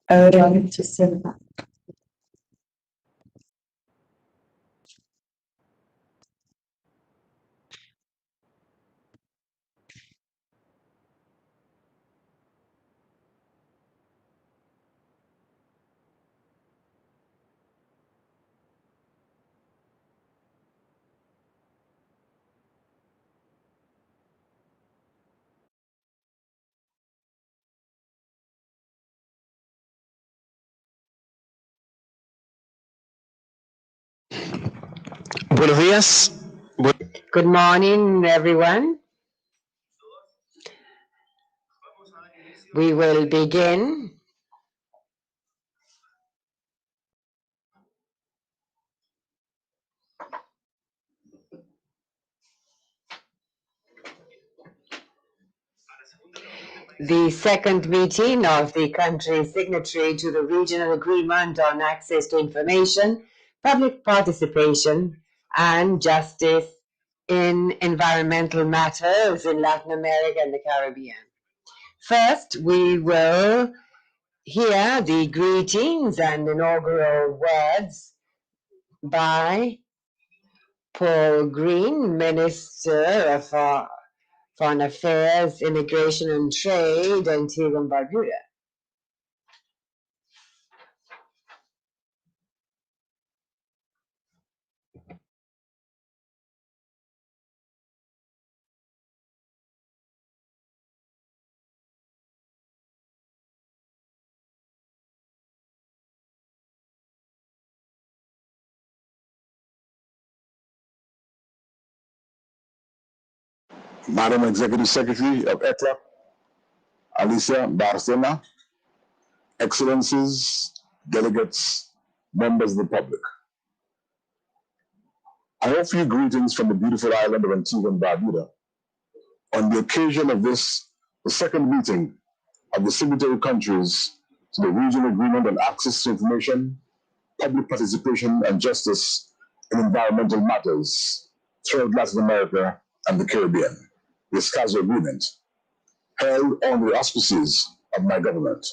Öğrenci Silva. Buenos días. Good morning, everyone. We will begin. The second meeting of the country signatory to the Regional Agreement on Access to Information, Public Participation, and Justice in Environmental Matters in Latin America and the Caribbean. First, we will hear the greetings and inaugural words by Paul Green, Minister of Foreign Affairs, Immigration and Trade, Antigua and Barbuda. Madam Executive Secretary of ETLA, Alicia Barcena, Excellencies, delegates, members of the public. I offer you greetings from the beautiful island of Antigua and Barbuda on the occasion of this, the second meeting of the signatory countries to the Regional Agreement on Access to Information, Public Participation and Justice in Environmental Matters throughout Latin America and the Caribbean, the Escazú Agreement, held under the auspices of my government.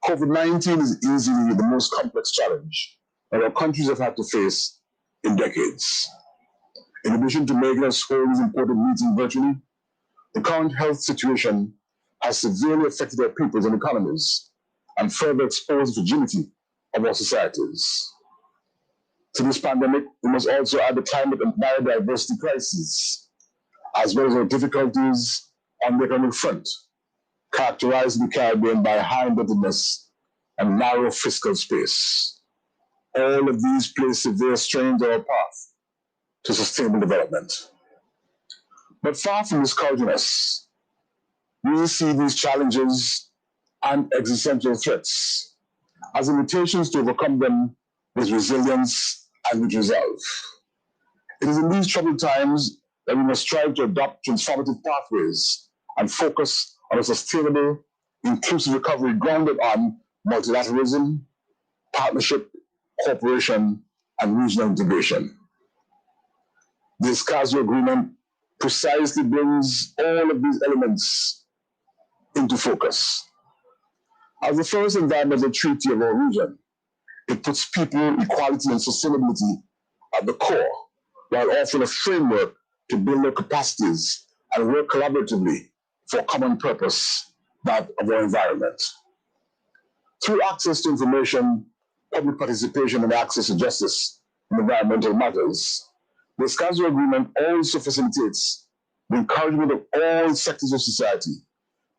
COVID-19 is easily the most complex challenge that our countries have had to face in decades. In addition to making us hold this important meeting virtually, the current health situation has severely affected our peoples and economies and further exposed the fragility of our societies. To this pandemic, we must also add the climate and biodiversity crisis, as well as our difficulties on the economic front, characterizing the Caribbean by high indebtedness and narrow fiscal space. All of these place severe strains on our path to sustainable development. But far from discouraging us, we see these challenges and existential threats as invitations to overcome them with resilience and with resolve. It is in these troubled times that we must strive to adopt transformative pathways and focus on a sustainable, inclusive recovery grounded on multilateralism, partnership, cooperation, and regional integration. The Escazú Agreement precisely brings all of these elements into focus. As the first environmental treaty of our region, it puts people, equality, and sustainability at the core, while offering a framework to build their capacities and work collaboratively for a common purpose, that of our environment. Through access to information, public participation, and access to justice in environmental matters, the Escazú Agreement also facilitates the encouragement of all sectors of society,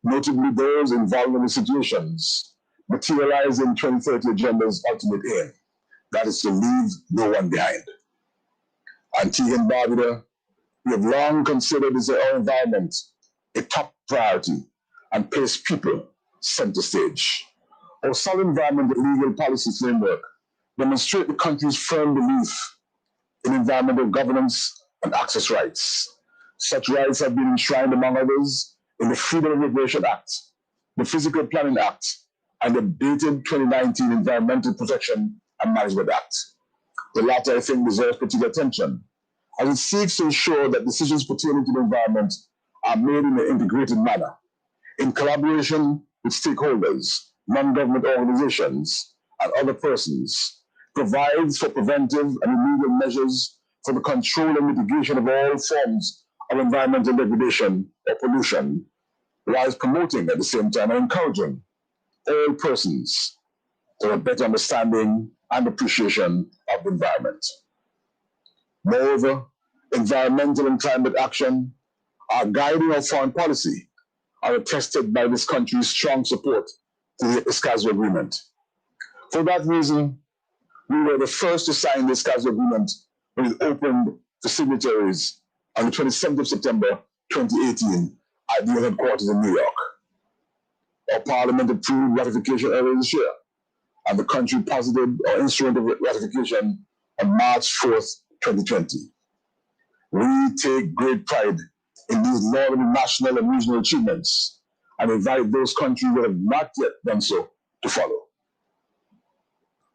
notably those involved in the situations materializing 2030 Agenda's ultimate aim, that is to leave no one behind. Antigua and Barbuda, we have long considered our environment a top priority and placed people center stage. Our solid environment and legal policy framework demonstrate the country's firm belief in environmental governance and access rights. Such rights have been enshrined, among others, in the Freedom of Information Act, the Physical Planning Act, and the dated 2019 Environmental Protection and Management Act. The latter, I think, deserves particular attention, as it seeks to ensure that decisions pertaining to the environment are made in an integrated manner, in collaboration with stakeholders, non-government organizations, and other persons, provides for preventive and remedial measures for the control and mitigation of all forms of environmental degradation or pollution, whilst promoting at the same time and encouraging all persons to have a better understanding and appreciation of the environment. Moreover, environmental and climate action are guiding our foreign policy, are attested by this country's strong support to the Escazú Agreement. For that reason, we were the first to sign the Escazú Agreement when it opened for signatories on the 27th of September 2018 at the headquarters in New York. Our Parliament approved ratification earlier this year, and the country posited our instrument of ratification on March 4th, 2020. We take great pride in these laudable national and regional achievements and invite those countries that have not yet done so to follow.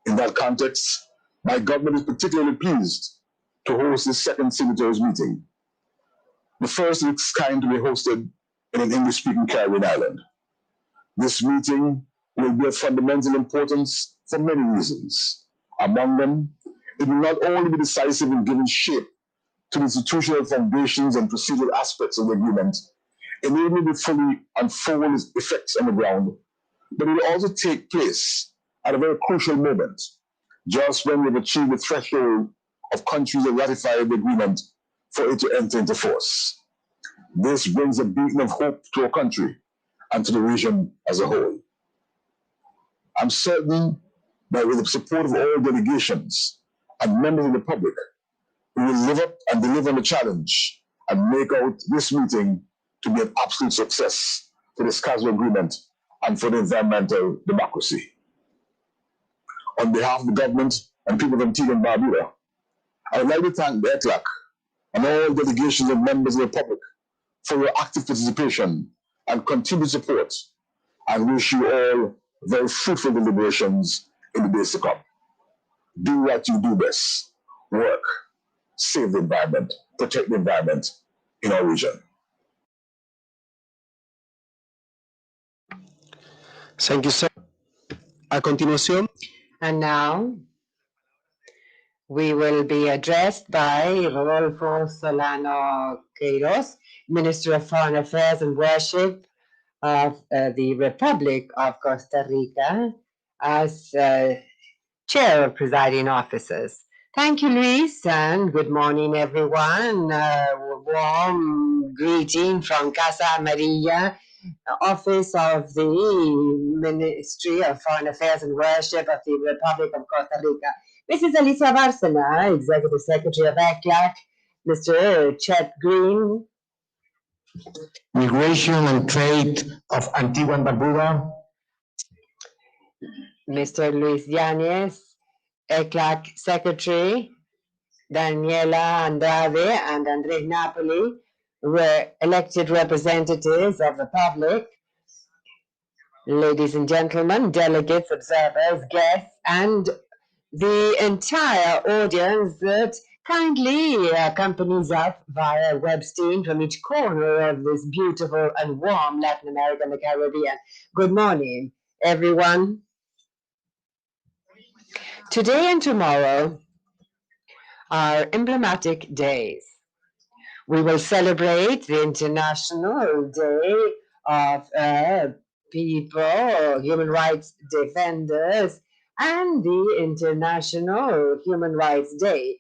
In that context, my government is particularly pleased to host this second signatories meeting, the first of its kind to be hosted in an English-speaking Caribbean island. This meeting will be of fundamental importance for many reasons. Among them, it will not only be decisive in giving shape to the institutional foundations and procedural aspects of the agreement, enabling it to fully unfold its effects on the ground, but it will also take place at a very crucial moment, just when we've achieved the threshold of countries that ratified the agreement for it to enter into force. This brings a beacon of hope to our country and to the region as a whole. I'm certain that with the support of all delegations and members of the public, we will live up and deliver on the challenge and make out this meeting to be an absolute success for the Escazú Agreement and for the environmental democracy. On behalf of the government and people of Antigua and Barbuda, I would like to thank the ECLAC and all delegations and members of the public for your active participation and continued support, and wish you all very fruitful deliberations in the days to come. Do what you do best. Work. Save the environment. Protect the environment in our region. Thank you, sir. A continuación. And now, we will be addressed by Rodolfo Solano Queiroz, Minister of Foreign Affairs and Worship of the Republic of Costa Rica, as Chair of Presiding Officers. Thank you, Luis, and good morning, everyone. Warm greeting from Casa Amarilla, Office of the Ministry of Foreign Affairs and Worship of the Republic of Costa Rica. Mrs. Alicia Bárcena, Executive Secretary of ECLAC, Mr. Chet Green, Migration and Trade of Antigua and Barbuda, Mr. Luis Yanes, ECLAC Secretary, Daniela Andrade and Andres Napoli were elected representatives of the public. Ladies and gentlemen, delegates, observers, guests, and the entire audience that kindly accompanies us via web stream from each corner of this beautiful and warm Latin America and the Caribbean. Good morning, everyone. Today and tomorrow are emblematic days. We will celebrate the International Day of People, Human Rights Defenders, and the International Human Rights Day.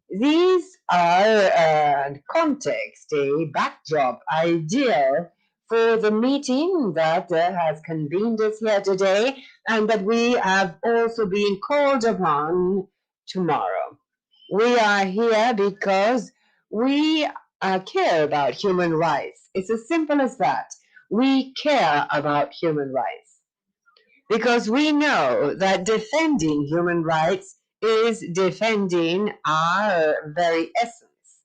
These are context, a backdrop, ideal for the meeting that has convened us here today, and that we have also been called upon tomorrow. We are here because we care about human rights. It's as simple as that. We care about human rights because we know that defending human rights is defending our very essence,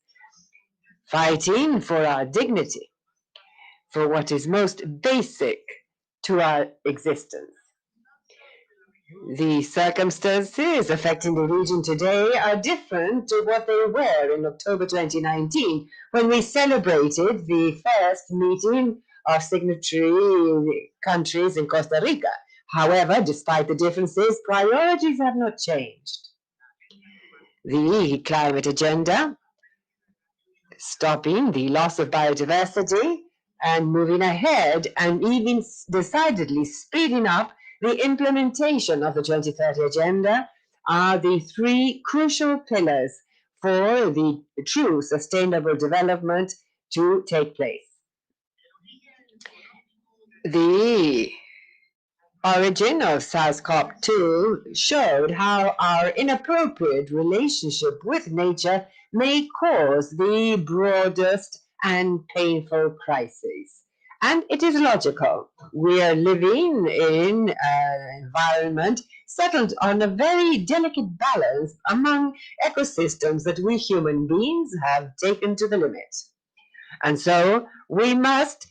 fighting for our dignity, for what is most basic to our existence. The circumstances affecting the region today are different to what they were in October 2019, when we celebrated the first meeting of signatory countries in Costa Rica. However, despite the differences, priorities have not changed. The climate agenda, stopping the loss of biodiversity, and moving ahead and even decidedly speeding up the implementation of the 2030 Agenda are the three crucial pillars for the true sustainable development to take place. The origin of SARS-CoV-2 showed how our inappropriate relationship with nature may cause the broadest and painful crises. And it is logical. We are living in an environment settled on a very delicate balance among ecosystems that we human beings have taken to the limit. And so we must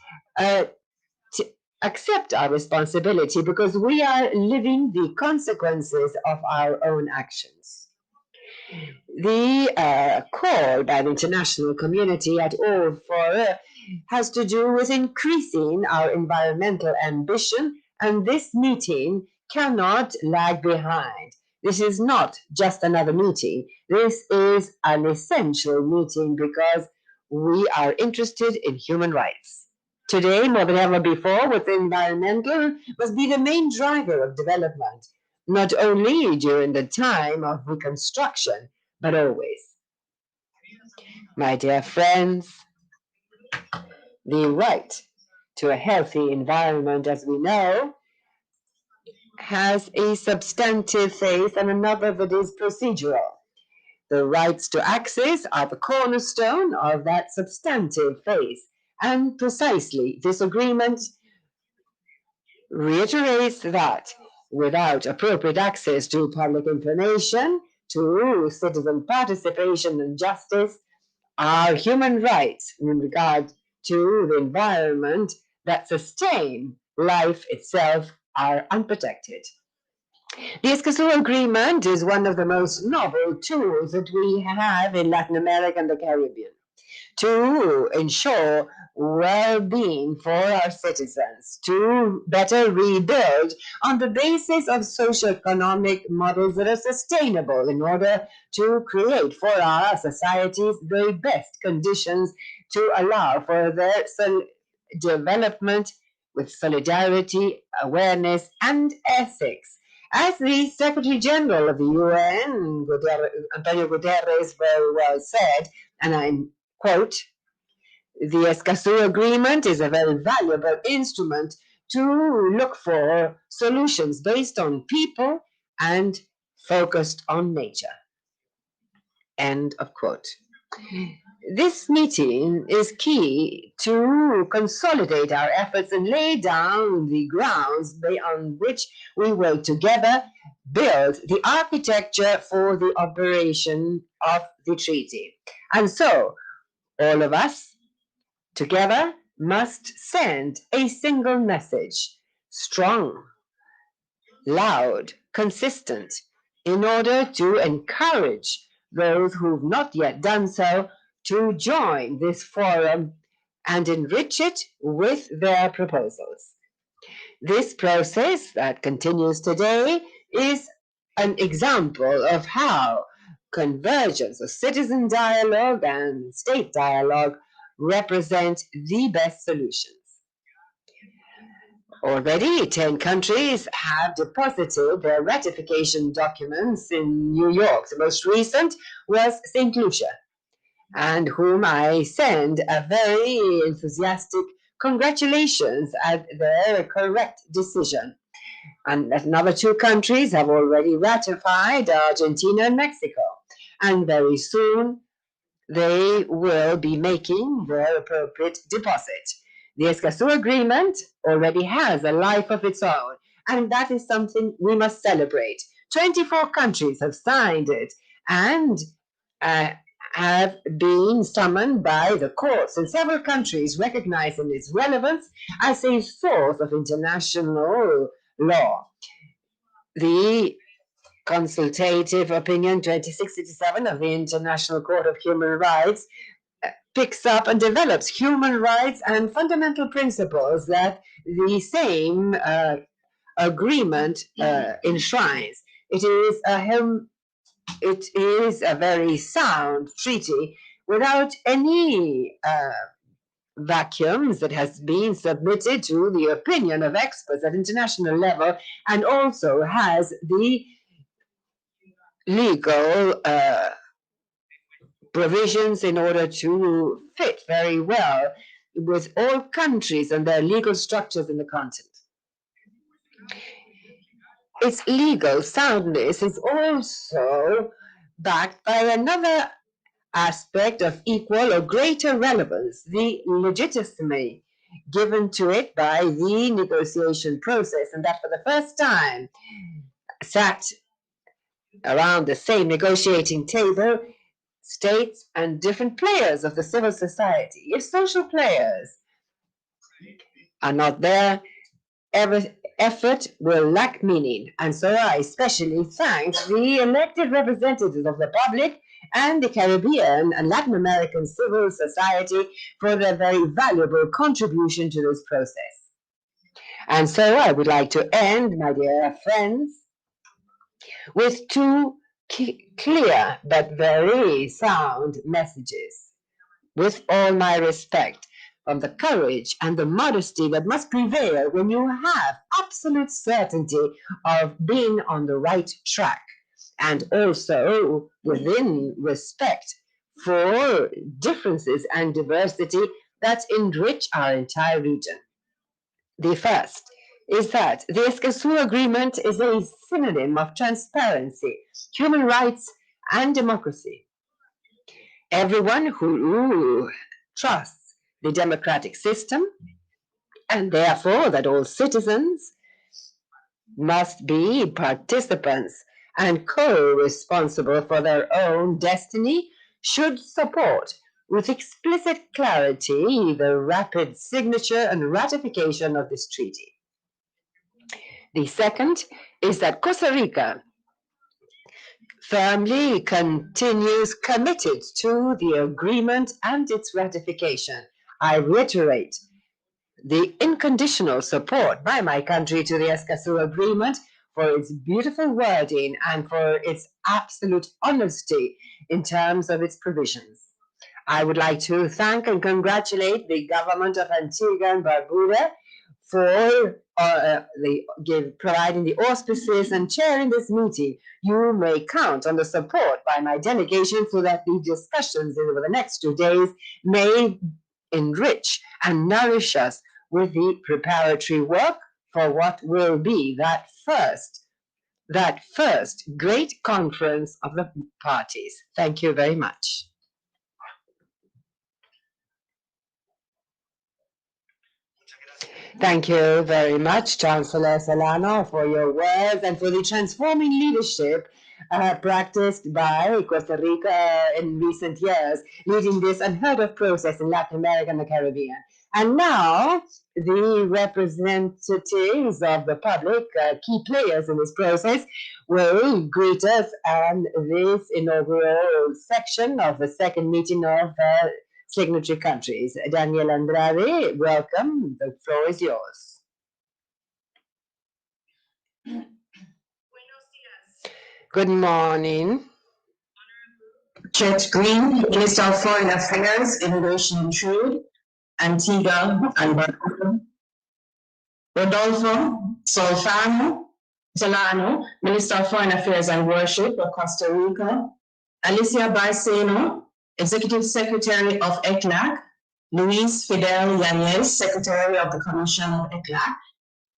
accept our responsibility, because we are living the consequences of our own actions. The call by the international community at all for has to do with increasing our environmental ambition, and this meeting cannot lag behind. This is not just another meeting. This is an essential meeting because we are interested in human rights. Today, more than ever before, with environmental must be the main driver of development, not only during the time of reconstruction, but always. My dear friends, the right to a healthy environment, as we know, has a substantive phase and another that is procedural. The rights to access are the cornerstone of that substantive phase, and precisely this agreement reiterates that without appropriate access to public information, to citizen participation and justice, our human rights in regard to the environment that sustain life itself are unprotected. The Escazú Agreement is one of the most novel tools that we have in Latin America and the Caribbean to ensure well-being for our citizens, to better rebuild on the basis of socioeconomic models that are sustainable in order to create for our societies the best conditions to allow for their development with solidarity, awareness, and ethics. As the Secretary General of the UN, Antonio Guterres, very well said, and I quote, "The Escazú Agreement is a very valuable instrument to look for solutions based on people and focused on nature." End of quote. This meeting is key to consolidate our efforts and lay down the grounds on which we will together build the architecture for the operation of the treaty. And so, all of us together must send a single message, strong, loud, consistent, in order to encourage those who've not yet done so to join this forum and enrich it with their proposals. This process that continues today is an example of how convergence of citizen dialogue and state dialogue represent the best solutions. Already, 10 countries have deposited their ratification documents in New York. The most recent was St. Lucia, and whom I send a very enthusiastic congratulations at their correct decision. And another 2 countries have already ratified, Argentina and Mexico. And very soon, they will be making their appropriate deposit. The Escazú Agreement already has a life of its own, and that is something we must celebrate. 24 countries have signed it and have been summoned by the courts in several countries, recognizing its relevance as a source of international law. the consultative opinion 2667 of the International Court of Human Rights picks up and develops human rights and fundamental principles that the same agreement enshrines. It is a very sound treaty without any vacuums that has been submitted to the opinion of experts at international level, and also has the legal provisions in order to fit very well with all countries and their legal structures in the continent. Its legal soundness is also backed by another aspect of equal or greater relevance, the legitimacy given to it by the negotiation process, and that for the first time sat around the same negotiating table states and different players of the civil society. If social players are not there, every effort will lack meaning. And so I especially thank the elected representatives of the public and the Caribbean and Latin American civil society for their very valuable contribution to this process. And so I would like to end, my dear friends, with two clear but very sound messages. With all my respect, from the courage and the modesty that must prevail when you have absolute certainty of being on the right track, and also within respect for differences and diversity that enrich our entire region. The first is that the Escazú Agreement is a synonym of transparency, human rights, and democracy. Everyone who trusts the democratic system, and therefore that all citizens must be participants and co-responsible for their own destiny, should support with explicit clarity the rapid signature and ratification of this treaty. The second is that Costa Rica firmly continues committed to the agreement and its ratification. I reiterate the unconditional support by my country to the Escazú Agreement for its beautiful wording and for its absolute honesty in terms of its provisions. I would like to thank and congratulate the government of Antigua and Barbuda for providing the auspices and chairing this meeting. You may count on the support by my delegation so that the discussions over the next 2 days may enrich and nourish us with the preparatory work for what will be that first great conference of the parties. Thank you very much. Thank you very much, Chancellor Solano, for your words and for the transforming leadership practiced by Costa Rica in recent years, leading this unheard of process in Latin America and the Caribbean. And now, the representatives of the public, key players in this process, will greet us on this inaugural section of the second meeting of signatory countries. Daniel Andrade, welcome. The floor is yours. Good morning. Chet Green, Minister of Foreign Affairs, Immigration and Trade, Antigua and Barbuda. Rodolfo Solano, Minister of Foreign Affairs and Worship of Costa Rica. Alicia Barceno, Executive Secretary of ECLAC. Luis Fidel Yanez, Secretary of the Commission of ECLAC.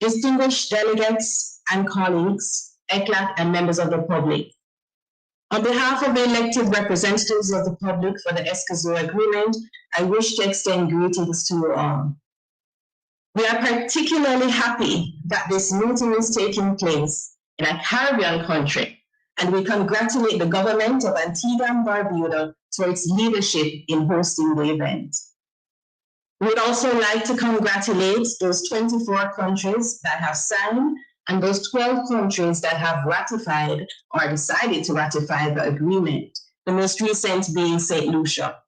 Distinguished delegates and colleagues, ECLAC and members of the public. On behalf of the elected representatives of the public for the Escazú Agreement, I wish to extend greetings to you all. We are particularly happy that this meeting is taking place in a Caribbean country, and we congratulate the government of Antigua and Barbuda for its leadership in hosting the event. We would also like to congratulate those 24 countries that have signed And those 12 countries that have ratified or decided to ratify the agreement, the most recent being St. Lucia.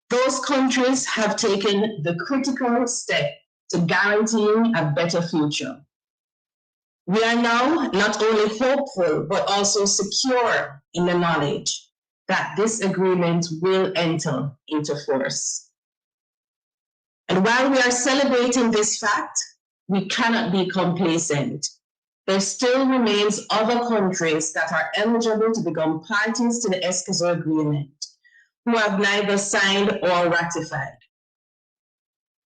Those countries have taken the critical step to guaranteeing a better future. We are now not only hopeful, but also secure in the knowledge that this agreement will enter into force. And while we are celebrating this fact, we cannot be complacent. There still remains other countries that are eligible to become parties to the Escazú Agreement, who have neither signed or ratified.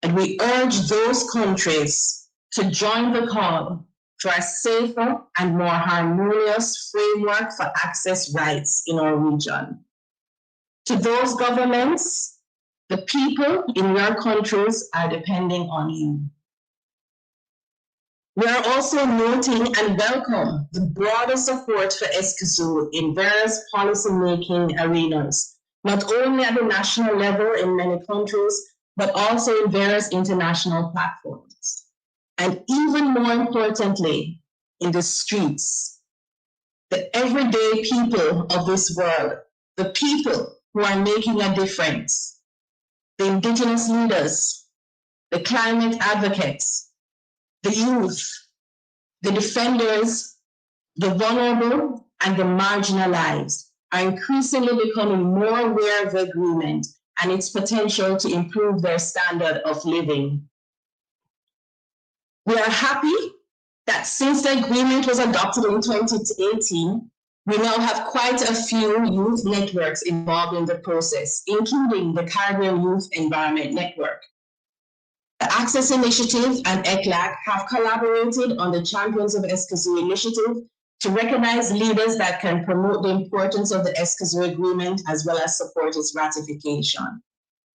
And we urge those countries to join the call for a safer and more harmonious framework for access rights in our region. To those governments, the people in your countries are depending on you. We are also noting and welcome the broader support for Escazú in various policy-making arenas, not only at the national level in many countries, but also in various international platforms. And even more importantly, in the streets, the everyday people of this world, the people who are making a difference, the indigenous leaders, the climate advocates, the youth, the defenders, the vulnerable, and the marginalized are increasingly becoming more aware of the agreement and its potential to improve their standard of living. We are happy that since the agreement was adopted in 2018, we now have quite a few youth networks involved in the process, including the Caribbean Youth Environment Network. The Access Initiative and ECLAC have collaborated on the Champions of Escazú initiative to recognize leaders that can promote the importance of the Escazú Agreement as well as support its ratification.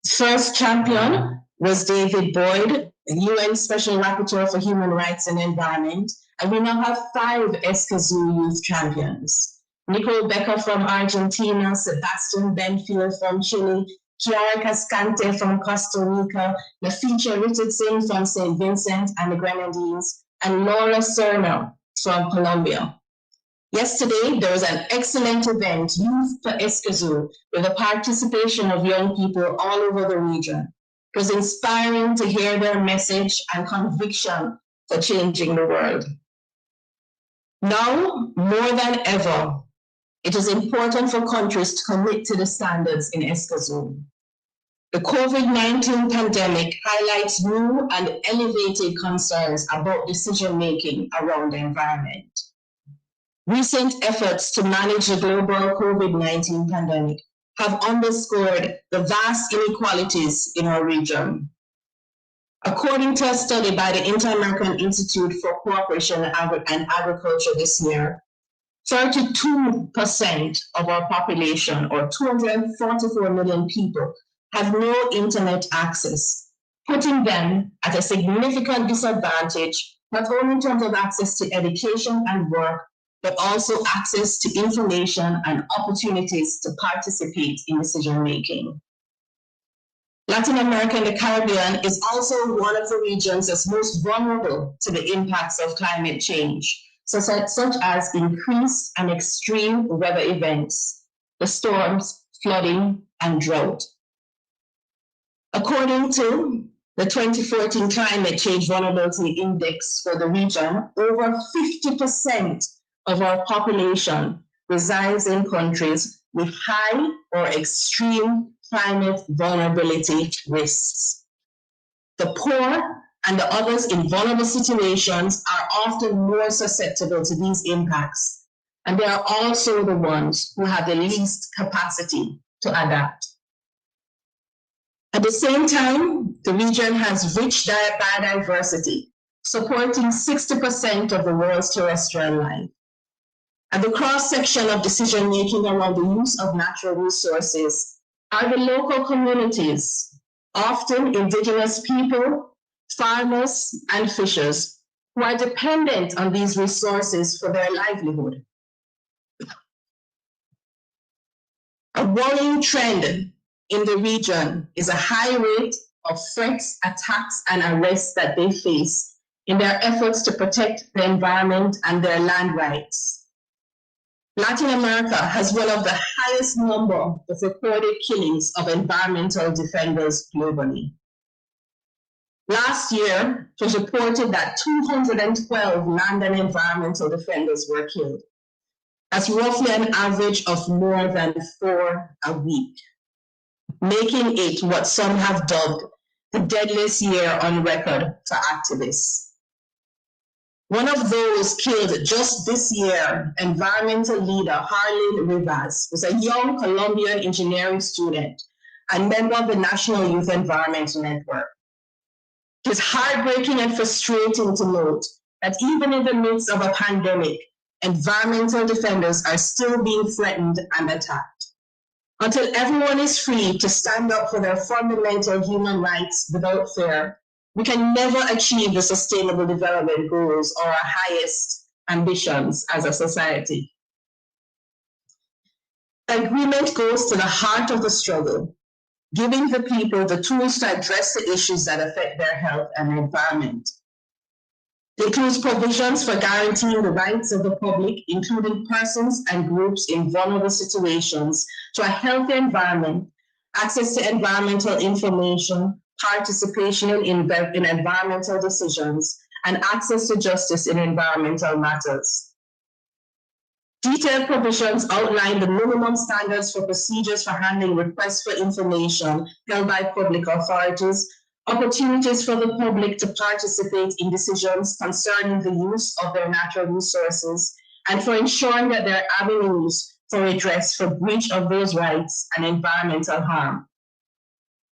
First champion was David Boyd, the UN Special Rapporteur for Human Rights and Environment, and we now have 5 Escazú youth champions. Nicole Becker from Argentina, Sebastian Benfield from Chile, Chiara Cascante from Costa Rica, Laficha Richardson from St. Vincent and the Grenadines, and Laura Serna from Colombia. Yesterday, there was an excellent event, Youth for Escazú, with the participation of young people all over the region. It was inspiring to hear their message and conviction for changing the world. Now, more than ever, it is important for countries to commit to the standards in Escazú. The COVID-19 pandemic highlights new and elevated concerns about decision-making around the environment. Recent efforts to manage the global COVID-19 pandemic have underscored the vast inequalities in our region. According to a study by the Inter-American Institute for Cooperation and Agriculture this year, 32% of our population, or 244 million people, have no internet access, putting them at a significant disadvantage, not only in terms of access to education and work, but also access to information and opportunities to participate in decision-making. Latin America and the Caribbean is also one of the regions that's most vulnerable to the impacts of climate change, such as increased and extreme weather events, the storms, flooding, and drought. According to the 2014 Climate Change Vulnerability Index for the region, over 50% of our population resides in countries with high or extreme climate vulnerability risks. The poor and the others in vulnerable situations are often more susceptible to these impacts, and they are also the ones who have the least capacity to adapt. At the same time, the region has rich biodiversity, supporting 60% of the world's terrestrial life. And the cross-section of decision-making around the use of natural resources are the local communities, often indigenous people, farmers, and fishers, who are dependent on these resources for their livelihood. A worrying trend in the region is a high rate of threats, attacks, and arrests that they face in their efforts to protect the environment and their land rights. Latin America has one of the highest number of recorded killings of environmental defenders globally. Last year, it was reported that 212 land and environmental defenders were killed. That's roughly an average of more than 4 a week, making it what some have dubbed the deadliest year on record for activists. One of those killed just this year, environmental leader Harlan Rivas, was a young Colombian engineering student and member of the National Youth Environment Network. It is heartbreaking and frustrating to note that even in the midst of a pandemic, environmental defenders are still being threatened and attacked. Until everyone is free to stand up for their fundamental human rights without fear, we can never achieve the sustainable development goals or our highest ambitions as a society. The agreement goes to the heart of the struggle, giving the people the tools to address the issues that affect their health and environment. It includes provisions for guaranteeing the rights of the public, including persons and groups in vulnerable situations, to a healthy environment, access to environmental information, participation in environmental decisions, and access to justice in environmental matters. Detailed provisions outline the minimum standards for procedures for handling requests for information held by public authorities, opportunities for the public to participate in decisions concerning the use of their natural resources, and for ensuring that there are avenues for redress for breach of those rights and environmental harm.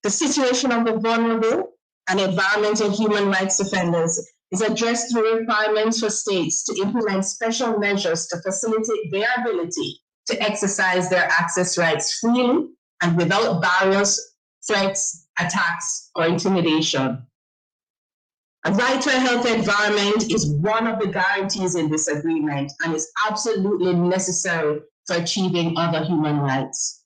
The situation of the vulnerable and environmental human rights defenders is addressed through requirements for states to implement special measures to facilitate their ability to exercise their access rights freely and without barriers, threats, attacks, or intimidation. A right to a healthy environment is one of the guarantees in this agreement and is absolutely necessary for achieving other human rights.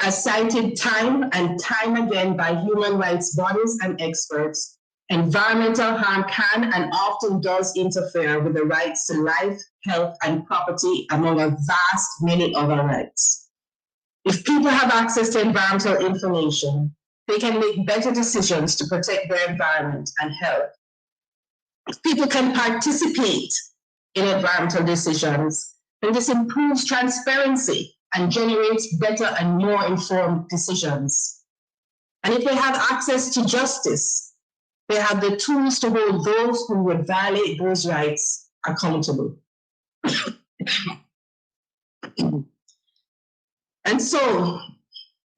As cited time and time again by human rights bodies and experts, environmental harm can and often does interfere with the rights to life, health, and property, among a vast many other rights. If people have access to environmental information, they can make better decisions to protect their environment and health. If people can participate in environmental decisions, then this improves transparency and generates better and more informed decisions. And if they have access to justice, they have the tools to hold those who would violate those rights accountable. And so,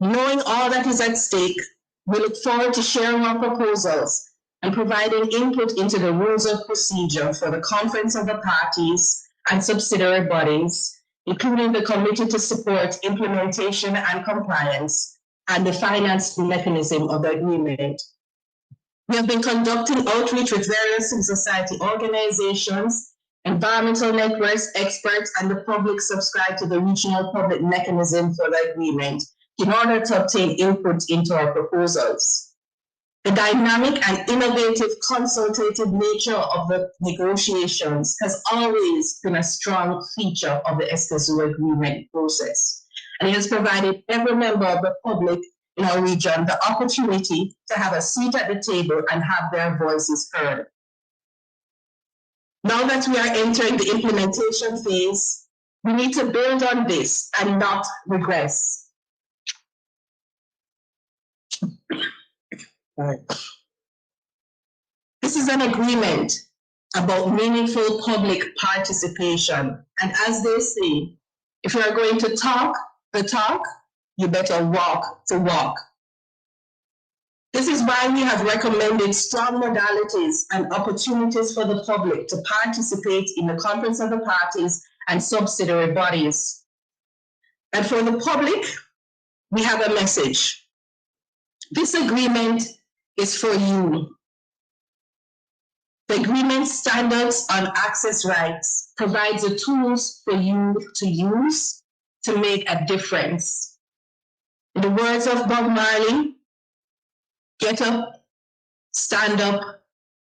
knowing all that is at stake, we look forward to sharing our proposals and providing input into the rules of procedure for the Conference of the Parties and subsidiary bodies, including the Committee to Support Implementation and Compliance and the finance mechanism of the agreement. We have been conducting outreach with various civil society organizations, environmental networks, experts, and the public subscribe to the regional public mechanism for the agreement in order to obtain input into our proposals. The dynamic and innovative consultative nature of the negotiations has always been a strong feature of the Escazú agreement process, and it has provided every member of the public in our region the opportunity to have a seat at the table and have their voices heard. Now that we are entering the implementation phase, we need to build on this and not regress. Right. This is an agreement about meaningful public participation. And as they say, if you are going to talk the talk, you better walk the walk. This is why we have recommended strong modalities and opportunities for the public to participate in the Conference of the Parties and subsidiary bodies. And for the public, we have a message. This agreement is for you. The agreement standards on access rights provides the tools for you to use to make a difference. In the words of Bob Marley, get up, stand up,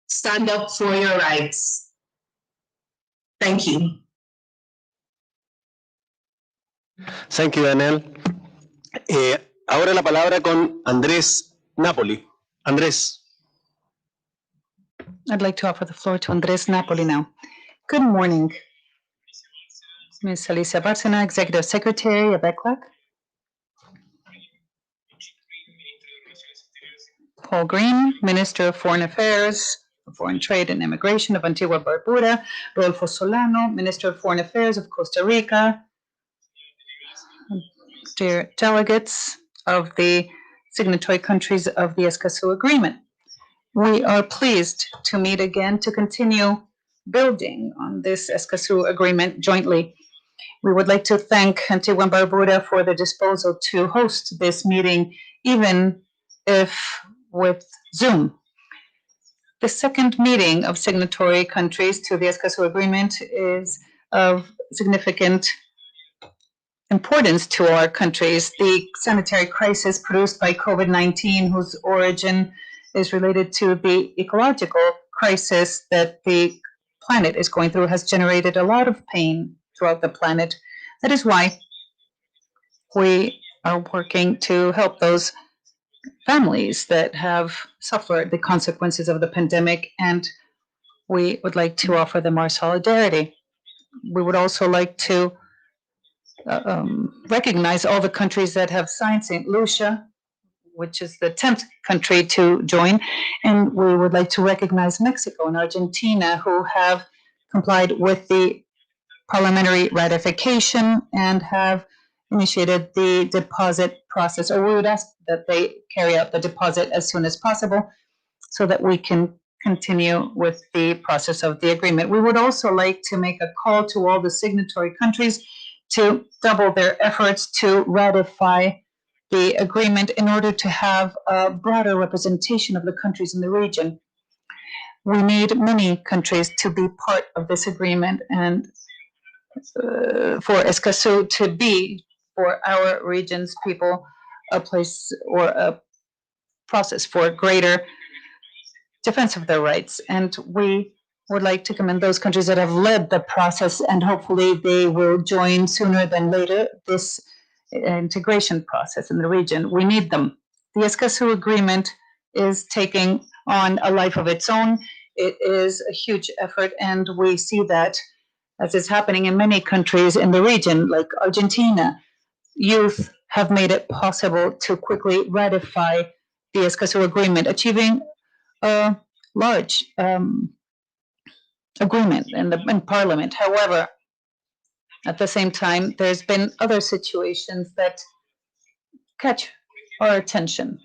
stand up for your rights. Thank you. Thank you, Daniel. Ahora la palabra con Andrés Napoli. Andrés. I'd like to offer the floor to Andrés Napoli now. Good morning. Ms. Alicia Bárcena, Executive Secretary of ECLAC. Paul Green, Minister of Foreign Affairs, Foreign Trade and Immigration of Antigua Barbuda. Rodolfo Solano, Minister of Foreign Affairs of Costa Rica. Dear delegates of the signatory countries of the Escazú Agreement. We are pleased to meet again to continue building on this Escazú Agreement jointly. We would like to thank Antigua and Barbuda for the disposal to host this meeting, even if with Zoom. The second meeting of signatory countries to the Escazú Agreement is of significant importance to our countries. The sanitary crisis produced by COVID-19, whose origin is related to the ecological crisis that the planet is going through, has generated a lot of pain throughout the planet. That is why we are working to help those families that have suffered the consequences of the pandemic, and we would like to offer them our solidarity. We would also like to recognize all the countries that have signed St. Lucia, which is the 10th country to join, and we would like to recognize Mexico and Argentina, who have complied with the parliamentary ratification and have initiated the deposit process, or we would ask that they carry out the deposit as soon as possible so that we can continue with the process of the agreement. We would also like to make a call to all the signatory countries to double their efforts to ratify the agreement in order to have a broader representation of the countries in the region. We need many countries to be part of this agreement, and for Escazú to be, for our region's people, a place or a process for greater defense of their rights. And we would like to commend those countries that have led the process, and hopefully they will join sooner than later this integration process in the region. We need them. The Escazú Agreement is taking on a life of its own. It is a huge effort, and we see that as is happening in many countries in the region, like Argentina. Youth have made it possible to quickly ratify the Escazú Agreement, achieving a large agreement in Parliament. However, at the same time, there's been other situations that catch our attention.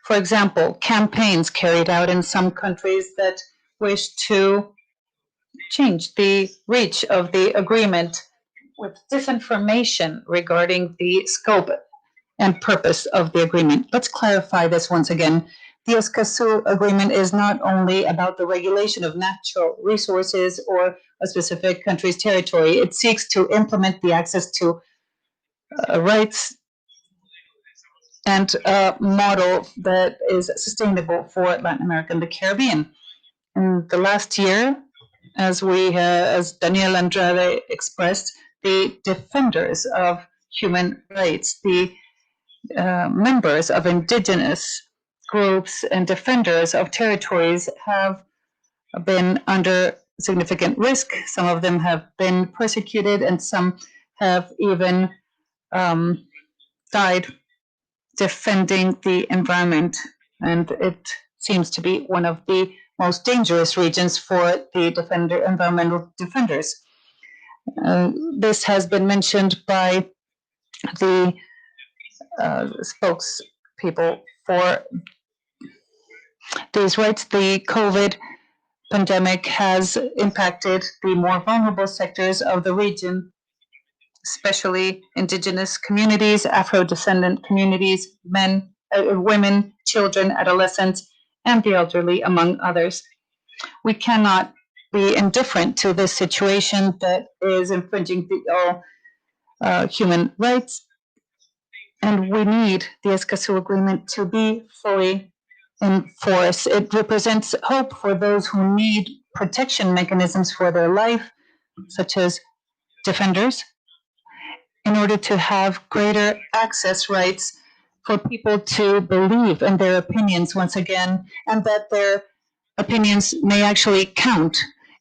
For example, campaigns carried out in some countries that wish to change the reach of the agreement with disinformation regarding the scope and purpose of the agreement. Let's clarify this once again. The Escazú Agreement is not only about the regulation of natural resources or a specific country's territory. It seeks to implement the access to rights and a model that is sustainable for Latin America and the Caribbean. In the last year, as Daniel Andrade expressed, the defenders of human rights, the members of indigenous groups and defenders of territories have been under significant risk. Some of them have been persecuted, and some have even died defending the environment. And it seems to be one of the most dangerous regions for the environmental defenders. This has been mentioned by the spokespeople for these rights. The COVID pandemic has impacted the more vulnerable sectors of the region, especially indigenous communities, Afro-descendant communities, men, women, children, adolescents, and the elderly, among others. We cannot be indifferent to this situation that is infringing all human rights, and we need the Escazú Agreement to be fully enforce. It represents hope for those who need protection mechanisms for their life, such as defenders, in order to have greater access rights for people to believe in their opinions once again, and that their opinions may actually count,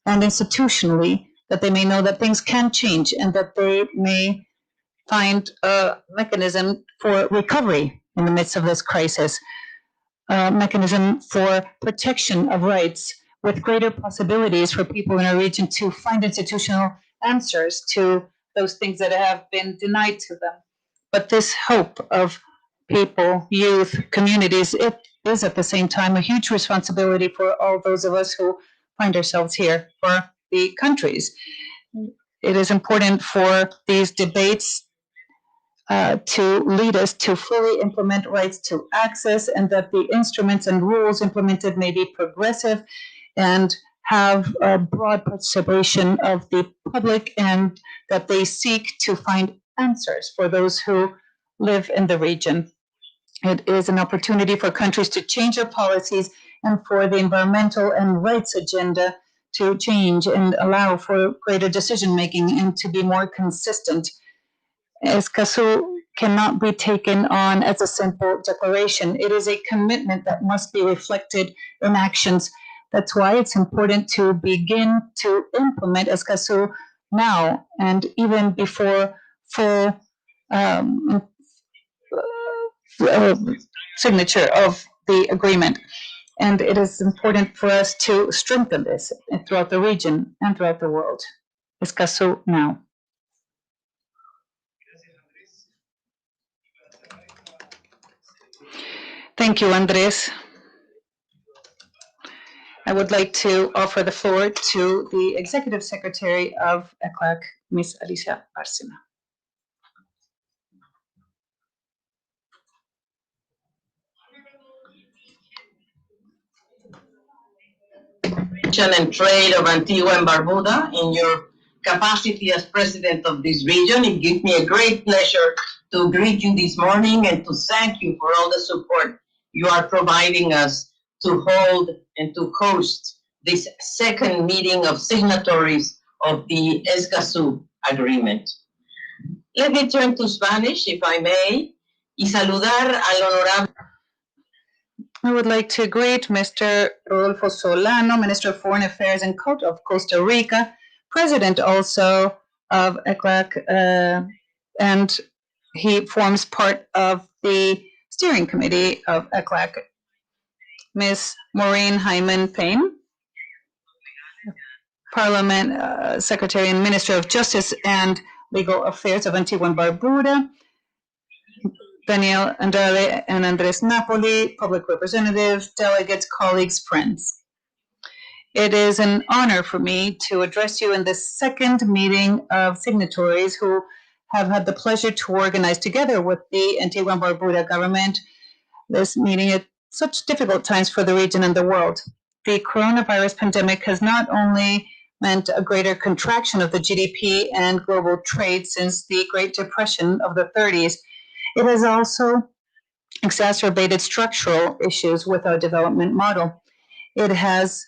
and institutionally, that they may know that things can change and that they may find a mechanism for recovery in the midst of this crisis, a mechanism for protection of rights with greater possibilities for people in our region to find institutional answers to those things that have been denied to them. But this hope of people, youth, communities, it is at the same time a huge responsibility for all those of us who find ourselves here, for the countries. It is important for these debates to lead us to fully implement rights to access, and that the instruments and rules implemented may be progressive and have a broad participation of the public, and that they seek to find answers for those who live in the region. It is an opportunity for countries to change their policies and for the environmental and rights agenda to change and allow for greater decision making and to be more consistent. Escazú cannot be taken on as a simple declaration. It is a commitment that must be reflected in actions. That's why it's important to begin to implement Escazú now and even before full signature of the agreement. And it is important for us to strengthen this throughout the region and throughout the world. Escazú now. Thank you, Andres. I would like to offer the floor to the Executive Secretary of ECLAC, Ms. Alicia Bárcena. And trade of Antigua and Barbuda in your capacity as president of this region. It gives me a great pleasure to greet you this morning and to thank you for all the support you are providing us to hold and to host this second meeting of signatories of the Escazú Agreement. Let me turn to Spanish, if I may, y saludar al honorable. I would like to greet Mr. Rodolfo Solano, Minister of Foreign Affairs and of Costa Rica, President also of ECLAC, and he forms part of the steering committee of ECLAC. Ms. Maureen Hyman Payne, Parliament Secretary and Minister of Justice and Legal Affairs of Antigua and Barbuda, Daniel Andrade and Andres Napoli, public representatives, delegates, colleagues, friends. It is an honor for me to address you in the second meeting of signatories who have had the pleasure to organize together with the Antigua and Barbuda government this meeting at such difficult times for the region and the world. The coronavirus pandemic has not only meant a greater contraction of the GDP and global trade since the Great Depression of the 30s, it has also exacerbated structural issues with our development model. It has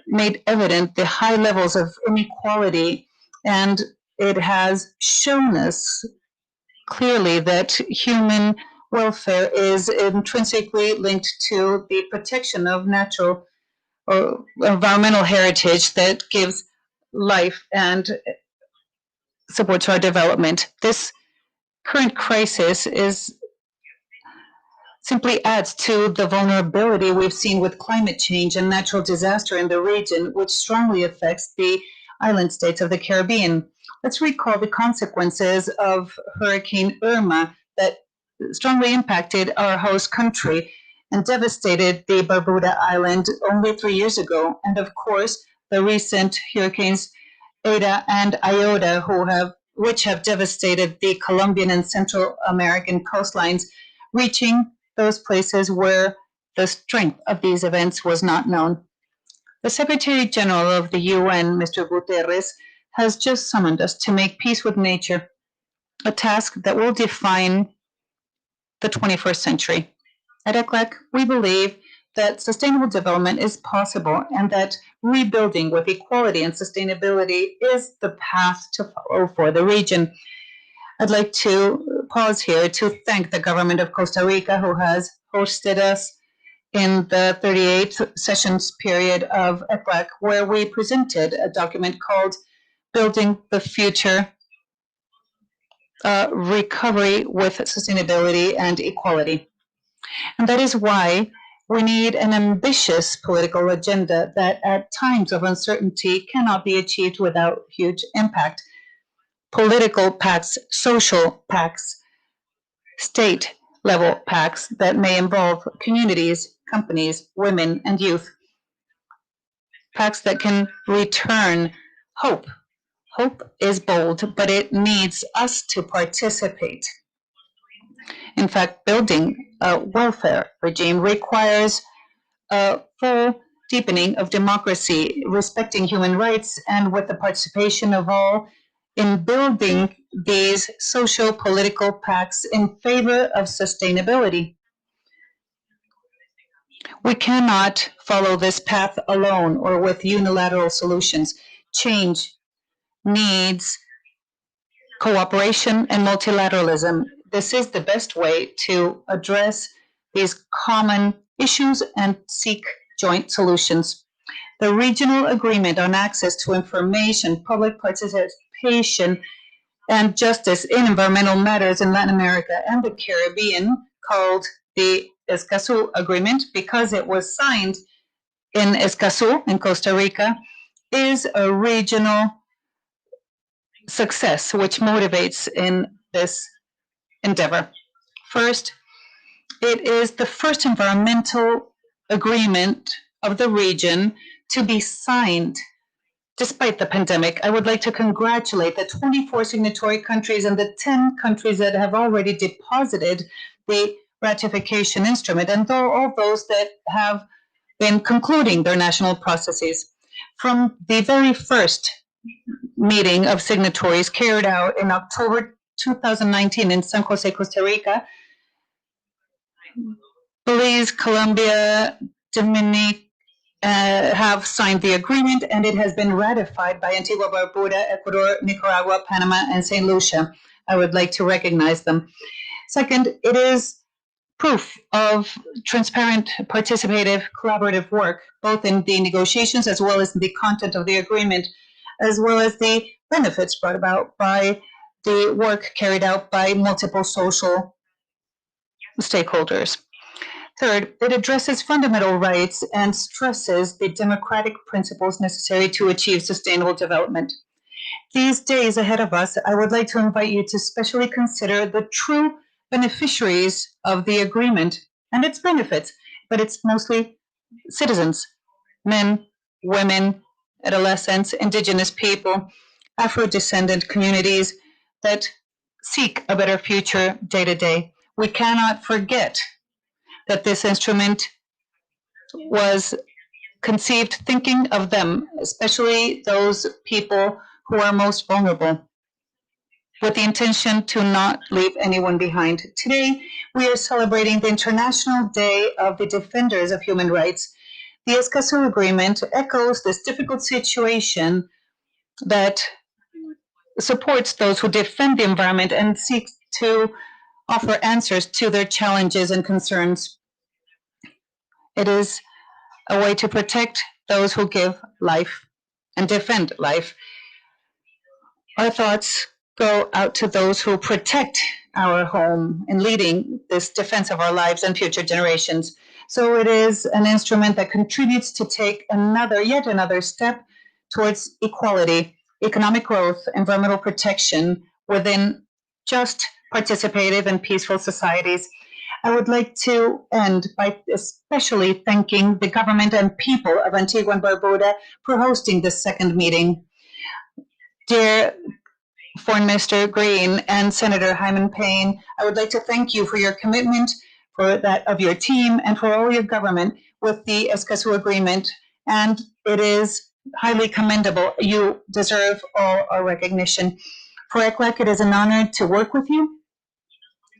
made evident the high levels of inequality, and it has shown us clearly that human welfare is intrinsically linked to the protection of natural or environmental heritage that gives life and supports our development. This current crisis simply adds to the vulnerability we've seen with climate change and natural disaster in the region, which strongly affects the island states of the Caribbean. Let's recall the consequences of Hurricane Irma that strongly impacted our host country and devastated the Barbuda Island only 3 years ago. And of course, the recent hurricanes Eta and Iota, which have devastated the Colombian and Central American coastlines, reaching those places where the strength of these events was not known. The Secretary General of the UN, Mr. Guterres, has just summoned us to make peace with nature, a task that will define the 21st century. At ECLAC, we believe that sustainable development is possible and that rebuilding with equality and sustainability is the path to follow for the region. I'd like to pause here to thank the government of Costa Rica, who has hosted us in the 38th sessions period of ECLAC, where we presented a document called Building the Future, Recovery with Sustainability and Equality. And that is why we need an ambitious political agenda that at times of uncertainty cannot be achieved without huge impact. Political pacts, social pacts, state level pacts that may involve communities, companies, women, and youth. Pacts that can return hope. Hope is bold, but it needs us to participate. In fact, building a welfare regime requires a full deepening of democracy, respecting human rights, and with the participation of all in building these social political pacts in favor of sustainability. We cannot follow this path alone or with unilateral solutions. Change needs cooperation and multilateralism. This is the best way to address these common issues and seek joint solutions. The regional agreement on access to information, public participation, and justice in environmental matters in Latin America and the Caribbean, called the Escazú Agreement, because it was signed in Escazú in Costa Rica, is a regional success which motivates in this endeavor. First, it is the first environmental agreement of the region to be signed despite the pandemic. I would like to congratulate the 24 signatory countries and the 10 countries that have already deposited the ratification instrument, and all those that have been concluding their national processes. From the very first meeting of signatories carried out in October 2019 in San Jose, Costa Rica, Belize, Colombia, Dominique have signed the agreement, and it has been ratified by Antigua, Barbuda, Ecuador, Nicaragua, Panama, and St. Lucia. I would like to recognize them. Second, it is proof of transparent, participative, collaborative work, both in the negotiations as well as in the content of the agreement, as well as the benefits brought about by the work carried out by multiple social stakeholders. Third, it addresses fundamental rights and stresses the democratic principles necessary to achieve sustainable development. These days ahead of us, I would like to invite you to specially consider the true beneficiaries of the agreement and its benefits, but it's mostly citizens, men, women, adolescents, indigenous people, Afro-descendant communities that seek a better future day to day. We cannot forget that this instrument was conceived thinking of them, especially those people who are most vulnerable, with the intention to not leave anyone behind. Today, we are celebrating the International Day of the Defenders of Human Rights. The Escazú Agreement echoes this difficult situation that supports those who defend the environment and seek to offer answers to their challenges and concerns. It is a way to protect those who give life and defend life. Our thoughts go out to those who protect our home in leading this defense of our lives and future generations. So it is an instrument that contributes to take yet another step towards equality, economic growth, environmental protection within just, participative, and peaceful societies. I would like to end by especially thanking the government and people of Antigua and Barbuda for hosting this second meeting. Dear Foreign Minister Green and Senator Hyman Payne, I would like to thank you for your commitment, for that of your team, and for all your government with the Escazú Agreement. And it is highly commendable. You deserve all our recognition. For ECLAC, it is an honor to work with you.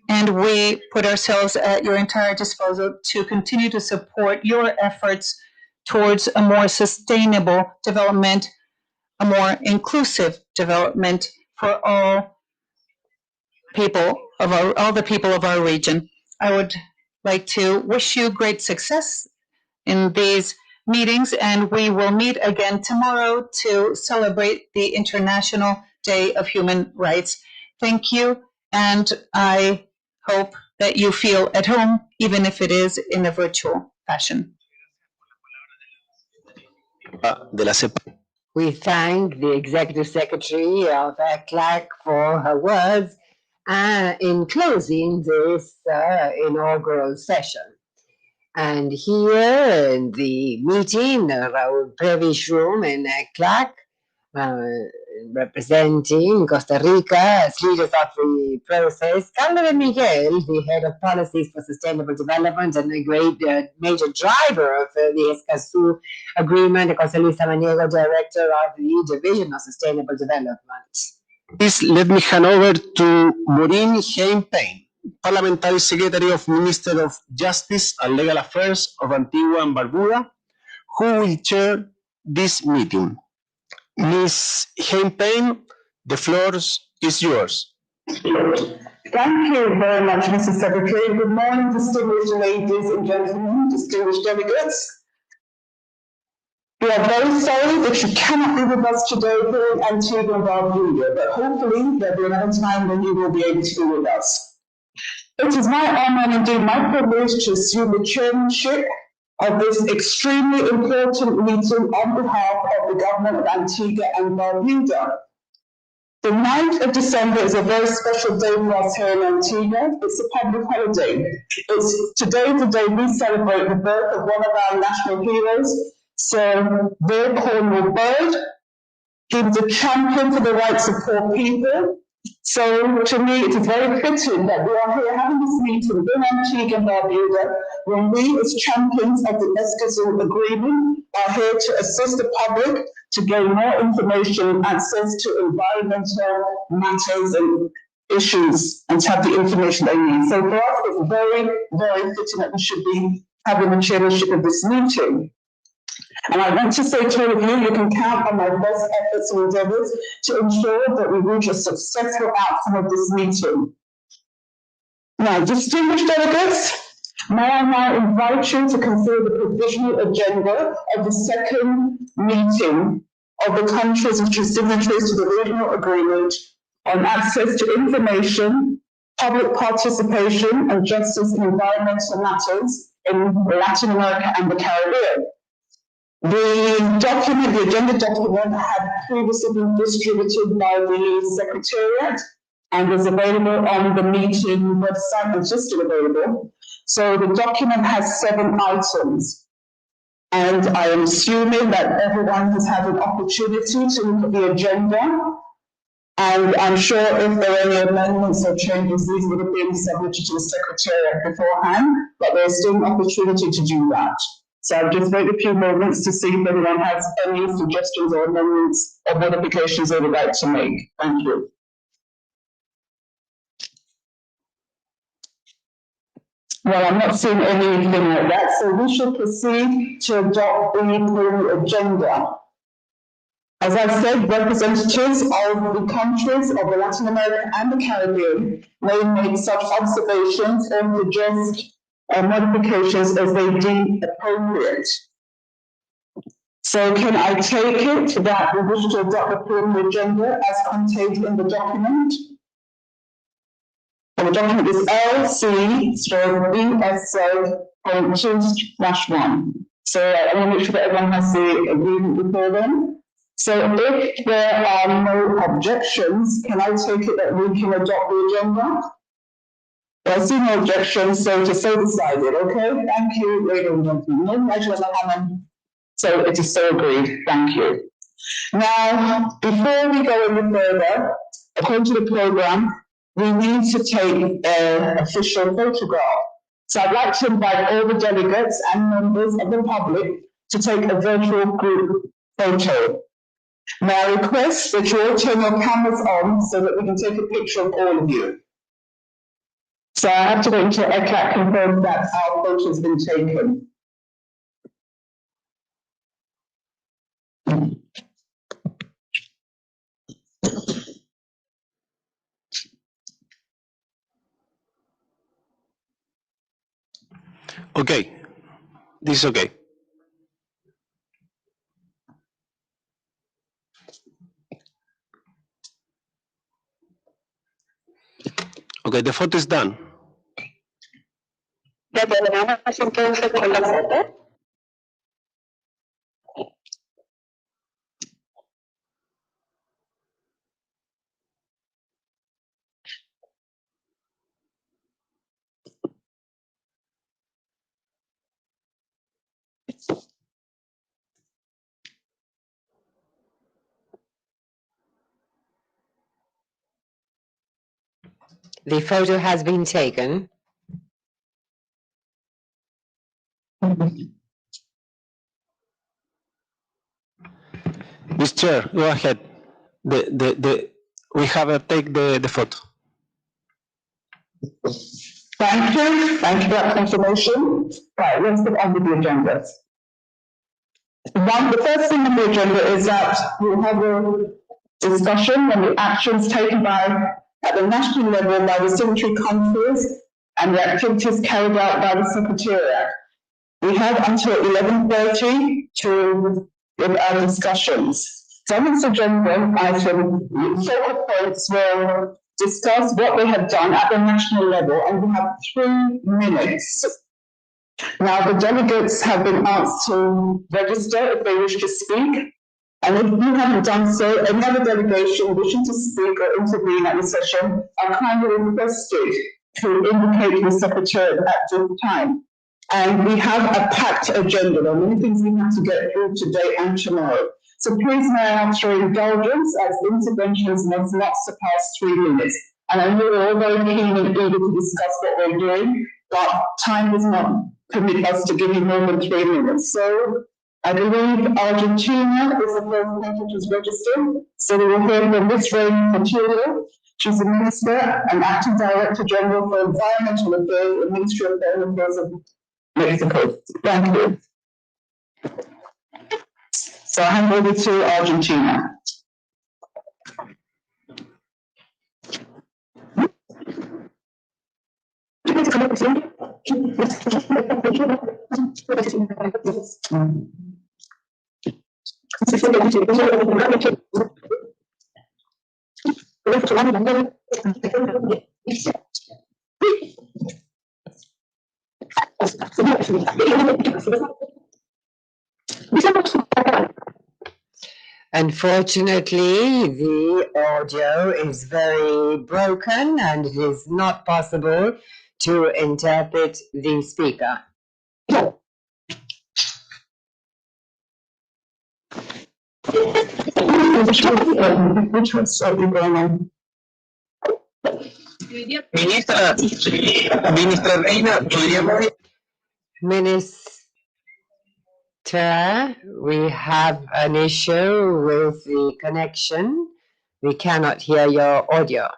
And we put ourselves at your entire disposal to continue to support your efforts towards a more sustainable development, a more inclusive development for all the people of our region. I would like to wish you great success in these meetings, and we will meet again tomorrow to celebrate the International Day of Human Rights. Thank you, and I hope that you feel at home, even if it is in a virtual fashion. We thank the Executive Secretary of ECLAC for her words in closing this inaugural session. And here in the meeting, our previous room in ECLAC, representing Costa Rica as leaders of the process, Carlos de Miguel, the head of policies for sustainable development and a great major driver of the Escazú agreement, and José Luis Samaniego, director of the Division of Sustainable Development. Please let me hand over to Maureen Hein-Payne, Parliamentary Secretary of Minister of Justice and Legal Affairs of Antigua and Barbuda, who will chair this meeting. Ms. Hein-Payne, the floor is yours. Thank you very much, Mr. Secretary. Good morning, distinguished ladies and gentlemen, distinguished delegates. We are very sorry that you cannot be with us today here in Antigua and Barbuda, but hopefully there'll be another time when you will be able to be with us. It is my honor and indeed my privilege to assume the chairmanship of this extremely important meeting on behalf of the government of Antigua and Barbuda. The 9th of December is a very special day for us here in Antigua. It's a public holiday. Today is the day we celebrate the birth of one of our national heroes, Sir Bill Cornwall Bird. He was a champion for the rights of poor people. So to me, it is very fitting that we are here having this meeting in Antigua and Barbuda when we as champions of the Escazú agreement are here to assist the public to gain more information and access to environmental matters and issues and to have the information they need. So for us, it's very, very fitting that we should be having the chairmanship of this meeting. And I want to say to all of you, you can count on my best efforts and endeavors to ensure that we reach a successful outcome of this meeting. Now, distinguished delegates, may I now invite you to consider the provisional agenda of the second meeting of the countries which are signatories to the regional agreement on access to information, public participation, and justice in environmental matters in Latin America and the Caribbean. The document, the agenda document, had previously been distributed by the Secretariat and is available on the meeting website, which is still available. So the document has 7 items. And I am assuming that everyone has had an opportunity to look at the agenda. And I'm sure if there are any amendments or changes, these would have been submitted to the Secretariat beforehand, but there's still an opportunity to do that. So I'll just wait a few moments to see if anyone has any suggestions or amendments or modifications they would like to make. Thank you. Well, I'm not seeing anything like that, so we should proceed to adopt the agenda. As I said, representatives of the countries of the Latin America and the Caribbean may make such observations or suggest modifications as they deem appropriate. So can I take it that we wish to adopt the preliminary agenda as contained in the document? And the document is LC/BSA.2/1. So I want to make sure that everyone has the agreement before them. So if there are no objections, can I take it that we can adopt the agenda? I see no objections, so it is so decided, okay? Thank you, ladies and gentlemen. No measures are coming. So it is so agreed. Thank you. Now, before we go any further, according to the program, we need to take an official photograph. So I'd like to invite all the delegates and members of the public to take a virtual group photo. May I request that you all turn your cameras on so that we can take a picture of all of you. So I have to wait until ECLAC confirms that our vote has been taken. Okay, this is okay. Okay, the vote is done. ¿Ya terminamos entonces con la foto? The photo has been taken. Mr. Chair, go ahead. We have to take the photo. Thank you. Thank you for that confirmation. Right, let's get on with the agenda. The first thing on the agenda is that we'll have a discussion on the actions taken at the national level by the signatory countries and the activities carried out by the Secretariat. We have until 11:30 to give our discussions. So on this agenda item, focal points will discuss what we have done at the national level, and we have 3 minutes. Now, the delegates have been asked to register if they wish to speak. And if you haven't done so, another delegation wishing to speak or intervene at the session are kindly requested to indicate to the Secretary at this time. And we have a packed agenda. There are many things we have to get through today and tomorrow. So please may I ask for indulgence as interventions must not surpass 3 minutes. And I know we're all very keen and eager to discuss what we're doing, but time does not permit us to give you more than 3 minutes. So I believe Argentina is the first country which is registered. So we will hear from Ms. Rain Material. She's the Minister and Acting Director General for Environmental Affairs, the Ministry of Foreign Affairs of Mexico. Thank you. So I hand over to Argentina. Unfortunately, the audio is very broken and it is not possible to interpret the speaker. Ministra Reina, ¿podríamos? Minister, we have an issue with the connection. We cannot hear your audio.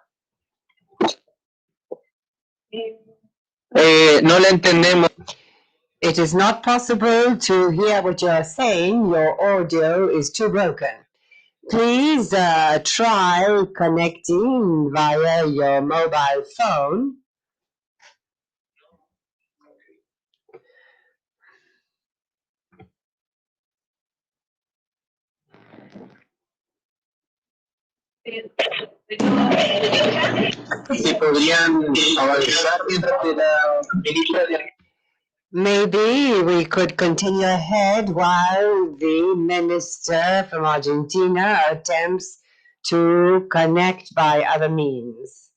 No le entendemos. It is not possible to hear what you are saying. Your audio is too broken. Please try connecting via your mobile phone. Si podrían avanzar mientras la ministra de... Maybe we could continue ahead while the minister from Argentina attempts to connect by other means.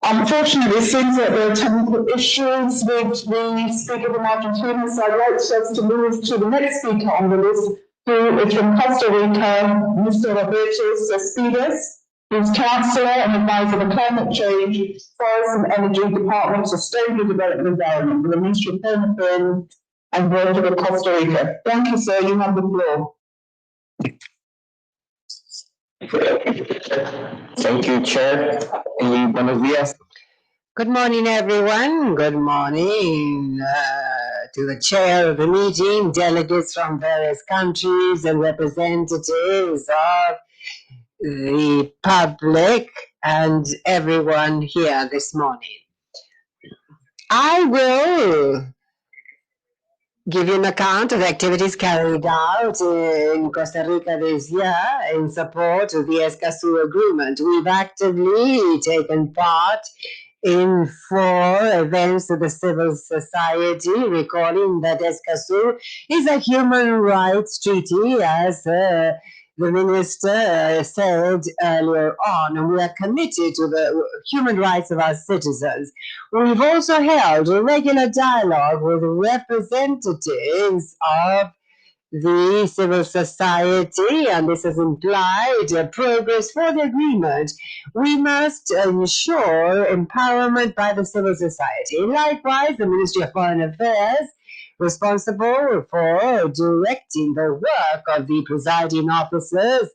Unfortunately, it seems that there are technical issues with the speaker from Argentina, so I'd like us to move to the next speaker on the list, who is from Costa Rica, Mr. Roberto Cespedes, who's Councillor and Advisor of the Climate Change, Forest and Energy Department, Sustainable Development Environment, for the Ministry of Home Affairs and Water of Costa Rica. Thank you, sir. You have the floor. Thank you, Chair. Buenos días. Good morning, everyone. Good morning to the chair of the meeting, delegates from various countries and representatives of the public and everyone here this morning. I will give you an account of activities carried out in Costa Rica this year in support of the Escazú agreement. We've actively taken part in 4 events of the civil society, recalling that Escazú is a human rights treaty, as the minister said earlier on, and we are committed to the human rights of our citizens. We've also held a regular dialogue with representatives of the civil society, and this has implied progress for the agreement. We must ensure empowerment by the civil society. Likewise, the Ministry of Foreign Affairs, responsible for directing the work of the presiding officers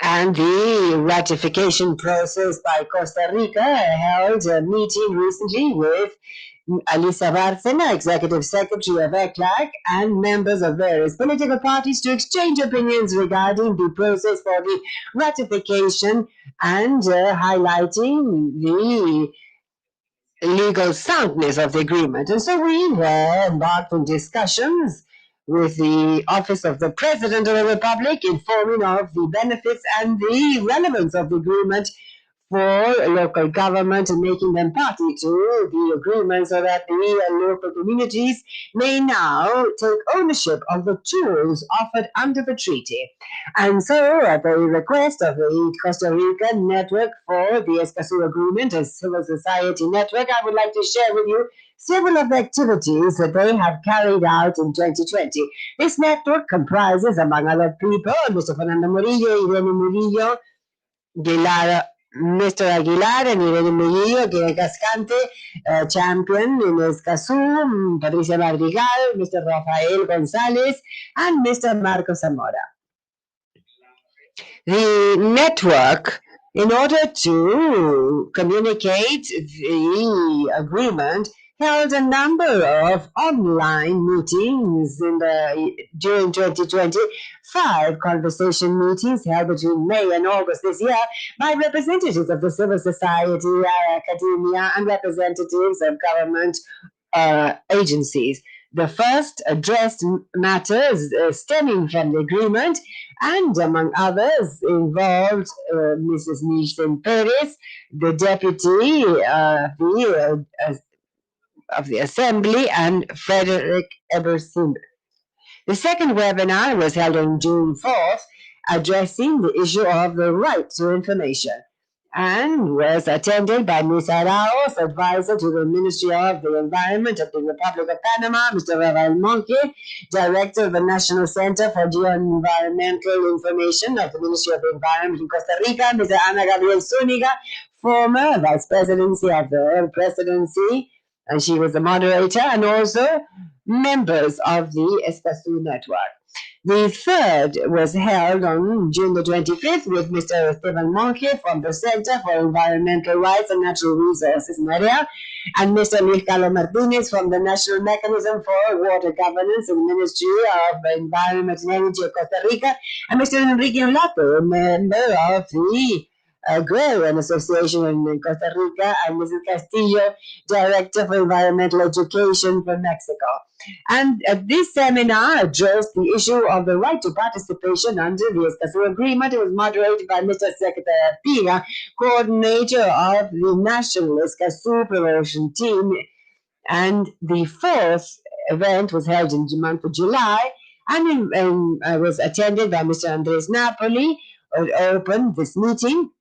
and the ratification process by Costa Rica, held a meeting recently with Alicia Bárcena, Executive Secretary of ECLAC, and members of various political parties to exchange opinions regarding the process for the ratification and highlighting the legal soundness of the agreement. And so we were embarked on discussions with the Office of the President of the Republic, informing of the benefits and the relevance of the agreement for local government and making them party to the agreement so that the local communities may now take ownership of the tools offered under the treaty. And so, at the request of the Costa Rica Network for the Escazú Agreement, a civil society network, I would like to share with you several of the activities that they have carried out in 2020. This network comprises, among other people, Mr. Fernando Murillo, Irene Murillo, Mr. Aguilar and Irene Murillo, que es Cascante, champion in Escazú, Patricia Madrigal, Mr. Rafael González, and Mr. Marco Zamora. The network, in order to communicate the agreement, held a number of online meetings during 2020, 5 conversation meetings held between May and August this year by representatives of the civil society, academia, and representatives of government agencies. The first addressed matters stemming from the agreement, and among others involved Mrs. Nishin Perez, the deputy of the Assembly, and Frederick Ebersin. The second webinar was held on June 4th, addressing the issue of the right to information, and was attended by Ms. Arauz, advisor to the Ministry of the Environment of the Republic of Panama, Mr. Rafael Monque, director of the National Center for Geoenvironmental Information of the Ministry of the Environment in Costa Rica, Mr. Ana Gabriel Zúñiga, former vice presidency of the presidency, and she was the moderator, and also members of the Escazú network. The third was held on June the 25th with Mr. Esteban Monge from the Center for Environmental Rights and Natural Resources, Maria, and Mr. Luis Carlos Martinez from the National Mechanism for Water Governance in the Ministry of Environment and Energy of Costa Rica, and Mr. Enrique Olato, a member of the Agrarian Association in Costa Rica, and Mrs. Castillo, Director for Environmental Education for Mexico. And this seminar addressed the issue of the right to participation under the Escazú Agreement. It was moderated by Mr. Secretary Piga, coordinator of the National Escazú Promotion Team. And the fourth event was held in the month of July, and was attended by Mr. Andres Napoli, who opened this meeting.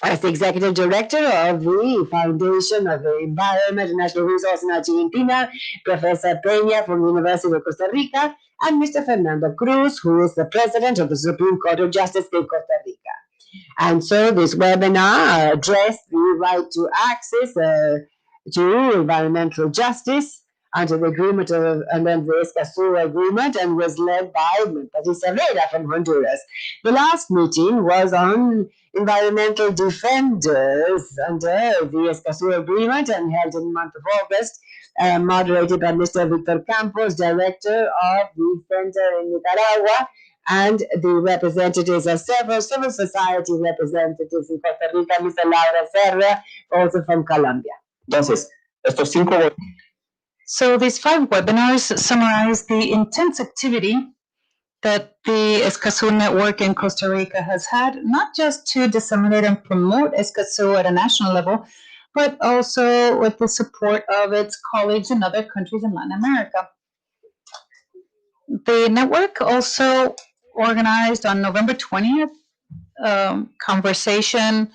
as the Executive Director of the Foundation of the Environment and Natural Resources in Argentina, Professor Peña from the University of Costa Rica, and Mr. Fernando Cruz, who is the President of the Supreme Court of Justice in Costa Rica. And so this webinar addressed the right to access to environmental justice under the agreement and then the Escazú agreement, and was led by Patricia Vera from Honduras. The last meeting was on environmental defenders under the Escazú agreement and held in the month of August, moderated by Mr. Victor Campos, Director of the Center in Nicaragua, and the representatives of several civil society representatives in Costa Rica, Mr. Laura Serra, also from Colombia. Entonces, estos 5 So these 5 webinars summarize the intense activity that the Escazú network in Costa Rica has had, not just to disseminate and promote Escazú at a national level, but also with the support of its colleagues in other countries in Latin America. The network also organized on November 20th conversation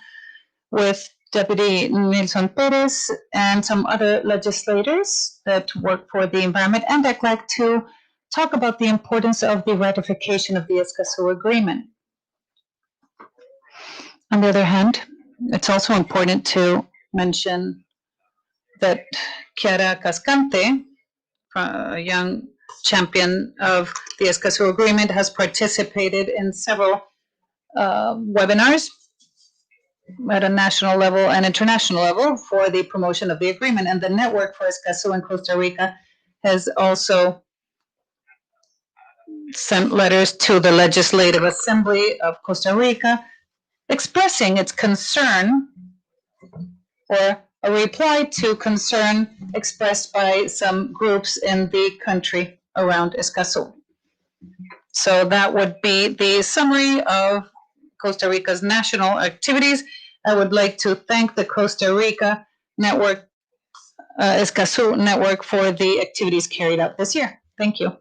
with Deputy Nilson Perez and some other legislators that work for the environment and ECLAC to talk about the importance of the ratification of the Escazú agreement. On the other hand, it's also important to mention that Chiara Cascante, a young champion of the Escazú agreement, has participated in several webinars at a national level and international level for the promotion of the agreement. And the network for Escazú in Costa Rica has also sent letters to the Legislative Assembly of Costa Rica expressing its concern, or a reply to concern expressed by some groups in the country around Escazú. So that would be the summary of Costa Rica's national activities. I would like to thank the Costa Rica network, Escazú network, for the activities carried out this year. Thank you.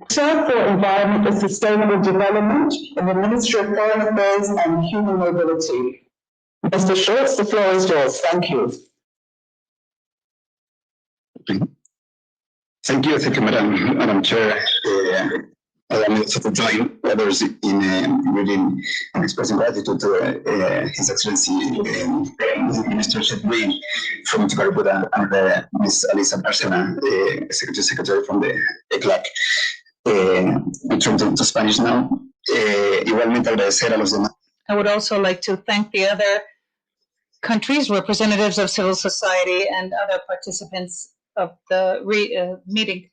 Chair for Environment and Sustainable Development in the Ministry of Foreign Affairs and Human Mobility. Mr. Schultz, the floor is yours. Thank you. Thank you, Madam Chair. I am also to join others in reading and expressing gratitude to His Excellency Minister Shedwin from Barbuda and Ms. Alisa Barcena, Secretary from the ECLAC. I turn to Spanish now. Igualmente agradecer a los demás. I would also like to thank the other countries, representatives of civil society, and other participants of the meeting.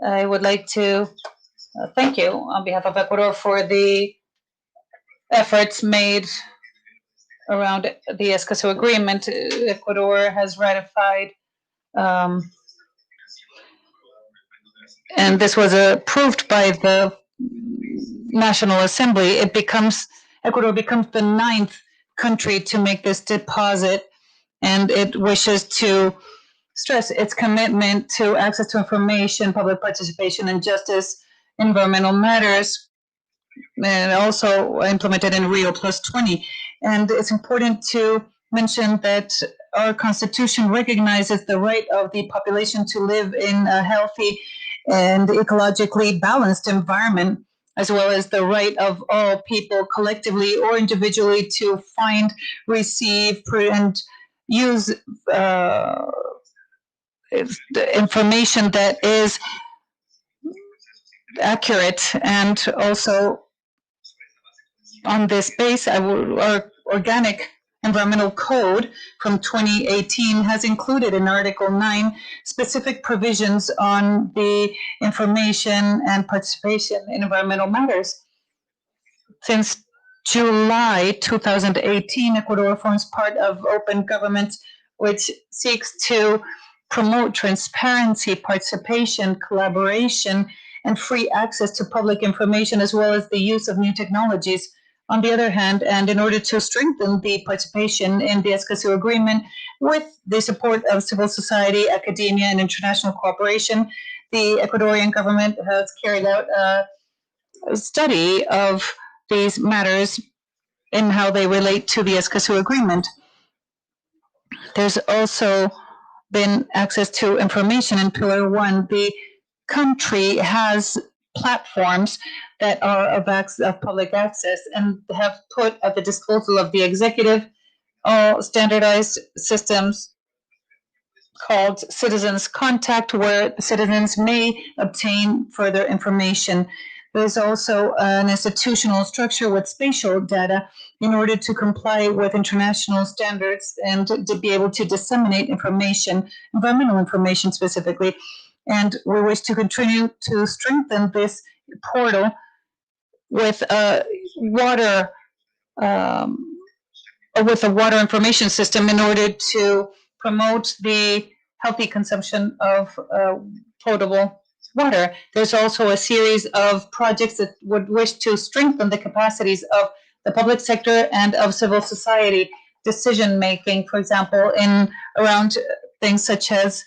I would like to thank you on behalf of Ecuador for the efforts made around the Escazú agreement. Ecuador has ratified, and this was approved by the National Assembly. Ecuador becomes the 9th country to make this deposit, and it wishes to stress its commitment to access to information, public participation, and justice, environmental matters, and also implemented in Rio +20. And it's important to mention that our Constitution recognizes the right of the population to live in a healthy and ecologically balanced environment, as well as the right of all people collectively or individually to find, receive, and use the information that is accurate. And also on this base, our organic Environmental Code from 2018 has included in Article 9 specific provisions on the information and participation in environmental matters. Since July 2018, Ecuador forms part of Open Government, which seeks to promote transparency, participation, collaboration, and free access to public information, as well as the use of new technologies. On the other hand, and in order to strengthen the participation in the Escazú Agreement with the support of civil society, academia, and international cooperation, the Ecuadorian government has carried out a study of these matters and how they relate to the Escazú Agreement. There's also been access to information in Pillar 1. The country has platforms that are of public access and have put at the disposal of the executive all standardized systems called Citizens Contact, where citizens may obtain further information. There's also an institutional structure with spatial data in order to comply with international standards and to be able to disseminate information, environmental information specifically. And we wish to continue to strengthen this portal with a water information system in order to promote the healthy consumption of potable water. There's also a series of projects that would wish to strengthen the capacities of the public sector and of civil society decision making, for example, in around things such as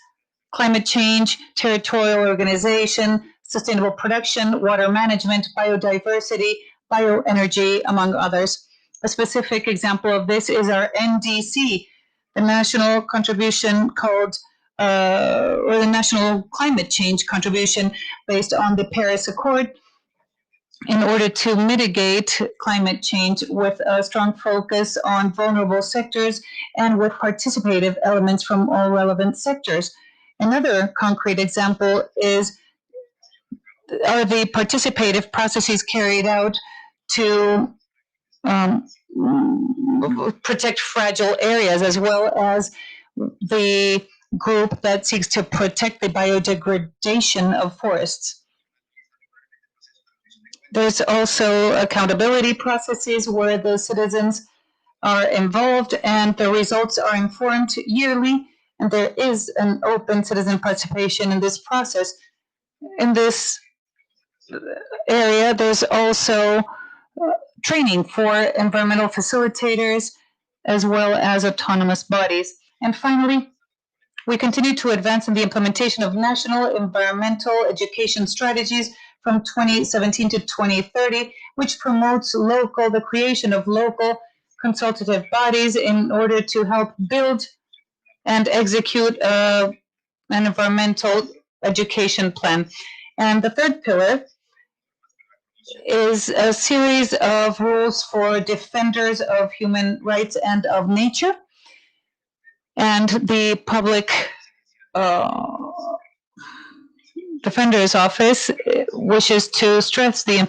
climate change, territorial organization, sustainable production, water management, biodiversity, bioenergy, among others. A specific example of this is our NDC, the national contribution called, or the national climate change contribution based on the Paris Accord in order to mitigate climate change with a strong focus on vulnerable sectors and with participative elements from all relevant sectors. Another concrete example are the participative processes carried out to protect fragile areas, as well as the group that seeks to protect the biodegradation of forests. There's also accountability processes where the citizens are involved and the results are informed yearly, and there is an open citizen participation in this process. In this area, there's also training for environmental facilitators as well as autonomous bodies. And finally, we continue to advance in the implementation of national environmental education strategies from 2017 to 2030, which promotes the creation of local consultative bodies in order to help build and execute an environmental education plan. And the third pillar is a series of rules for defenders of human rights and of nature. And the Public Defender's Office wishes to stress the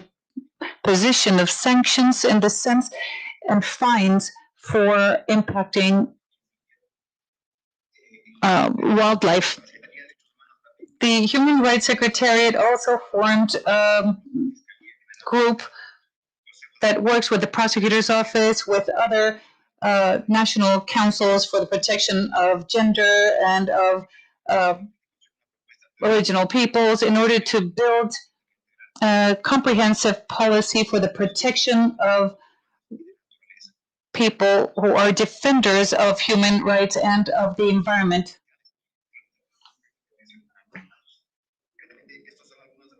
imposition of sanctions in this sense and fines for impacting wildlife. The Human Rights Secretariat also formed a group that works with the prosecutor's office, with other national councils for the protection of gender and of original peoples in order to build a comprehensive policy for the protection of people who are defenders of human rights and of the environment.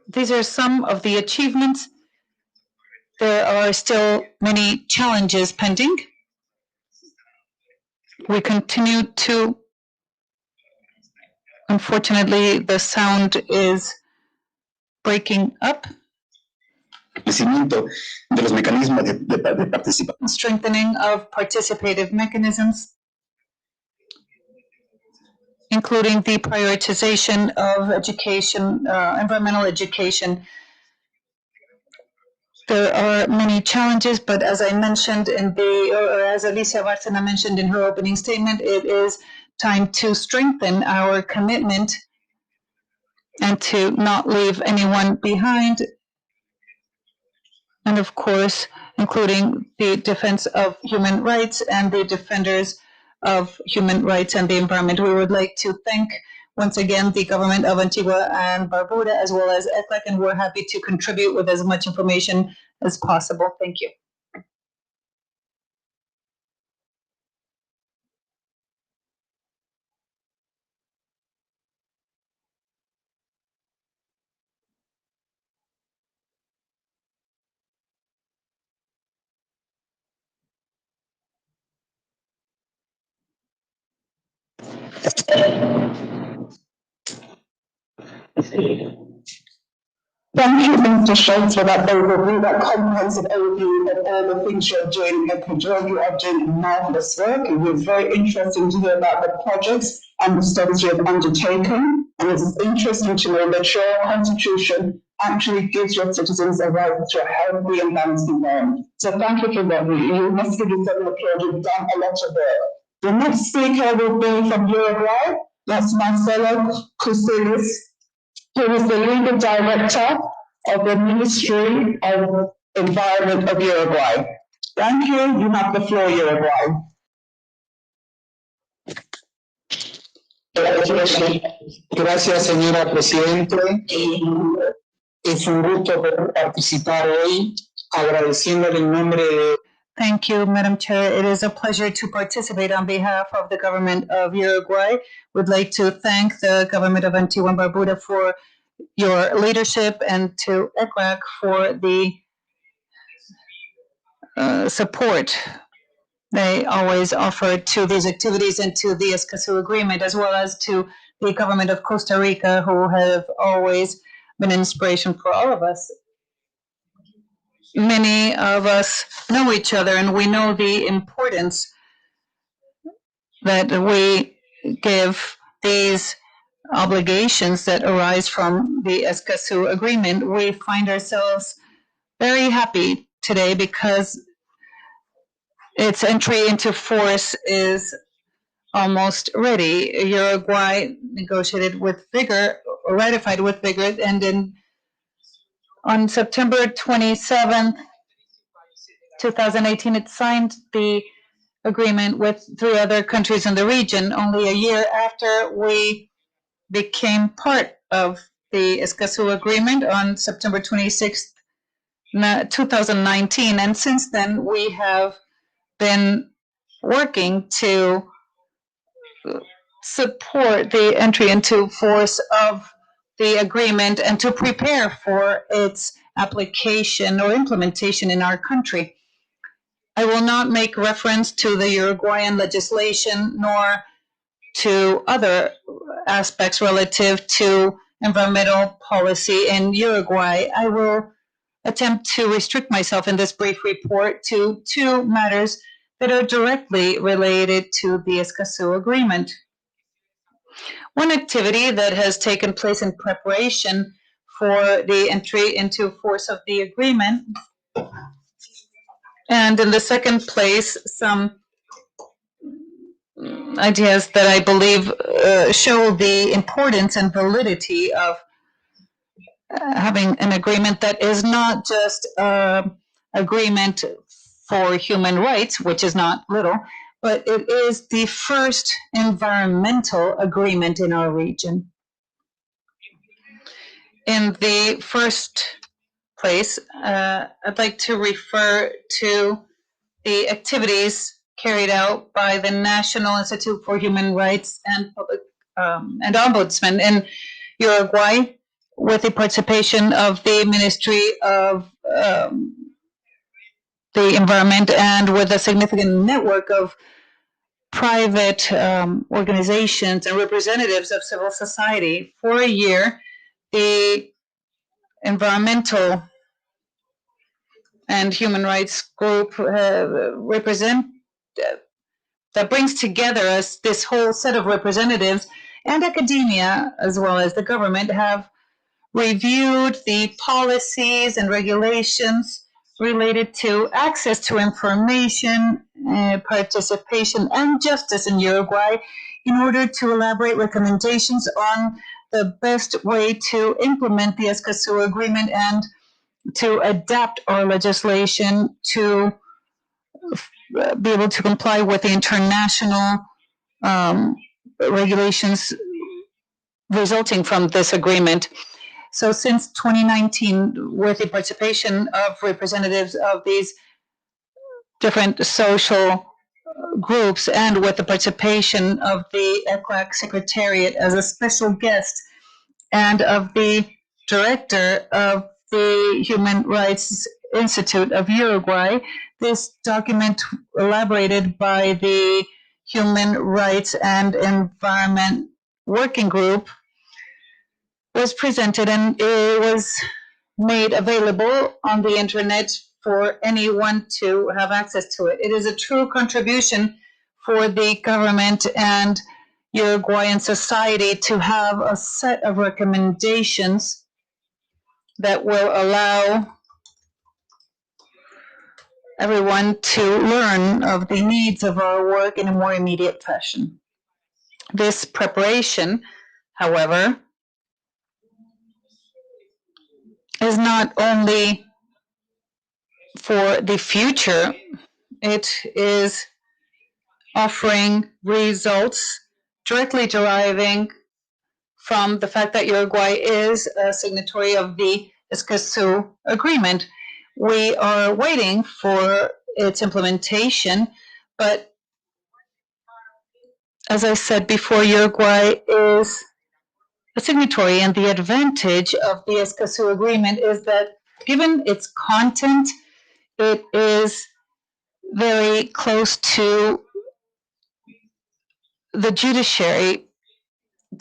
These are some of the achievements. There are still many challenges pending. We continue to, unfortunately, the sound is breaking up. Strengthening of participative mechanisms, including the prioritization of education, environmental education. There are many challenges, but as I mentioned as Alicia Bárcena mentioned in her opening statement, it is time to strengthen our commitment and to not leave anyone behind. And of course, including the defense of human rights and the defenders of human rights and the environment. We would like to thank once again the government of Antigua and Barbuda as well as ECLAC, and we're happy to contribute with as much information as possible. Thank you. Thank you, Mr. Schultz, for that overview, that comprehensive overview of all the things you're doing at Pedro. You are doing marvelous work. It was very interesting to hear about the projects and the studies you have undertaken. And it's interesting to know that your constitution actually gives your citizens a right to a healthy and balanced environment. So thank you for that. You must give yourself an applause. You've done a lot of work. The next speaker will be from Uruguay. That's Marcelo Cusilis, who is the legal director of the Ministry of Environment of Uruguay. Thank you. You have the floor, Uruguay. Gracias, señora Presidente. Es un gusto poder participar hoy, agradeciéndole en nombre de... Thank you, Madam Chair. It is a pleasure to participate on behalf of the government of Uruguay. We'd like to thank the government of Antigua and Barbuda for your leadership and to ECLAC for the support they always offer to these activities and to the Escazú Agreement, as well as to the government of Costa Rica, who have always been an inspiration for all of us. Many of us know each other, and we know the importance that we give these obligations that arise from the Escazú Agreement. We find ourselves very happy today because its entry into force is almost ready. Uruguay negotiated with vigor, ratified with vigor, and on September 27th, 2018, it signed the agreement with 3 other countries in the region, only a year after we became part of the Escazú Agreement on September 26th, 2019. And since then, we have been working to support the entry into force of the agreement and to prepare for its application or implementation in our country. I will not make reference to the Uruguayan legislation nor to other aspects relative to environmental policy in Uruguay. I will attempt to restrict myself in this brief report to 2 matters that are directly related to the Escazú Agreement. One activity that has taken place in preparation for the entry into force of the agreement, and in the second place, some ideas that I believe show the importance and validity of having an agreement that is not just an agreement for human rights, which is not little, but it is the first environmental agreement in our region. In the first place, I'd like to refer to the activities carried out by the National Institute for Human Rights and Public and Ombudsman in Uruguay, with the participation of the Ministry of the Environment and with a significant network of private organizations and representatives of civil society. For a year, the environmental and human rights group that brings together this whole set of representatives and academia, as well as the government, have reviewed the policies and regulations related to access to information, participation, and justice in Uruguay in order to elaborate recommendations on the best way to implement the Escazú Agreement and to adapt our legislation to be able to comply with the international regulations resulting from this agreement. So since 2019, with the participation of representatives of these different social groups and with the participation of the ECLAC Secretariat as a special guest and of the director of the Human Rights Institute of Uruguay, this document elaborated by the Human Rights and Environment Working Group was presented and it was made available on the internet for anyone to have access to it. It is a true contribution for the government and Uruguayan society to have a set of recommendations that will allow everyone to learn of the needs of our work in a more immediate fashion. This preparation, however, is not only for the future, it is offering results directly deriving from the fact that Uruguay is a signatory of the Escazú Agreement. We are waiting for its implementation, but as I said before, Uruguay is a signatory, and the advantage of the Escazú Agreement is that given its content, it is very close to the judiciary.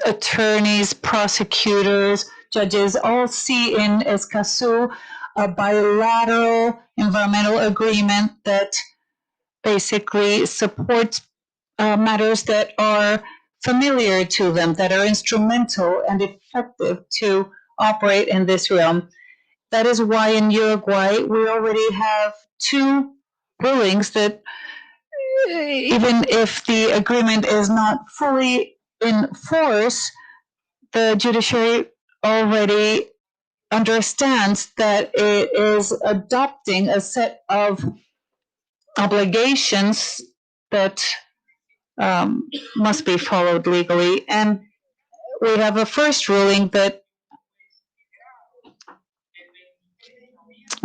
Attorneys, prosecutors, judges all see in Escazú a bilateral environmental agreement that basically supports matters that are familiar to them, that are instrumental and effective to operate in this realm. That is why in Uruguay we already have 2 rulings that even if the agreement is not fully in force, the judiciary already understands that it is adopting a set of obligations that must be followed legally. And we have a first ruling that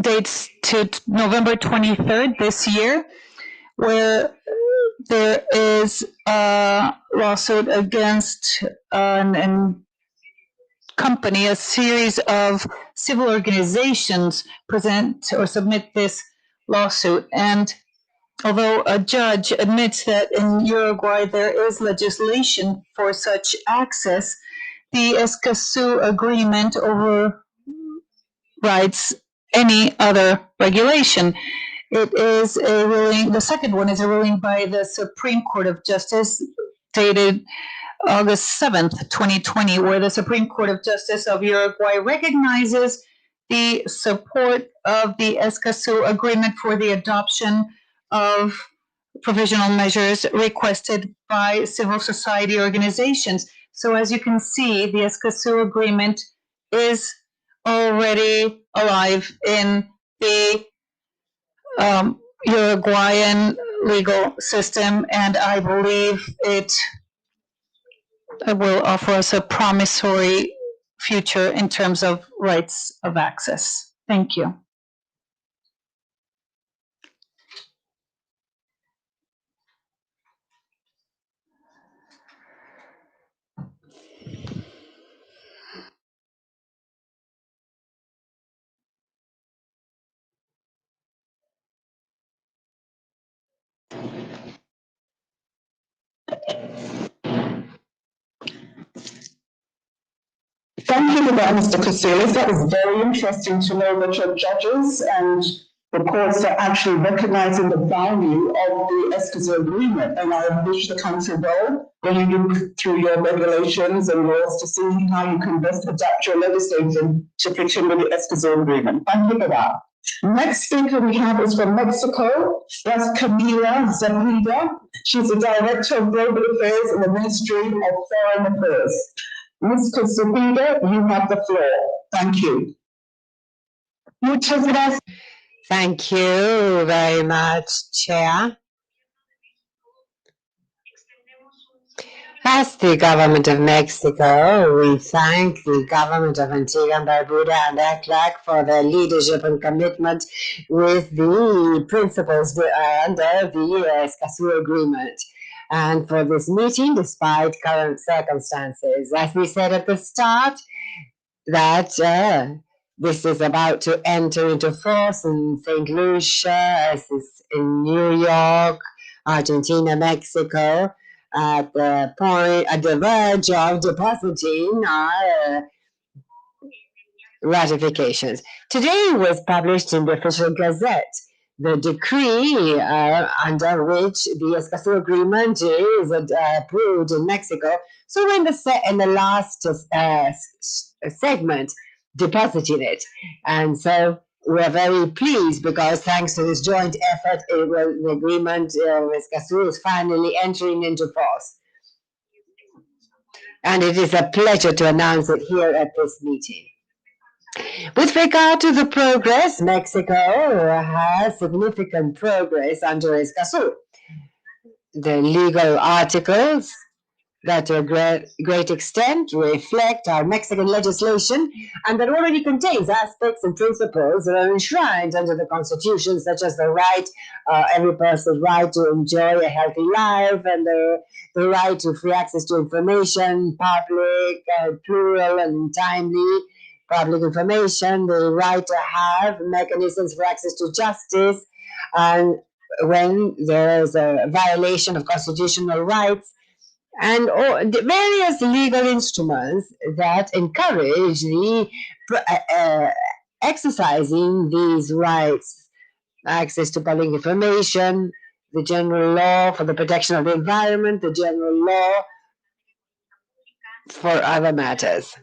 dates to November 23rd this year, where there is a lawsuit against a company. A series of civil organizations present or submit this lawsuit. And although a judge admits that in Uruguay there is legislation for such access, the Escazú Agreement overrides any other regulation. It is a ruling, the second one is a ruling by the Supreme Court of Justice dated August 7th, 2020, where the Supreme Court of Justice of Uruguay recognizes the support of the Escazú Agreement for the adoption of provisional measures requested by civil society organizations. So as you can see, the Escazú Agreement is already alive in the Uruguayan legal system, and I believe it will offer us a promissory future in terms of rights of access. Thank you. Thank you for that, Mr. Casillas. That was very interesting to know that your judges and the courts are actually recognizing the value of the Escazú Agreement. And I wish the country well when you look through your regulations and laws to see how you can best adapt your legislation to fit in with the Escazú Agreement. Thank you for that. Next speaker we have is from Mexico. That's Camila Zapata. She's the Director of Global Affairs in the Ministry of Foreign Affairs. Ms. Zapata, you have the floor. Thank you. Muchas gracias. Thank you very much, Chair. As the government of Mexico, we thank the government of Antigua and Barbuda and ECLAC for their leadership and commitment with the principles under the Escazú Agreement. And for this meeting, despite current circumstances, as we said at the start, that this is about to enter into force in St. Lucia, as is in New York, Argentina, Mexico, at the verge of depositing our ratifications. Today was published in the official Gazette the decree under which the Escazú Agreement is approved in Mexico. So we're in the last segment depositing it. And so we're very pleased because thanks to this joint effort, the agreement with Escazú is finally entering into force. And it is a pleasure to announce it here at this meeting. With regard to the progress, Mexico has significant progress under Escazú. The legal articles that to a great extent reflect our Mexican legislation and that already contains aspects and principles that are enshrined under the Constitution, such as the right, every person's right to enjoy a healthy life, and the right to free access to information, public, plural and timely public information, the right to have mechanisms for access to justice, and when there is a violation of constitutional rights, and the various legal instruments that encourage the exercising these rights, access to public information, the general law for the protection of the environment, the general law for other matters.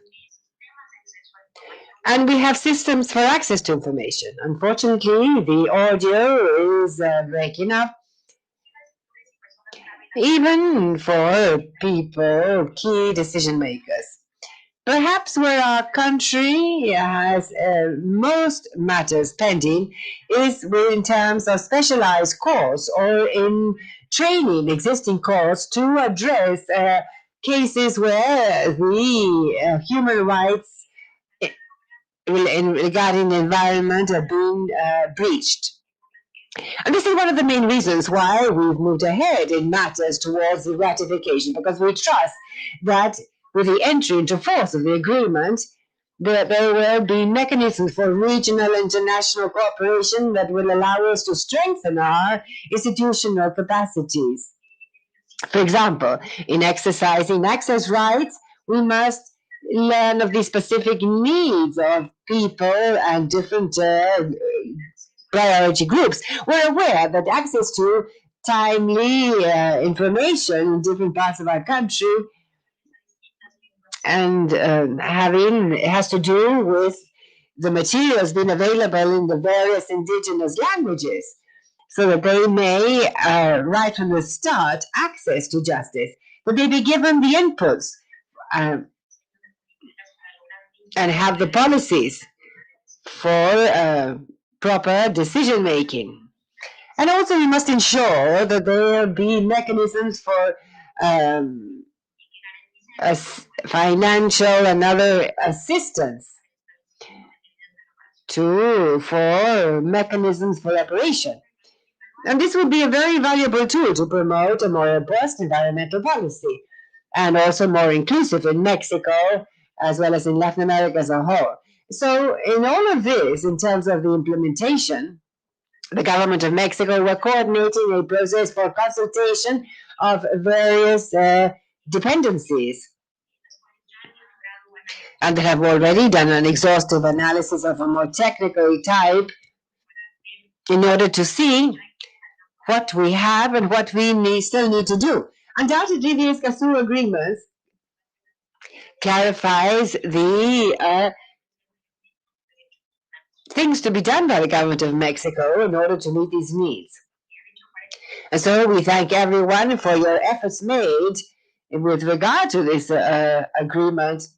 And we have systems for access to information. Unfortunately, the audio is breaking up. Even for people, key decision makers. Perhaps where our country has most matters pending is in terms of specialized courts or in training existing courts to address cases where the human rights regarding the environment are being breached. And this is one of the main reasons why we've moved ahead in matters towards the ratification, because we trust that with the entry into force of the agreement, there will be mechanisms for regional and international cooperation that will allow us to strengthen our institutional capacities. For example, in exercising access rights, we must learn of the specific needs of people and different priority groups. We're aware that access to timely information in different parts of our country and it has to do with the materials being available in the various indigenous languages so that they may, right from the start, access to justice, that they be given the inputs and have the policies for proper decision making. And also we must ensure that there be mechanisms for financial and other assistance for mechanisms for reparation. And this would be a very valuable tool to promote a more robust environmental policy and also more inclusive in Mexico as well as in Latin America as a whole. So in all of this, in terms of the implementation, the government of Mexico were coordinating a process for consultation of various dependencies and they have already done an exhaustive analysis of a more technical type in order to see what we have and what we still need to do. Undoubtedly, the Escazú Agreement clarifies the things to be done by the government of Mexico in order to meet these needs. And so we thank everyone for your efforts made with regard to this agreement.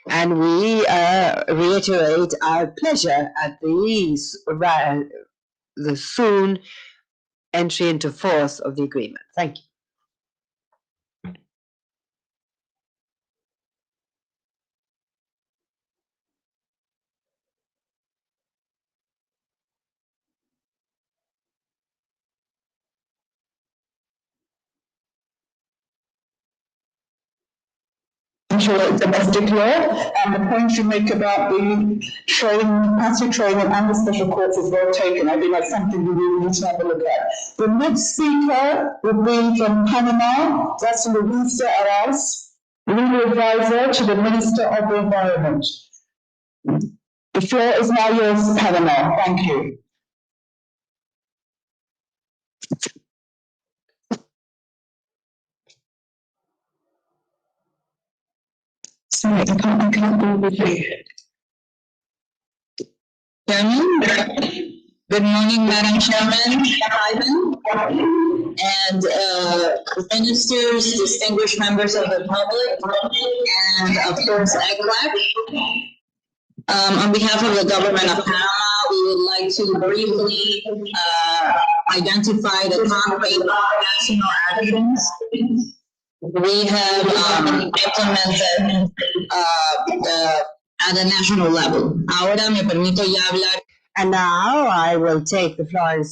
And we reiterate our pleasure at the soon entry into force of the agreement. Thank you. Domestic law, and the point you make about the capacity training and the special courts is well taken. I think that's something we really need to have a look at. The next speaker will be from Panama, that's Luisa Arras, legal advisor to the Minister of the Environment. The floor is now yours, Panama. Thank you. Sorry, I can't go with you. Chairman, good morning, Madam Chairman, and ministers, distinguished members of the public, and of course, ECLAC. On behalf of the government of Panama, we would like to briefly identify the concrete national actions we have implemented at the national level. Ahora me permito ya hablar. And now I will take the floor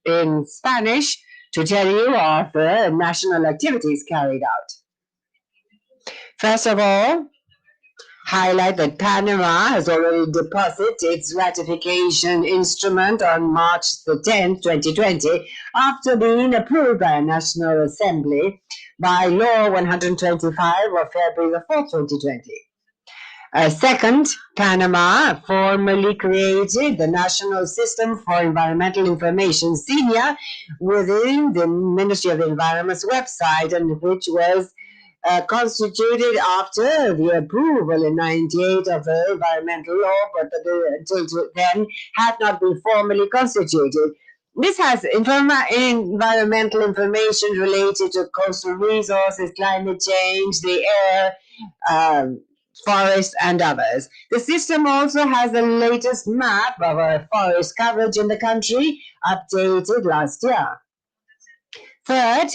in Spanish to tell you of the national activities carried out. First of all, highlight that Panama has already deposited its ratification instrument on March the 10th, 2020, after being approved by a National Assembly by Law 125 of February the 4th, 2020. Second, Panama formally created the National System for Environmental Information, SINIA, within the Ministry of the Environment's website, and which was constituted after the approval in 98 of the environmental law, but until then had not been formally constituted. This has environmental information related to coastal resources, climate change, the air, forest, and others. The system also has the latest map of our forest coverage in the country, updated last year. Third,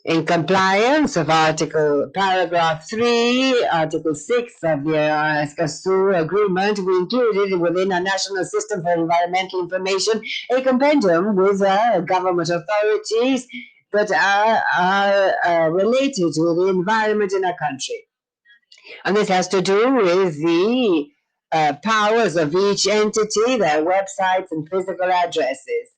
in compliance of paragraph 3, Article 6 of the Escazú agreement, we included within our National System for Environmental Information a compendium with government authorities that are related to the environment in our country. And this has to do with the powers of each entity, their websites and physical addresses.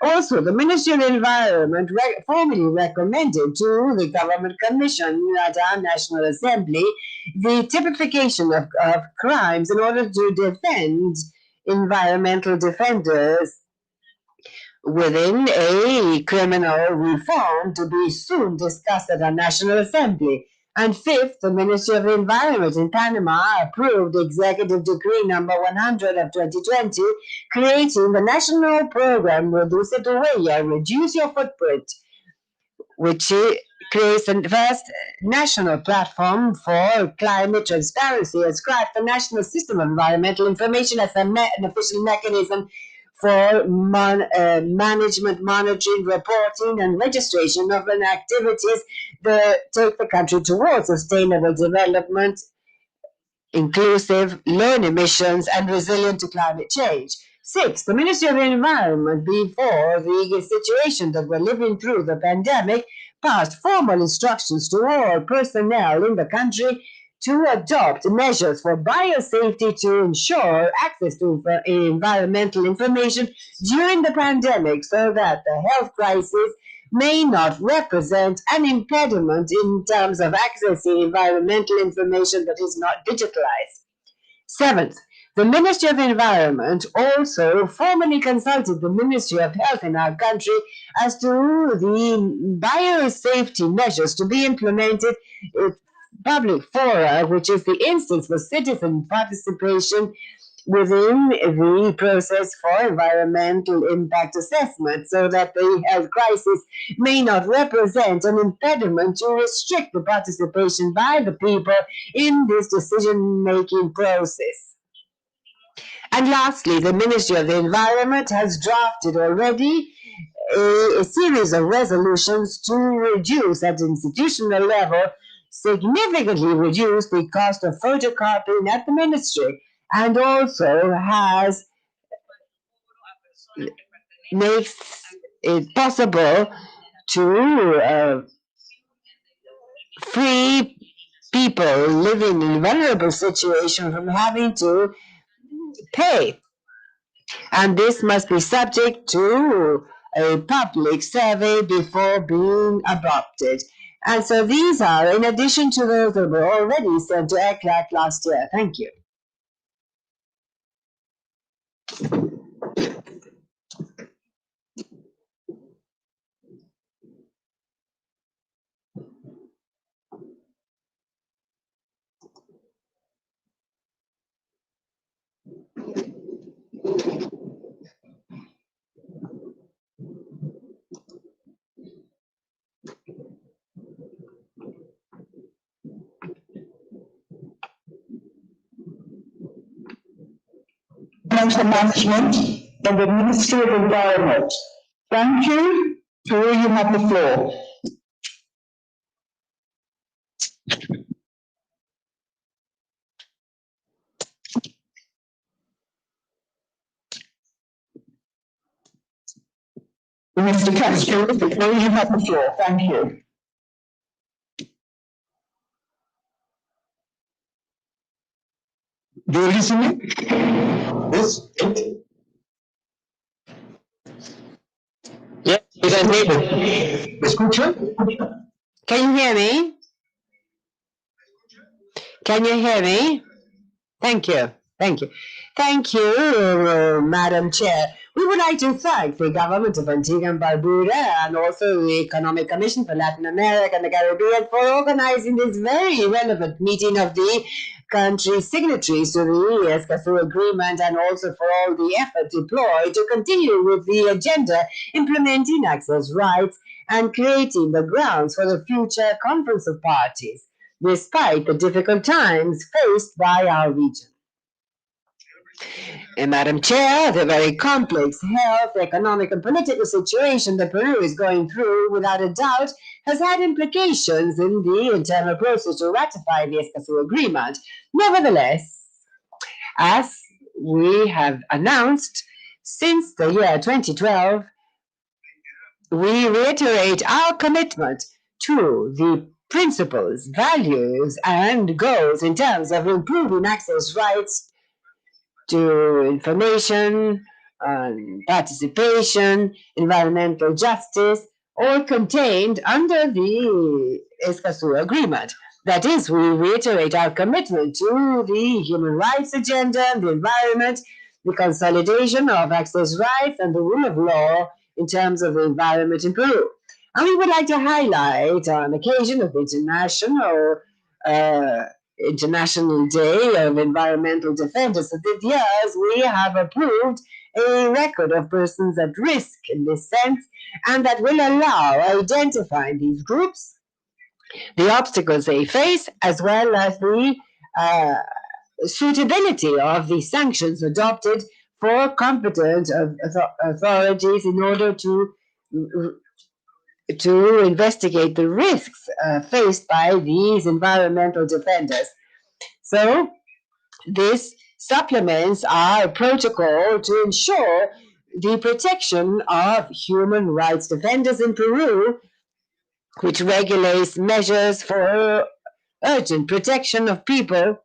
Also, the Ministry of the Environment formally recommended to the Government Commission at our National Assembly the typification of crimes in order to defend environmental defenders within a criminal reform to be soon discussed at our National Assembly. And fifth, the Ministry of the Environment in Panama approved Executive Decree number 100 of 2020, creating the national program Reduce Tu Huella, Reduce Your Footprint, which creates the first national platform for climate transparency, ascribed the National System of Environmental Information as an official mechanism for management, monitoring, reporting, and registration of activities that take the country towards sustainable development, inclusive, low emissions, and resilient to climate change. Six, the Ministry of the Environment, before the situation that we're living through, the pandemic, passed formal instructions to all personnel in the country to adopt measures for biosafety to ensure access to environmental information during the pandemic so that the health crisis may not represent an impediment in terms of accessing environmental information that is not digitalized. Seventh, the Ministry of the Environment also formally consulted the Ministry of Health in our country as to the biosafety measures to be implemented in public fora, which is the instance for citizen participation within the process for environmental impact assessment so that the health crisis may not represent an impediment to restrict the participation by the people in this decision-making process. And lastly, the Ministry of the Environment has drafted already a series of resolutions to reduce at institutional level, significantly reduce the cost of photocopying at the ministry, and also makes it possible to free people living in a vulnerable situation from having to pay. And this must be subject to a public survey before being adopted. And so these are in addition to those that were already sent to ECLAC last year. Thank you. Financial Management and the Ministry of Environment. Thank you. Peru, you have the floor. Mr. Castro, Peru, you have the floor. Thank you. Do you listen me? Yes. Yeah, you can hear me. ¿Escucha? Can you hear me? Can you hear me? Thank you. Thank you. Thank you, Madam Chair. We would like to thank the government of Antigua and Barbuda and also the Economic Commission for Latin America and the Caribbean for organizing this very relevant meeting of the country signatories to the Escazú Agreement, and also for all the effort deployed to continue with the agenda implementing access rights and creating the grounds for the future conference of parties, despite the difficult times faced by our region. Madam Chair, the very complex health, economic, and political situation that Peru is going through, without a doubt, has had implications in the internal process to ratify the Escazú Agreement. Nevertheless, as we have announced, since the year 2012, we reiterate our commitment to the principles, values, and goals in terms of improving access rights to information, participation, environmental justice, all contained under the Escazú Agreement. That is, we reiterate our commitment to the human rights agenda and the environment, the consolidation of access rights, and the rule of law in terms of the environment in Peru. And we would like to highlight, on occasion of International Day of Environmental Defenders, that this year we have approved a record of persons at risk in this sense, and that will allow identifying these groups, the obstacles they face, as well as the suitability of the sanctions adopted for competent authorities in order to investigate the risks faced by these environmental defenders. So this supplements our protocol to ensure the protection of human rights defenders in Peru, which regulates measures for urgent protection of people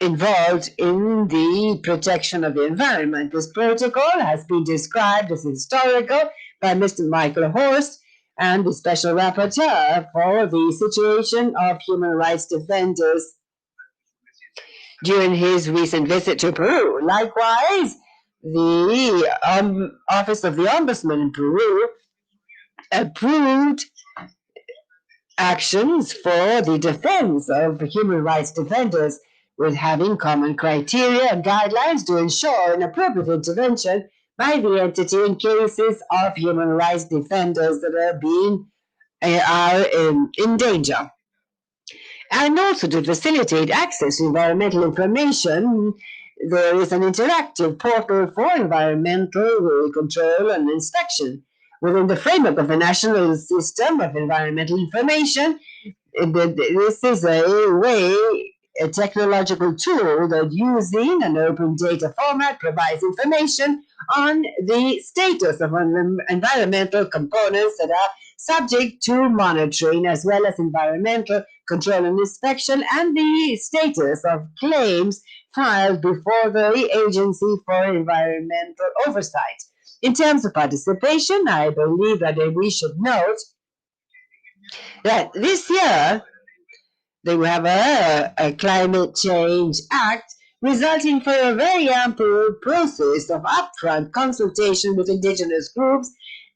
involved in the protection of the environment. This protocol has been described as historical by Mr. Michael Horst and the Special Rapporteur for the situation of human rights defenders during his recent visit to Peru. Likewise, the Office of the Ombudsman in Peru approved actions for the defense of human rights defenders, with having common criteria and guidelines to ensure an appropriate intervention by the entity in cases of human rights defenders that are in danger. And also to facilitate access to environmental information, there is an interactive portal for environmental control and inspection. Within the framework of the National System of Environmental Information, this is a technological tool that, using an open data format, provides information on the status of environmental components that are subject to monitoring, as well as environmental control and inspection, and the status of claims filed before the Agency for Environmental Oversight. In terms of participation, I believe that we should note that this year they will have a climate change act, resulting from a very ample process of upfront consultation with indigenous groups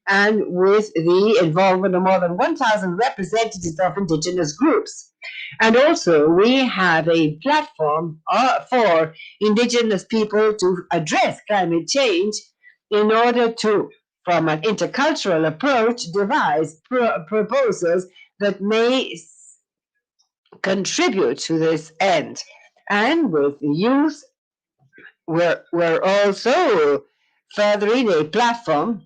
and with the involvement of more than 1,000 representatives of indigenous groups. And also, we have a platform for indigenous people to address climate change in order to, from an intercultural approach, devise proposals that may contribute to this end. And with youth, we're also furthering a platform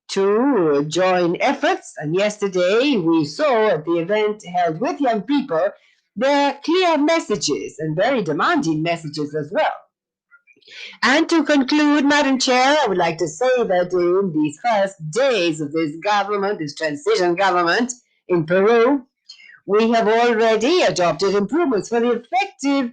to join efforts. And yesterday we saw at the event held with young people their clear messages and very demanding messages as well. And to conclude, Madam Chair, I would like to say that in these first days of this government, this transition government in Peru, we have already adopted improvements for the effective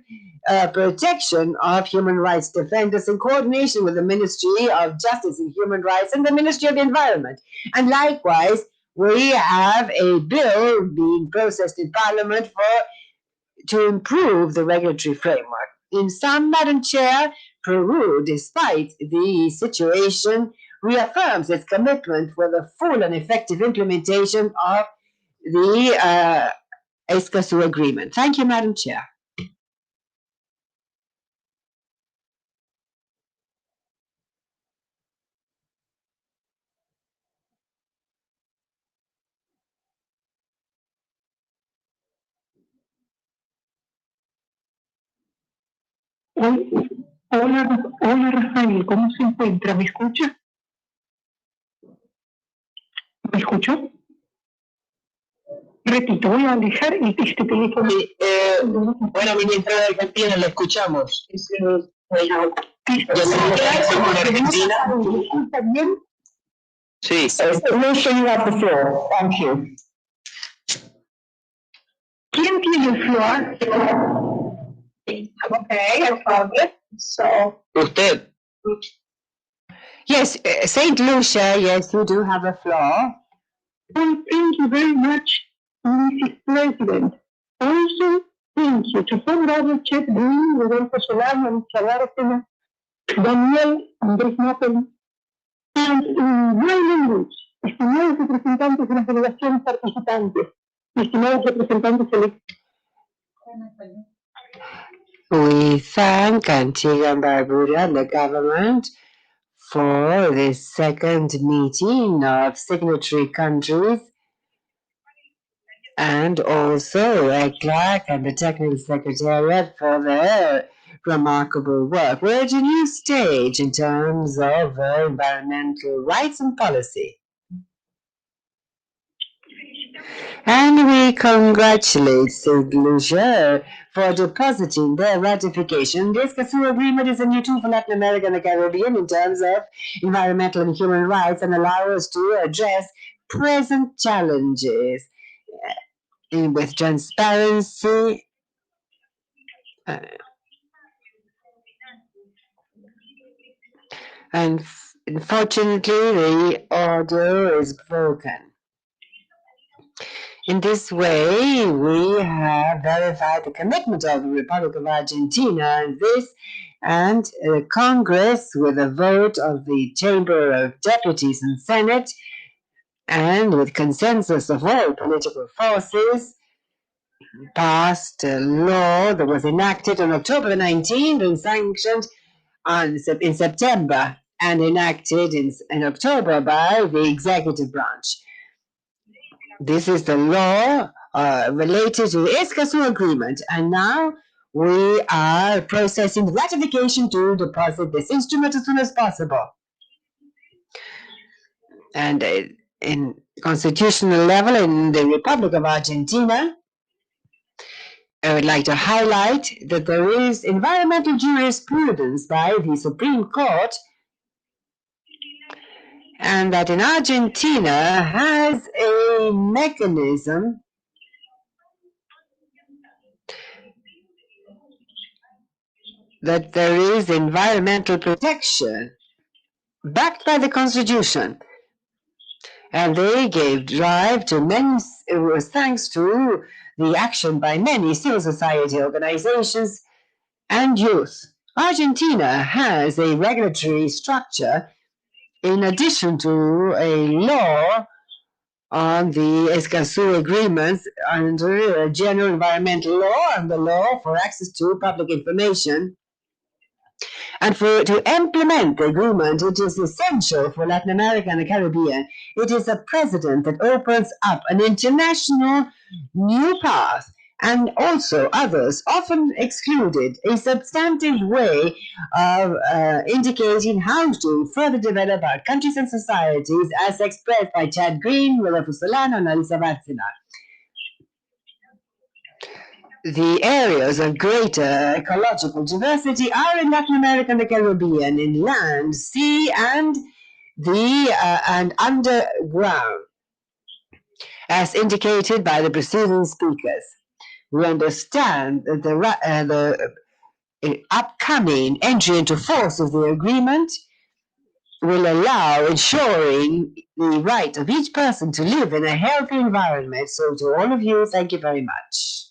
protection of human rights defenders in coordination with the Ministry of Justice and Human Rights and the Ministry of the Environment. And likewise, we have a bill being processed in Parliament to improve the regulatory framework. In sum, Madam Chair, Peru, despite the situation, reaffirms its commitment for the full and effective implementation of the Escazú Agreement. Thank you, Madam Chair. Hola Rafael, ¿cómo se encuentra? ¿Me escucha? ¿Me escuchó? Repito, voy a alejar este teléfono. Bueno, ministra de Argentina, la escuchamos. ¿Está bien? Sí. Lucia, you have the floor. Thank you. ¿Quién tiene el floor? Okay, I found it. So. Usted. Yes, Saint Lucia, yes, you do have a floor. Well, thank you very much, Mrs. President. Also, thank you to Federal Chef Green, Rodolfo Solano, Alicia Bárcena, Daniel, Andrés Napoli, and in my language, estimados representantes de las delegaciones participantes, estimados representantes electos. We thank Antigua and Barbuda and the government for this second meeting of signatory countries, and also ECLAC and the Technical Secretariat for their remarkable work. We're at a new stage in terms of environmental rights and policy. And we congratulate St. Lucia for depositing their ratification. The Escazú Agreement is a new tool for Latin America and the Caribbean in terms of environmental and human rights, and allow us to address present challenges with transparency and unfortunately the order is broken. In this way, we have verified the commitment of the Republic of Argentina and Congress, with a vote of the Chamber of Deputies and Senate, and with consensus of all political forces, passed a law that was enacted on October 19th and sanctioned in September and enacted in October by the executive branch. This is the law related to the Escazú agreement, and now we are processing the ratification to deposit this instrument as soon as possible. And in constitutional level in the Republic of Argentina, I would like to highlight that there is environmental jurisprudence by the Supreme Court, and that in Argentina has a mechanism that there is environmental protection backed by the Constitution. And they gave drive to many, it was thanks to the action by many civil society organizations and youth. Argentina has a regulatory structure in addition to a law on the Escazú agreements under a general environmental law and the law for access to public information. And to implement the agreement, it is essential for Latin America and the Caribbean. It is a precedent that opens up an international new path, and also others, often excluded, a substantive way of indicating how to further develop our countries and societies, as expressed by Chad Green, Rodolfo Solano, and Alisa Bárcena. The areas of greater ecological diversity are in Latin America and the Caribbean, in land, sea, and and underground, as indicated by the preceding speakers. We understand that the upcoming entry into force of the agreement will allow ensuring the right of each person to live in a healthy environment. So to all of you, thank you very much.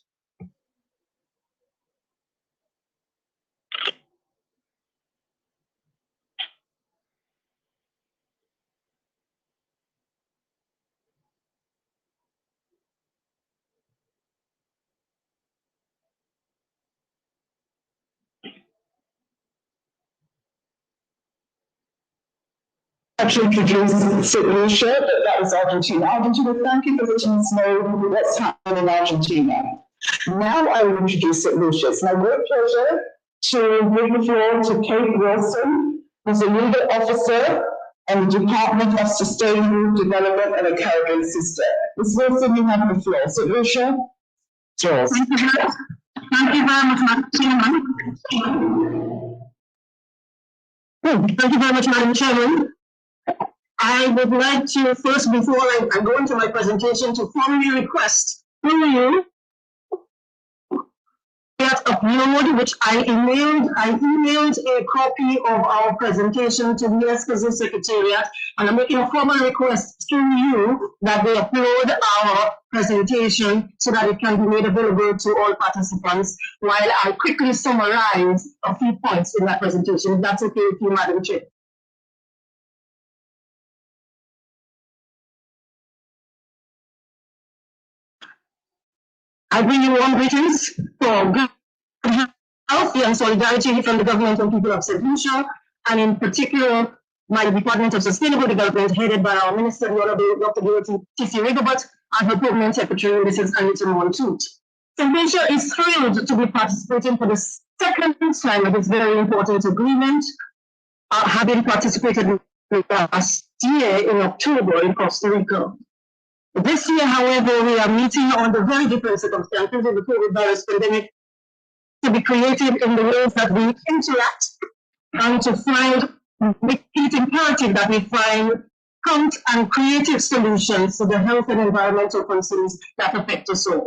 Actually introduced St. Lucia, but that was Argentina. Argentina, thank you for letting us know what's happening in Argentina. Now I will introduce St. Lucia. It's my great pleasure to give the floor to Kate Wilson, who's a legal officer in the Department of Sustainable Development and a Caribbean sister. Ms. Wilson, you have the floor. St. Lucia, it's yours. Thank you very much, Madam Chairman. Thank you very much, Madam Chairman. I would like to first, before I go into my presentation, to formally request from you that upload, which I emailed a copy of our presentation to the Escazú Secretariat, and I'm making a formal request to you that they upload our presentation so that it can be made available to all participants, while I quickly summarize a few points in that presentation, if that's okay with you, Madam Chair. I bring you warm greetings for good health and solidarity from the government and people of St. Lucia, and in particular, my Department of Sustainable Development, headed by our Minister, the Honorable Dr. Dorothy T.C. Rigobert, and her Permanent Secretary, Mrs. Anita Montoot. St. Lucia is thrilled to be participating for the second time of this very important agreement, having participated last year in October in Costa Rica. This year, however, we are meeting under very different circumstances in the COVID-19 pandemic to be creative in the ways that we interact and to make it imperative that we find prompt and creative solutions to the health and environmental concerns that affect us all.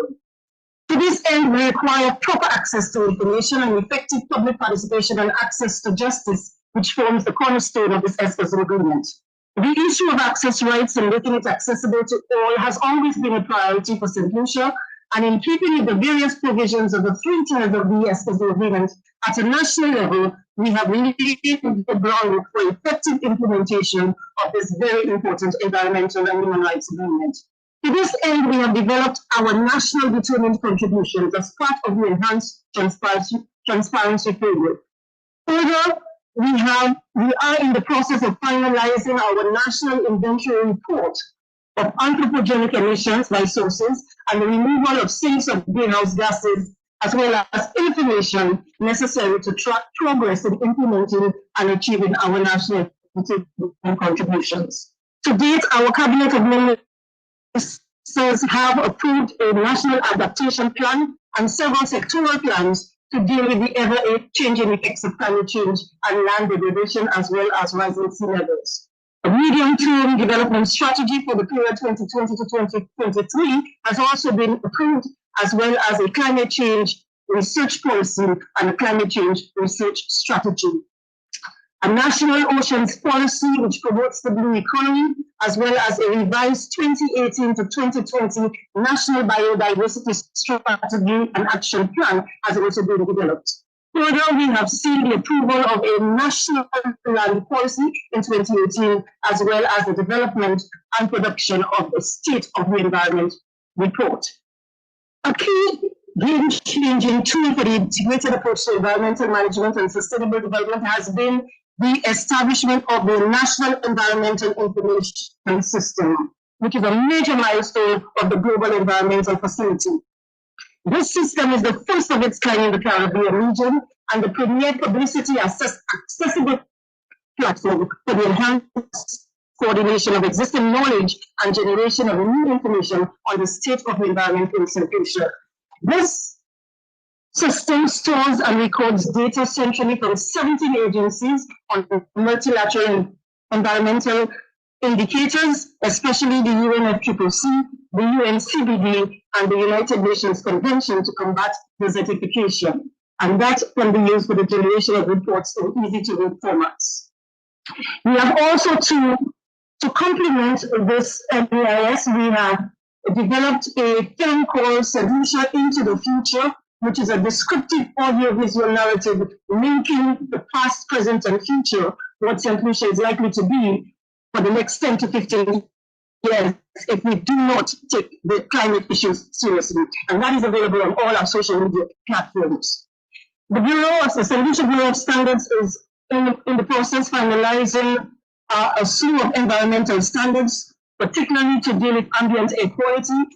To this end, we require proper access to information and effective public participation and access to justice, which forms the cornerstone of this Escazú agreement. The issue of access rights and making it accessible to all has always been a priority for St. Lucia, and in keeping with the various provisions of the 3 tiers of the Escazú agreement, at a national level, we have laid the groundwork for effective implementation of this very important environmental and human rights agreement. To this end, we have developed our national determined contributions as part of the enhanced transparency framework. Further, we are in the process of finalizing our national inventory report of anthropogenic emissions by sources and the removal of sinks of greenhouse gases, as well as information necessary to track progress in implementing and achieving our national contributions. To date, our Cabinet of Ministers have approved a national adaptation plan and several sectoral plans to deal with the ever-changing effects of climate change and land degradation, as well as rising sea levels. A medium-term development strategy for the period 2020 to 2023 has also been approved, as well as a climate change research policy and a climate change research strategy. A national oceans policy which promotes the blue economy, as well as a revised 2018 to 2020 national biodiversity strategy and action plan has also been developed. Further, we have seen the approval of a national land policy in 2018, as well as the development and production of the State of the Environment report. A key game-changing tool for the integrated approach to environmental management and sustainable development has been the establishment of the National Environmental Information System, which is a major milestone of the Global Environmental Facility. This system is the first of its kind in the Caribbean region and the premier publicity accessible platform for the enhanced coordination of existing knowledge and generation of new information on the state of the environment in St. Lucia. This system stores and records data centrally from 17 agencies on multilateral environmental indicators, especially the UNFCCC, the UNCBD, and the United Nations Convention to Combat Desertification. And that can be used for the generation of reports in easy-to-read formats. We have also, to complement this NEIS, we have developed a film called St. Lucia Into the Future, which is a descriptive audio-visual narrative linking the past, present, and future, what St. Lucia is likely to be for the next 10 to 15 years if we do not take the climate issues seriously. And that is available on all our social media platforms. The St. Lucia Bureau of Standards is in the process finalizing a slew of environmental standards, particularly to deal with ambient air quality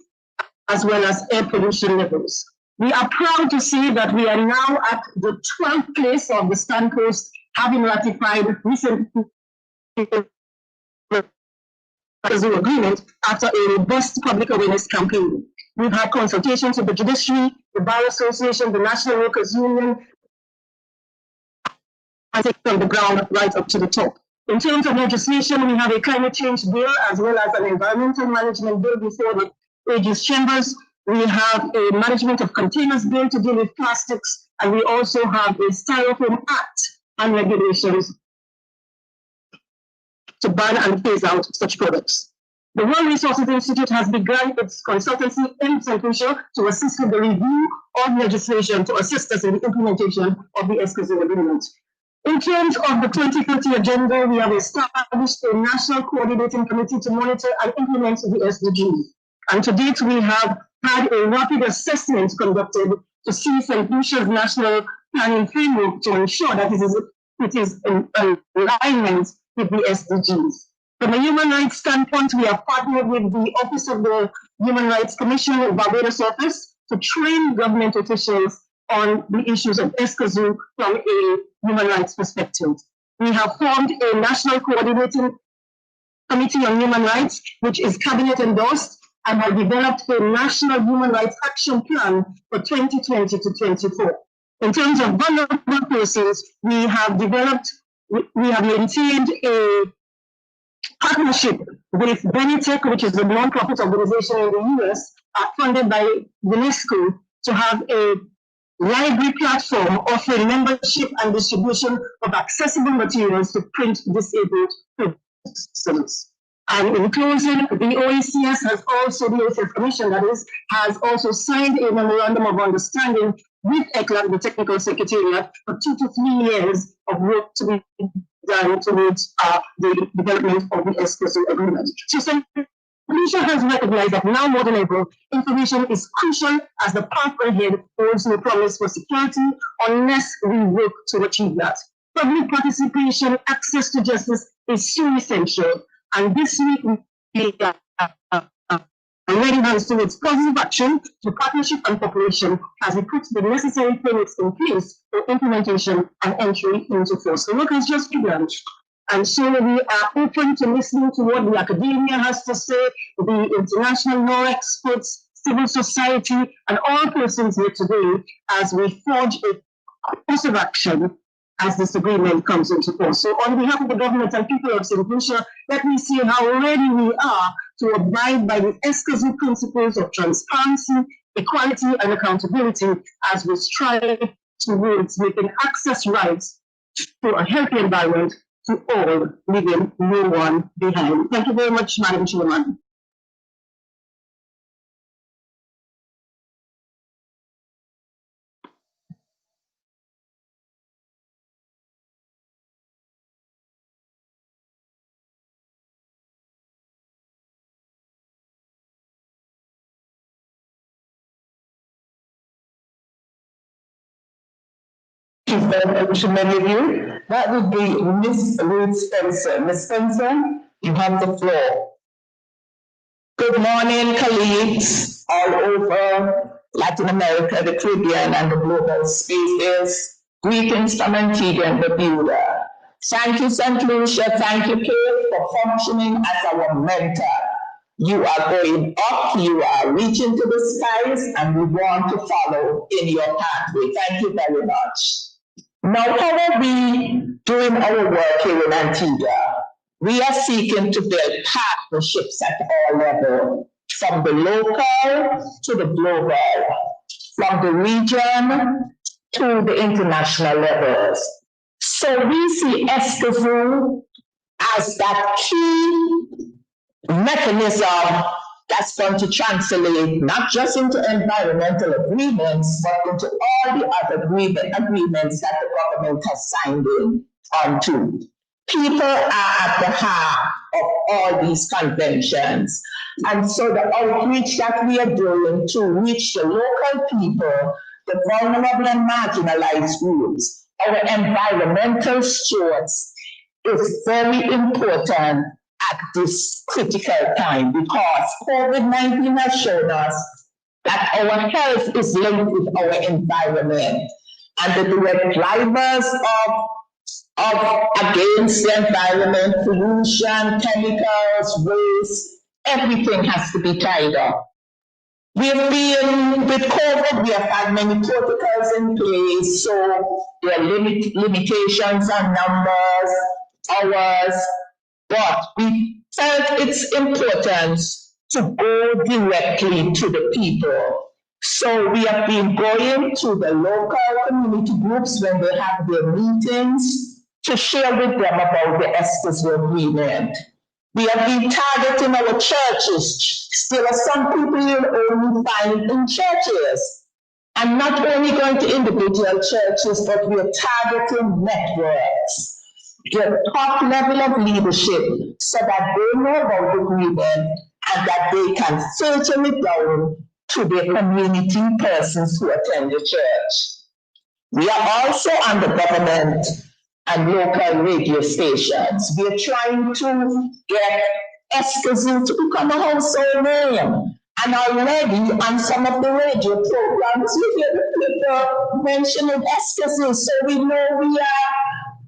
as well as air pollution levels. We are proud to see that we are now at the 12th place of the Stancoast, having ratified recently the agreement after a robust public awareness campaign. We've had consultations with the judiciary, the Bar Association, the National Workers Union, and take from the ground right up to the top. In terms of legislation, we have a climate change bill as well as an environmental management bill before the Aegis Chambers. We have a management of containers bill to deal with plastics, and we also have a Styrofoam Act and regulations to ban and phase out such products. The World Resources Institute has begun its consultancy in St. Lucia to assist with the review of legislation to assist us in the implementation of the Escazú Agreement. In terms of the 2030 agenda, we have established a national coordinating committee to monitor and implement the SDGs. And to date, we have had a rapid assessment conducted to see St. Lucia's national planning framework to ensure that it is in alignment with the SDGs. From a human rights standpoint, we have partnered with the Office of the Human Rights Commissioner, Barbados office, to train government officials on the issues of Escazú from a human rights perspective. We have formed a national coordinating committee on human rights, which is cabinet endorsed, and have developed a national human rights action plan for 2020 to 24. In terms of vulnerable persons, we have maintained a partnership with Benetech, which is a non-profit organization in the US, funded by UNESCO, to have a library platform offering membership and distribution of accessible materials to print disabled persons. And in closing, the OECS has also, the OECS Commission that is, has also signed a memorandum of understanding with ECLAC, the Technical Secretariat, for 2 to 3 years of work to be done towards the development of the Escazú Agreement. So Lucia has recognized that now more than ever, information is crucial as the path ahead holds no promise for security unless we work to achieve that. Public participation, access to justice is so essential, and this week we are ready hands towards positive action to partnership and cooperation as we put the necessary frameworks in place for implementation and entry into force. The work has just begun. And so we are open to listening to what the academia has to say, the international law experts, civil society, and all persons here today as we forge a course of action as this agreement comes into force. So on behalf of the government and people of St. Lucia, let me see how ready we are to abide by the Escazú principles of transparency, equality, and accountability as we strive towards making access rights to a healthy environment to all, leaving no one behind. Thank you very much, Madam Chairman. To many of you, that would be Miss Ruth Spencer. Miss Spencer, you have the floor. Good morning, colleagues all over Latin America, the Caribbean, and the global spaces. Greetings from Antigua and Barbuda. Thank you, St. Lucia. Thank you, Kate, for functioning as our mentor. You are going up, you are reaching to the skies, and we want to follow in your pathway. Thank you very much. Now, how are we doing our work here in Antigua? We are seeking to build partnerships at all levels, from the local to the global, from the region to the international levels. So we see Escazú as that key mechanism that's going to translate not just into environmental agreements, but into all the other agreements that the government has signed onto. People are at the heart of all these conventions. And so the outreach that we are doing to reach the local people, the vulnerable and marginalized groups, our environmental stewards, is very important at this critical time because COVID-19 has shown us that our health is linked with our environment. And the direct drivers of against the environment, pollution, chemicals, waste, everything has to be tied up. We've been, with COVID, we have had many protocols in place, so there are limitations on numbers, hours, but we felt it's important to go directly to the people. So we have been going to the local community groups when they have their meetings to share with them about the Escazú agreement. We have been targeting our churches. Still, some people you'll only find in churches. And not only going to individual churches, but we are targeting networks. The top level of leadership so that they know about the agreement and that they can filter it down to the community persons who attend the church. We are also on the government and local radio stations. We are trying to get Escazú to become a household name. And already on some of the radio programs, you hear the people mentioning Escazú, so we know we are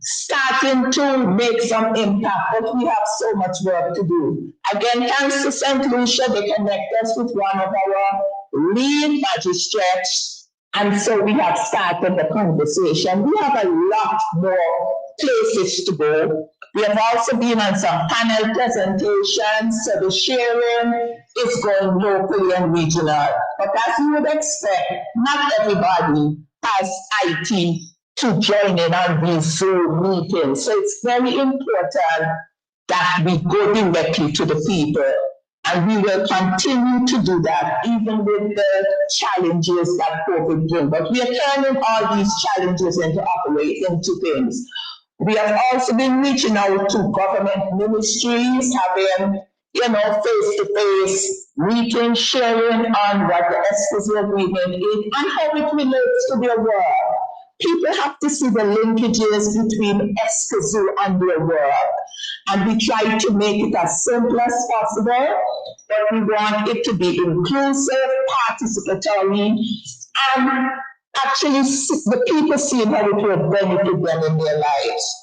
starting to make some impact, but we have so much work to do. Again, thanks to St. Lucia, they connect us with one of our lead magistrates, and so we have started the conversation. We have a lot more places to go. We have also been on some panel presentations, so the sharing is going locally and regional. But as you would expect, not everybody has IT to join in on these Zoom meetings. So it's very important that we go directly to the people. And we will continue to do that, even with the challenges that COVID brings. But we are turning all these challenges into things. We have also been reaching out to government ministries, having face-to-face meeting, sharing on what the Escazú agreement is and how it relates to their work. People have to see the linkages between Escazú and their work. And we try to make it as simple as possible, but we want it to be inclusive, participatory, and actually the people see how it will benefit them in their lives.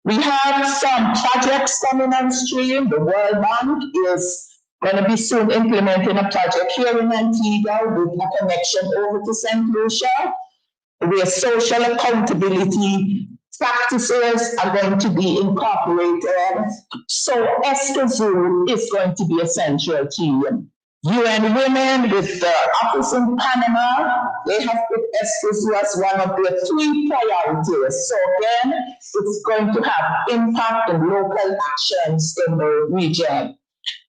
We have some projects coming on stream. The World Bank is going to be soon implementing a project here in Antigua with a connection over to St. Lucia, where social accountability practices are going to be incorporated. So Escazú is going to be a central team. UN Women with the office in Panama, they have put Escazú as one of their 3 priorities. So again, it's going to have impact on local actions in the region.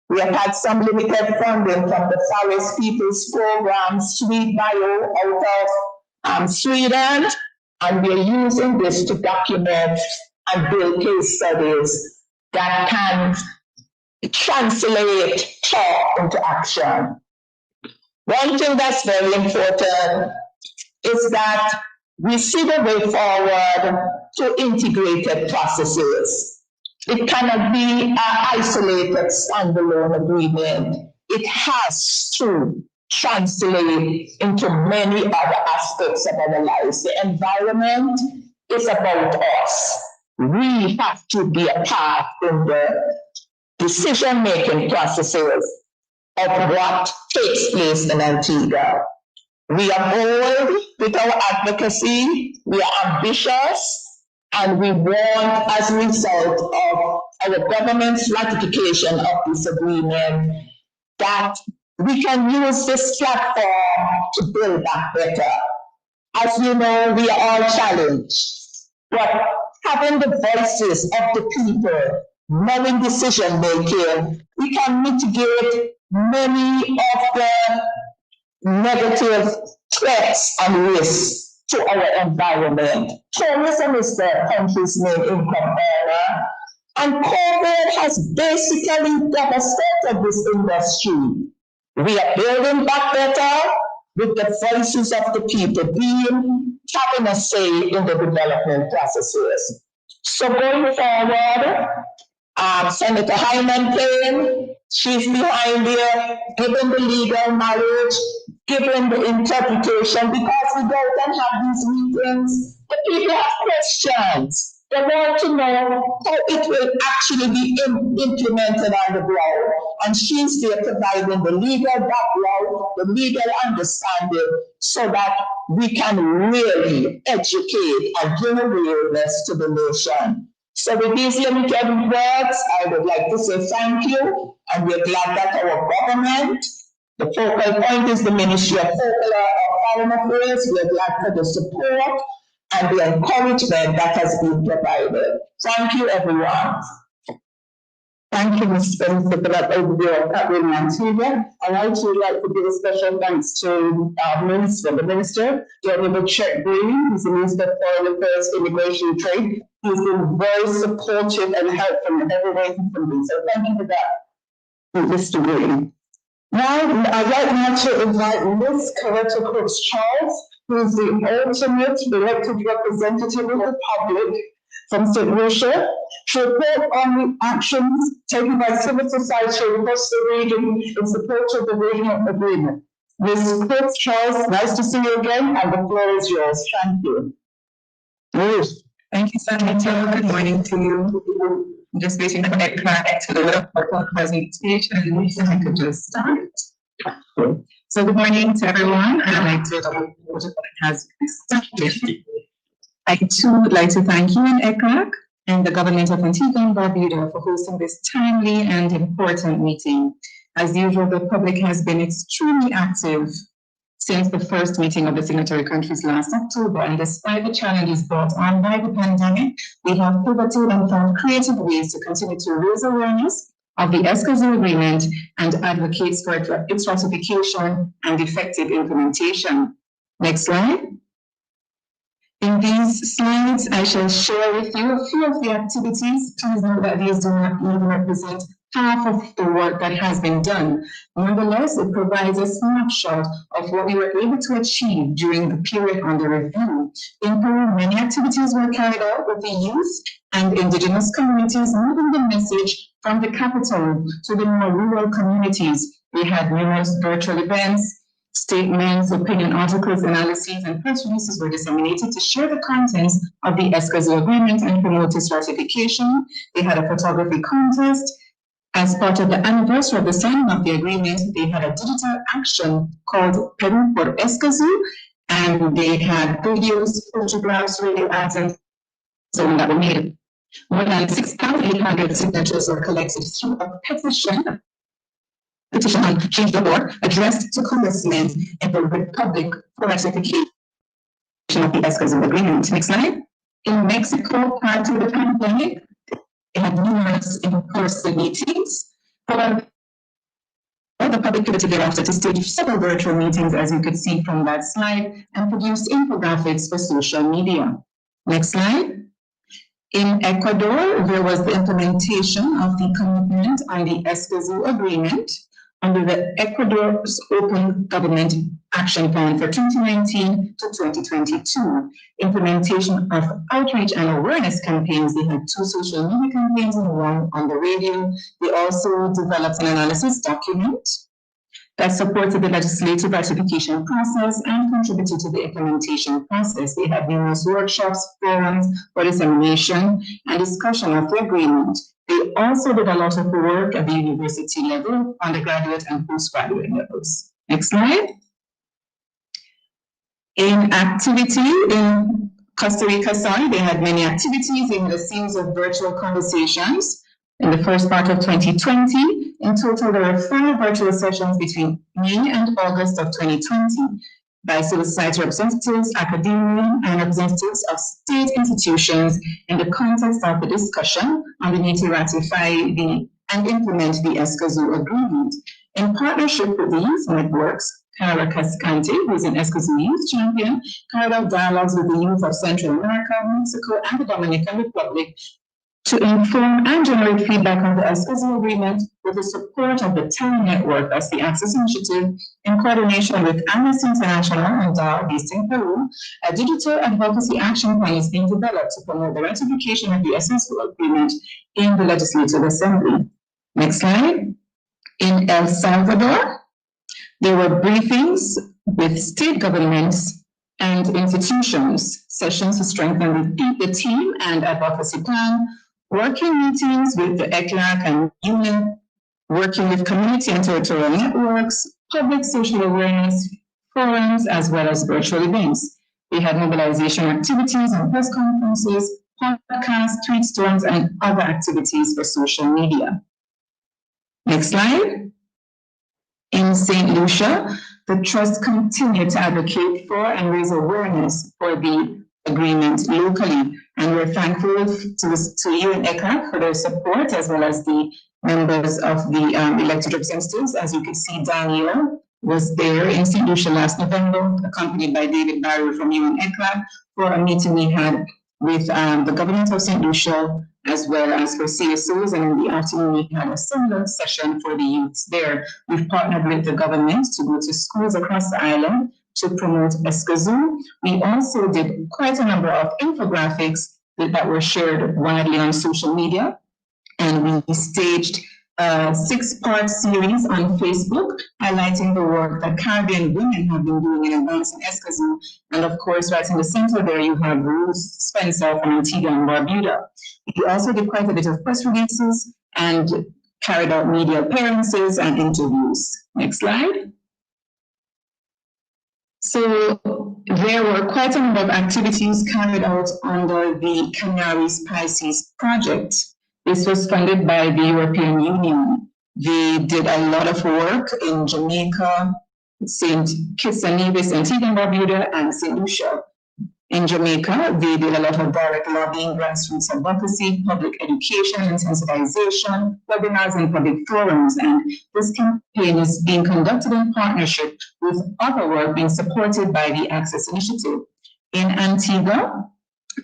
We have had some limited funding from the Forest People's Program, Sweet Bio, out of Sweden, and we're using this to document and build case studies that can translate talk into action. One thing that's very important is that we see the way forward to integrated processes. It cannot be an isolated standalone agreement. It has to translate into many other aspects of our lives. The environment is about us. We have to be a part in the decision-making processes of what takes place in Antigua. We are bold with our advocacy, we are ambitious, and we want, as a result of our government's ratification of this agreement, that we can use this platform to build back better. As you know, we are all challenged, but having the voices of the people, knowing decision making, we can mitigate many of the negative threats and risks to our environment. Tourism is the country's main income earner, and COVID has basically devastated this industry. We are building back better with the voices of the people having a say in the development processes. So going forward, Senator Hyman Payne, she's behind there, given the legal knowledge, given the interpretation, because we go and have these meetings, the people have questions. They want to know how it will actually be implemented on the ground. And she's there providing the legal background, the legal understanding, so that we can really educate and bring awareness to the nation. So with these limited words, I would like to say thank you, and we're glad that our government, the focal point is the Ministry of Foreign Affairs. We're glad for the support and the encouragement that has been provided. Thank you, everyone. Thank you, Ms. Spencer, for that overview of Catherine Antigua. I'd also like to give a special thanks to the Minister, the Honourable Chet Green, who's the Minister of Foreign Affairs, Immigration and Trade. He's been very supportive and helpful in every way he can be. So thank you for that, Mr. Green. Now, I'd like now to invite Ms. Coretta Crooks-Charles, who is the ultimate elected representative of the public from St. Lucia, to report on the actions taken by civil society across the region in support of the regional agreement. Ms. Crooks-Charles, nice to see you again, and the floor is yours. Thank you. Yes. Thank you, Senator. Good morning to you. I'm just waiting for ECLAC to load up our presentation, and I could just start. So good morning to everyone. I'd like to has started. I too would like to thank you and ECLAC and the government of Antigua and Barbuda for hosting this timely and important meeting. As usual, the public has been extremely active since the first meeting of the signatory countries last October, and despite the challenges brought on by the pandemic, we have pivoted and found creative ways to continue to raise awareness of the Escazú agreement and advocates for its ratification and effective implementation. Next slide. In these slides, I shall share with you a few of the activities. Please note that these do not even represent half of the work that has been done. Nonetheless, it provides a snapshot of what we were able to achieve during the period under review. In Peru, many activities were carried out with the youth and indigenous communities, moving the message from the capital to the more rural communities. We had numerous virtual events, statements, opinion articles, analyses, and press releases were disseminated to share the contents of the Escazú Agreement and promote its ratification. They had a photography contest. As part of the anniversary of the signing of the agreement, they had a digital action called Peru por Escazú, and they had videos, photographs, radio ads, and so on that were made. More than 6,800 signatures were collected through a petition on change the law addressed to congressmen in the Republic for ratification of the Escazú Agreement. Next slide. In Mexico, prior to the pandemic, they had numerous in-person meetings. However, the public pivoted thereafter to stage several virtual meetings, as you could see from that slide, and produced infographics for social media. Next slide. In Ecuador, there was the implementation of the commitment on the Escazú Agreement under the Ecuador's Open Government Action Plan for 2019 to 2022. Implementation of outreach and awareness campaigns. They had 2 social media campaigns and 1 on the radio. They also developed an analysis document that supported the legislative ratification process and contributed to the implementation process. They had numerous workshops, forums for dissemination and discussion of the agreement. They also did a lot of work at the university level, undergraduate and postgraduate levels. Next slide. In activity in Costa Rica, they had many activities in the series of virtual conversations. In the first part of 2020, in total, there were 5 virtual sessions between May and August of 2020 by civil society representatives, academia, and representatives of state institutions in the context of the discussion on the need to ratify and implement the Escazú Agreement. In partnership with these networks, Cara Cascante, who is an Escazú youth champion, carried out dialogues with the youth of Central America, Mexico, and the Dominican Republic to inform and generate feedback on the Escazú Agreement with the support of the TEL Network, that's the Access Initiative, in coordination with Amnesty International and DAO based in Peru. A digital advocacy action plan is being developed to promote the ratification of the Escazú Agreement in the Legislative Assembly. Next slide. In El Salvador, there were briefings with state governments and institutions, sessions to strengthen the team and advocacy plan, working meetings with the ECLAC and union, working with community and territorial networks, public social awareness forums, as well as virtual events. We had mobilization activities and press conferences, podcasts, tweet storms, and other activities for social media. Next slide. In St. Lucia, the Trust continued to advocate for and raise awareness for the agreement locally. And we're thankful to you and ECAC for their support, as well as the members of the elected representatives. As you can see, Daniel was there in St. Lucia last November, accompanied by David Barry from UN ECLAC for a meeting we had with the government of St. Lucia, as well as for CSOs. And in the afternoon, we had a similar session for the youths there. We've partnered with the government to go to schools across the island to promote Escazú. We also did quite a number of infographics that were shared widely on social media. And we staged a 6-part series on Facebook, highlighting the work that Caribbean women have been doing in advancing Escazú. And of course, right in the center there, you have Ruth Spencer from Antigua and Barbuda. We also did quite a bit of press releases and carried out media appearances and interviews. Next slide. So there were quite a number of activities carried out under the Canaries Pisces project. This was funded by the European Union. They did a lot of work in Jamaica, St. Kitts and Nevis, Antigua and Barbuda, and St. Lucia. In Jamaica, they did a lot of direct lobbying, grassroots advocacy, public education and sensitization, webinars and public forums. And this campaign is being conducted in partnership with other work being supported by the Access Initiative. In Antigua,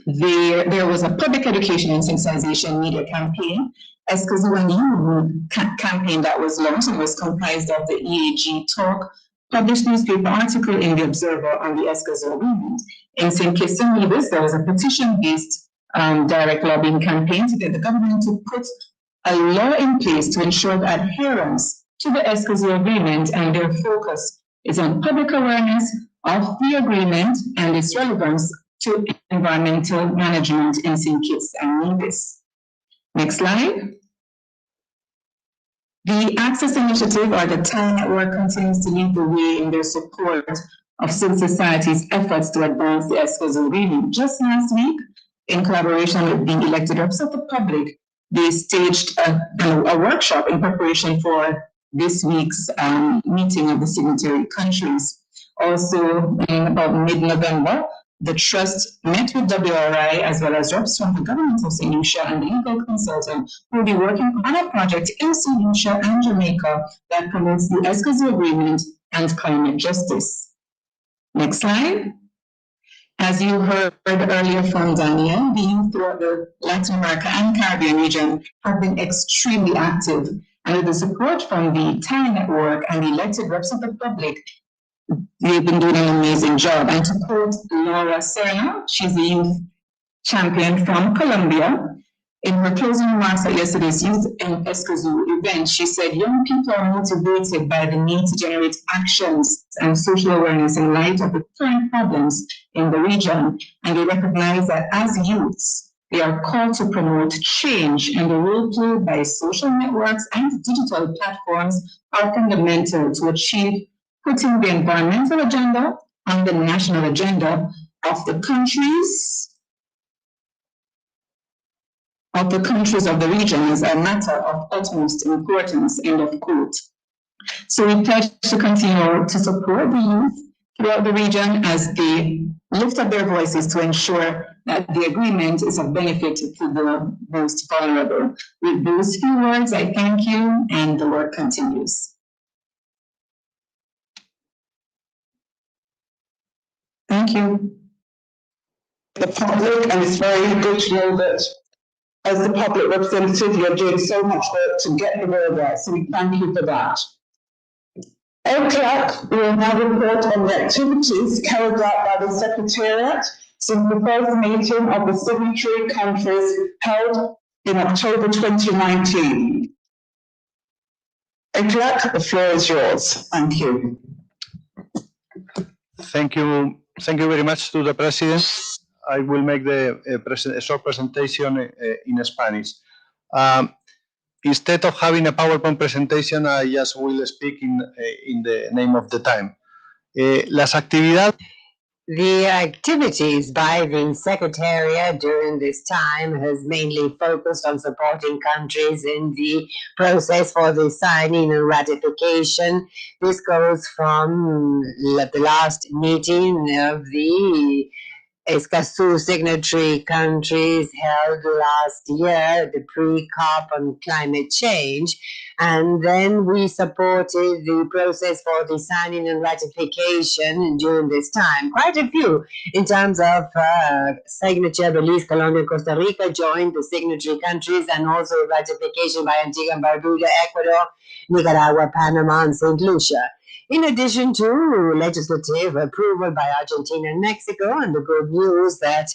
there was a public education and sensitization media campaign Escazú and You campaign that was launched and was comprised of the EAG Talk published newspaper article in the Observer on the Escazú Agreement. In St. Kitts and Nevis, there was a petition-based direct lobbying campaign to get the government to put a law in place to ensure the adherence to the Escazú Agreement, and their focus is on public awareness of the agreement and its relevance to environmental management in St. Kitts and Nevis. Next slide. The Access Initiative, or the TIE Network, continues to lead the way in their support of civil society's efforts to advance the Escazú Agreement. Just last week, in collaboration with the elected reps of the public, they staged a workshop in preparation for this week's meeting of the signatory countries. Also, in about mid-November, the Trust met with WRI as well as reps from the government of St. Lucia and the legal consultant who will be working on a project in St. Lucia and Jamaica that promotes the Escazú Agreement and climate justice. Next slide. As you heard earlier from Daniel, the youth throughout the Latin America and Caribbean region have been extremely active. And with the support from the TIE Network and the elected reps of the public, they've been doing an amazing job. And to quote Laura Serna, she's the youth champion from Colombia, in her closing remarks at yesterday's Youth in Escazú event, she said, young people are motivated by the need to generate actions and social awareness in light of the current problems in the region. And they recognize that as youths, they are called to promote change, and the role played by social networks and digital platforms are fundamental to achieve putting the environmental agenda on the national agenda of the countries of the region as a matter of utmost importance, end of quote. So we pledge to continue to support the youth throughout the region as they lift up their voices to ensure that the agreement is of benefit to the most vulnerable. With those few words, I thank you, and the work continues. Thank you. The public, and it's very good to know that as the public representative, you're doing so much work to get the word out, so we thank you for that. ECLAC will now report on the activities carried out by the Secretariat since the first meeting of the signatory countries held in October 2019. ECLAC, the floor is yours. Thank you. Thank you very much to the President. I will make a short presentation in Spanish. Instead of having a PowerPoint presentation, I just will speak in the name of the time. The activities by the Secretariat during this time has mainly focused on supporting countries in the process for the signing and ratification. This goes from the last meeting of the Escazú signatory countries held last year, the pre-COP on climate change, and then we supported the process for the signing and ratification during this time. Quite a few in terms of signature. Belize, Colombia, Costa Rica joined the signatory countries, and also ratification by Antigua and Barbuda, Ecuador, Nicaragua, Panama, and St. Lucia. In addition to legislative approval by Argentina and Mexico, and the good news that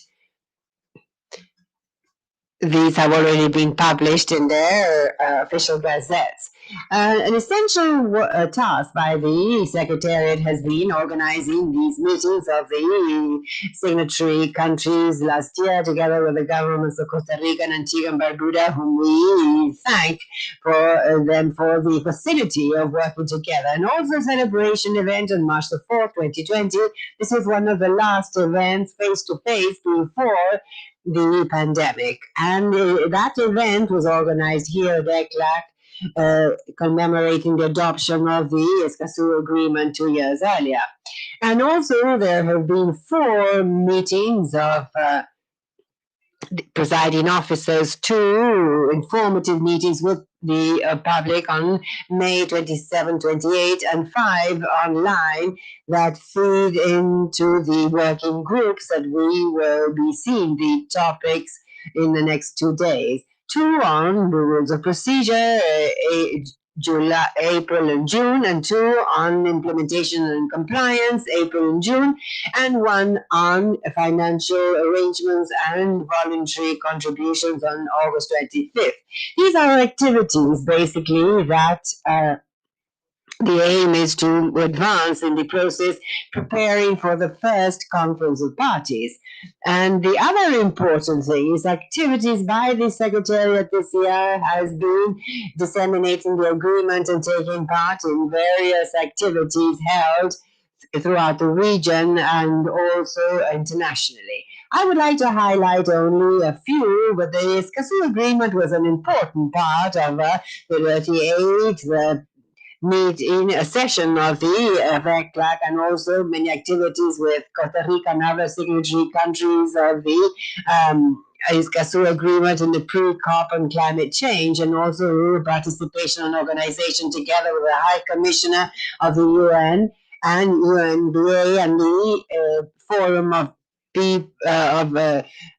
these have already been published in their official gazettes. An essential task by the Secretariat has been organizing these meetings of the signatory countries last year, together with the governments of Costa Rica and Antigua and Barbuda, whom we thank for them for the facility of working together. And also a celebration event on March the 4th, 2020. This was one of the last events face-to-face before the pandemic. And that event was organized here at ECLAC, commemorating the adoption of the Escazú Agreement 2 years earlier. And also there have been 4 meetings of presiding officers, 2 informative meetings with the public on May 27, 28, and 5 online that feed into the working groups that we will be seeing the topics in the next 2 days. two on the rules of procedure, July, April and June, and two on implementation and compliance, April and June, and one on financial arrangements and voluntary contributions on August 25th. These are activities basically that the aim is to advance in the process, preparing for the first conference of parties. And the other important thing is activities by the Secretariat this year has been disseminating the agreement and taking part in various activities held throughout the region and also internationally. I would like to highlight only a few, but the Escazú agreement was an important part of the 38th meeting, a session of the VECLAC, and also many activities with Costa Rica and other signatory countries of the Escazú agreement in the pre-COP on climate change, and also participation and organization together with the High Commissioner of the UN and UNBA and the Forum of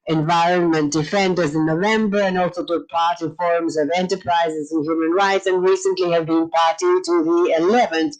environment defenders in November, and also took part in forums of enterprises and human rights, and recently have been party to the 11th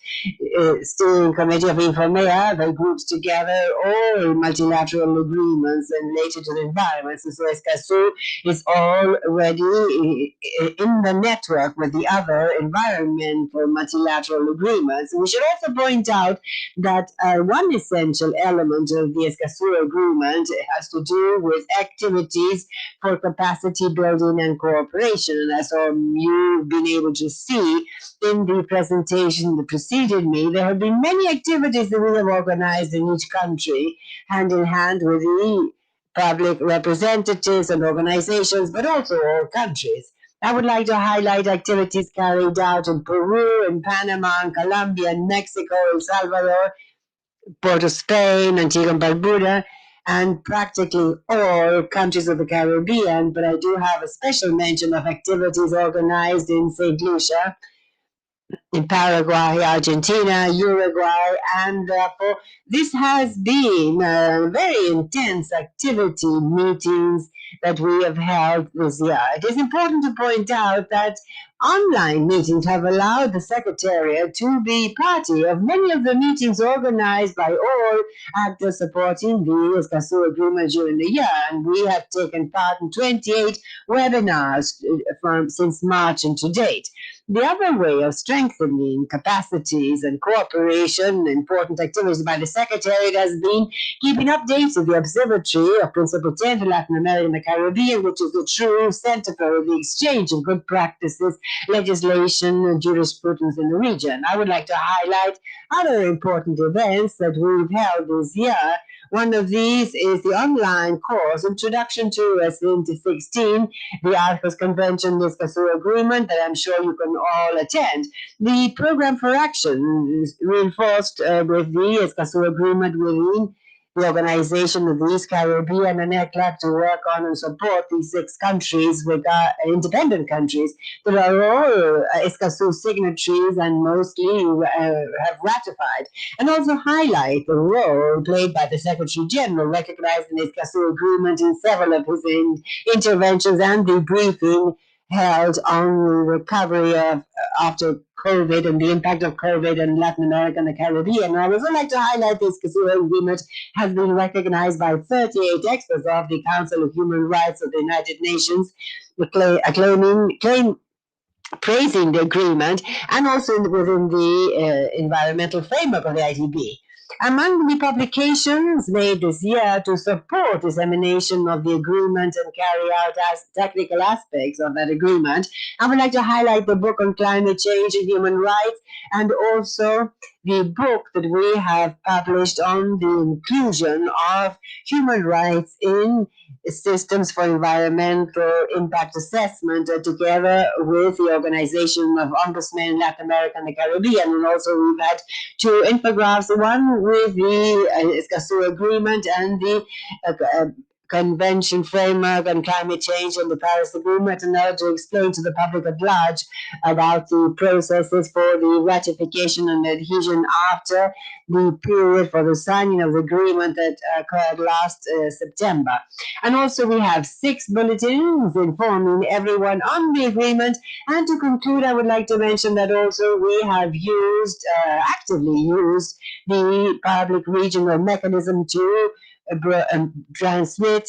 Steering Committee of Infomea that groups together all multilateral agreements related to the environment. So Escazú is already in the network with the other environmental multilateral agreements. We should also point out that one essential element of the Escazú agreement has to do with activities for capacity building and cooperation. And as you've been able to see in the presentation that preceded me, there have been many activities that we have organized in each country, hand in hand with the public representatives and organizations, but also all countries. I would like to highlight activities carried out in Peru, in Panama, in Colombia, in Mexico, El Salvador, Port of Spain, Antigua and Barbuda, and practically all countries of the Caribbean, but I do have a special mention of activities organized in St. Lucia, in Paraguay, Argentina, Uruguay, and therefore this has been very intense activity meetings that we have held this year. It is important to point out that online meetings have allowed the Secretariat to be party of many of the meetings organized by all actors supporting the Escazú agreement during the year, and we have taken part in 28 webinars since March and to date. The other way of strengthening capacities and cooperation, important activities by the Secretariat, has been keeping updates of the Observatory of Principal 10 to Latin America and the Caribbean, which is the true center for the exchange of good practices, legislation, and jurisprudence in the region. I would like to highlight other important events that we've held this year. One of these is the online course, Introduction to S 2016, the Arcos Convention, the Escazú Agreement, that I'm sure you can all attend. The program for action is reinforced with the Escazú Agreement within the Organization of the East Caribbean and ECLAC to work on and support these 6 countries, with independent countries that are all Escazú signatories and mostly have ratified, and also highlight the role played by the Secretary General, recognized in the Escazú Agreement in several of his interventions and the briefing held on recovery of after COVID and the impact of COVID in Latin America and the Caribbean. I would also like to highlight this Escazú agreement has been recognized by 38 experts of the Council of Human Rights of the United Nations, praising the agreement, and also within the environmental framework of the ITB. Among the publications made this year to support dissemination of the agreement and carry out technical aspects of that agreement, I would like to highlight the book on climate change and human rights, and also the book that we have published on the inclusion of human rights in systems for environmental impact assessment, together with the Organization of Ombudsmen in Latin America and the Caribbean. And also we've had 2 infographics, one with the Escazú agreement and the Convention framework on climate change and the Paris Agreement, and now to explain to the public at large about the processes for the ratification and adhesion after the period for the signing of the agreement that occurred last September. And also we have 6 bulletins informing everyone on the agreement. And to conclude, I would like to mention that also we have actively used the public regional mechanism to transmit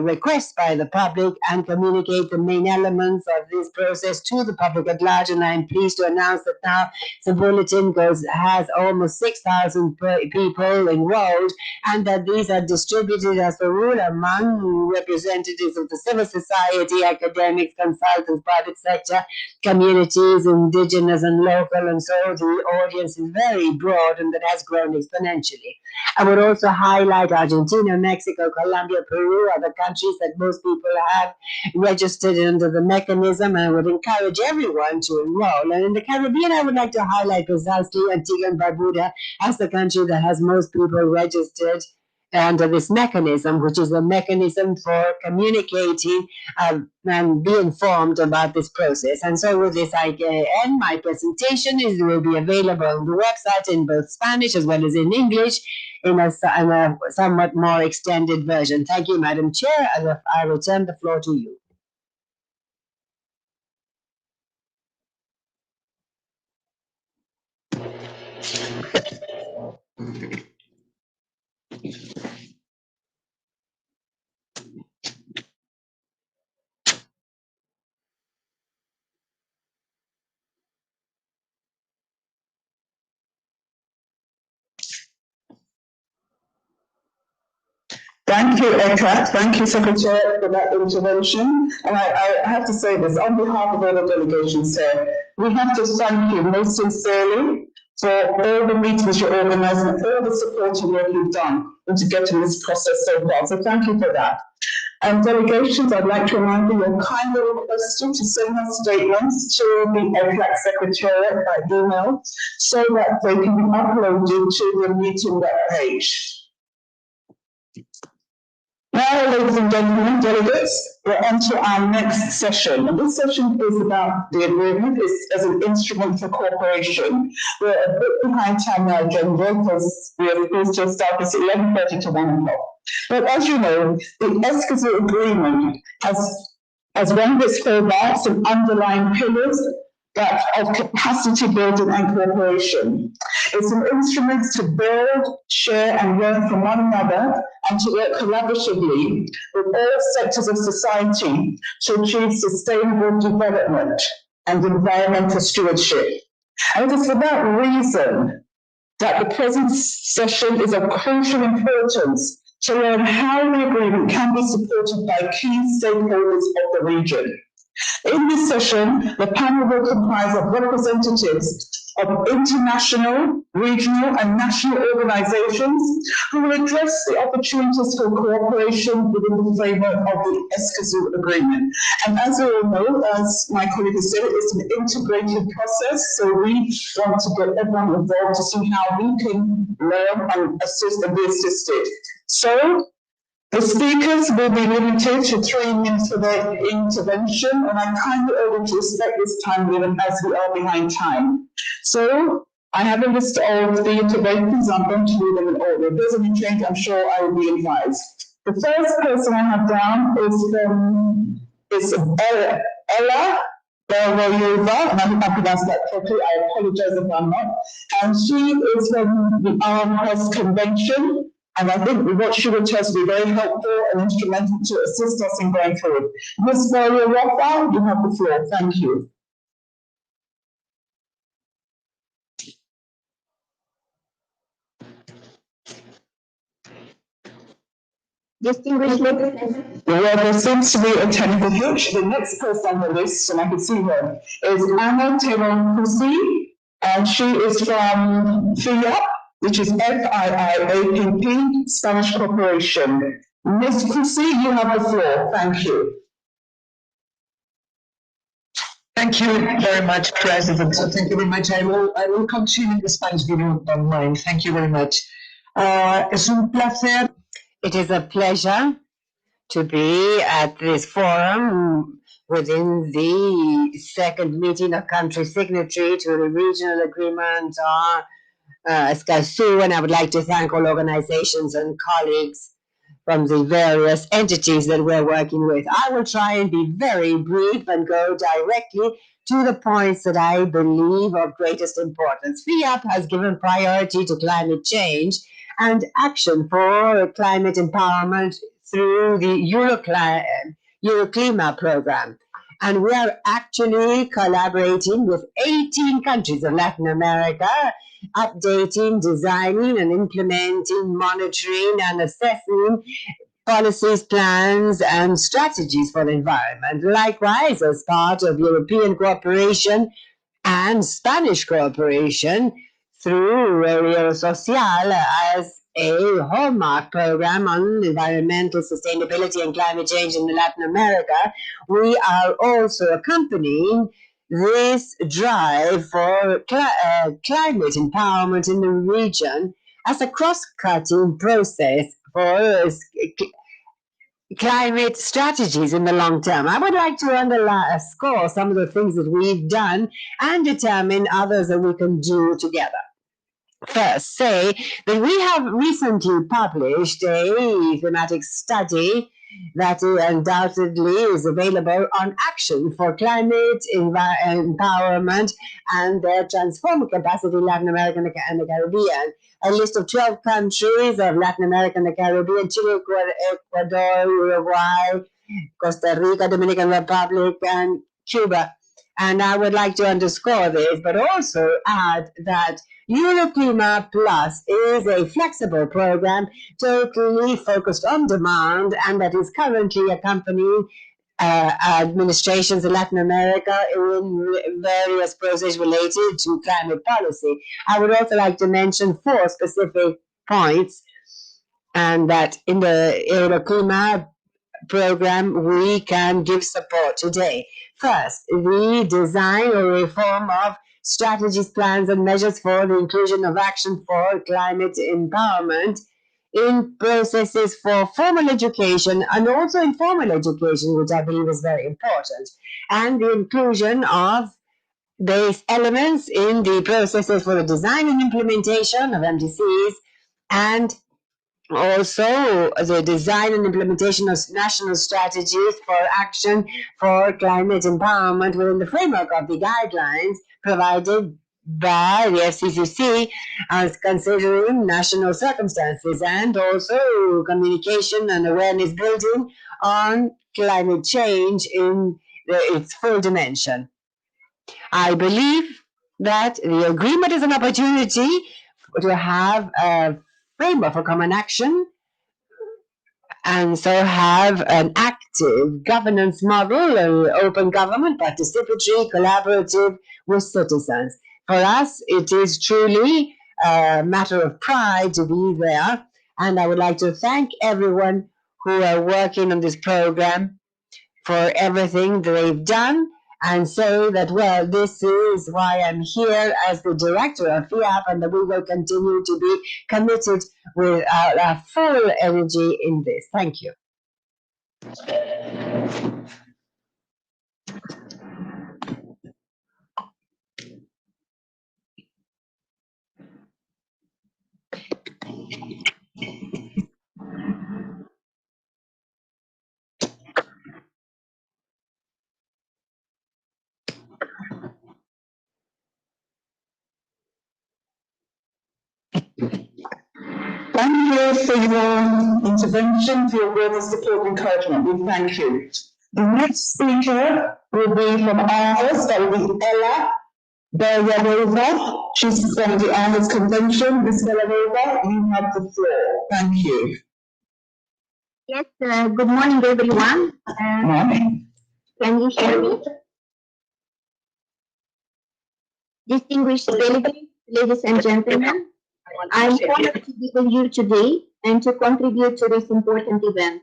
requests by the public and communicate the main elements of this process to the public at large. And I'm pleased to announce that now the bulletin has almost 6,000 people enrolled, and that these are distributed as a rule among representatives of the civil society, academics, consultants, private sector, communities, indigenous and local, and so the audience is very broad and that has grown exponentially. I would also highlight Argentina, Mexico, Colombia, Peru are the countries that most people have registered under the mechanism, and I would encourage everyone to enroll. And in the Caribbean, I would like to highlight precisely Antigua and Barbuda as the country that has most people registered under this mechanism, which is a mechanism for communicating and be informed about this process. And so with this, I end my presentation. It will be available on the website in both Spanish as well as in English in a somewhat more extended version. Thank you, Madam Chair. I return the floor to you. Thank you, Eka. Thank you, Secretary, for that intervention. And I have to say this, on behalf of all the delegations here, we have to thank you most sincerely for all the meetings you organized and all the supporting work you've done into getting this process so far. So thank you for that. And delegations, I'd like to remind you, you're kindly requested to send us statements to the ECLAC Secretariat by email so that they can be uploaded to the meeting web page. Now, ladies and gentlemen, delegates, we're on to our next session. And this session is about the agreement as an instrument for cooperation. We're a bit behind time now, agenda, because we are supposed to start this at 11:30 to 1 o'clock. But as you know, the Escazú agreement has one of its hallmarks and underlying pillars that of capacity building and cooperation. It's an instrument to build, share, and learn from one another, and to work collaboratively with all sectors of society to achieve sustainable development and environmental stewardship. And it is for that reason that the present session is of crucial importance to learn how the agreement can be supported by key stakeholders of the region. In this session, the panel will comprise of representatives of international, regional, and national organizations who will address the opportunities for cooperation within the framework of the Escazú Agreement. And as we all know, as my colleague has said, it's an integrated process, so we want to get everyone involved to see how we can learn and assist and be assisted. So, the speakers will be limited to 3 minutes for their intervention, and I kindly urge them to respect this time limit as we are behind time. So I have a list of the interventions. I'm going to read them in order. If there's any change, I'm sure I will be advised. The first person I have down is Ella Belroyova, and I think I pronounced that correctly. I apologize if I'm not. And she is from the Armed Forces Convention. And I think what she will tell us will be very helpful and instrumental to assist us in going forward. Ms. Belroyova, you have the floor. Thank you. Distinguished members, well, there seems to be a technical glitch. The next person on the list, and I can see her, is Anna Teron-Pusi, and she is from FIAP, which is FIIAPP, Spanish Corporation. Ms. Pusi, you have the floor. Thank you. Thank you very much, President. So thank you very much. I will continue in the Spanish if you don't mind. Thank you very much. Es un placer. It is a pleasure to be at this forum within the second meeting of country signatory to the regional agreement on Escazú, and I would like to thank all organizations and colleagues from the various entities that we're working with. I will try and be very brief and go directly to the points that I believe of greatest importance. FIAP has given priority to climate change and action for climate empowerment through the Euroclima program. And we are actually collaborating with 18 countries of Latin America, updating, designing, and implementing, monitoring, and assessing policies, plans, and strategies for the environment. Likewise, as part of European cooperation and Spanish cooperation through Radio Social as a hallmark program on environmental sustainability and climate change in Latin America, we are also accompanying this drive for climate empowerment in the region as a cross-cutting process for climate strategies in the long term. I would like to underscore some of the things that we've done and determine others that we can do together. First, say that we have recently published a thematic study that undoubtedly is available on action for climate empowerment and their transforming capacity in Latin America and the Caribbean. A list of 12 countries of Latin America and the Caribbean: Chile, Ecuador, Uruguay, Costa Rica, Dominican Republic, and Cuba. And I would like to underscore this, but also add that Euroclima Plus is a flexible program totally focused on demand and that is currently accompanying administrations in Latin America in various processes related to climate policy. I would also like to mention 4 specific points, and that in the Euroclima program we can give support today. First, the design or reform of strategies, plans, and measures for the inclusion of action for climate empowerment in processes for formal education and also informal education, which I believe is very important, and the inclusion of these elements in the processes for the design and implementation of MDCs, and also the design and implementation of national strategies for action for climate empowerment within the framework of the guidelines provided by the FCCC, as considering national circumstances, and also communication and awareness building on climate change in its full dimension. I believe that the agreement is an opportunity to have a framework for common action and so have an active governance model, an open government, participatory, collaborative with citizens. For us, it is truly a matter of pride to be there, and I would like to thank everyone who are working on this program for everything that they've done, and say that, well, this is why I'm here as the director of FIAP, and that we will continue to be committed with our full energy in this. Thank you. Thank you for your intervention, for your words of support and encouragement. We thank you. The next speaker will be from Aarhus. That will be Ella Belarova. She's from the Aarhus Convention. Ms. Belarova, you have the floor. Thank you. Yes, good morning, everyone. Morning. Can you hear me? Distinguished delegates, ladies and gentlemen, I'm honored to be with you today and to contribute to this important event.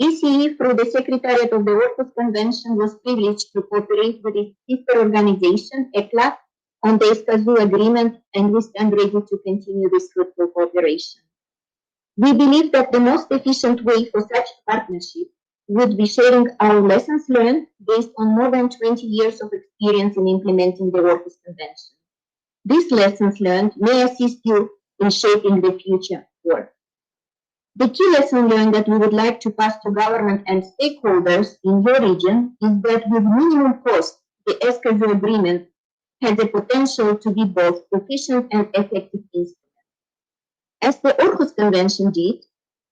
ECE, through the Secretariat of the Aarhus Convention, was privileged to cooperate with its sister organization, ECLAC, on the Escazú Agreement, and we stand ready to continue this fruitful cooperation. We believe that the most efficient way for such a partnership would be sharing our lessons learned based on more than 20 years of experience in implementing the Workers' Convention. These lessons learned may assist you in shaping the future work. The key lesson learned that we would like to pass to government and stakeholders in your region is that with minimum cost, the Escazú agreement has the potential to be both efficient and effective instrument. As the Workers' Convention did,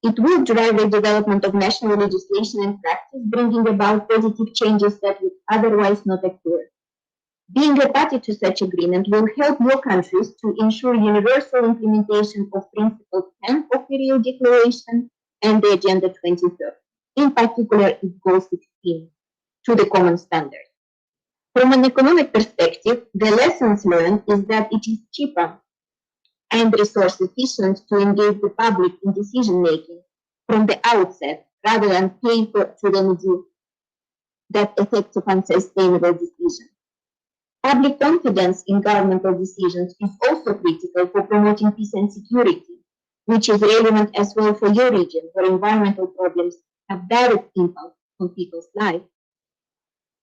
it will drive the development of national legislation and practice, bringing about positive changes that would otherwise not occur. Being a party to such agreement will help your countries to ensure universal implementation of Principle 10 of the Rio Declaration and the Agenda 2030, in particular its Goal 16, to the common standard. From an economic perspective, the lessons learned is that it is cheaper and resource efficient to engage the public in decision making from the outset rather than pay to remedy that effects of unsustainable decisions. Public confidence in governmental decisions is also critical for promoting peace and security, which is relevant as well for your region, where environmental problems have direct impact on people's lives.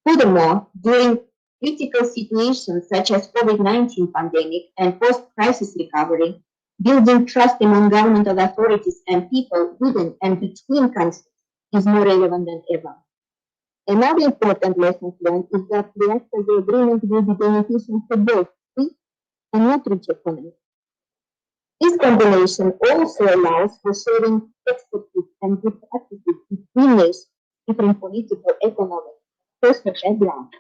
Furthermore, during critical situations such as COVID-19 pandemic and post-crisis recovery, building trust among governmental authorities and people within and between countries is more relevant than ever. Another important lesson learned is that the Escazú agreement will be beneficial for both rich and not rich economies. This combination also allows for sharing expertise and good practices between nations, different political, economic, social backgrounds.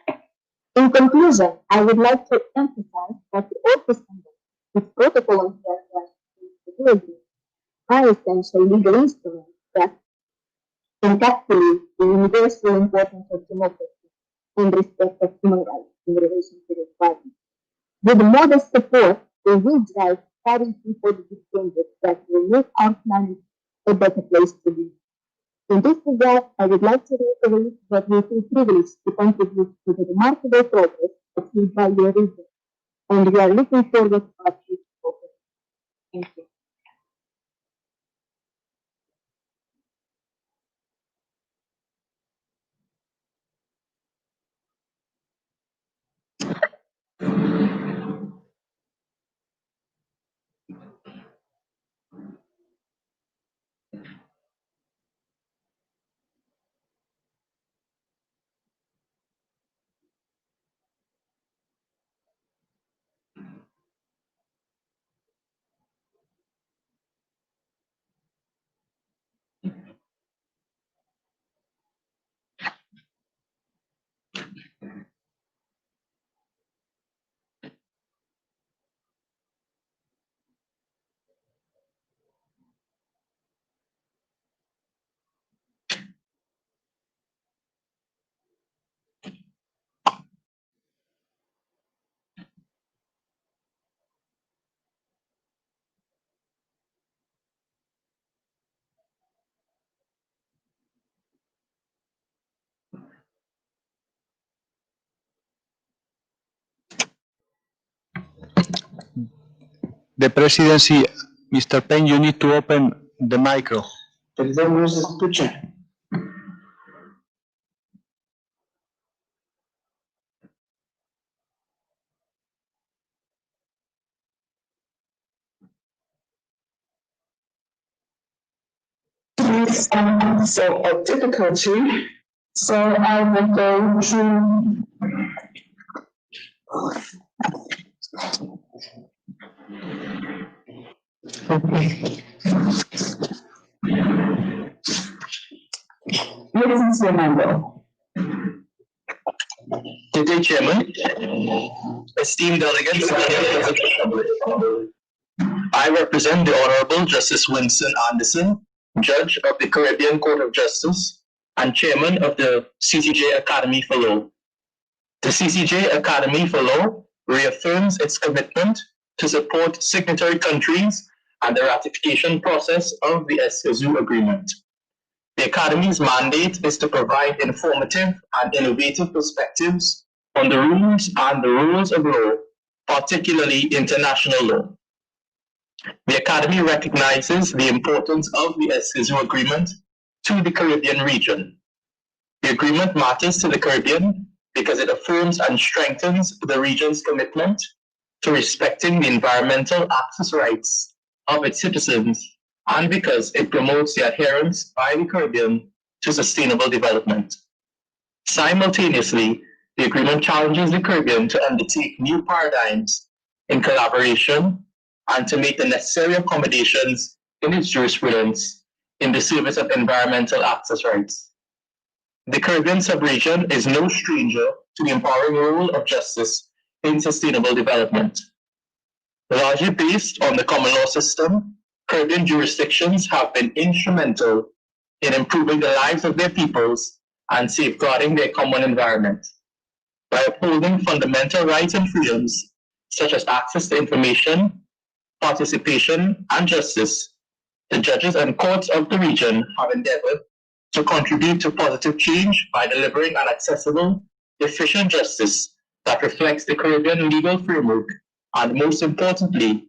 In conclusion, I would like to emphasize that the Workers' Convention, its protocol on fair trade, are essential legal instruments that encapsulate the universal importance of democracy and respect of human rights in relation to the environment. With modest support, they will drive very positive changes that will make our planet a better place to live. In this regard, I would like to reiterate that we feel privileged to contribute to the remarkable progress achieved by your region, and we are looking forward to our future progress. Thank you. The presidency, Mr. Payne, you need to open the micro. Perdón, no se escucha. So a difficulty. So I will go to Ladies and gentlemen. Good day, Chairman. Esteemed delegates, I represent the Honorable Justice Winston Anderson, Judge of the Caribbean Court of Justice and Chairman of the CCJ Academy for Law. The CCJ Academy for Law reaffirms its commitment to support signatory countries and the ratification process of the Escazú Agreement. The Academy's mandate is to provide informative and innovative perspectives on the rules and the rules of law, particularly international law. The Academy recognizes the importance of the Escazú Agreement to the Caribbean region. The agreement matters to the Caribbean because it affirms and strengthens the region's commitment to respecting the environmental access rights of its citizens, and because it promotes the adherence by the Caribbean to sustainable development. Simultaneously, the agreement challenges the Caribbean to undertake new paradigms in collaboration and to make the necessary accommodations in its jurisprudence in the service of environmental access rights. The Caribbean subregion is no stranger to the empowering role of justice in sustainable development. Largely based on the common law system, Caribbean jurisdictions have been instrumental in improving the lives of their peoples and safeguarding their common environment. By upholding fundamental rights and freedoms, such as access to information, participation, and justice, the judges and courts of the region have endeavored to contribute to positive change by delivering an accessible, efficient justice that reflects the Caribbean legal framework and, most importantly,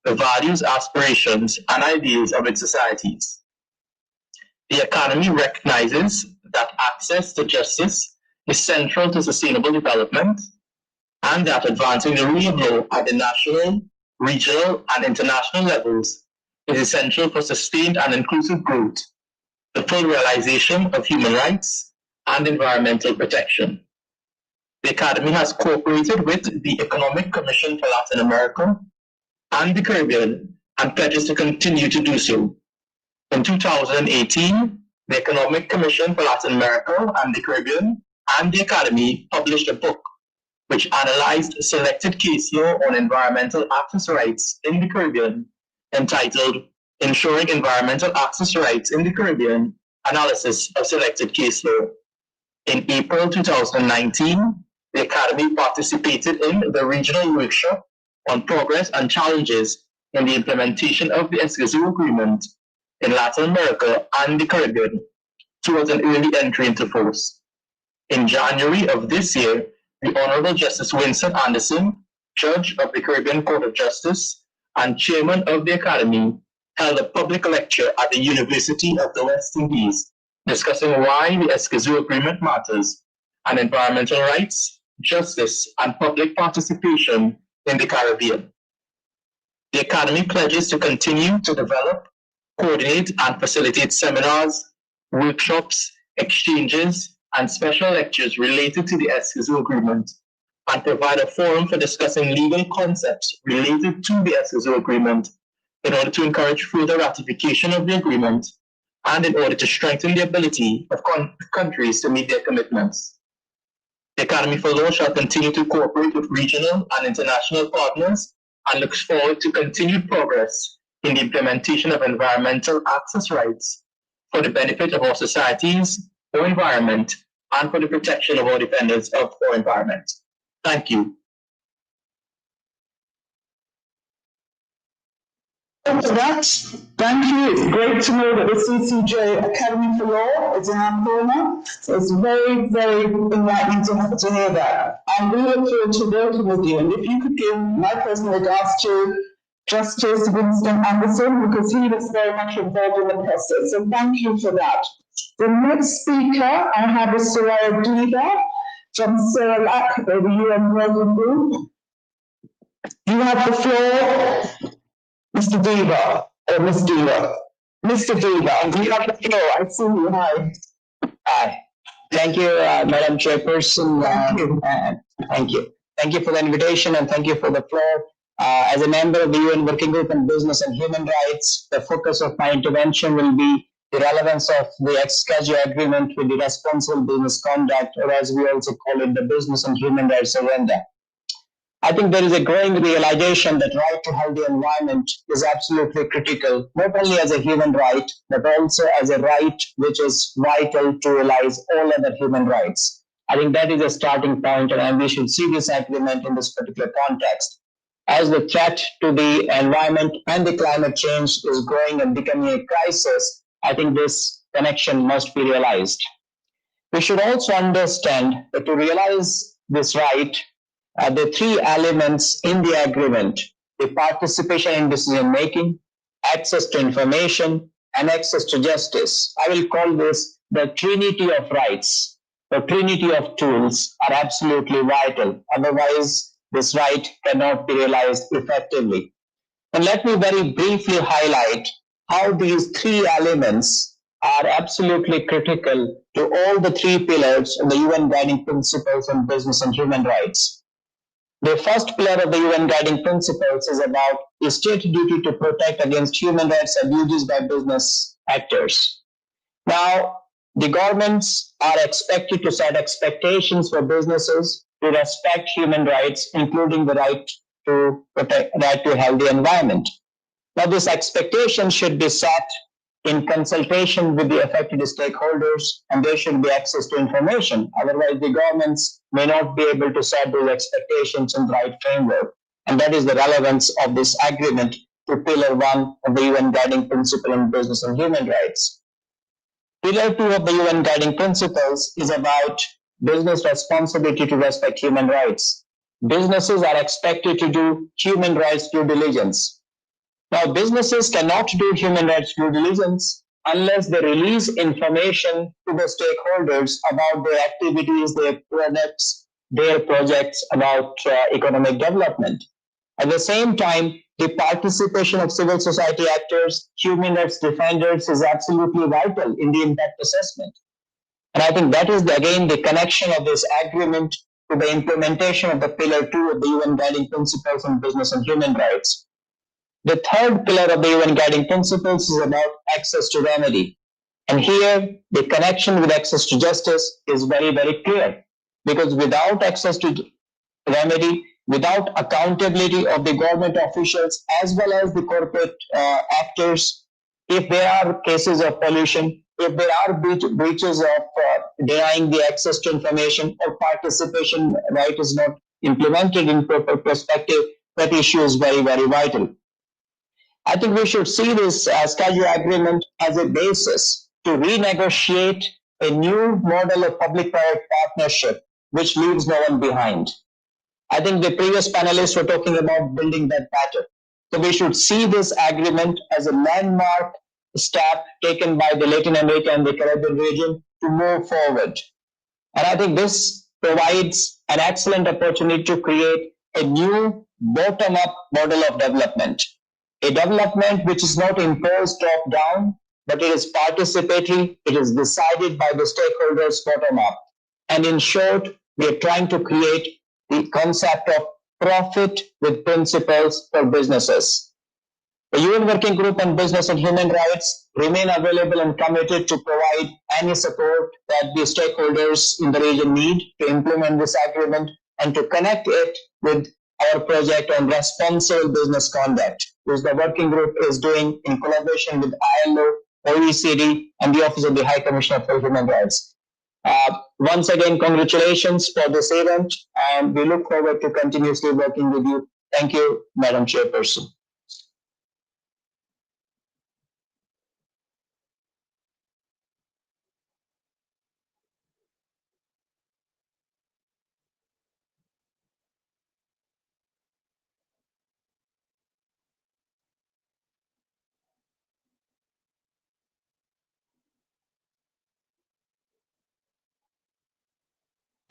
the values, aspirations, and ideals of its societies. The Academy recognizes that access to justice is central to sustainable development, and that advancing the rule of law at the national, regional, and international levels is essential for sustained and inclusive growth, the full realization of human rights, and environmental protection. The Academy has cooperated with the Economic Commission for Latin America and the Caribbean and pledges to continue to do so. In 2018, the Economic Commission for Latin America and the Caribbean and the Academy published a book which analyzed selected case law on environmental access rights in the Caribbean, entitled Ensuring Environmental Access Rights in the Caribbean, Analysis of Selected Case Law. In April 2019, the Academy participated in the regional workshop on progress and challenges in the implementation of the Escazú Agreement in Latin America and the Caribbean towards an early entry into force. In January of this year, the Honorable Justice Winston Anderson, Judge of the Caribbean Court of Justice and Chairman of the Academy, held a public lecture at the University of the West Indies discussing why the Escazú Agreement matters and environmental rights, justice, and public participation in the Caribbean. The Academy pledges to continue to develop, coordinate, and facilitate seminars, workshops, exchanges, and special lectures related to the Escazú Agreement, and provide a forum for discussing legal concepts related to the Escazú Agreement in order to encourage further ratification of the agreement and in order to strengthen the ability of countries to meet their commitments. The Academy for Law shall continue to cooperate with regional and international partners and looks forward to continued progress in the implementation of environmental access rights for the benefit of our societies, our environment, and for the protection of our defenders of our environment. Thank you. Thank you for that. Thank you. It's great to know that the CCJ Academy for Law is in our corner. It's very, very enlightening to hear that. And we look forward to working with you. And if you could give my personal regards to Justice Winston Anderson, because he was very much involved in the process. So thank you for that. The next speaker I have is Soraya Diva from CERELAC, the UN Working Group. You have the floor, Mr. Diva, or Ms. Diva. Mr. Diva, you have the floor. I see you. Hi. Hi. Thank you, Madam Chairperson. Thank you. Thank you. Thank you for the invitation and thank you for the floor. As a member of the UN Working Group on Business and Human Rights, the focus of my intervention will be the relevance of the Escazú Agreement with the responsible business conduct, or as we also call it, the business and human rights agenda. I think there is a growing realization that right to healthy environment is absolutely critical, not only as a human right, but also as a right which is vital to realize all other human rights. I think that is a starting point, and we should see this agreement in this particular context. As the threat to the environment and the climate change is growing and becoming a crisis, I think this connection must be realized. We should also understand that to realize this right, the three elements in the agreement, the participation in decision making, access to information, and access to justice. I will call this the trinity of rights. The trinity of tools are absolutely vital. Otherwise, this right cannot be realized effectively. And let me very briefly highlight how these three elements are absolutely critical to all the three pillars of the UN Guiding Principles on Business and Human Rights. The first pillar of the UN Guiding Principles is about the state duty to protect against human rights abuses by business actors. Now, the governments are expected to set expectations for businesses to respect human rights, including the right to a healthy environment. Now, this expectation should be set in consultation with the affected stakeholders, and there should be access to information. Otherwise, the governments may not be able to set those expectations in the right framework. And that is the relevance of this agreement to Pillar 1 of the UN Guiding Principle on Business and Human Rights. Pillar 2 of the UN Guiding Principles is about business responsibility to respect human rights. Businesses are expected to do human rights due diligence. Now, businesses cannot do human rights due diligence unless they release information to the stakeholders about their activities, their products, their projects, about economic development. At the same time, the participation of civil society actors, human rights defenders is absolutely vital in the impact assessment. And I think that is, again, the connection of this agreement to the implementation of the Pillar 2 of the UN Guiding Principles on Business and Human Rights. The third pillar of the UN Guiding Principles is about access to remedy. And here, the connection with access to justice is very, very clear. Because without access to remedy, without accountability of the government officials as well as the corporate actors, if there are cases of pollution, if there are breaches of denying the access to information or participation right is not implemented in proper perspective, that issue is very, very vital. I think we should see this Escazú agreement as a basis to renegotiate a new model of public-private partnership which leaves no one behind. I think the previous panelists were talking about building that pattern. So we should see this agreement as a landmark step taken by the Latin America and the Caribbean region to move forward. And I think this provides an excellent opportunity to create a new bottom-up model of development. A development which is not imposed top-down, but it is participatory, it is decided by the stakeholders bottom-up. And in short, we are trying to create the concept of profit with principles for businesses. The UN Working Group on Business and Human Rights remain available and committed to provide any support that the stakeholders in the region need to implement this agreement and to connect it with our project on responsible business conduct, which the working group is doing in collaboration with ILO, OECD, and the Office of the High Commissioner for Human Rights. Once again, congratulations for this event, and we look forward to continuously working with you. Thank you, Madam Chairperson.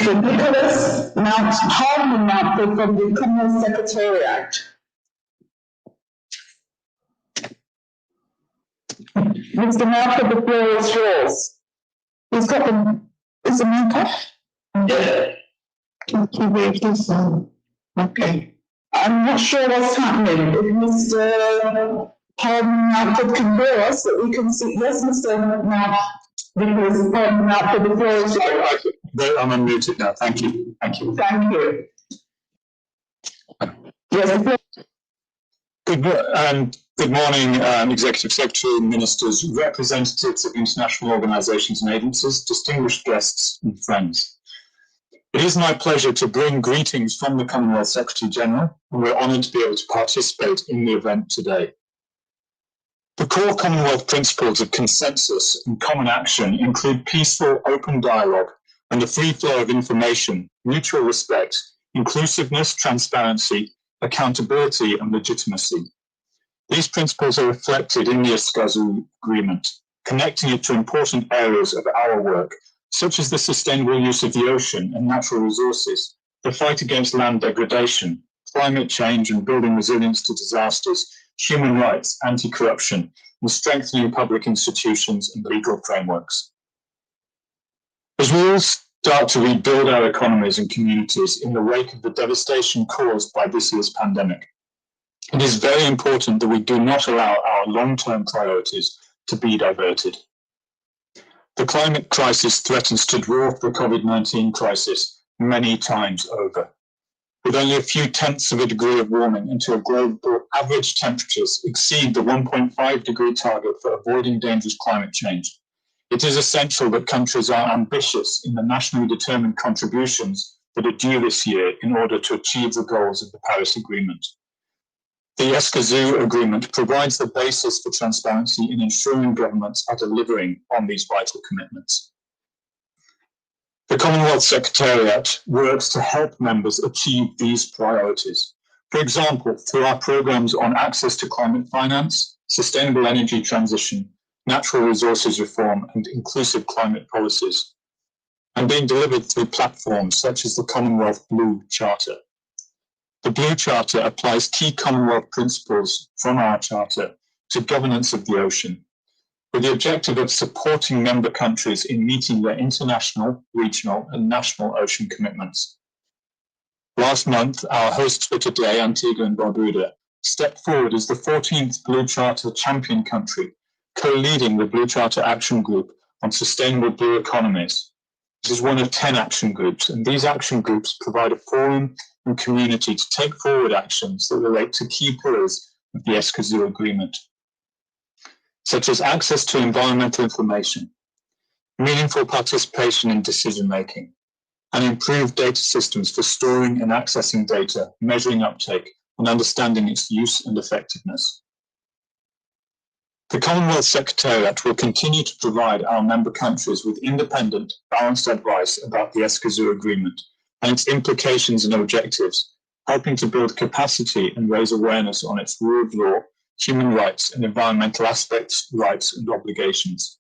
Nicholas Mount from the Criminal Secretariat. Mr. Mountford, the floor is yours. He's got the, is the mic off? Yeah. Okay. I'm not sure what's happening. If Mr. Mountford can hear us, that we can see. Yes, Mr. Mountford. Mountford, the floor is yours. I'm unmuted now. Thank you. Thank you. Thank you. Yes. Good morning, Executive Secretary, Ministers, representatives of international organisations and agencies, distinguished guests and friends. It is my pleasure to bring greetings from the Commonwealth Secretary General, and we're honoured to be able to participate in the event today. The core Commonwealth principles of consensus and common action include peaceful, open dialogue and the free flow of information, mutual respect, inclusiveness, transparency, accountability, and legitimacy. These principles are reflected in the Escazú Agreement, connecting it to important areas of our work, such as the sustainable use of the ocean and natural resources, the fight against land degradation, climate change and building resilience to disasters, human rights, anti-corruption, and strengthening public institutions and legal frameworks. As we all start to rebuild our economies and communities in the wake of the devastation caused by this year's pandemic, it is very important that we do not allow our long-term priorities to be diverted. The climate crisis threatens to dwarf the COVID-19 crisis many times over. With only a few tenths of a degree of warming until global average temperatures exceed the 1.5 degree target for avoiding dangerous climate change, it is essential that countries are ambitious in the nationally determined contributions that are due this year in order to achieve the goals of the Paris Agreement. The Escazú Agreement provides the basis for transparency in ensuring governments are delivering on these vital commitments. The Commonwealth Secretariat works to help members achieve these priorities. For example, through our programs on access to climate finance, sustainable energy transition, natural resources reform, and inclusive climate policies, and being delivered through platforms such as the Commonwealth Blue Charter. The Blue Charter applies key Commonwealth principles from our Charter to governance of the ocean, with the objective of supporting member countries in meeting their international, regional, and national ocean commitments. Last month, our host for today, Antigua and Barbuda, stepped forward as the 14th Blue Charter champion country, co-leading the Blue Charter Action Group on Sustainable Blue Economies. This is one of 10 action groups, and these action groups provide a forum and community to take forward actions that relate to key pillars of the Escazú Agreement, such as access to environmental information, meaningful participation in decision-making, and improved data systems for storing and accessing data, measuring uptake, and understanding its use and effectiveness. The Commonwealth Secretariat will continue to provide our member countries with independent, balanced advice about the Escazú Agreement and its implications and objectives, helping to build capacity and raise awareness on its rule of law, human rights, and environmental aspects, rights, and obligations.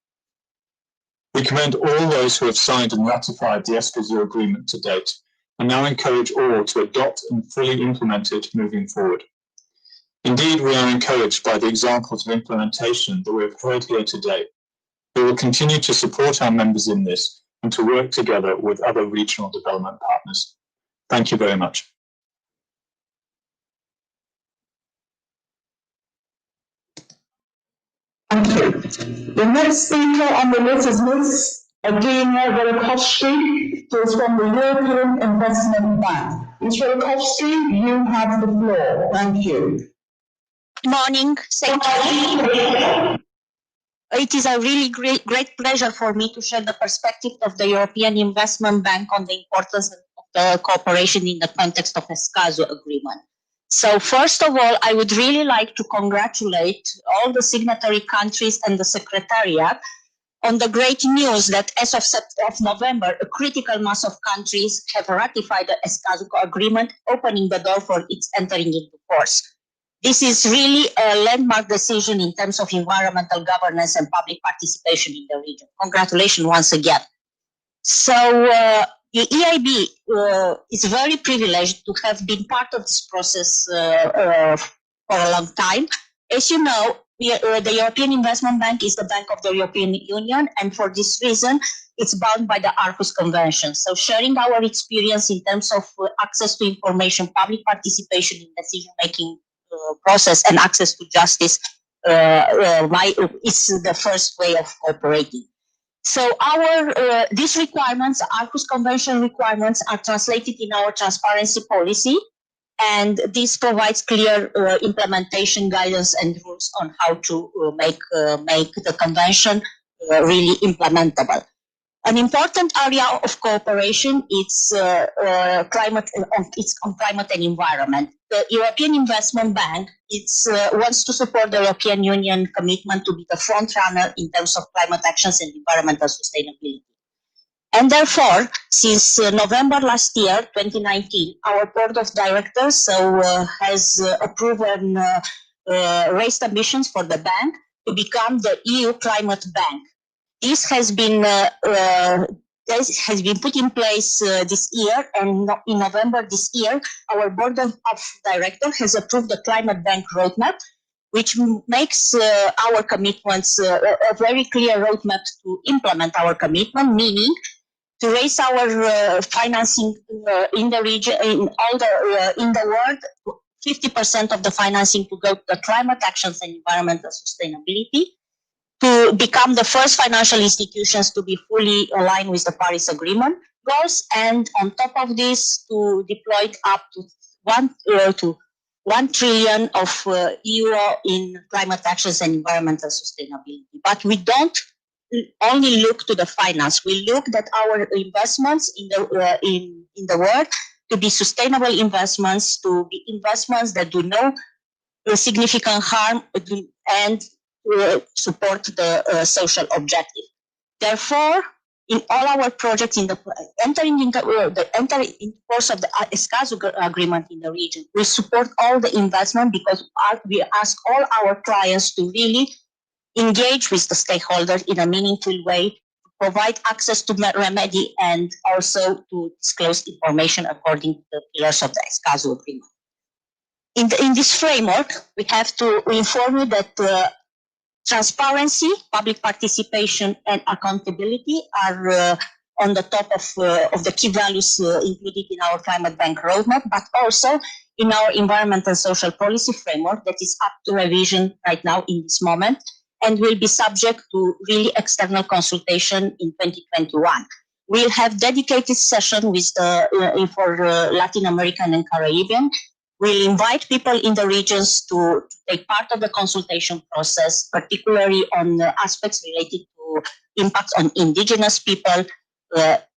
We commend all those who have signed and ratified the Escazú Agreement to date, and now encourage all to adopt and fully implement it moving forward. Indeed, we are encouraged by the examples of implementation that we have heard here today. We will continue to support our members in this and to work together with other regional development partners. Thank you very much. Thank you. The next speaker on the list is Ms. Adina Velikovsky, who is from the European Investment Bank. Ms. Velikovsky, you have the floor. Thank you. Good morning. It is a really great pleasure for me to share the perspective of the European Investment Bank on the importance of the cooperation in the context of Escazú Agreement. So first of all, I would really like to congratulate all the signatory countries and the Secretariat on the great news that as of November, a critical mass of countries have ratified the Escazú Agreement, opening the door for its entering into force. This is really a landmark decision in terms of environmental governance and public participation in the region. Congratulations once again. So the EIB is very privileged to have been part of this process for a long time. As you know, the European Investment Bank is the bank of the European Union, and for this reason, it's bound by the Aarhus Convention. So sharing our experience in terms of access to information, public participation in decision-making process, and access to justice is the first way of cooperating. So these requirements, Aarhus Convention requirements, are translated in our transparency policy, and this provides clear implementation guidance and rules on how to make the convention really implementable. An important area of cooperation is climate and environment. The European Investment Bank wants to support the European Union commitment to be the front runner in terms of climate actions and environmental sustainability. And therefore, since November last year, 2019, our board of directors has approved and raised ambitions for the bank to become the EU climate bank. This has been put in place this year, and in November this year, our board of directors has approved the climate bank roadmap, which makes our commitments a very clear roadmap to implement our commitment, meaning to raise our financing in the region, in the world, 50% of the financing to go to the climate actions and environmental sustainability, to become the first financial institutions to be fully aligned with the Paris Agreement goals, and on top of this, to deploy up to 1 trillion of euro in climate actions and environmental sustainability. But we don't only look to the finance. We look at our investments in the world to be sustainable investments, to be investments that do no significant harm and support the social objective. Therefore, in all our projects, entering in force of the Escazú agreement in the region, we support all the investment because we ask all our clients to really engage with the stakeholders in a meaningful way, to provide access to remedy, and also to disclose information according to the pillars of the Escazú agreement. In this framework, we have to inform you that transparency, public participation, and accountability are on the top of the key values included in our climate bank roadmap, but also in our environmental and social policy framework that is up to revision right now in this moment, and will be subject to really external consultation in 2021. We'll have dedicated session with for Latin American and Caribbean. We'll invite people in the regions to take part of the consultation process, particularly on aspects related to impacts on indigenous people,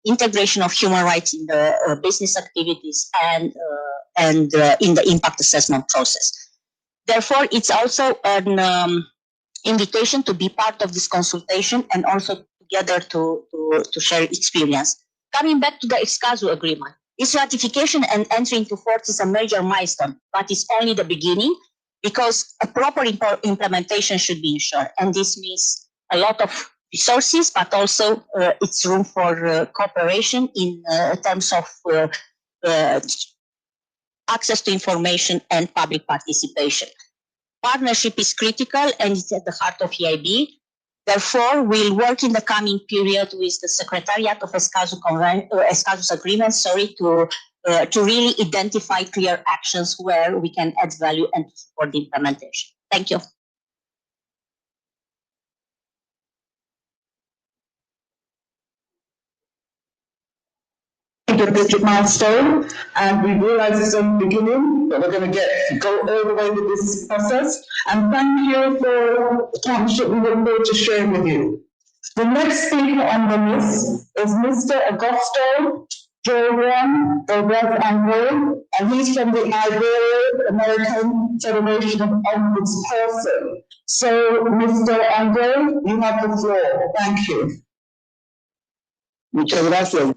integration of human rights in the business activities, and in the impact assessment process. Therefore, it's also an invitation to be part of this consultation and also together to share experience. Coming back to the Escazú agreement, its ratification and entry into force is a major milestone, but it's only the beginning because a proper implementation should be ensured. And this means a lot of resources, but also it's room for cooperation in terms of access to information and public participation. Partnership is critical and it's at the heart of EIB. Therefore, we'll work in the coming period with the Secretariat of Escazú's agreement, to really identify clear actions where we can add value and to support the implementation. Thank you. A major milestone, and we realize it's only the beginning, but we're going to go all the way with this process. And thank you for the partnership we look forward to sharing with you. The next speaker on the list is Mr. Augusto Joran Angel, and he's from the Ibero-American Federation of Ombudspersons. So, Mr. Angel, you have the floor. Thank you. Muchas gracias.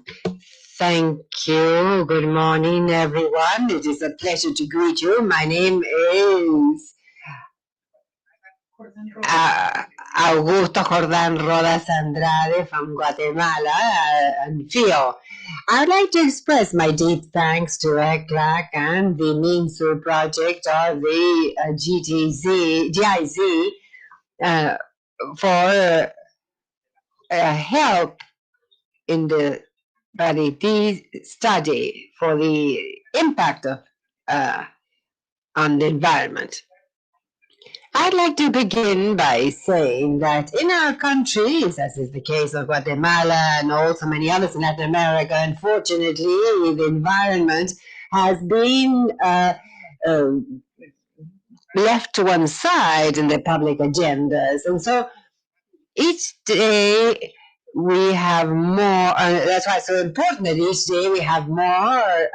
Thank you. Good morning, everyone. It is a pleasure to greet you. My name is Augusto Jordán Rodas Andrade from Guatemala and FIO. I'd like to express my deep thanks to ECLAC and the MINSUR project of the GIZ for help in the study for the impact of on the environment. I'd like to begin by saying that in our countries, as is the case of Guatemala and also many others in Latin America, unfortunately, the environment has been left to one side in the public agendas. And so each day we have more, that's why it's so important that each day we have more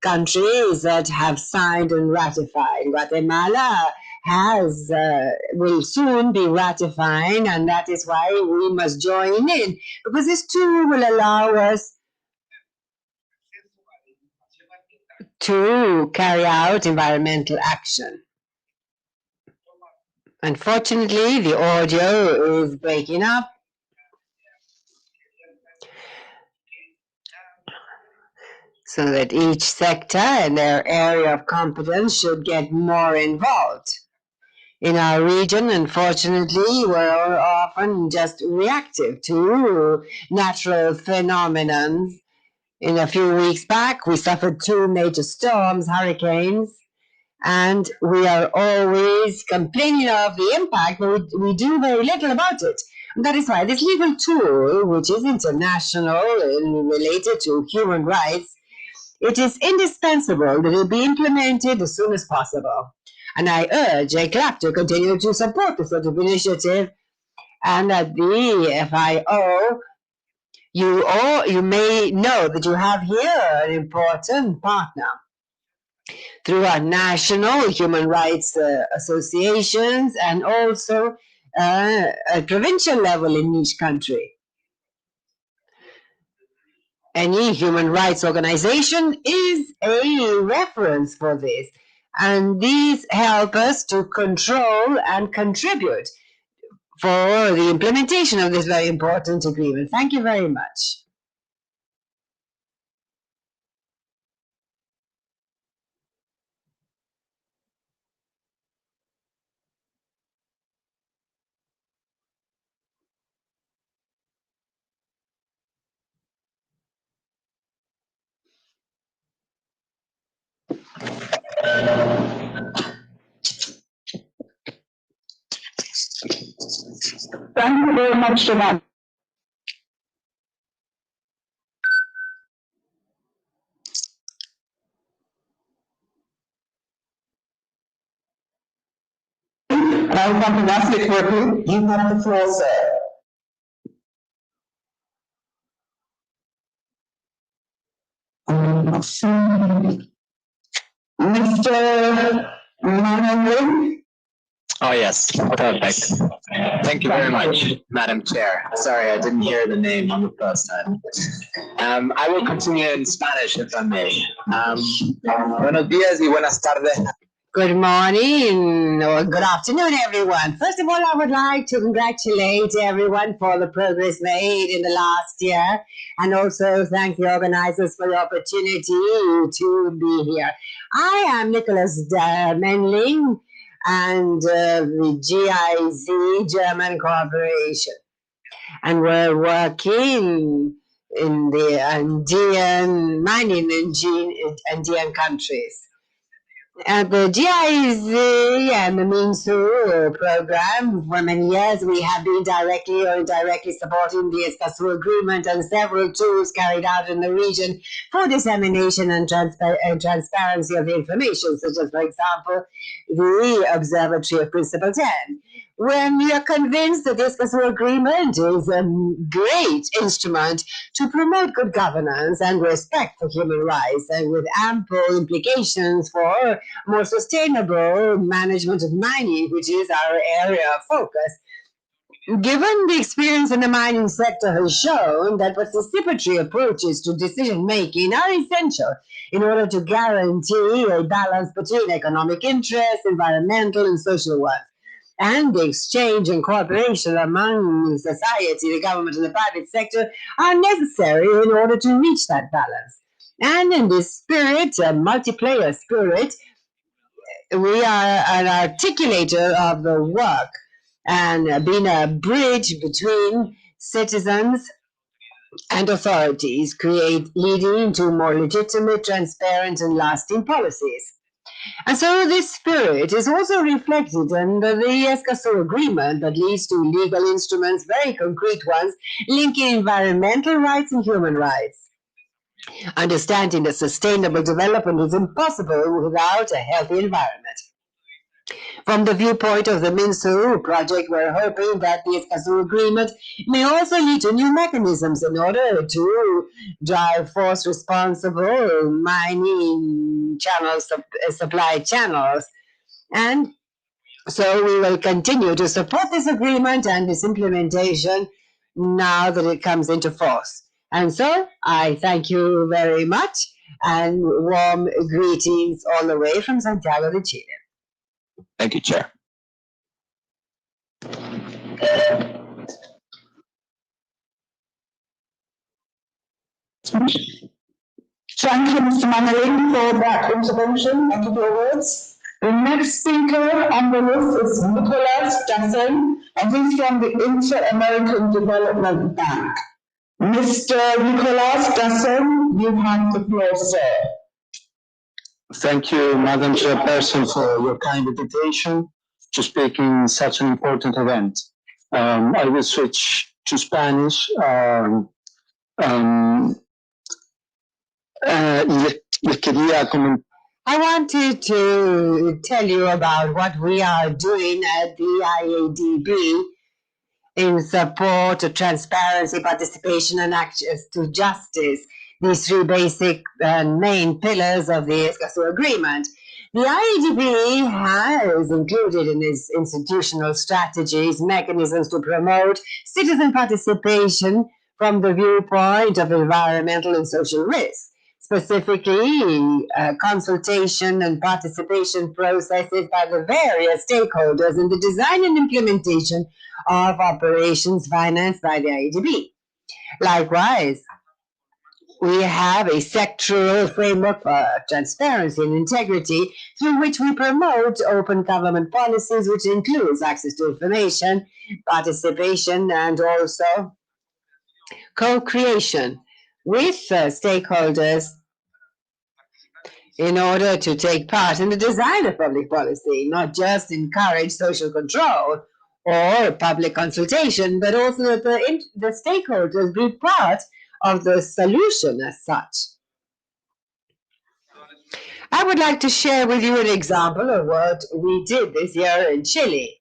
countries that have signed and ratified. Guatemala will soon be ratifying, and that is why we must join in, because this too will allow us to carry out environmental action. Unfortunately, the audio is breaking up. So that each sector and their area of competence should get more involved. In our region, unfortunately, we're often just reactive to natural phenomena. In a few weeks back, we suffered 2 major storms, hurricanes, and we are always complaining of the impact, but we do very little about it. And that is why this legal tool, which is international and related to human rights, it is indispensable that it be implemented as soon as possible. And I urge ECLAP to continue to support this sort of initiative, and at the FIO, you may know that you have here an important partner. Through our national human rights associations and also at provincial level in each country. Any human rights organization is a reference for this, and these help us to control and contribute for the implementation of this very important agreement. Thank you very much. Thank you very much for that. And I want to ask you quickly, you have the floor, sir. Mr. Manuel? Oh, yes. Perfect. Thank you very much, Madam Chair. Sorry, I didn't hear the name on the first time. I will continue in Spanish, if I may. Buenos días y buenas tardes. Good morning or good afternoon, everyone. First of all, I would like to congratulate everyone for the progress made in the last year, and also thank the organizers for the opportunity to be here. I am Nicholas Menling, and the GIZ German Corporation, and we're working in the Andean mining Andean countries. The GIZ and the MINSU program, for many years we have been directly or indirectly supporting the Escazú agreement and several tools carried out in the region for dissemination and transparency of the information, such as, for example, the Observatory of Principle 10. When we are convinced that the Escazú agreement is a great instrument to promote good governance and respect for human rights, and with ample implications for more sustainable management of mining, which is our area of focus. Given the experience in the mining sector has shown that participatory approaches to decision-making are essential in order to guarantee a balance between economic interests, environmental and social ones. And the exchange and cooperation among society, the government and the private sector are necessary in order to reach that balance. And in this spirit, a multiplayer spirit, we are an articulator of the work and being a bridge between citizens and authorities, leading to more legitimate, transparent, and lasting policies. And so this spirit is also reflected in the Escazú agreement that leads to legal instruments, very concrete ones, linking environmental rights and human rights. Understanding that sustainable development is impossible without a healthy environment. From the viewpoint of the MINSU project, we're hoping that the Escazú agreement may also lead to new mechanisms in order to drive force responsible mining channels, supply channels. And So we will continue to support this agreement and its implementation now that it comes into force. And so I thank you very much and warm greetings all the way from Santiago de Chile. Thank you, Chair. Thank you, Mr. Manning, for that intervention and for your words. The next speaker on the list is Nicolas Dassin, and he's from the Inter-American Development Bank. Mr. Nicolas Dassin, you have the floor, sir. Thank you, Madam Chairperson, for your kind invitation to speak in such an important event. I will switch to Spanish. I wanted to tell you about what we are doing at the IADB in support of transparency, participation, and access to justice, these three basic and main pillars of the Escazú Agreement. The IADB has included in its institutional strategies mechanisms to promote citizen participation from the viewpoint of environmental and social risk. Specifically, consultation and participation processes by the various stakeholders in the design and implementation of operations financed by the IADB. Likewise, we have a sectoral framework for transparency and integrity through which we promote open government policies, which includes access to information, participation, and also co-creation with stakeholders in order to take part in the design of public policy, not just encourage social control or public consultation, but also that the stakeholders be part of the solution as such. I would like to share with you an example of what we did this year in Chile.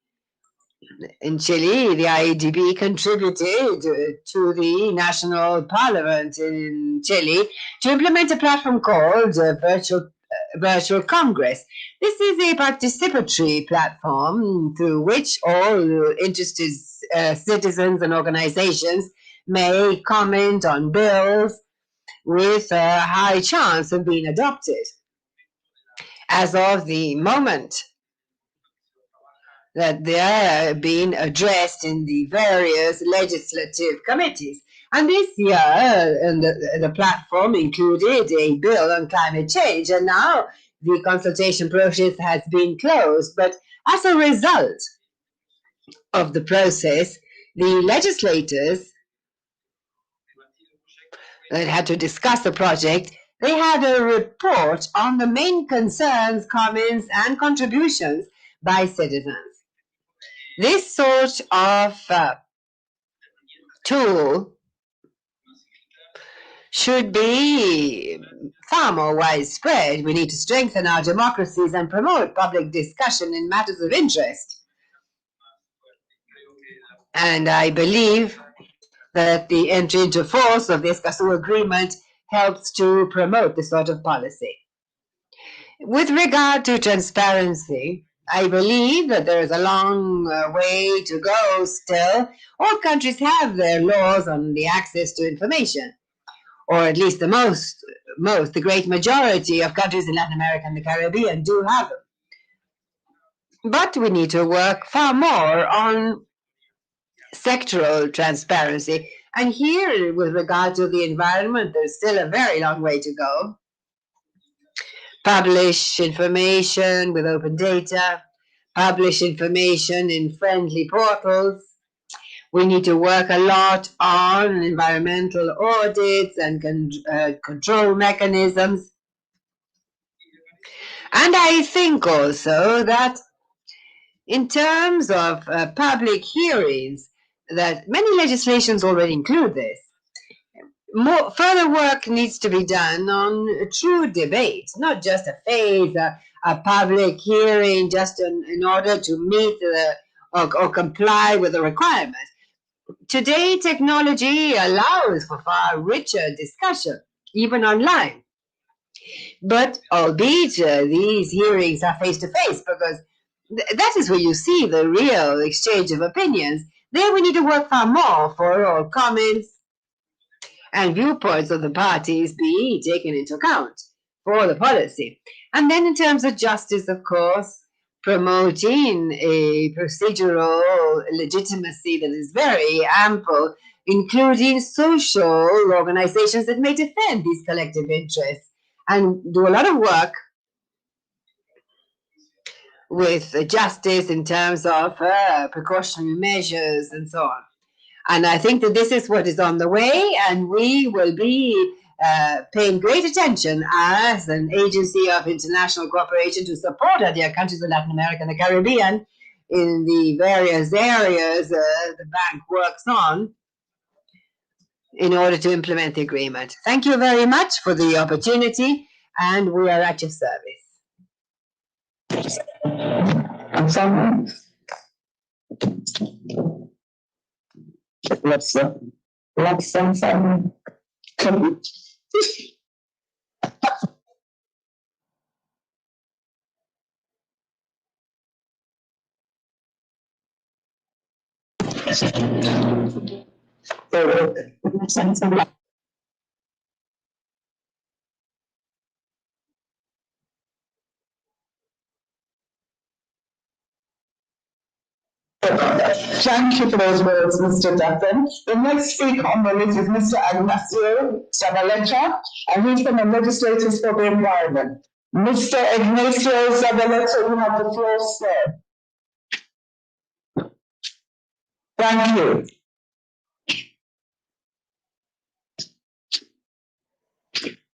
In Chile, the IADB contributed to the National Parliament in Chile to implement a platform called Virtual Congress. This is a participatory platform through which all interested citizens and organizations may comment on bills with a high chance of being adopted. As of the moment that they are being addressed in the various legislative committees. And this year, the platform included a bill on climate change, and now the consultation process has been closed. But as a result of the process, the legislators that had to discuss the project, they had a report on the main concerns, comments, and contributions by citizens. This sort of tool should be far more widespread. We need to strengthen our democracies and promote public discussion in matters of interest. And I believe that the entry into force of the Escazú Agreement helps to promote this sort of policy. With regard to transparency, I believe that there is a long way to go still. All countries have their laws on the access to information, or at least the great majority of countries in Latin America and the Caribbean do have them. But we need to work far more on sectoral transparency. And here, with regard to the environment, there's still a very long way to go. Publish information with open data, publish information in friendly portals. We need to work a lot on environmental audits and control mechanisms. And I think also that in terms of public hearings, that many legislations already include this. Further work needs to be done on true debate, not just a phase, a public hearing just in order to meet or comply with the requirements. Today, technology allows for far richer discussion, even online. But albeit these hearings are face-to-face, because that is where you see the real exchange of opinions. There we need to work far more for all comments and viewpoints of the parties be taken into account for the policy. And then in terms of justice, of course, promoting a procedural legitimacy that is very ample, including social organizations that may defend these collective interests and do a lot of work with justice in terms of precautionary measures and so on. And I think that this is what is on the way, and we will be paying great attention as an agency of international cooperation to support other countries of Latin America and the Caribbean in the various areas the bank works on in order to implement the agreement. Thank you very much for the opportunity, and we are at your service. Thank you for those words, Mr. Dutton. The next speaker on the list is Mr. Ignacio Zavaleta, and he's from the Legislators for the Environment. Mr. Ignacio Zavaleta, you have the floor, sir. Thank you.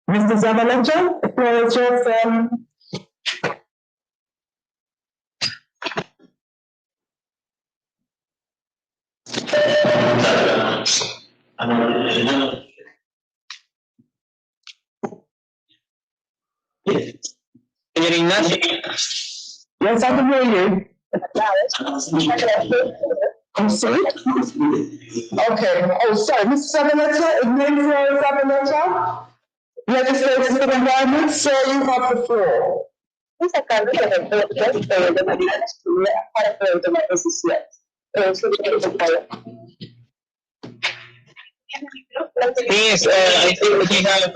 Mr. Zavaleta, the floor is yours, sir. Yes, I can hear you. I'm sorry? Okay. Oh, sorry. Mr. Zavaleta, Ignacio Zavaleta, Legislators for the Environment, sir, you have the floor. Yes, I think we have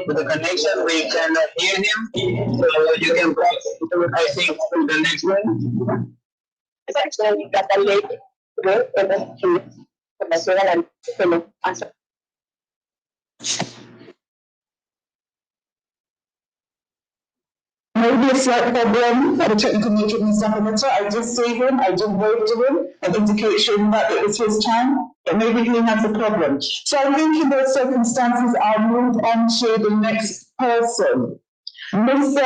with the connection, we cannot hear him. So you can proceed, I think, to the next one. Maybe a slight problem at the technical nature of Mr. Zavaleta. I did see him, I did wave to him, an indication that it was his time, but maybe he has a problem. So I think in those circumstances, I'll move on to the next person. Mr.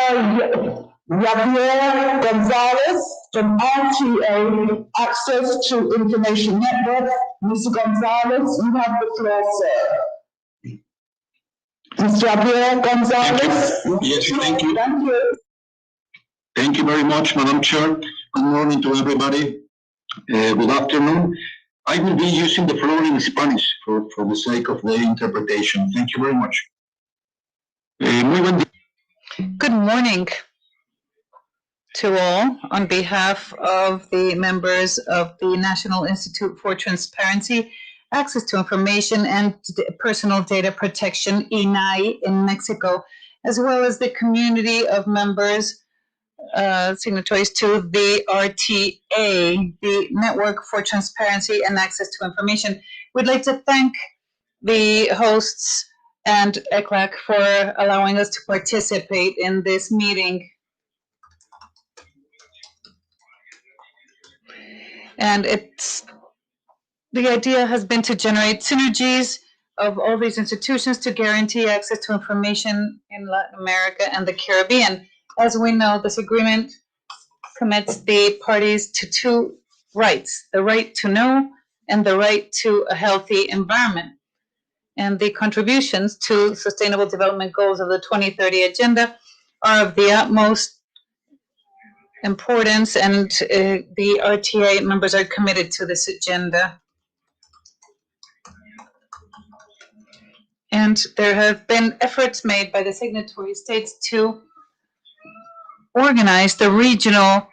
Javier Gonzalez from RTA, Access to Information Network. Mr. Gonzalez, you have the floor, sir. Mr. Javier Gonzalez. Yes, thank you. Thank you. Thank you very much, Madam Chair. Good morning to everybody. Good afternoon. I will be using the floor in Spanish for the sake of the interpretation. Thank you very much. Good morning to all. On behalf of the members of the National Institute for Transparency, Access to Information and Personal Data Protection, INAI, in Mexico, as well as the community of members, signatories to the RTA, the Network for Transparency and Access to Information. We'd like to thank the hosts and ECLAC for allowing us to participate in this meeting. And the idea has been to generate synergies of all these institutions to guarantee access to information in Latin America and the Caribbean. As we know, this agreement commits the parties to two rights, the right to know and the right to a healthy environment. And the contributions to Sustainable Development Goals of the 2030 Agenda are of the utmost importance, and the RTA members are committed to this agenda. And there have been efforts made by the signatory states to organize the regional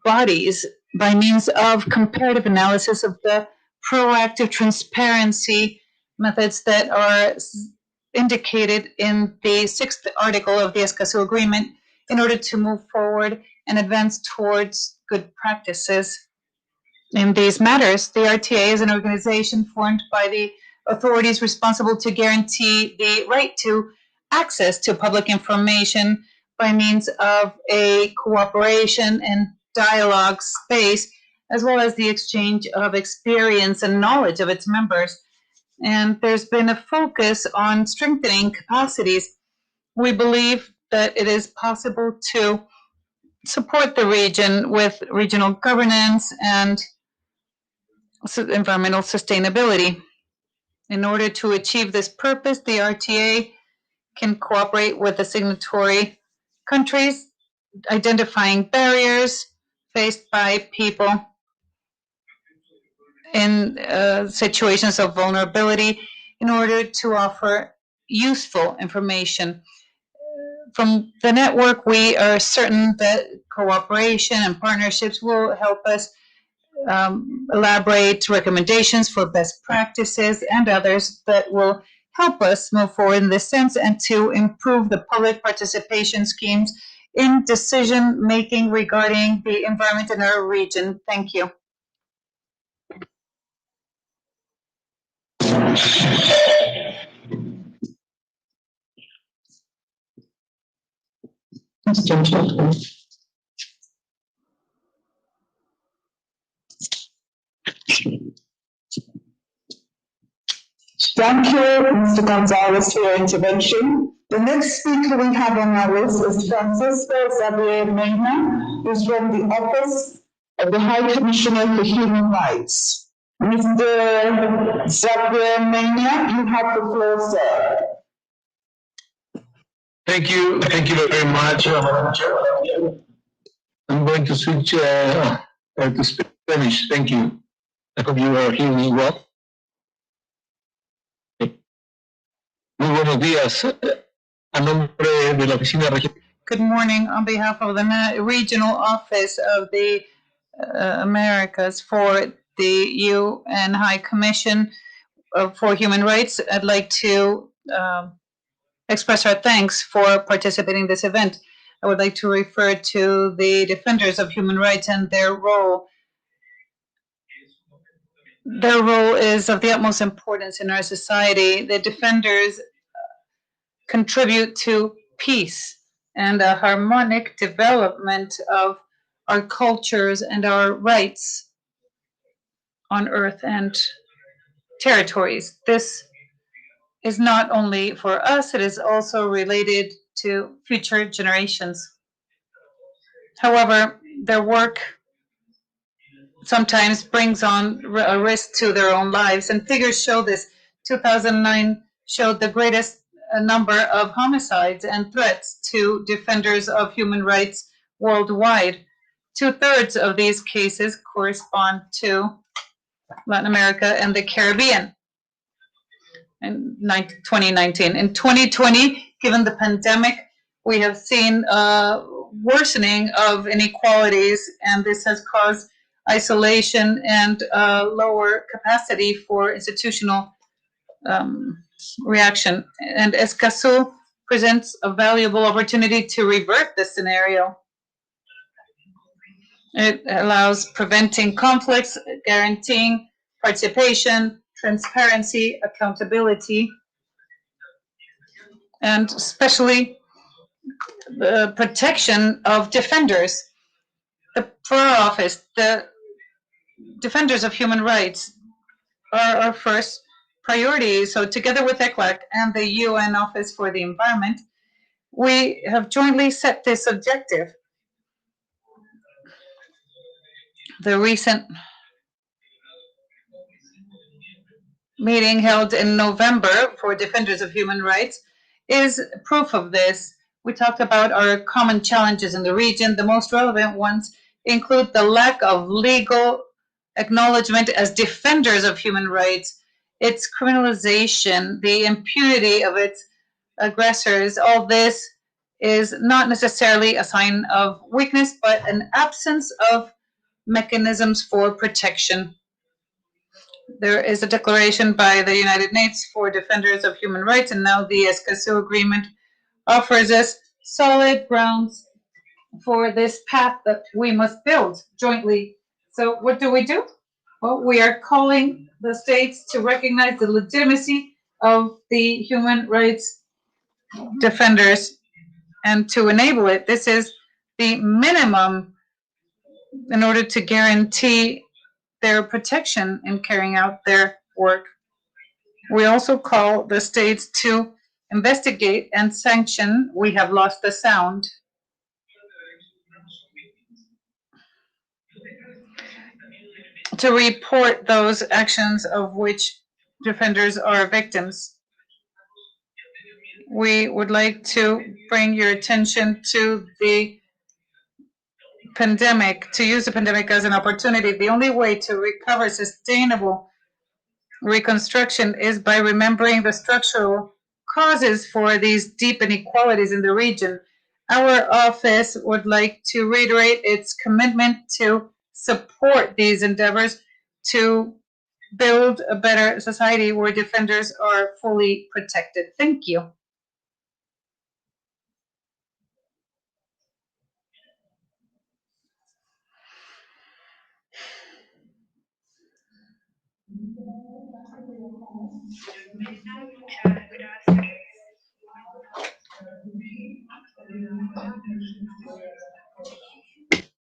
bodies by means of comparative analysis of the proactive transparency methods that are indicated in the 6th article of the Escazú Agreement in order to move forward and advance towards good practices. In these matters, the RTA is an organization formed by the authorities responsible to guarantee the right to access to public information by means of a cooperation and dialogue space, as well as the exchange of experience and knowledge of its members. And there's been a focus on strengthening capacities. We believe that it is possible to support the region with regional governance and environmental sustainability. In order to achieve this purpose, the RTA can cooperate with the signatory countries, identifying barriers faced by people in situations of vulnerability in order to offer useful information. From the network, we are certain that cooperation and partnerships will help us elaborate recommendations for best practices and others that will help us move forward in this sense and to improve the public participation schemes in decision making regarding the environment in our region. Thank you. Thank you, Mr. Gonzalez, for your intervention. The next speaker we have on our list is Francisco Xavier Mena, who's from the Office of the High Commissioner for Human Rights. Mr. Xavier Mena, you have the floor, sir. Thank you very much, Madam Chair. I'm going to switch to Spanish. Thank you. I hope you are hearing me well. Muy buenos días. A nombre de la Oficina Regional. Good morning. On behalf of the Regional Office of the Americas for the UN High Commission for Human Rights, I'd like to express our thanks for participating in this event. I would like to refer to the defenders of human rights and their role. Their role is of the utmost importance in our society. The defenders contribute to peace and a harmonic development of our cultures and our rights on earth and territories. This is not only for us, it is also related to future generations. However, their work sometimes brings on a risk to their own lives, and figures show this. 2009 showed the greatest number of homicides and threats to defenders of human rights worldwide. 2/3 of these cases correspond to Latin America and the Caribbean in 2019. In 2020, given the pandemic, we have seen a worsening of inequalities, and this has caused isolation and lower capacity for institutional reaction. And Escazú presents a valuable opportunity to revert this scenario. It allows preventing conflicts, guaranteeing participation, transparency, accountability, and especially the protection of defenders. For our office, the defenders of human rights are our first priority. So together with ECLAC and the UN Office for the Environment, we have jointly set this objective. The recent meeting held in November for defenders of human rights is proof of this. We talked about our common challenges in the region. The most relevant ones include the lack of legal acknowledgement as defenders of human rights, its criminalization, the impunity of its aggressors. All this is not necessarily a sign of weakness, but an absence of mechanisms for protection. There is a declaration by the United Nations for Defenders of Human Rights, and now the Escazú Agreement offers us solid grounds for this path that we must build jointly. So what do? Well, we are calling the states to recognize the legitimacy of the human rights defenders and to enable it. This is the minimum in order to guarantee their protection in carrying out their work. We also call the states to investigate and sanction. We have lost the sound. To report those actions of which defenders are victims. We would like to bring your attention to the pandemic, to use the pandemic as an opportunity. The only way to recover sustainable reconstruction is by remembering the structural causes for these deep inequalities in the region. Our office would like to reiterate its commitment to support these endeavors to build a better society where defenders are fully protected. Thank you.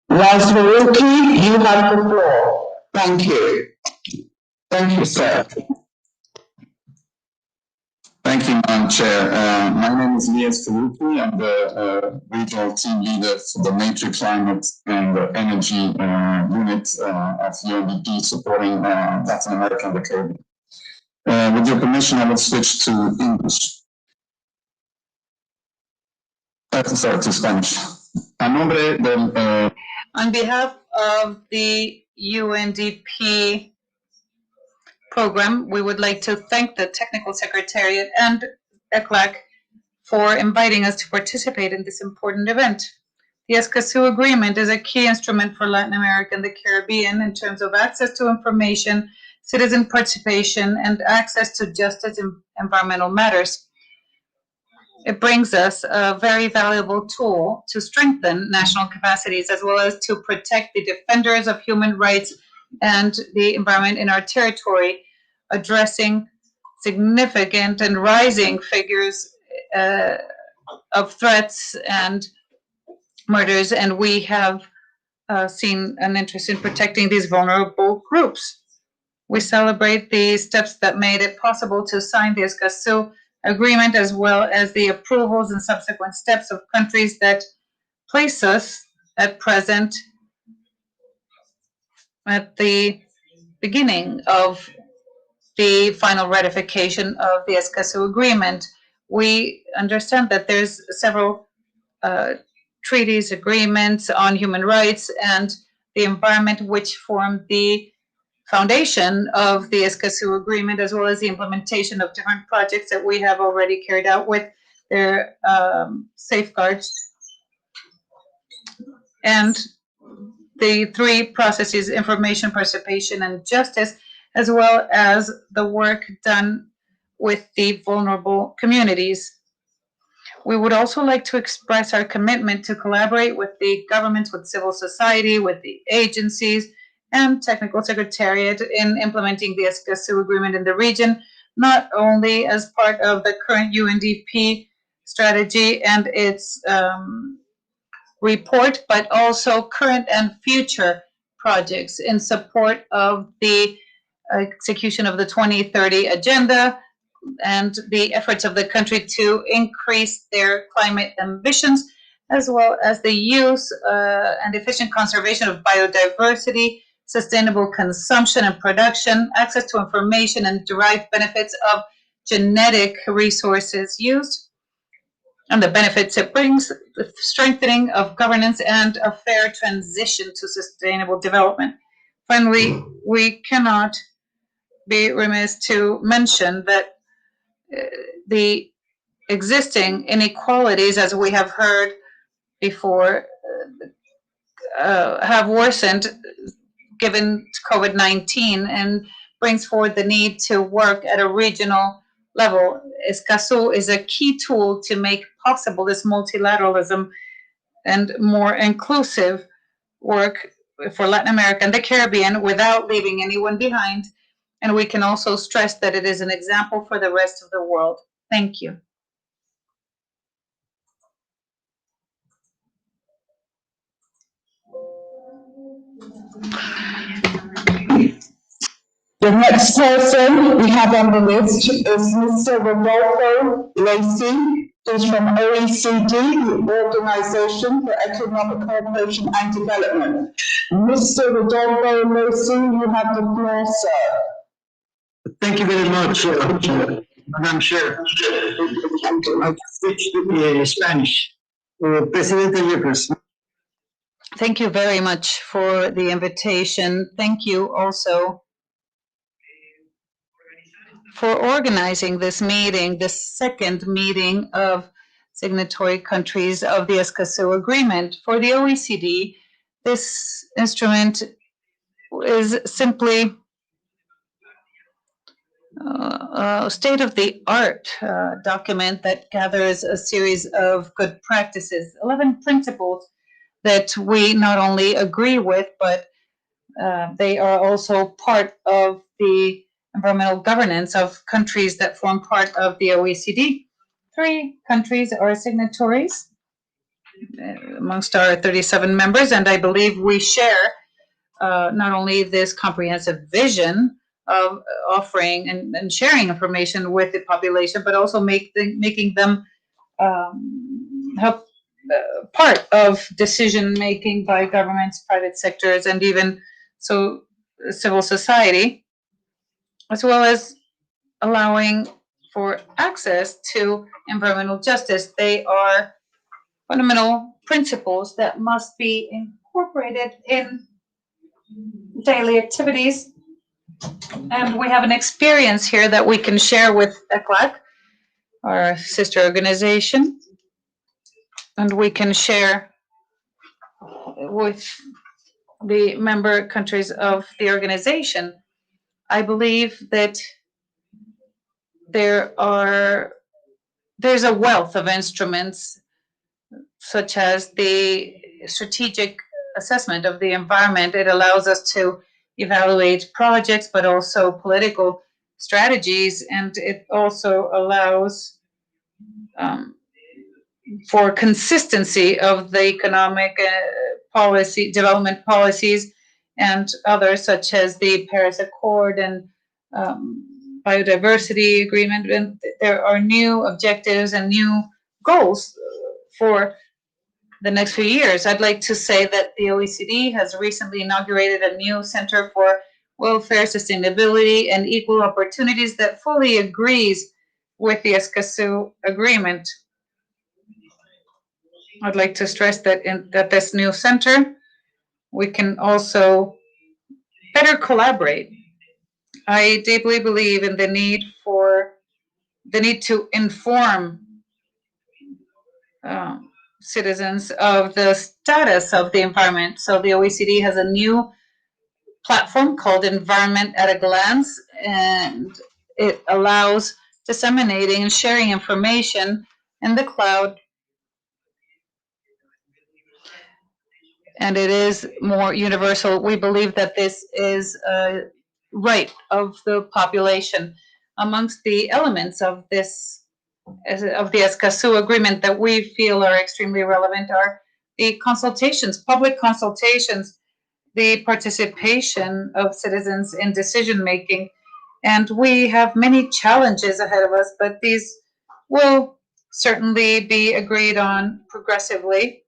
Razvaruki, you have the floor. Thank you. Thank you, sir. Thank you, Madam Chair. My name is Elias Faruqi. I'm the regional team leader for the Matrix Climate and the Energy Unit at UNDP supporting Latin America and the Caribbean. With your permission, I will switch to English. Sorry, to Spanish. On behalf of the UNDP program, we would like to thank the Technical Secretariat and ECLAC for inviting us to participate in this important event. The Escazú Agreement is a key instrument for Latin America and the Caribbean in terms of access to information, citizen participation, and access to justice in environmental matters. It brings us a very valuable tool to strengthen national capacities as well as to protect the defenders of human rights and the environment in our territory, addressing significant and rising figures of threats and murders, and we have seen an interest in protecting these vulnerable groups. We celebrate the steps that made it possible to sign the Escazú Agreement, as well as the approvals and subsequent steps of countries that place us at present at the beginning of the final ratification of the Escazú Agreement. We understand that there's several treaties, agreements on human rights and the environment which form the foundation of the Escazú Agreement, as well as the implementation of different projects that we have already carried out with their safeguards. And the three processes, information, participation, and justice, as well as the work done with the vulnerable communities. We would also like to express our commitment to collaborate with the governments, with civil society, with the agencies, and technical secretariat in implementing the Escazú Agreement in the region, not only as part of the current UNDP strategy and its report, but also current and future projects in support of the execution of the 2030 agenda and the efforts of the country to increase their climate ambitions, as well as the use and efficient conservation of biodiversity, sustainable consumption and production, access to information and derived benefits of genetic resources used, and the benefits it brings, the strengthening of governance, and a fair transition to sustainable development. Finally, we cannot be remiss to mention that the existing inequalities, as we have heard before, have worsened given COVID-19 and brings forward the need to work at a regional level. Escazú is a key tool to make possible this multilateralism and more inclusive work for Latin America and the Caribbean without leaving anyone behind. And we can also stress that it is an example for the rest of the world. Thank you. The next person we have on the list is Mr. Rodolfo Lacey, who's from OECD, the Organization for Economic Cooperation and Development. Mr. Rodolfo Lacey, you have the floor, sir. Thank you very much, Madam Chair. I'll switch to Spanish. Presidente Jefferson. Thank you very much for the invitation. Thank you also for organizing this meeting, the second meeting of signatory countries of the Escazú Agreement. For the OECD, this instrument is simply a state-of-the-art document that gathers a series of good practices, 11 principles that we not only agree with, but they are also part of the environmental governance of countries that form part of the OECD. 3 countries are signatories amongst our 37 members, and I believe we share not only this comprehensive vision of offering and sharing information with the population, but also making them help part of decision making by governments, private sectors, and even so civil society, as well as allowing for access to environmental justice. They are fundamental principles that must be incorporated in daily activities. And we have an experience here that we can share with ECLAC, our sister organization, and we can share with the member countries of the organization. I believe that there's a wealth of instruments, such as the strategic assessment of the environment. It allows us to evaluate projects, but also political strategies, and it also allows for consistency of the economic policy, development policies, and others, such as the Paris Accord and biodiversity agreement. And there are new objectives and new goals for the next few years. I'd like to say that the OECD has recently inaugurated a new Center for Welfare, Sustainability, and Equal Opportunities that fully agrees with the Escazú Agreement. I'd like to stress that that this new center, we can also better collaborate. I deeply believe in the need to inform citizens of the status of the environment. So the OECD has a new platform called Environment at a Glance, and it allows disseminating and sharing information in the cloud. And it is more universal. We believe that this is a right of the population. Amongst the elements of this, of the Escazú Agreement that we feel are extremely relevant are the consultations, public consultations, the participation of citizens in decision making. And we have many challenges ahead of us, but these will certainly be agreed on progressively.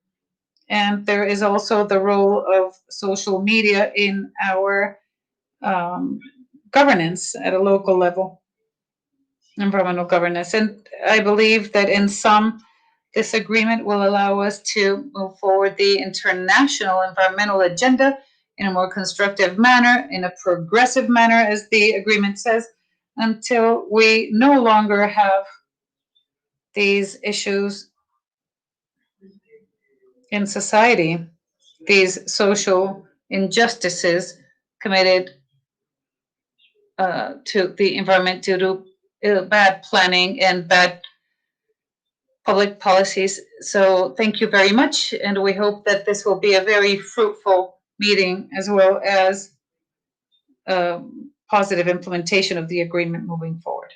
And there is also the role of social media in our governance at a local level, environmental governance. And I believe that in sum, this agreement will allow us to move forward the international environmental agenda in a more constructive manner, in a progressive manner, as the agreement says, until we no longer have these issues in society, these social injustices committed to the environment due to bad planning and bad public policies. So thank you very much, and we hope that this will be a very fruitful meeting as well as positive implementation of the agreement moving forward.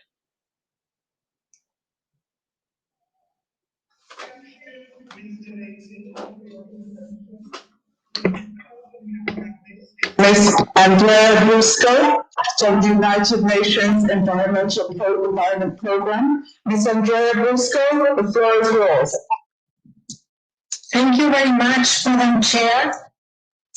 Ms. Andrea Brusco from the United Nations Environment Program. Ms. Andrea Brusco, the floor is yours. Thank you very much, Madam Chair.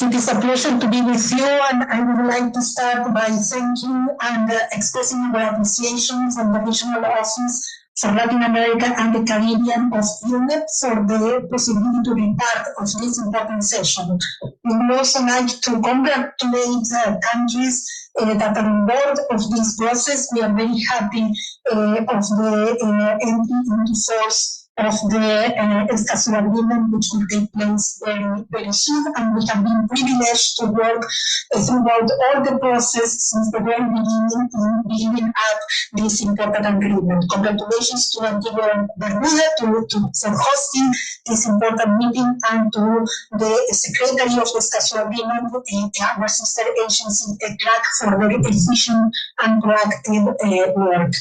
It is a pleasure to be with you, and I would like to start by thanking and expressing our appreciations on the Regional Office for Latin America and the Caribbean of UNEP for the possibility to be part of this important session. We would also like to congratulate countries that are on board of this process. We are very happy of the entry into force of the Escazú agreement, which will take place very, very soon. And we have been privileged to work throughout all the process since the very beginning in building up this important agreement. Congratulations to Antigua Barbuda for hosting this important meeting, and to the Secretary of the Escazú agreement, our sister agency, ECLAC, for very efficient and proactive work.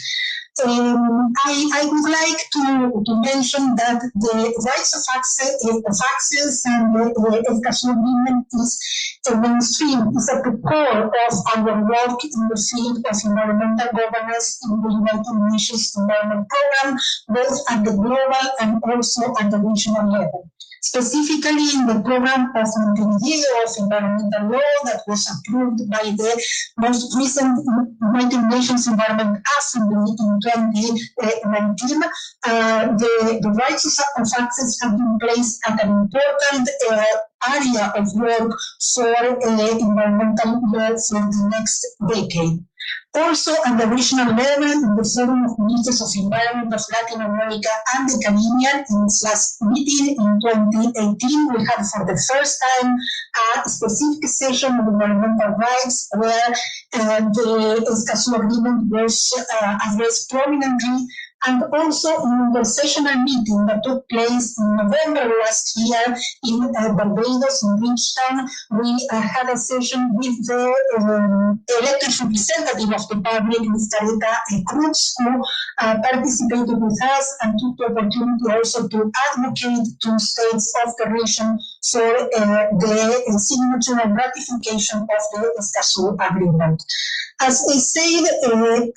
I would like to mention that the rights of access and the Escazú agreement is mainstream, is at the core of our work in the field of environmental governance in the United Nations Environment Program, both at the global and also at the regional level. Specifically in the program of Montevideo of environmental law that was approved by the most recent United Nations Environment Assembly in 2019, the rights of access have been placed at an important area of work for environmental law for the next decade. Also, at the regional level, in the Forum of Ministers of Environment of Latin America and the Caribbean, in its last meeting in 2018, we had for the first time a specific session on environmental rights where the Escazú agreement was addressed prominently. And also in the sessional meeting that took place in November last year in Barbados, in Bridgetown, we had a session with the elected representative of the public, Mr. Eta Cruz, who participated with us and took the opportunity also to advocate to states of the region for the signature and ratification of the Escazú agreement. As I said,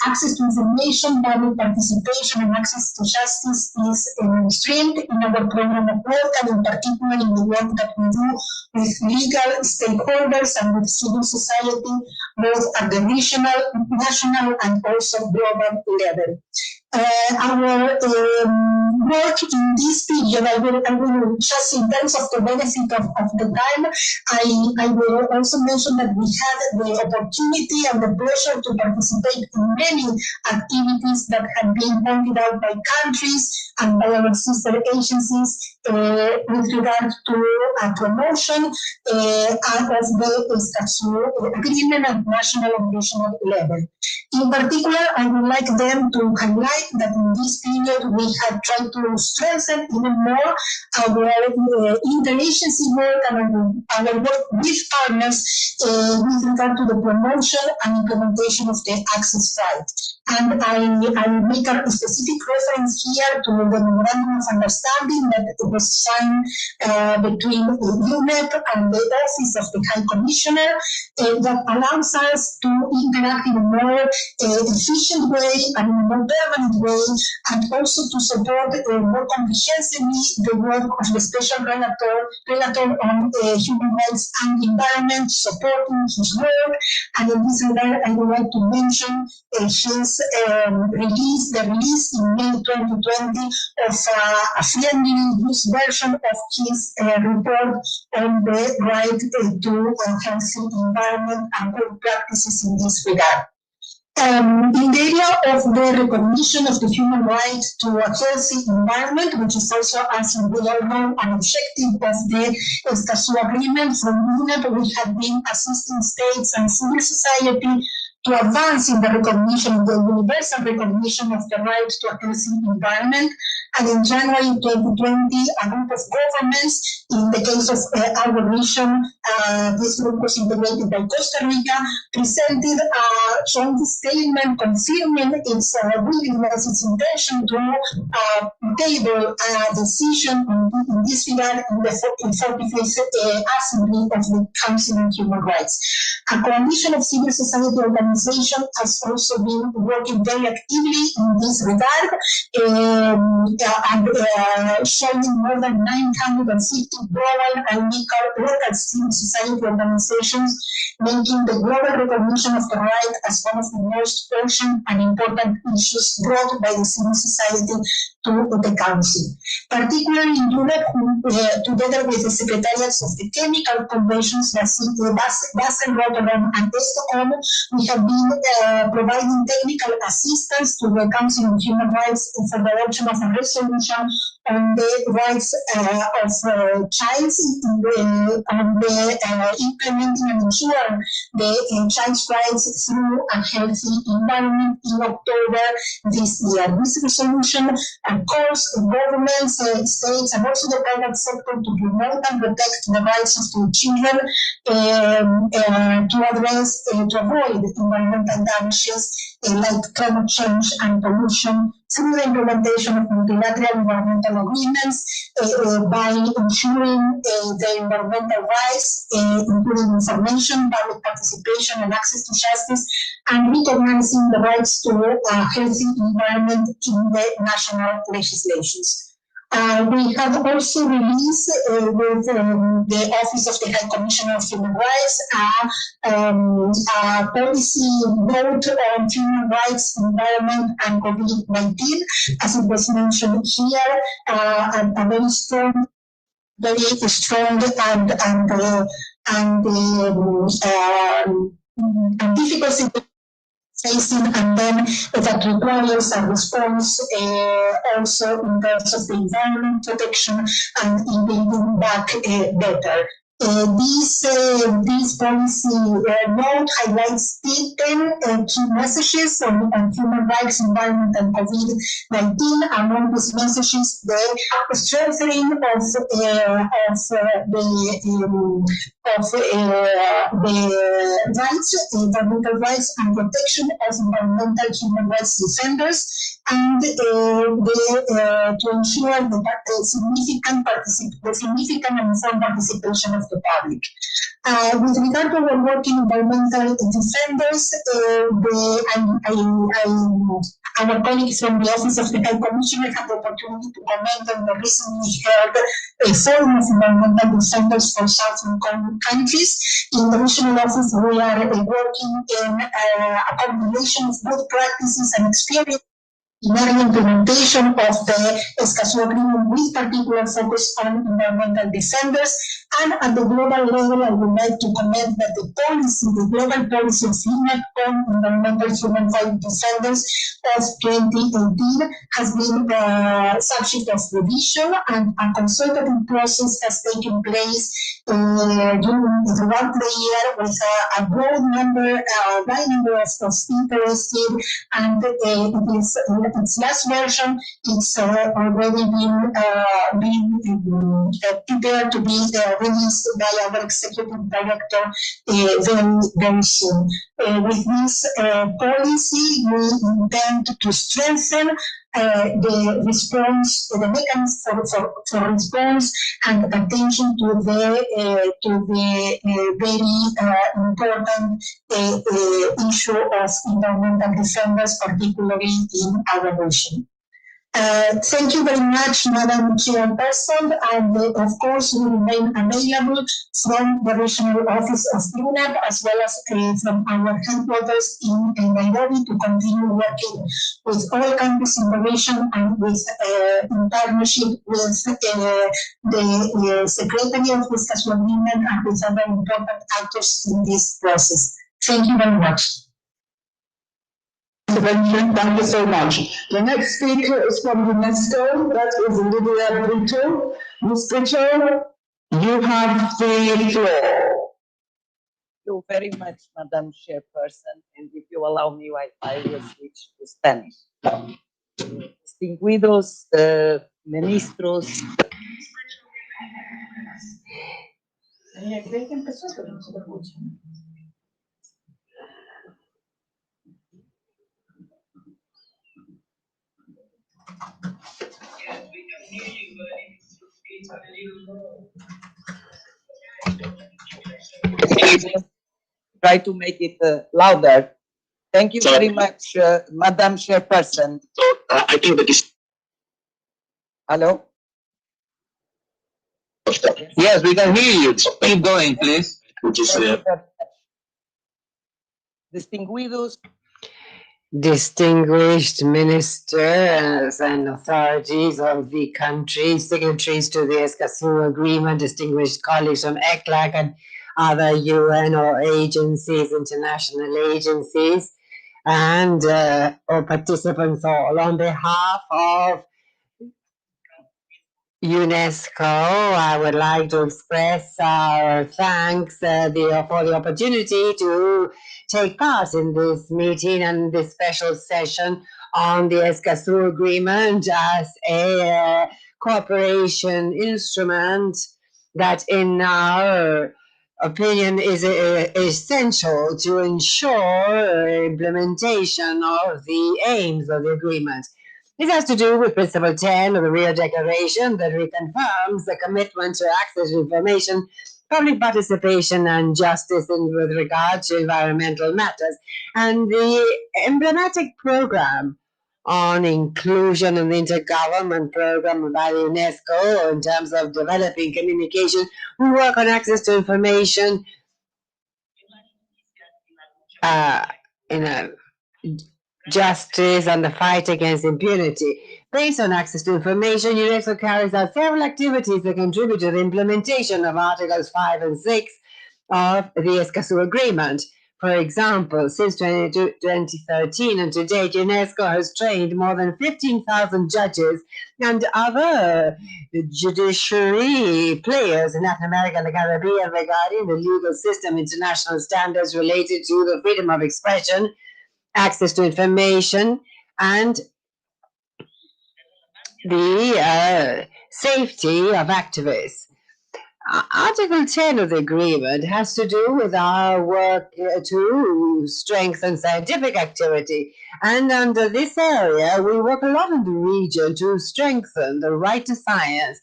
access to information, public participation, and access to justice is mainstreamed in our program of work, and in particular in the work that we do with legal stakeholders and with civil society, both at the regional, national, and also global level. Our work in this period, I will just in terms of the benefit of the time, I will also mention that we had the opportunity and the pleasure to participate in many activities that have been pointed out by countries and by our sister agencies with regard to promotion of the Escazú agreement at national and regional level. In particular, I would like them to highlight that in this period we have tried to strengthen even more our interagency work and our work with partners with regard to the promotion and implementation of the access right. And I make a specific reference here to the Memorandum of Understanding that was signed between UNEP and the Office of the High Commissioner that allows us to interact in a more efficient way and in a more permanent way, and also to support more comprehensively the work of the Special Relator on Human Rights and Environment, supporting his work. And in this regard, I would like to mention his the release in May 2020 of a friendly used version of his report on the right to a healthy environment and good practices in this regard. In the area of the recognition of the human right to a healthy environment, which is also, as we all know, an objective of the Escazú Agreement, from UNEP, we have been assisting states and civil society to advance in the recognition, the universal recognition of the right to a healthy environment. And in January 2020, a group of governments, in the case of our region, this group was integrated by Costa Rica, presented a joint statement confirming its willingness, its intention to table a decision in this regard in the 45th Assembly of the Council on Human Rights. A coalition of civil society organizations has also been working very actively in this regard, and showing more than 950 global and local civil society organizations, making the global recognition of the right as one of the most urgent and important issues brought by the civil society to the Council. Particularly in Europe, together with the Secretariats of the Chemical Conventions, Basel, Rotterdam, and Stockholm, we have been providing technical assistance to the Council on Human Rights for the adoption of a resolution on the rights of children, on the implementing and ensuring the child's rights through a healthy environment in October this year. This resolution calls governments, states, and also the private sector to promote and protect the rights of the children, to address, to avoid environmental damages like climate change and pollution through the implementation of multilateral environmental agreements, by ensuring the environmental rights, including information, public participation, and access to justice, and recognizing the rights to a healthy environment in the national legislations. We have also released with the Office of the High Commissioner of Human Rights a policy note on human rights, environment, and COVID-19, as it was mentioned here, a very strong and difficult situation facing, and then that requires a response also in terms of the environment protection and in building back better. This policy note highlights 10 key messages on human rights, environment, and COVID-19. Among these messages, the strengthening of the rights, environmental rights, and protection of environmental human rights defenders, and to ensure the significant and informed participation of the public. With regard to our work in environmental defenders, our colleagues from the Office of the High Commissioner had the opportunity to comment on the recently held Forum of Environmental Defenders for Southern countries. In the regional office, we are working in a combination of good practices and experience in early implementation of the Escazú Agreement, with particular focus on environmental defenders. And at the global level, I would like to comment that the global policy of UNEP on environmental human rights defenders of 2018 has been the subject of revision, and a consultative process has taken place throughout the year with a broad number, wide number of interested, and its last version, it's already been prepared to be released by our executive director very soon. With this policy, we intend to strengthen the response, the mechanism for response and attention to the very important issue of environmental defenders, particularly in our region. Thank you very much, Madam Chairperson, and of course we remain available from the regional office of UNEP as well as from our headquarters in Nairobi to continue working with all countries in the region and with in partnership with the Secretary of the Escazú Agreement and with other important actors in this process. Thank you very much. intervention. Thank you so much. The next speaker is from UNESCO. That is Lydia Brito. Ms. Brito, you have the floor. Thank you very much, Madam Chairperson, and if you allow me, I will switch to Spanish. Distinguidos ministros. Creo que empezó, pero no se lo escucha. Try to make it louder. Thank you very much, Madam Chairperson. I think that this. Hello? Yes, we can hear you. Keep going, please. Distinguidos. Distinguished ministers and authorities of the country, signatories to the Escazú Agreement, distinguished colleagues from ECLAC and other UN or agencies, international agencies, and or participants all. On behalf of UNESCO, I would like to express our thanks for the opportunity to take part in this meeting and this special session on the Escazú Agreement as a cooperation instrument that, in our opinion, is essential to ensure implementation of the aims of the agreement. This has to do with Principle 10 of the Rio Declaration that reconfirms the commitment to access to information, public participation, and justice with regard to environmental matters. And the emblematic program on inclusion and the intergovernment program by the UNESCO in terms of developing communication, we work on access to information justice and the fight against impunity. Based on access to information, UNESCO carries out several activities that contribute to the implementation of Articles 5 and 6 of the Escazú Agreement. For example, since 2013 and to date, UNESCO has trained more than 15,000 judges and other judiciary players in Latin America and the Caribbean regarding the legal system, international standards related to the freedom of expression, access to information, and the safety of activists. Article 10 of the agreement has to do with our work to strengthen scientific activity. And under this area, we work a lot in the region to strengthen the right to science.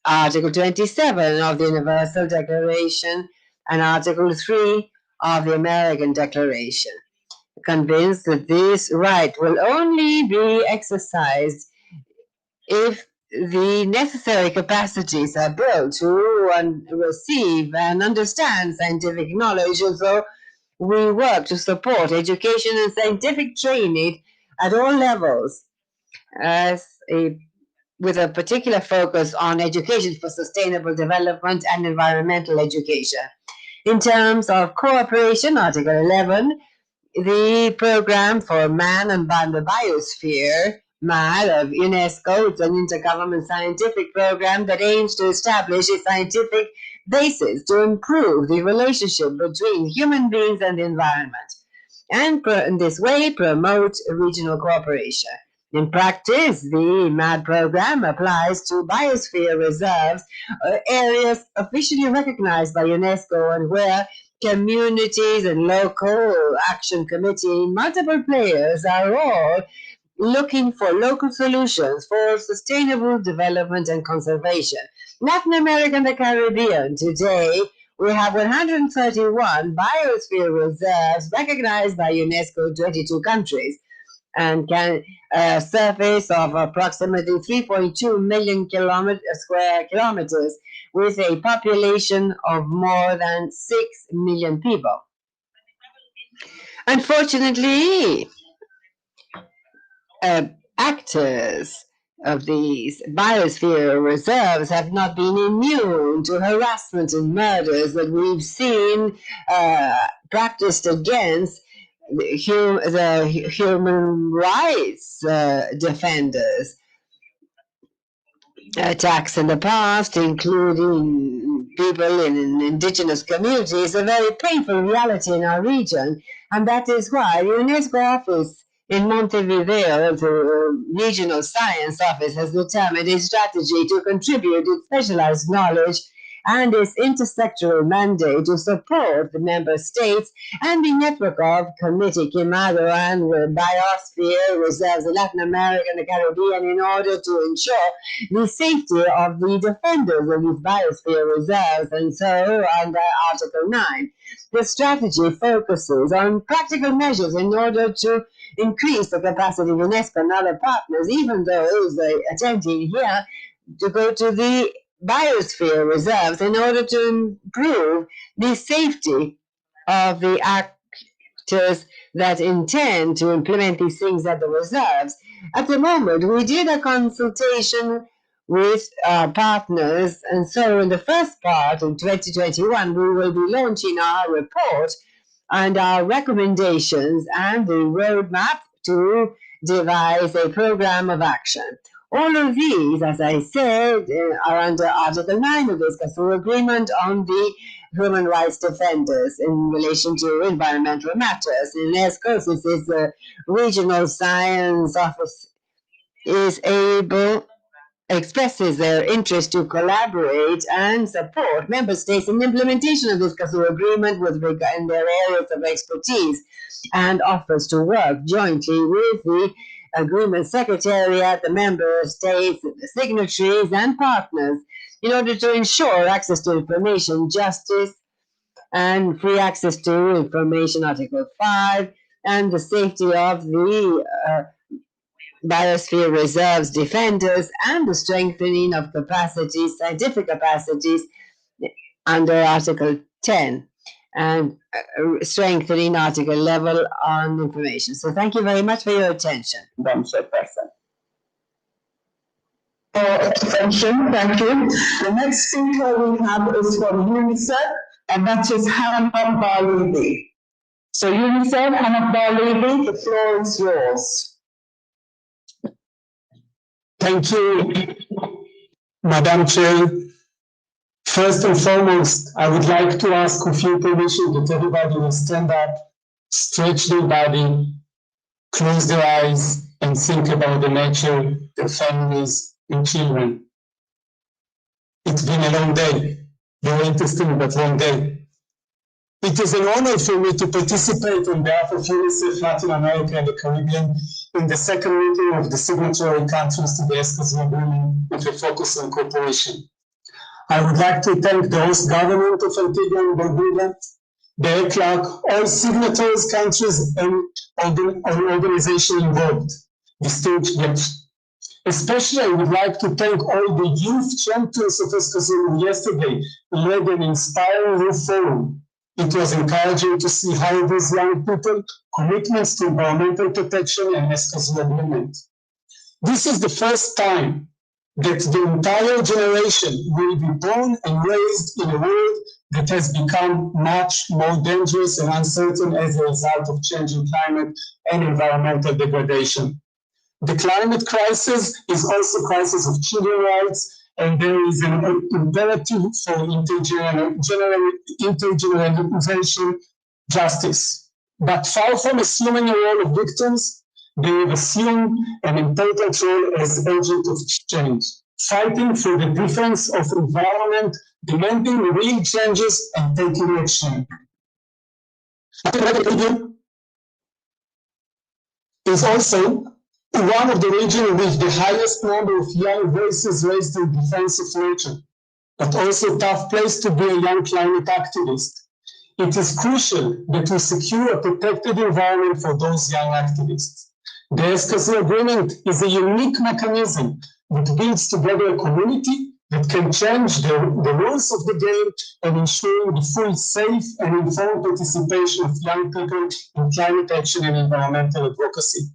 Article 27 of the Universal Declaration and Article 3 of the American Declaration. Convinced that this right will only be exercised if the necessary capacities are built to receive and understand scientific knowledge. And so we work to support education and scientific training at all levels, with a particular focus on education for sustainable development and environmental education. In terms of cooperation, Article 11, the Program for Man and the Biosphere, MAD of UNESCO, is an intergovernmental scientific program that aims to establish a scientific basis to improve the relationship between human beings and the environment, and in this way promote regional cooperation. In practice, the MAD program applies to biosphere reserves, areas officially recognized by UNESCO and where communities and local action committee, multiple players are all looking for local solutions for sustainable development and conservation. Latin America and the Caribbean today, we have 131 biosphere reserves recognized by UNESCO in 22 countries and can a surface of approximately 3.2 million square kilometers with a population of more than 6 million people. Unfortunately, actors of these biosphere reserves have not been immune to harassment and murders that we've seen practiced against the human rights defenders. Attacks in the past, including people in indigenous communities, a very painful reality in our region. And that is why the UNESCO office in Montevideo, the Regional Science Office, has determined a strategy to contribute its specialized knowledge and its intersectoral mandate to support the member states and the network of Committee Quimado and biosphere reserves in Latin America and the Caribbean in order to ensure the safety of the defenders of these biosphere reserves. And so, under Article 9, the strategy focuses on practical measures in order to increase the capacity of UNESCO and other partners, even those attending here, to go to the biosphere reserves in order to improve the safety of the actors that intend to implement these things at the reserves. At the moment, we did a consultation with our partners, and so in the first part in 2021, we will be launching our report and our recommendations and the roadmap to devise a program of action. All of these, as I said, are under Article 9 of the Escazú Agreement on the human rights defenders in relation to environmental matters. In Escazú, the Regional Science Office expresses their interest to collaborate and support member states in the implementation of this Escazú Agreement with regard in their areas of expertise, and offers to work jointly with the Agreement Secretariat, the member states, the signatories, and partners in order to ensure access to information, justice, and free access to information, Article 5, and the safety of the biosphere reserves defenders, and the strengthening of capacities, scientific capacities, under Article 10, and strengthening Article 11 on information. So thank you very much for your attention, Madam Chairperson. Attention, thank you. The next speaker we have is from UNICEF, and that is Hannah Barleby. So UNICEF, Hannah Barleby, the floor is yours. Thank you, Madam Chair. First and foremost, I would like to ask with your permission that everybody will stand up, stretch their body, close their eyes, and think about the nature, their families, and children. It's been a long day, very interesting but long day. It is an honor for me to participate on behalf of UNICEF Latin America and the Caribbean in the second meeting of the signatory countries to the Escazú Agreement with a focus on cooperation. I would like to thank the host government of Antigua and Barbuda, the ECLAC, all signatories, countries, and organizations involved, distinguished guests. Especially, I would like to thank all the youth champions of Escazú who yesterday led an inspiring youth forum. It was encouraging to see how these young people commitments to environmental protection and Escazú Agreement. This is the first time that the entire generation will be born and raised in a world that has become much more dangerous and uncertain as a result of changing climate and environmental degradation. The climate crisis is also a crisis of children's rights, and there is an imperative for intergenerational justice. But far from assuming a role of victims, they have assumed an important role as agents of change, fighting for the defense of environment, demanding real changes and taking action. Is also one of the regions with the highest number of young voices raised in defense of nature, but also a tough place to be a young climate activist. It is crucial that we secure a protected environment for those young activists. The Escazú Agreement is a unique mechanism that brings together a community that can change the rules of the game and ensuring the full, safe, and informed participation of young people in climate action and environmental advocacy.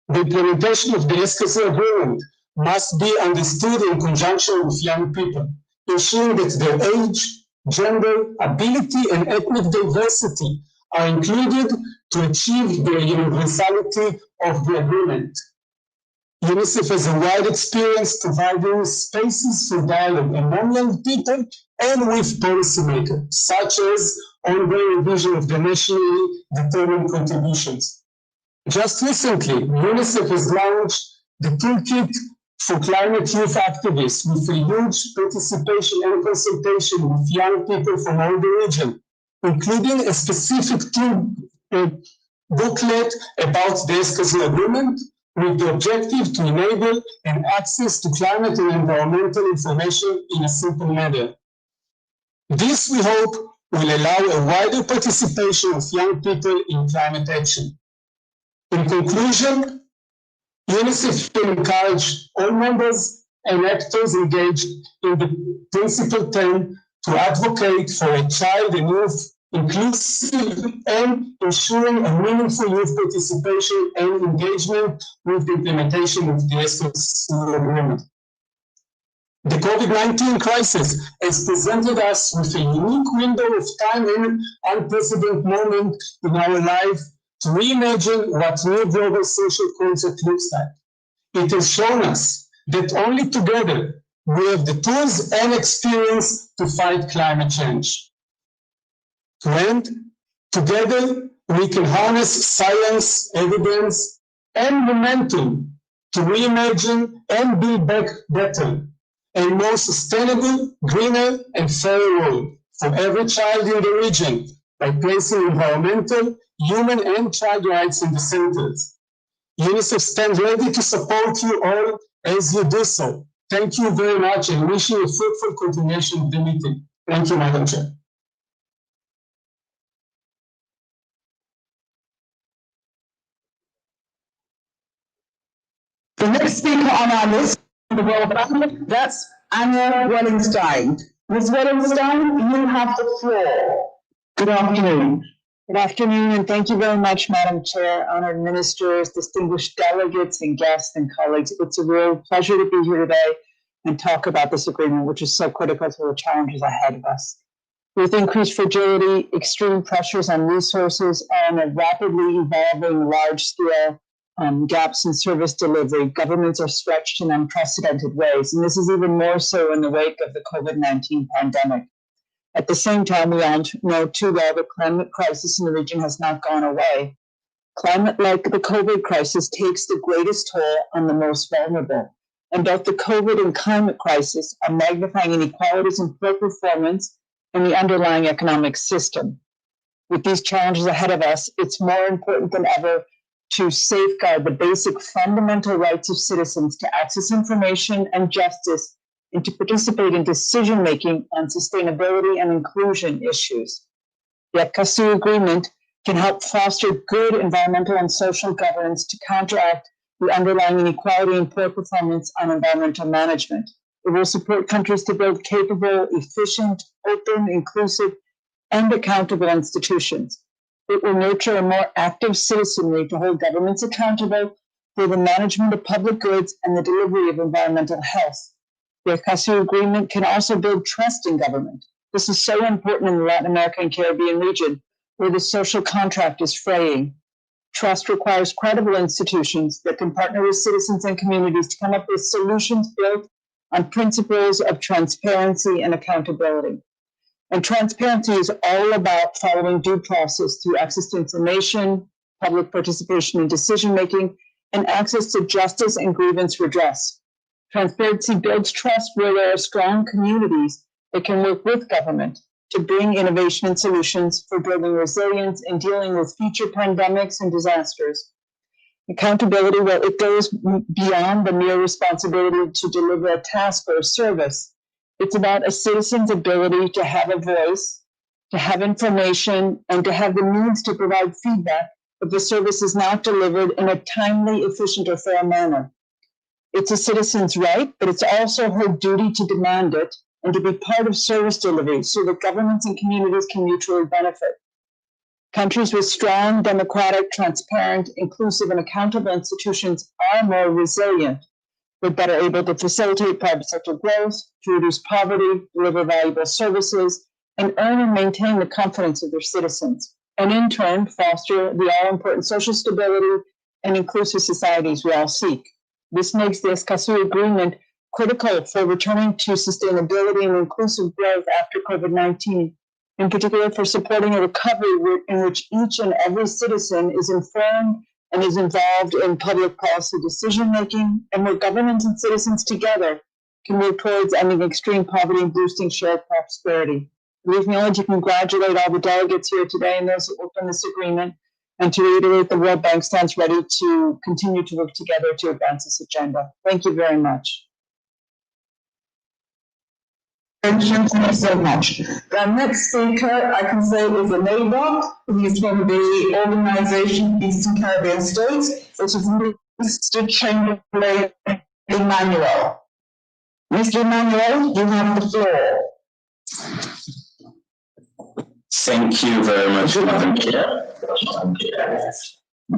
The implementation of the Escazú Agreement must be understood in conjunction with young people, ensuring that their age, gender, ability, and ethnic diversity are included to achieve the universality of the agreement. UNICEF has a wide experience providing spaces for dialogue among young people and with policymakers, such as ongoing revision of the nationally determined contributions. Just recently, UNICEF has launched the Toolkit for Climate Youth Activists with a huge participation and consultation with young people from all the region, including a specific booklet about the Escazú Agreement, with the objective to enable an access to climate and environmental information in a simple manner. This, we hope, will allow a wider participation of young people in climate action. In conclusion, UNICEF will encourage all members and actors engaged in the Principle 10 to advocate for a child and youth inclusive and ensuring a meaningful youth participation and engagement with the implementation of the Escazú Agreement. The COVID-19 crisis has presented us with a unique window of time and unprecedented moment in our life to reimagine what new global social concept looks like. It has shown us that only together we have the tools and experience to fight climate change. To end, together we can harness science, evidence, and momentum to reimagine and build back better, a more sustainable, greener, and fairer world for every child in the region by placing environmental, human, and child rights in the centers. UNICEF stands ready to support you all as you do so. Thank you very much and wish you a fruitful continuation of the meeting. Thank you, Madam Chair. The next speaker on our list, the World Bank, that's Anna Wallenstein. Ms. Wallenstein, you have the floor. Good afternoon. Good afternoon, and thank you very much, Madam Chair, honored ministers, distinguished delegates and guests and colleagues. It's a real pleasure to be here today and talk about this agreement, which is so critical to the challenges ahead of us. With increased fragility, extreme pressures on resources, and a rapidly evolving large-scale gaps in service delivery, governments are stretched in unprecedented ways, and this is even more so in the wake of the COVID-19 pandemic. At the same time, we all know too well the climate crisis in the region has not gone away. Climate, like the COVID crisis, takes the greatest toll on the most vulnerable, and both the COVID and climate crisis are magnifying inequalities in poor performance and the underlying economic system. With these challenges ahead of us, it's more important than ever to safeguard the basic fundamental rights of citizens to access information and justice and to participate in decision-making on sustainability and inclusion issues. The Escazú Agreement can help foster good environmental and social governance to counteract the underlying inequality and poor performance on environmental management. It will support countries to build capable, efficient, open, inclusive, and accountable institutions. It will nurture a more active citizenry to hold governments accountable for the management of public goods and the delivery of environmental health. The Escazú Agreement can also build trust in government. This is so important in the Latin American and Caribbean region, where the social contract is fraying. Trust requires credible institutions that can partner with citizens and communities to come up with solutions built on principles of transparency and accountability. And transparency is all about following due process through access to information, public participation in decision-making, and access to justice and grievance redress. Transparency builds trust where there are strong communities that can work with government to bring innovation and solutions for building resilience and dealing with future pandemics and disasters. Accountability, well, it goes beyond the mere responsibility to deliver a task or a service. It's about a citizen's ability to have a voice, to have information, and to have the means to provide feedback if the service is not delivered in a timely, efficient, or fair manner. It's a citizen's right, but it's also her duty to demand it and to be part of service delivery so that governments and communities can mutually benefit. Countries with strong, democratic, transparent, inclusive, and accountable institutions are more resilient. They're better able to facilitate private sector growth, to reduce poverty, deliver valuable services, and earn and maintain the confidence of their citizens. and in turn foster the all-important social stability and inclusive societies we all seek. This makes the Escazú Agreement critical for returning to sustainability and inclusive growth after COVID-19, in particular for supporting a recovery in which each and every citizen is informed and is involved in public policy decision-making, and where governments and citizens together can move towards ending extreme poverty and boosting shared prosperity. It leaves me only to congratulate all the delegates here today and those that worked on this agreement, and to reiterate the World Bank stands ready to continue to work together to advance this agenda. Thank you very much. Thank you so much. The next speaker, I can say, is a neighbor. He's from the Organization Eastern Caribbean States, which is Mr. Chamberlain Emmanuel. Mr. Emmanuel, you have the floor. Thank you very much, Madam Chair.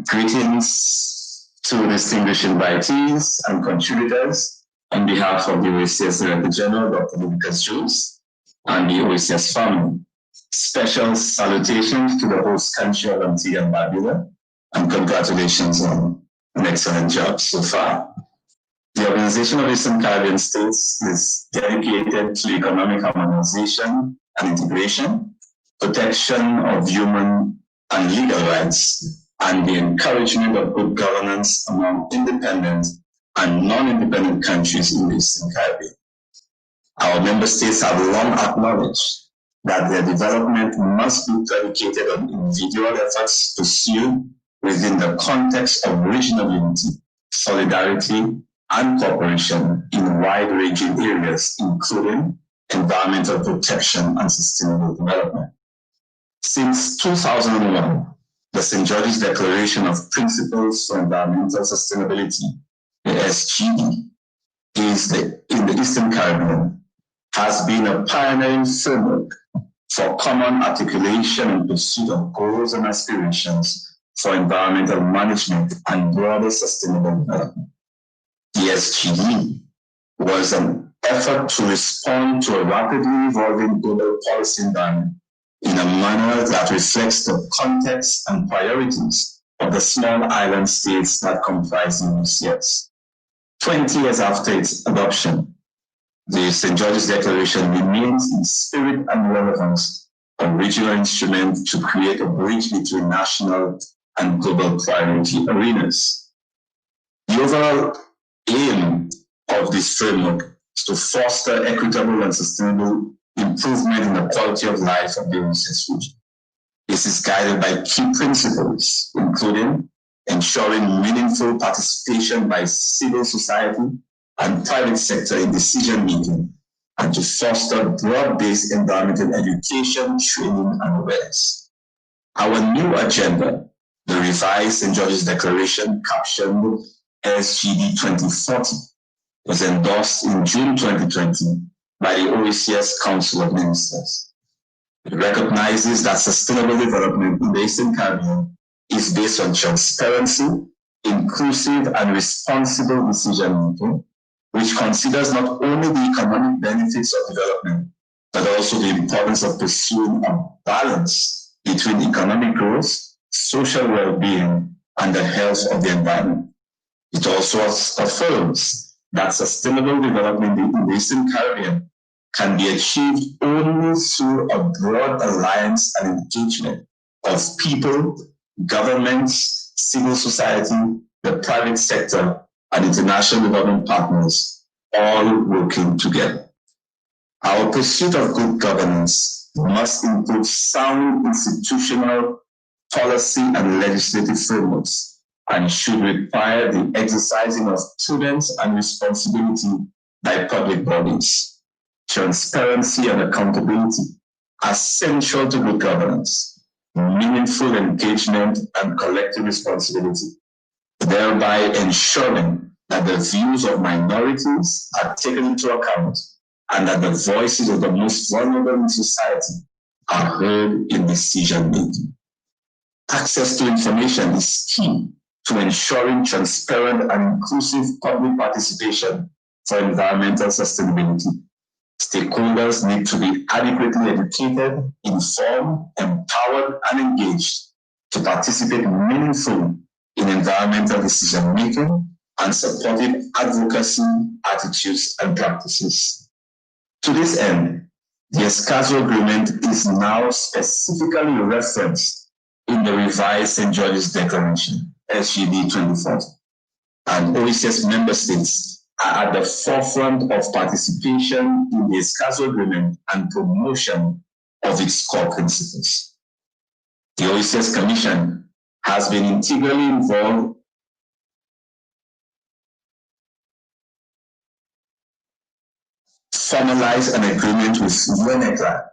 Greetings to distinguished invitees and contributors. On behalf of the OECS Director General, Dr. Lucas Jones, and the OECS family, special salutations to the host country of Antigua and Barbuda, and congratulations on an excellent job so far. The Organization of Eastern Caribbean States is dedicated to economic harmonization and integration, protection of human and legal rights, and the encouragement of good governance among independent and non-independent countries in the Eastern Caribbean. Our member states have long acknowledged that their development must be predicated on individual efforts pursued within the context of regional unity, solidarity, and cooperation in wide-ranging areas, including environmental protection and sustainable development. Since 2001, the St. George's Declaration of Principles for Environmental Sustainability, the SGD, in the Eastern Caribbean, has been a pioneering framework for common articulation and pursuit of goals and aspirations for environmental management and broader sustainable development. The SGD was an effort to respond to a rapidly evolving global policy environment in a manner that reflects the context and priorities of the small island states that comprise the OECS. 20 years after its adoption, the St. George's Declaration remains in spirit and relevance a regional instrument to create a bridge between national and global priority arenas. The overall aim of this framework is to foster equitable and sustainable improvement in the quality of life of the OECS region. This is guided by key principles, including ensuring meaningful participation by civil society and private sector in decision-making, and to foster broad-based environmental education, training, and awareness. Our new agenda, the revised St. George's Declaration captioned SGD 2040, was endorsed in June 2020 by the OECS Council of Ministers. It recognizes that sustainable development in the Eastern Caribbean is based on transparency, inclusive and responsible decision-making, which considers not only the economic benefits of development, but also the importance of pursuing a balance between economic growth, social well-being, and the health of the environment. It also affirms that sustainable development in the Eastern Caribbean can be achieved only through a broad alliance and engagement of people, governments, civil society, the private sector, and international development partners, all working together. Our pursuit of good governance must include sound institutional, policy, and legislative frameworks, and should require the exercising of prudence and responsibility by public bodies. Transparency and accountability are central to good governance, meaningful engagement, and collective responsibility, thereby ensuring that the views of minorities are taken into account and that the voices of the most vulnerable in society are heard in decision-making. Access to information is key to ensuring transparent and inclusive public participation for environmental sustainability. Stakeholders need to be adequately educated, informed, empowered, and engaged to participate meaningfully in environmental decision-making and supportive advocacy, attitudes, and practices. To this end, the Escazú Agreement is now specifically referenced in the revised St. George's Declaration, SGD 2040, and OECS member states are at the forefront of participation in the Escazú Agreement and promotion of its core principles. The OECS Commission has been integrally involved formalize an agreement with UNECLA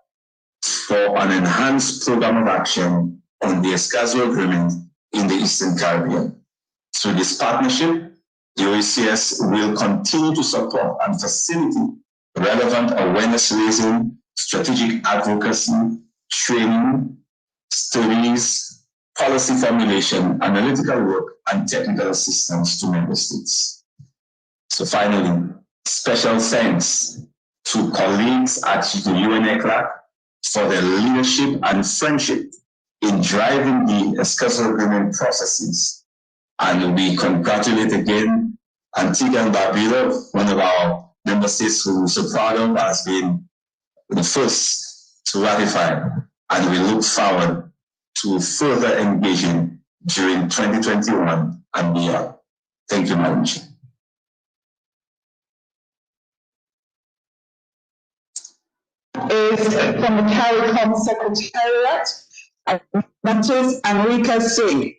for an enhanced program of action on the Escazú Agreement in the Eastern Caribbean. Through this partnership, the OECS will continue to support and facilitate relevant awareness raising, strategic advocacy, training, studies, policy formulation, analytical work, and technical assistance to member states. So finally, special thanks to colleagues at the UNECLAC for their leadership and friendship in driving the Escazú Agreement processes. And we congratulate again Antigua and Barbuda, one of our member states who we're so proud of, has been the first to ratify. And we look forward to further engaging during 2021 and beyond. Thank you, Madam Chair. Is from the CARICOM Secretariat, that is Amrika Singh,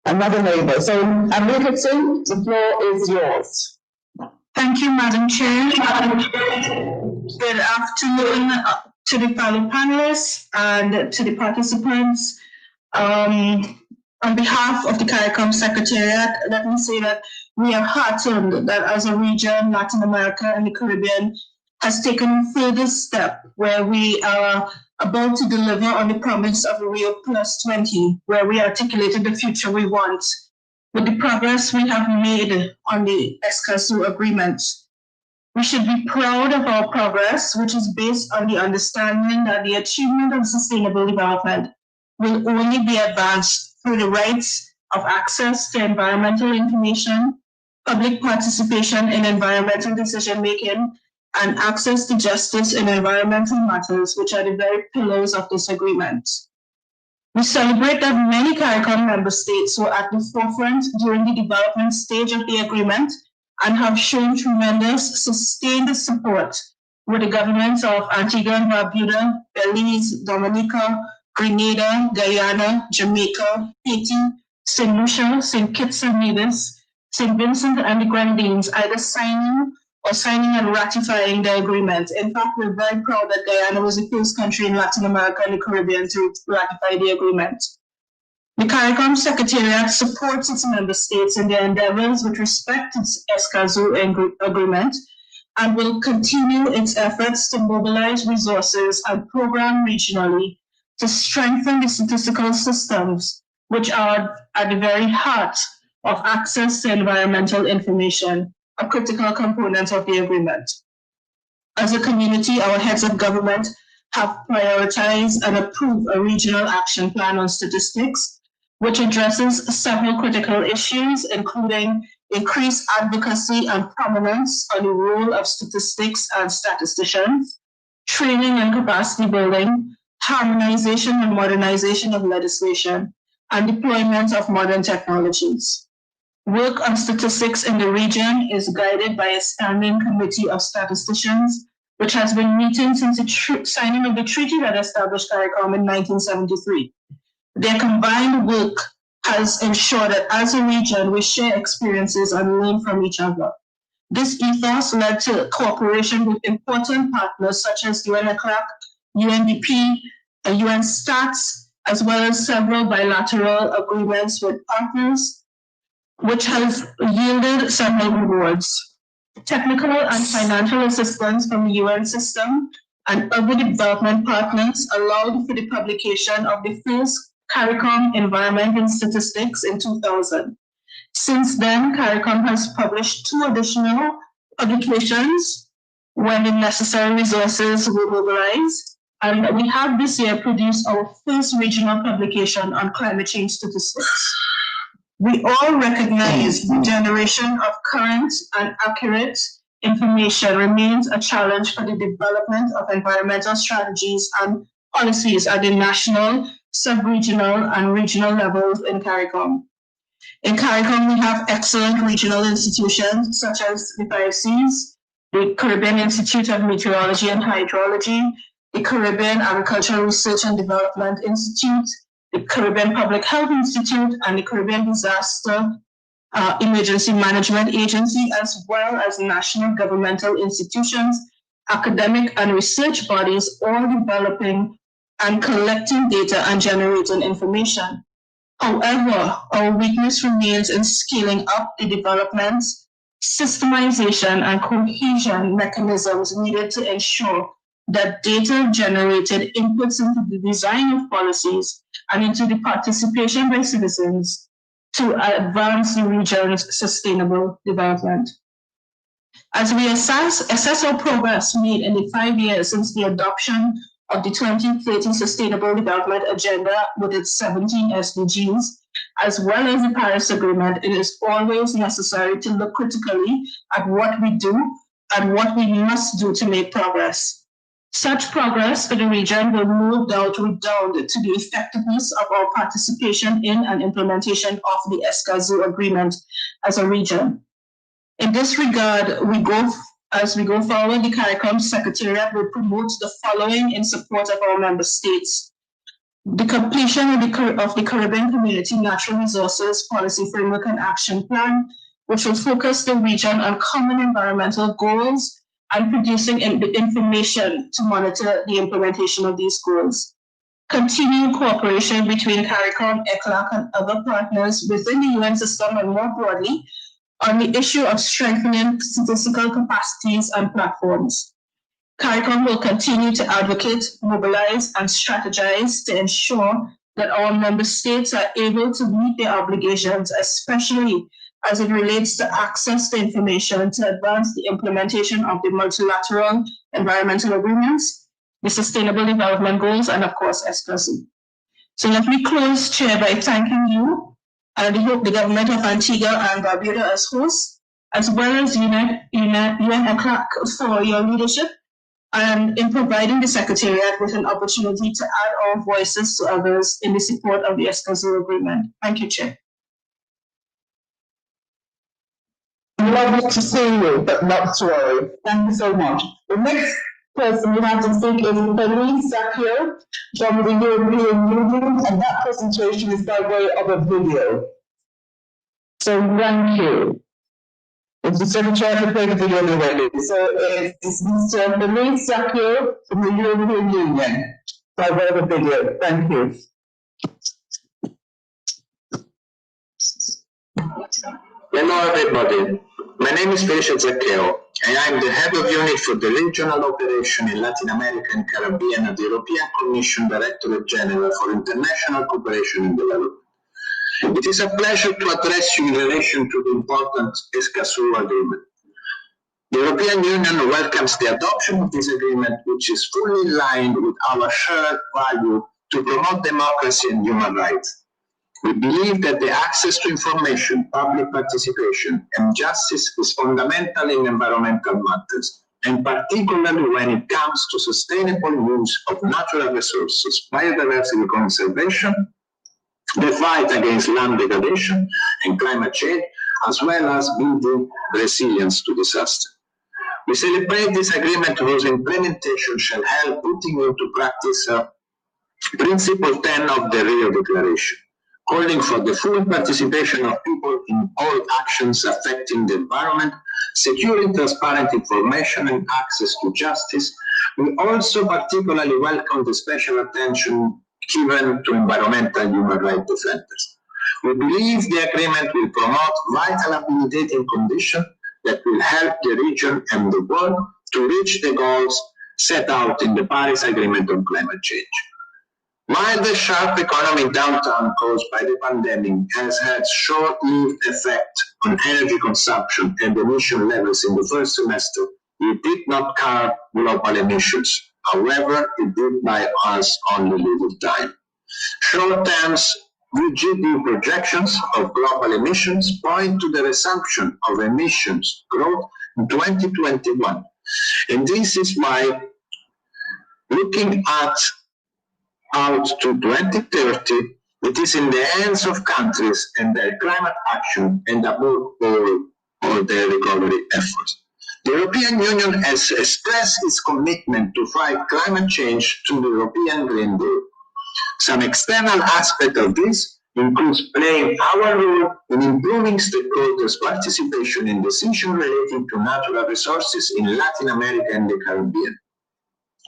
another neighbor. So Amrika Singh, the floor is yours. Thank you, Madam Chair. Good afternoon to the fellow panelists and to the participants. On behalf of the CARICOM Secretariat, let me say that we are heartened that as a region, Latin America and the Caribbean has taken a further step where we are about to deliver on the promise of Rio Plus 20, where we articulated the future we want with the progress we have made on the Escazú Agreement. We should be proud of our progress, which is based on the understanding that the achievement of sustainable development will only be advanced through the rights of access to environmental information, public participation in environmental decision-making, and access to justice in environmental matters, which are the very pillars of this agreement. We celebrate that many CARICOM member states were at the forefront during the development stage of the agreement and have shown tremendous sustained support with the governments of Antigua and Barbuda, Belize, Dominica, Grenada, Guyana, Jamaica, Haiti, St. Lucia, St. Kitts and Nevis, St. Vincent and the Grenadines, either signing and ratifying the agreement. In fact, we're very proud that Guyana was the first country in Latin America and the Caribbean to ratify the agreement. The CARICOM Secretariat supports its member states in their endeavors with respect to its Escazú Agreement and will continue its efforts to mobilize resources and program regionally to strengthen the statistical systems, which are at the very heart of access to environmental information, a critical component of the agreement. As a community, our heads of government have prioritized and approved a regional action plan on statistics, which addresses several critical issues, including increased advocacy and prominence on the role of statistics and statisticians, training and capacity building, harmonization and modernization of legislation, and deployment of modern technologies. Work on statistics in the region is guided by a standing committee of statisticians, which has been meeting since the signing of the treaty that established CARICOM in 1973. Their combined work has ensured that as a region, we share experiences and learn from each other. This ethos led to cooperation with important partners such as UNECLAC, UNDP, UN Stats, as well as several bilateral agreements with partners, which has yielded several rewards. Technical and financial assistance from the UN system and other development partners allowed for the publication of the first CARICOM Environment and Statistics in 2000. Since then, CARICOM has published 2 additional publications, when the necessary resources were mobilized. And we have this year produced our first regional publication on climate change statistics. We all recognize the generation of current and accurate information remains a challenge for the development of environmental strategies and policies at the national, sub-regional, and regional levels in CARICOM. In CARICOM, we have excellent regional institutions such as the 5Cs, the Caribbean Institute of Meteorology and Hydrology, the Caribbean Agricultural Research and Development Institute, the Caribbean Public Health Institute, and the Caribbean Disaster Emergency Management Agency, as well as national governmental institutions, academic and research bodies, all developing and collecting data and generating information. However, our weakness remains in scaling up the development, systemization, and cohesion mechanisms needed to ensure that data-generated inputs into the design of policies and into the participation by citizens to advance the region's sustainable development. As we assess our progress made in the 5 years since the adoption of the 2030 Sustainable Development Agenda with its 17 SDGs, as well as the Paris Agreement, it is always necessary to look critically at what we do and what we must do to make progress. Such progress for the region will no doubt redound to the effectiveness of our participation in and implementation of the Escazú Agreement as a region. In this regard, as we go forward, the CARICOM Secretariat will promote the following in support of our member states. The completion of the Caribbean Community Natural Resources Policy Framework and Action Plan, which will focus the region on common environmental goals and producing information to monitor the implementation of these goals. Continuing cooperation between CARICOM, ECLAC, and other partners within the UN system and more broadly on the issue of strengthening statistical capacities and platforms. CARICOM will continue to advocate, mobilize, and strategize to ensure that our member states are able to meet their obligations, especially as it relates to access to information to advance the implementation of the multilateral environmental agreements, the Sustainable Development Goals, and of course, Escazú. So let me close, Chair, by thanking you and I hope the government of Antigua and Barbuda as hosts, as well as UN ECLAC for your leadership and in providing the Secretariat with an opportunity to add our voices to others in the support of the Escazú Agreement. Thank you, Chair. Lovely to see you, but not to worry. Thank you so much. The next person we have to speak is Felice Zakio from the European Union, and that presentation is by way of a video. So thank you. It's the Secretary of the video already. So it's Mr. Felice Zakio from the European Union by way of a video. Thank you. Hello everybody, my name is Felice Zaccheo and I'm the head of unit for the regional operation in Latin America and Caribbean at the European Commission Directorate General for International Cooperation and Development. It is a pleasure to address you in relation to the important Escazú Agreement. The European Union welcomes the adoption of this agreement, which is fully aligned with our shared value to promote democracy and human rights. We believe that the access to information, public participation, and justice is fundamental in environmental matters, and particularly when it comes to sustainable use of natural resources, biodiversity conservation, the fight against land degradation and climate change, as well as building resilience to disaster. We celebrate this agreement whose implementation shall help putting into practice Principle 10 of the Rio Declaration, calling for the full participation of people in all actions affecting the environment, securing transparent information and access to justice. We also particularly welcome the special attention given to environmental and human rights defenders. We believe the agreement will promote vital habilitating conditions that will help the region and the world to reach the goals set out in the Paris Agreement on climate change. While the sharp economic downturn caused by the pandemic has had short-lived effect on energy consumption and emission levels in the first semester, it did not curb global emissions. However, it did buy us only little time. Short-term GDP projections of global emissions point to the resumption of emissions growth in 2021. And this is why looking out to 2030, it is in the hands of countries and their climate action and above all their recovery efforts. The European Union has expressed its commitment to fight climate change through the European Green Deal. Some external aspect of this includes playing our role in improving stakeholders' participation in decisions relating to natural resources in Latin America and the Caribbean,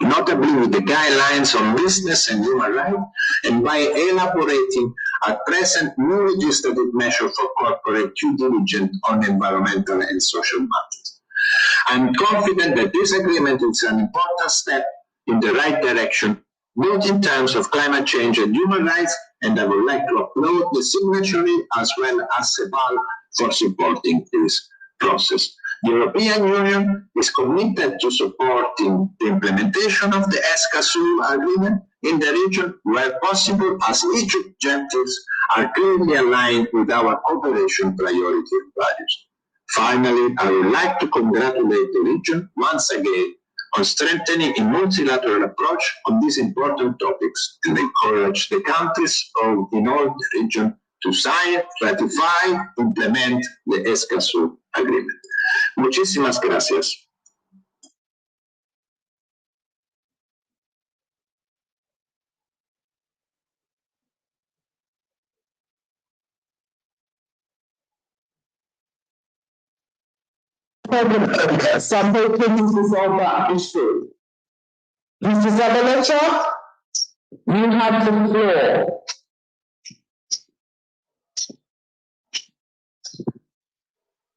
notably with the guidelines on business and human rights, and by elaborating at present new legislative measures for corporate due diligence on environmental and social matters. I am confident that this agreement is an important step in the right direction, both in terms of climate change and human rights, and I would like to applaud the signatory as well as CEPAL for supporting this process. The European Union is committed to supporting the implementation of the Escazú agreement in the region where possible, as each objectives are clearly aligned with our cooperation priority and values. Finally, I would like to congratulate the region once again on strengthening a multilateral approach on these important topics and encourage the countries in all the region to sign, ratify, implement the Escazú agreement. Muchísimas gracias. Some opinions resolve that issue. Mr. Zabaleta, you have the floor.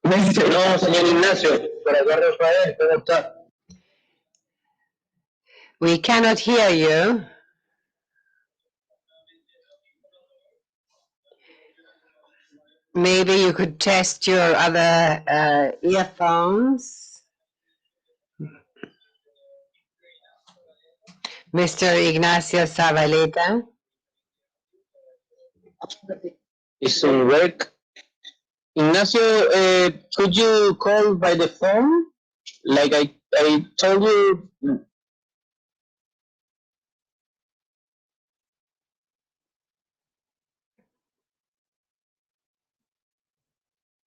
No, señor Ignacio, Rafael, ¿cómo está? We cannot hear you. Maybe you could test your other earphones. Mr. Ignacio Zabaleta. It's on work. Ignacio, could you call by the phone? Like I told you.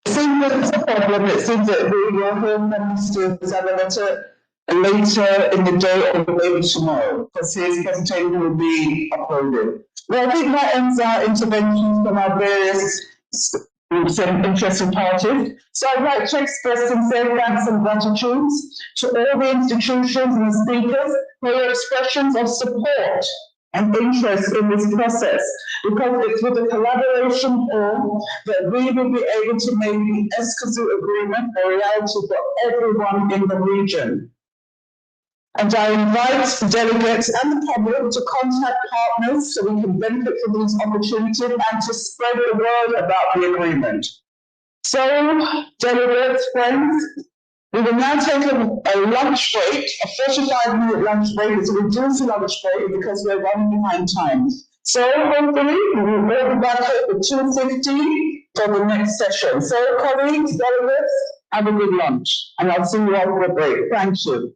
It seems that it's a problem. It seems that we will hear Mr. Zabaleta later in the day or maybe tomorrow, because his presentation will be uploaded. Well, I think that ends our interventions from our various interested parties. So I'd like to express sincere thanks and gratitude to all the institutions and the speakers for your expressions of support and interest in this process, because it's with the collaboration all that we will be able to make the Escazú agreement a reality for everyone in the region. And I invite the delegates and the public to contact partners so we can benefit from this opportunity and to spread the word about the agreement. So, delegates, friends, we will now take a lunch break, a 45-minute lunch break. It's a reduced lunch break because we're running behind time. So hopefully we will be back here at 2:50 for the next session. So colleagues, delegates, have a good lunch and I'll see you all for a break. Thank you.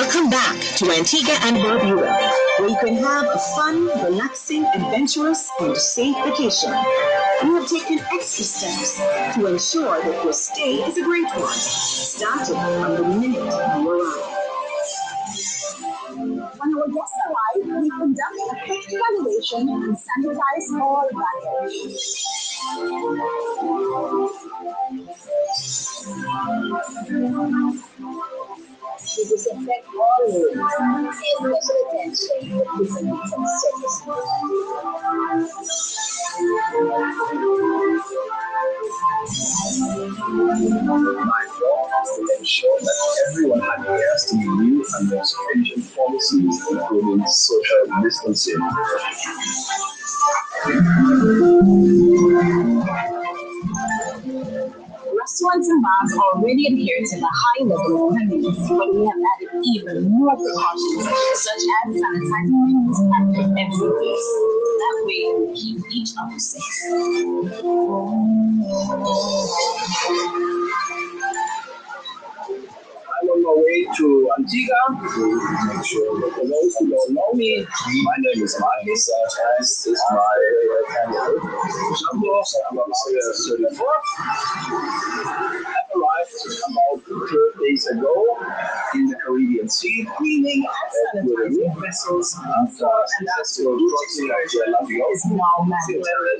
Welcome back to Antigua and Barbuda, where you can have a fun, relaxing, adventurous, and safe vacation. We have taken extra steps to ensure that your stay is a great one, starting from the minute you arrive. When our guests arrive, we conduct a quick evaluation and sanitize all baggage. We disinfect all rooms, pay special attention to different surfaces. My job is to ensure that everyone adheres to the new and more stringent policies, including social distancing. Restaurants and bars already adhere to the high level of cleanliness, but we have added even more precautions, such as sanitizing menus after every meal. That way, we keep each other safe. I'm on my way to Antigua to make sure that for those who don't know me, my name is Mike. This is my candidate. I'm about 34. I arrived about 12 days ago in the Caribbean Sea, cleaning and sanitizing vessels after successful crossing of the Atlantic is now mandatory.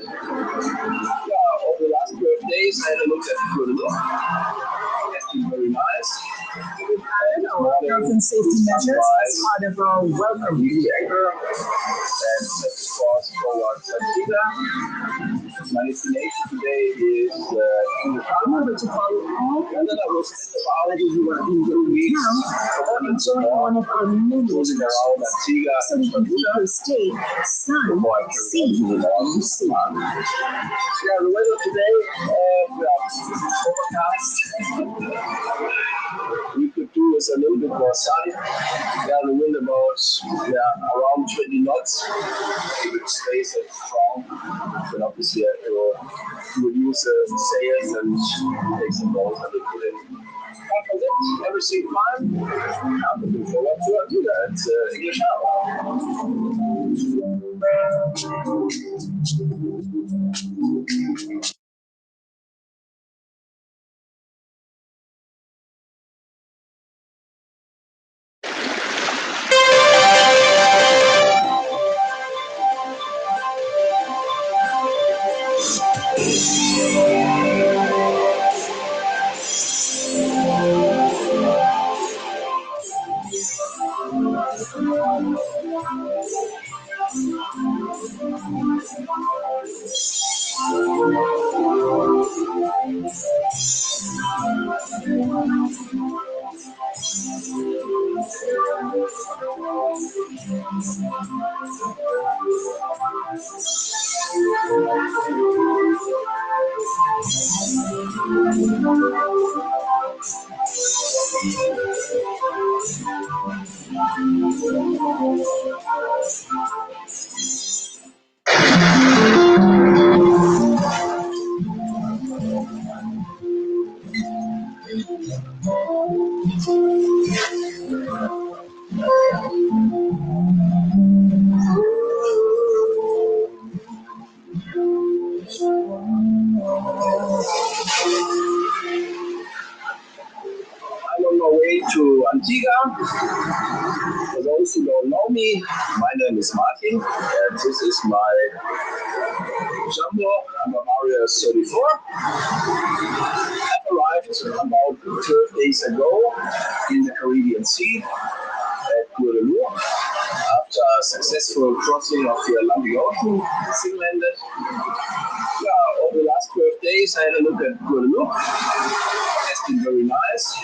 Over the last 12 days, I had a look at Guadeloupe. It's been very nice. Our health and safety measures as part of our welcome to anchor and set the course towards Antigua. My destination today is remember to follow all and then I will spend about 2 weeks enjoy one of our many cruising around Antigua so we can keep your stay sun, sea, and sea. Yeah, the weather today, overcast. We could do with a little bit more sun. The wind about around 20 knots. It stays strong. But obviously I have to reduce the sails and take some boats and put in. After that, everything fine. I'm looking forward to do that. It's English hour. I'm on my way to Antigua. For those who don't know me, my name is Martin, and this is my jumbo. I'm a Mario 34. I arrived about 12 days ago in the Caribbean Sea at Guadeloupe after a successful crossing of the Atlantic Ocean. Sea landed. Over the last 12 days, I had a look at Guadeloupe. It's been very nice.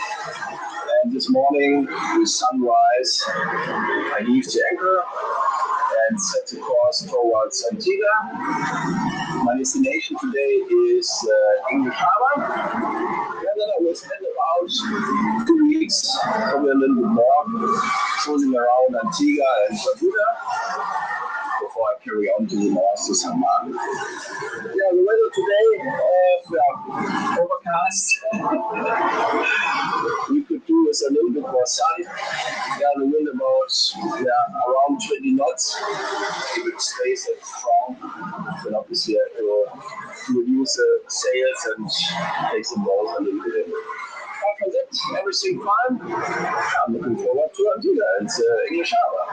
And this morning, with sunrise, I heaved the anchor and set the course towards Antigua. My destination today is English Harbor. And then I will spend about 2 weeks, probably a little bit more, cruising around Antigua and Barbuda before I carry on to the north to St. Martin. Yeah, the weather today, overcast. We could do with a little bit more sun. Yeah, the wind about around 20 knots. If it stays that strong, then obviously I have to reduce the sails and take some balls a little bit in. After that, everything fine. I'm looking forward to Antigua and English Harbor.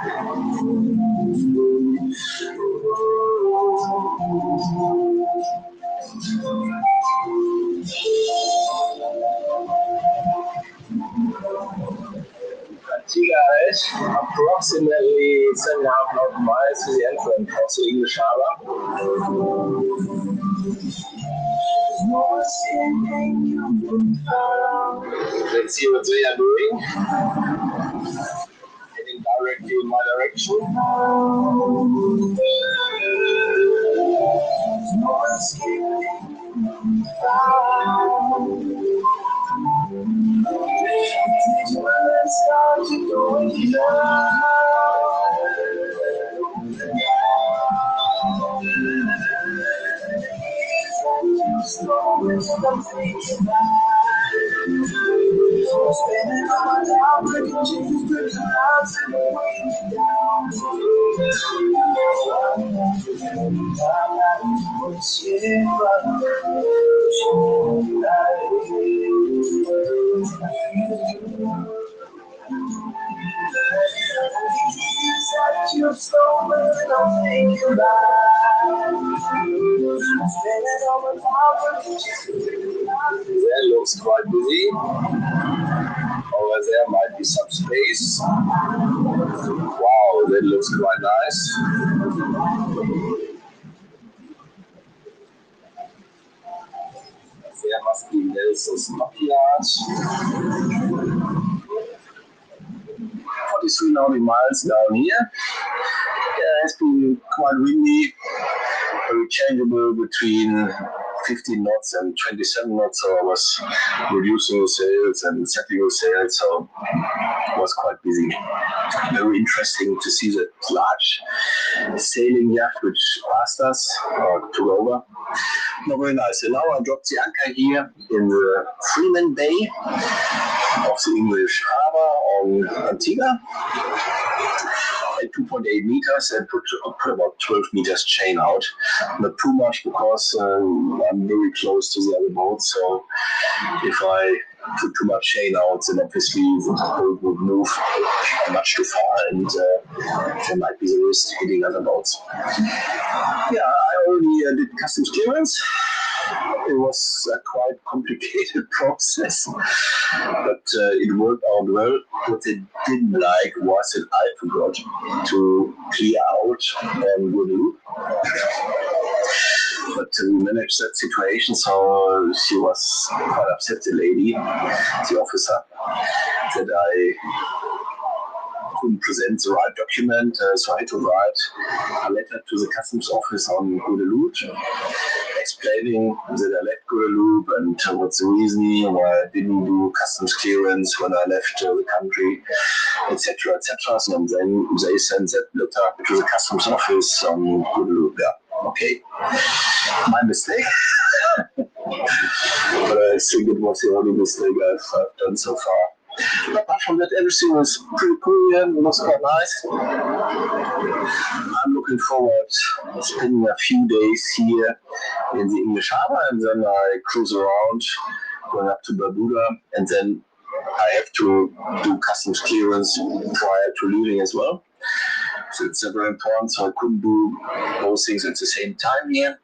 Antigua is approximately 7.5 miles to the entrance of the English Harbor. Let's see what they are doing. Heading directly in my direction. That looks quite busy. Over there might be some space. Wow, that looks quite nice. There must be Nelson's Dockyard. 43 nautical miles down here. Yeah, it's been quite windy, very changeable between 15 knots and 27 knots, so I was reducing sails and setting sails, so it was quite busy. Very interesting to see that large sailing yacht which passed us or took over. Not very nice. And now I dropped the anchor here in the Freeman Bay of the English Harbor on Antigua. At 2.8 meters and put about 12 meters chain out. Not too much because I'm very close to the other boat, so if I put too much chain out, then obviously the boat would move much too far and there might be the risk hitting other boats. Yeah, I already did customs clearance. It was a quite complicated process, but it worked out well. What they didn't like was that I forgot to clear out on Guadeloupe. But we managed that situation, so she was quite upset, the lady, the officer, that I couldn't present the right document, so I had to write a letter to the customs office on Guadeloupe, explaining that I left Guadeloupe and what's the reason why I didn't do customs clearance when I left the country, etc., etc. So then they sent that letter to the customs office on Guadeloupe. Yeah, okay, my mistake. But I think it was the only mistake I've done so far. But apart from that, everything was pretty cool here. It was quite nice. I'm looking forward to spending a few days here in the English Harbor, and then I cruise around, going up to Barbuda, and then I have to do customs clearance prior to leaving as well. So it's very important, so I couldn't do both things at the same time here.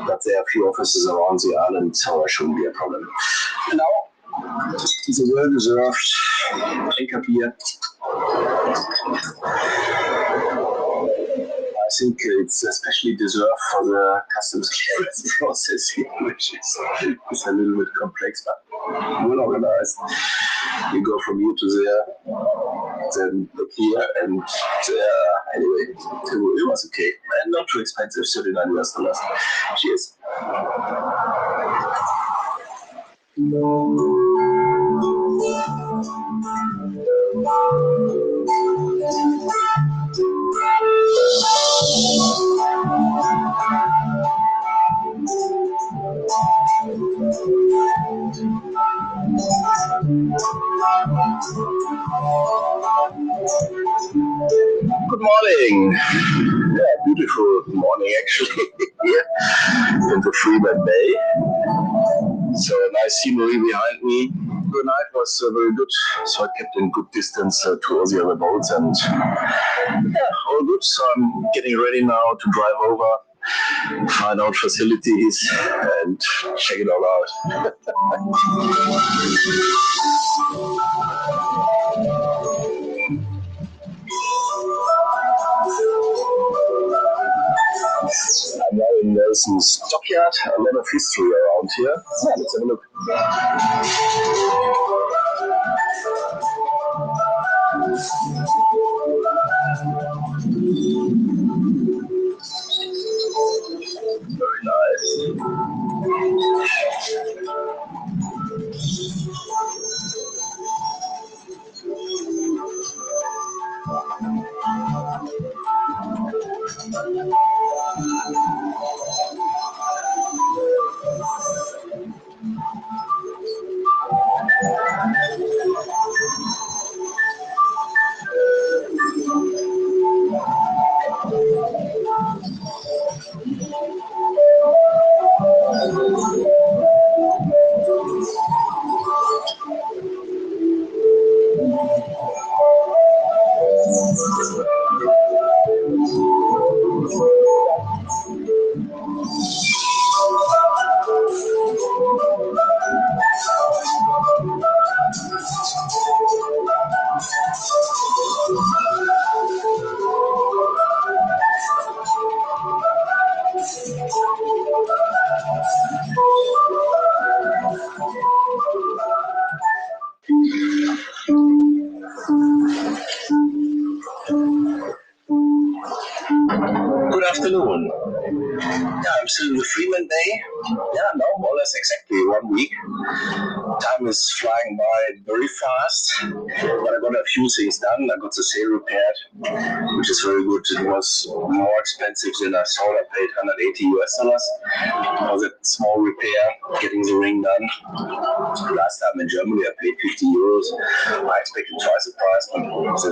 But there are a few offices around the island, so it shouldn't be a problem. And now, it's a well-deserved anchor beer. I think it's especially deserved for the customs clearance process here, which is a little bit complex, but well organized. You go from here to there, then look here, and anyway, it was okay. And not too expensive, $39. Cheers. Good morning. Yeah, beautiful morning actually here in the Freeman Bay. So nice scenery behind me. The night was very good, so I kept in good distance to all the other boats, and yeah, all good. So I'm getting ready now to drive over, find out facilities, and check it all out. I'm now in Nelson's dockyard. A lot of history around here. Yeah, let's have a look. Very nice. Good afternoon. Yeah, I'm still in the Freeman Bay. Yeah, no, more or less exactly 1 week. Time is flying by very fast, but I got a few things done. I got the sail repaired, which is very good. It was more expensive than I thought. I paid $180. For that small repair, getting the ring done. Last time in Germany, I paid €50. I expected twice the price, but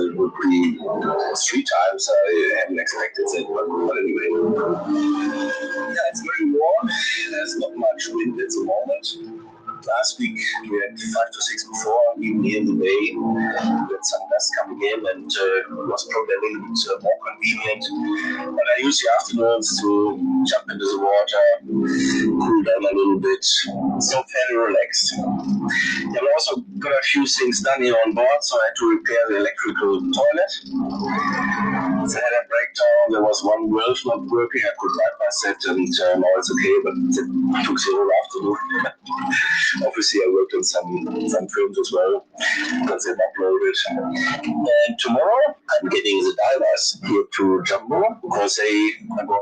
it would be 3 times. I hadn't expected that, but anyway. Yeah, it's very warm. There's not much wind at the moment. Last week we had 5 to 6 before, even here in the bay. We had some dust coming in, and it was probably a little bit more convenient. But I use the afternoons to jump into the water, cool down a little bit, so fairly relaxed. I've also got a few things done here on board, so I had to repair the electrical toilet. So I had a breakdown. There was one valve not working. I could bypass it, and now it's okay, but it took the whole afternoon. Obviously, I worked on some films as well, because they've uploaded. And tomorrow, I'm getting the divers here to Jumbo, because they are going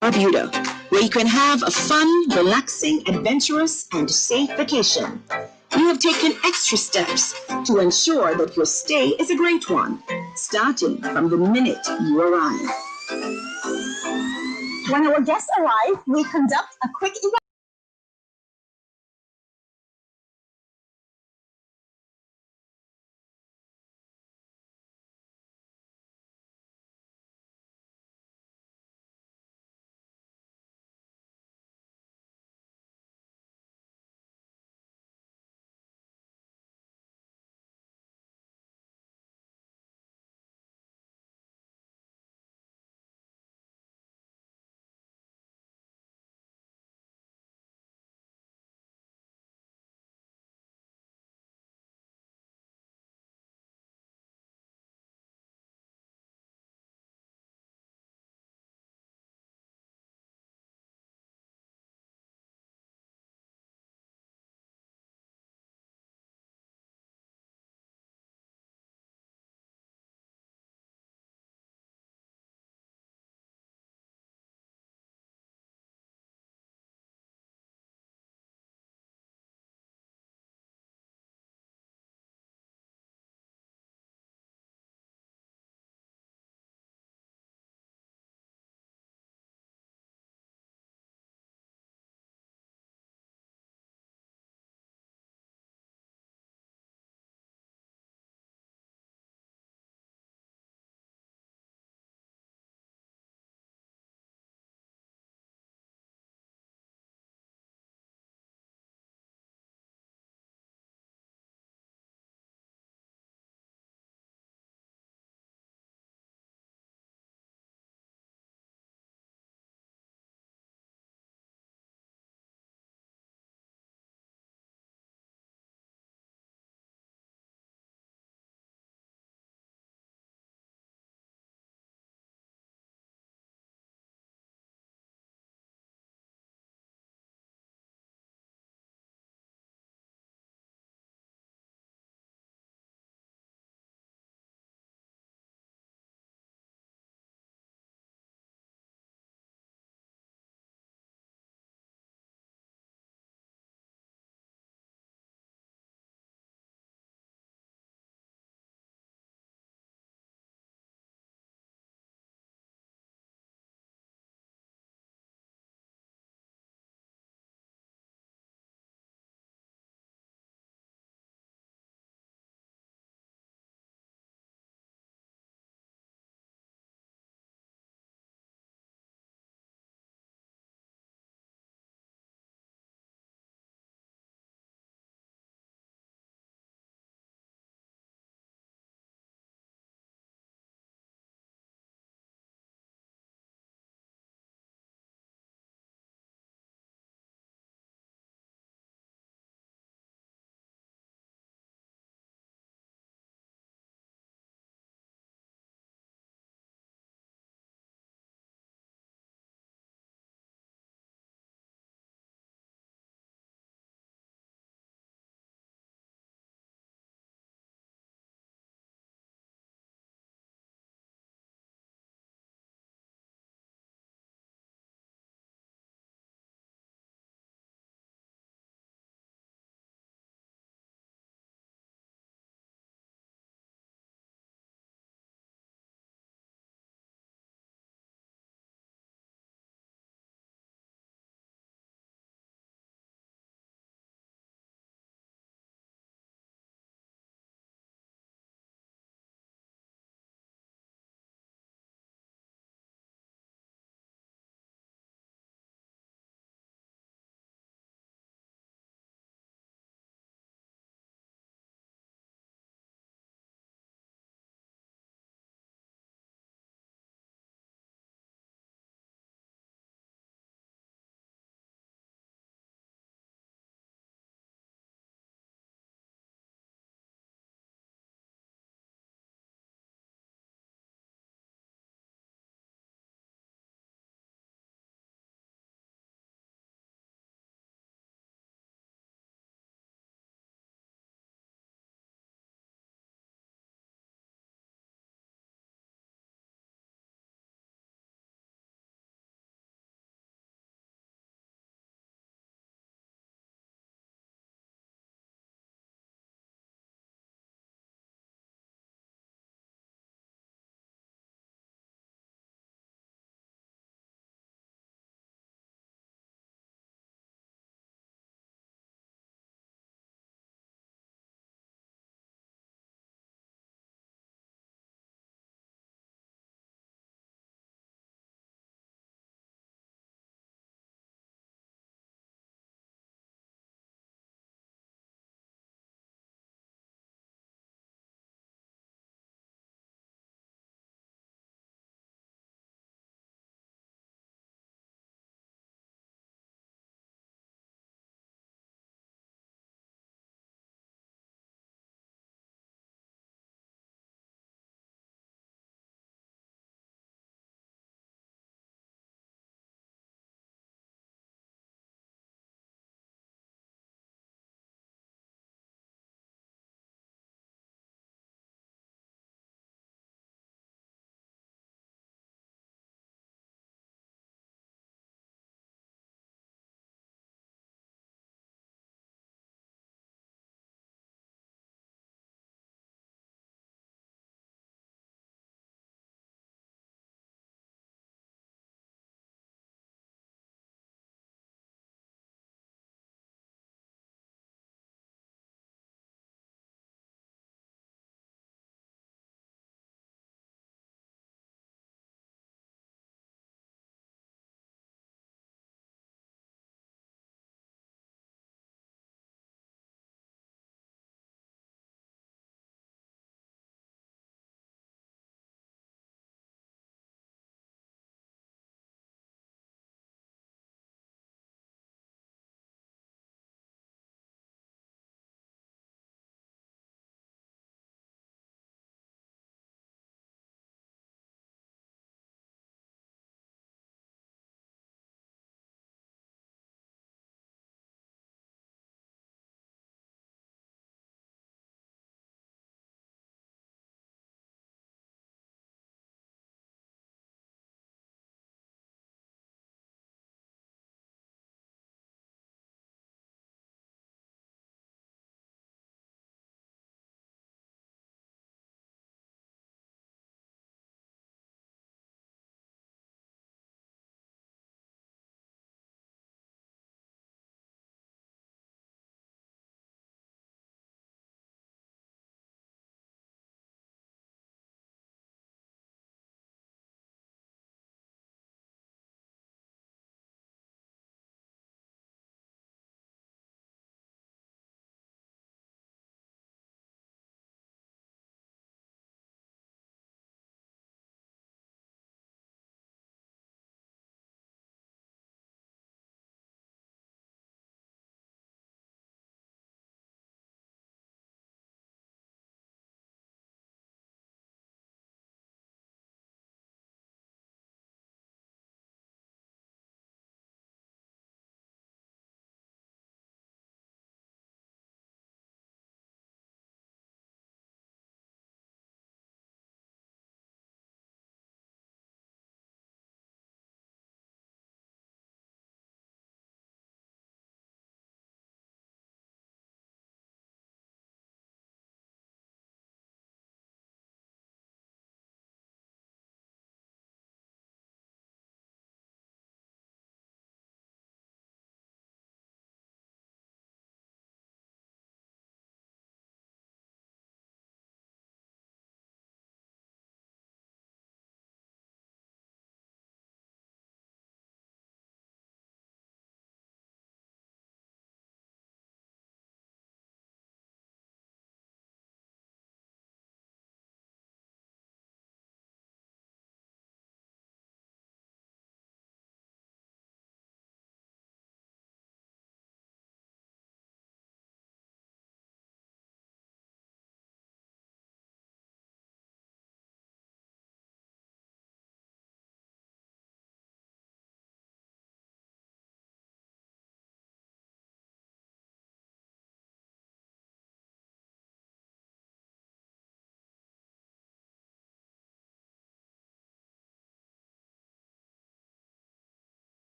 Bermuda, where you can have a fun, relaxing, adventurous, and safe vacation. We have taken extra steps to ensure that your stay is a great one, starting from the minute you arrive. When our guests arrive, we conduct a quick evaluation.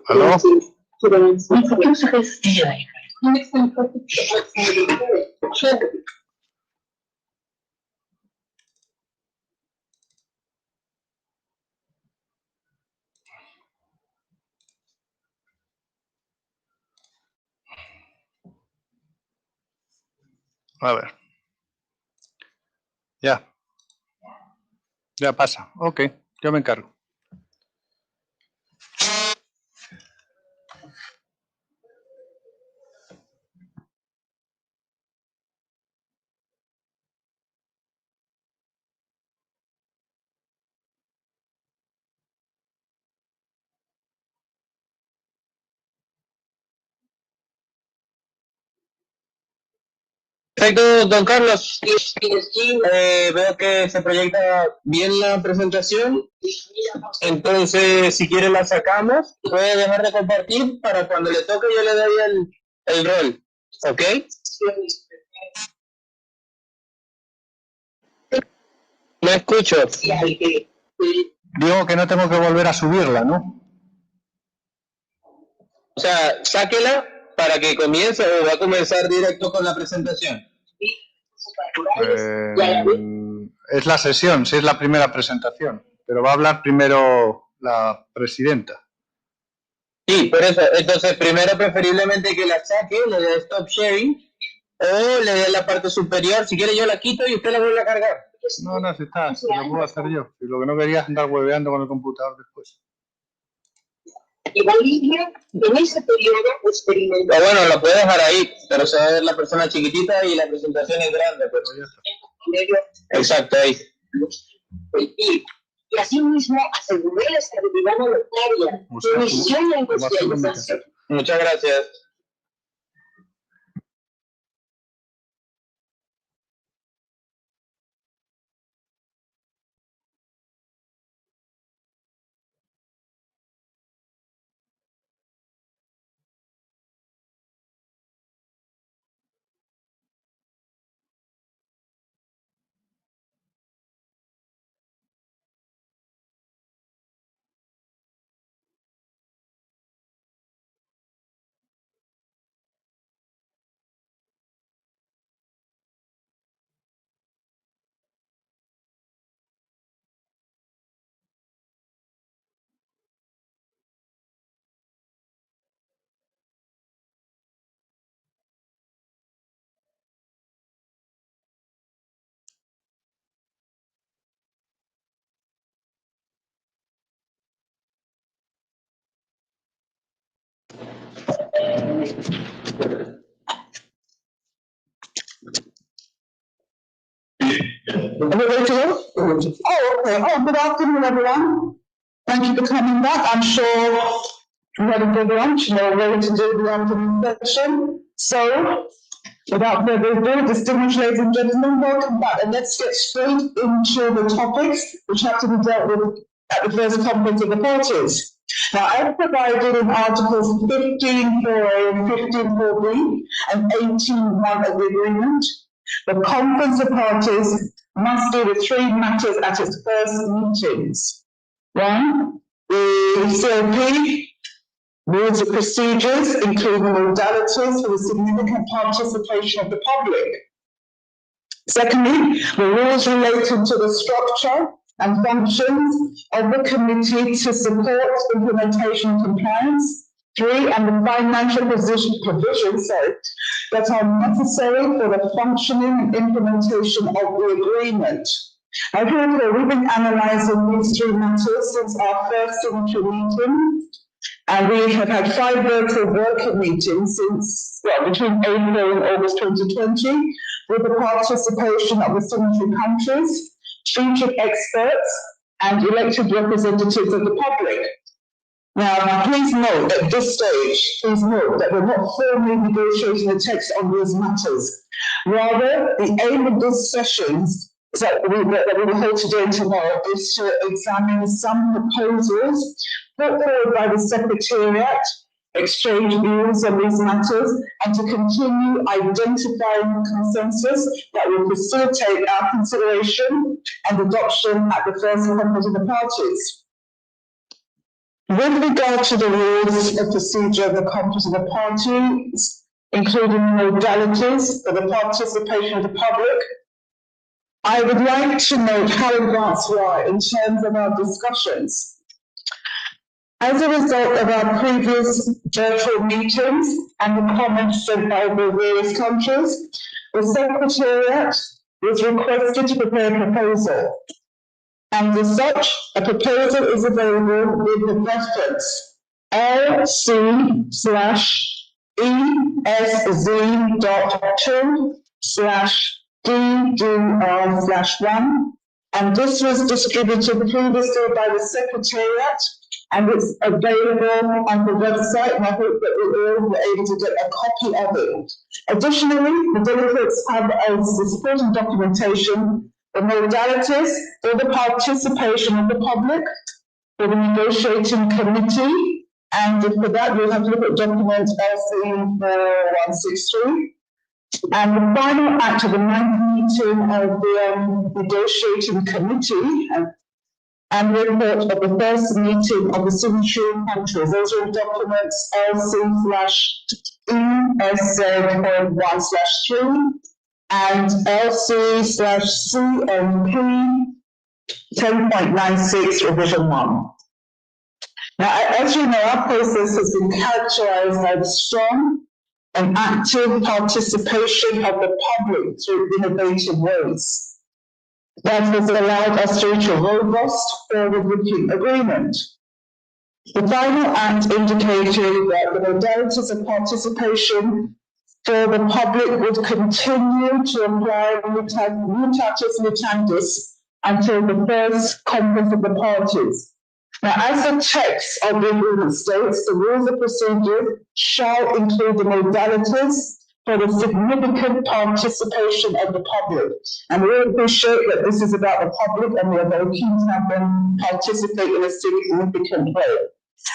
¿Aló? A ver. Ya. Ya pasa. Ok, yo me encargo. Perfecto, don Carlos. Veo que se proyecta bien la presentación. Entonces, si quiere la sacamos. Puede dejar de compartir para cuando le toque yo le doy el rol. ¿Ok? No escucho. Digo que no tengo que volver a subirla, ¿no? O sea, sáquela para que comience o va a comenzar directo con la presentación. Es la sesión, sí es la primera presentación, pero va a hablar primero la presidenta. Sí, por eso. Entonces, primero preferiblemente que la saque, le dé stop sharing o le dé la parte superior. Si quiere yo la quito y usted la vuelve a cargar. No, no, si está, si lo puedo hacer yo. Si lo que no quería es andar hueveando con el computador después. Y Bolivia en ese periodo experimentó. Bueno, lo puede dejar ahí, pero se va a ver la persona chiquitita y la presentación es grande. Pues. Exacto, ahí. Y asimismo aseguró la estabilidad monetaria, inició la industrialización. Muchas gracias. Are we ready to go? Oh, okay. Oh, good afternoon, everyone. Thank you for coming back. I'm sure you had a good lunch and you're ready to do the afternoon session. So, without further ado, distinguished ladies and gentlemen, welcome back. And let's get straight into the topics which have to be dealt with at the first conference of the parties. Now, as provided in Articles 15.4a and 15.4b and 18.1 of the agreement, the conference of parties must deal with three matters at its first meetings. One, the COP, rules of procedures, including modalities for the significant participation of the public. Secondly, the rules relating to the structure and functions of the committee to support implementation and compliance. Three, and the financial provisions that are necessary for the functioning and implementation of the agreement. As you recall, we've been analysing these three matters since our first signature meeting, and we have had 5 virtual working meetings since, between April and August 2020, with the participation of the signatory countries, featured experts, and elected representatives of the public. Now, please note at this stage, please note that we're not formally negotiating the text on these matters. Rather, the aim of these sessions that we will hold today and tomorrow is to examine some proposals put forward by the Secretariat, exchange views on these matters, and to continue identifying consensus that will facilitate our consideration and adoption at the first conference of the parties. With regard to the rules of procedure of the conference of the parties, including modalities for the participation of the public, I would like to note how advanced we are in terms of our discussions. As a result of our previous virtual meetings and the comments sent by the various countries, the Secretariat was requested to prepare a proposal. And as such, a proposal is available with the reference LC/ESZ.2/DDR/1, and this was distributed previously by the Secretariat, and it's available on the website, and I hope that we all were able to get a copy of it. Additionally, the delegates have as the supporting documentation the modalities for the participation of the public, for the negotiating committee, and for that we'll have to look at document LC4163. And the final act of the 9th meeting of the negotiating committee and report of the first meeting of the signatory countries. Those are in documents LC/ESZ.1/3 and LC/CMP 10.96 revision 1. Now, as you know, our process has been characterized by the strong and active participation of the public through innovative ways. That has allowed us to reach a robust, forward-looking agreement. The final act indicated that the modalities of participation for the public would continue to apply mutatis mutandis until the first conference of the parties. Now, as the text of the agreement states, the rules of procedure shall include the modalities for the significant participation of the public. And we all appreciate that this is about the public, and we are very keen to have them participate in a significant way.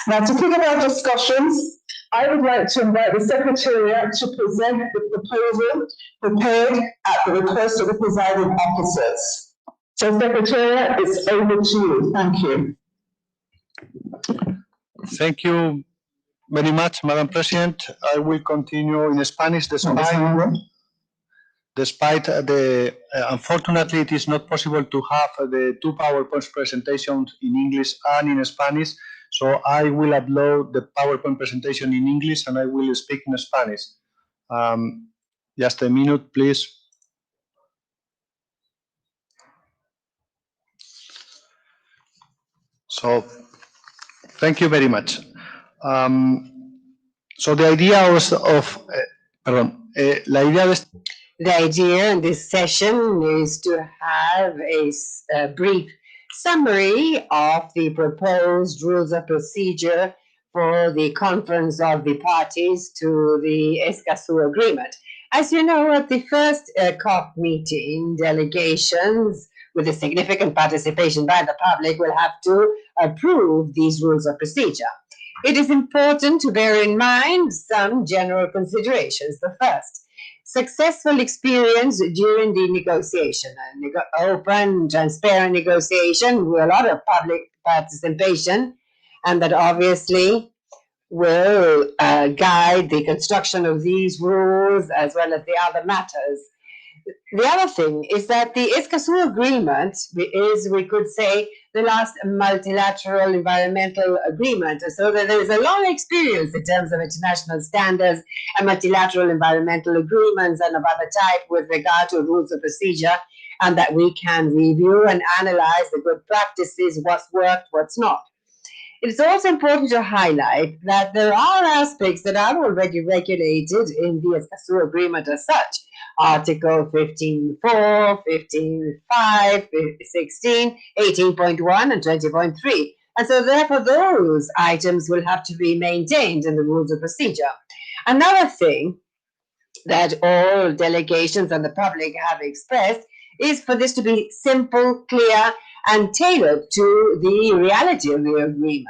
Now, to kick off our discussions, I would like to invite the Secretariat to present the proposal prepared at the request of the presiding officers. So, Secretariat, it's over to you. Thank you. Thank you very much, Madam President. I will continue in Spanish despite the, unfortunately, it is not possible to have the two PowerPoint presentations in English and in Spanish. So I will upload the PowerPoint presentation in English and I will speak in Spanish. Just a minute, please. So, thank you very much. So the idea The idea in this session is to have a brief summary of the proposed rules of procedure for the conference of the parties to the Escazú agreement. As you know, at the first COP meeting, delegations with a significant participation by the public will have to approve these rules of procedure. It is important to bear in mind some general considerations. The first, successful experience during the negotiation, open, transparent negotiation with a lot of public participation, and that obviously will guide the construction of these rules as well as the other matters. The other thing is that the Escazú agreement is, we could say, the last multilateral environmental agreement. So that there is a long experience in terms of international standards and multilateral environmental agreements and of other type with regard to rules of procedure, and that we can review and analyze the good practices, what's worked, what's not. It's also important to highlight that there are aspects that are already regulated in the Escazú agreement as such. Article 15.4, 15.5, 16, 18.1, and 20.3. And so therefore those items will have to be maintained in the rules of procedure. Another thing that all delegations and the public have expressed is for this to be simple, clear, and tailored to the reality of the agreement.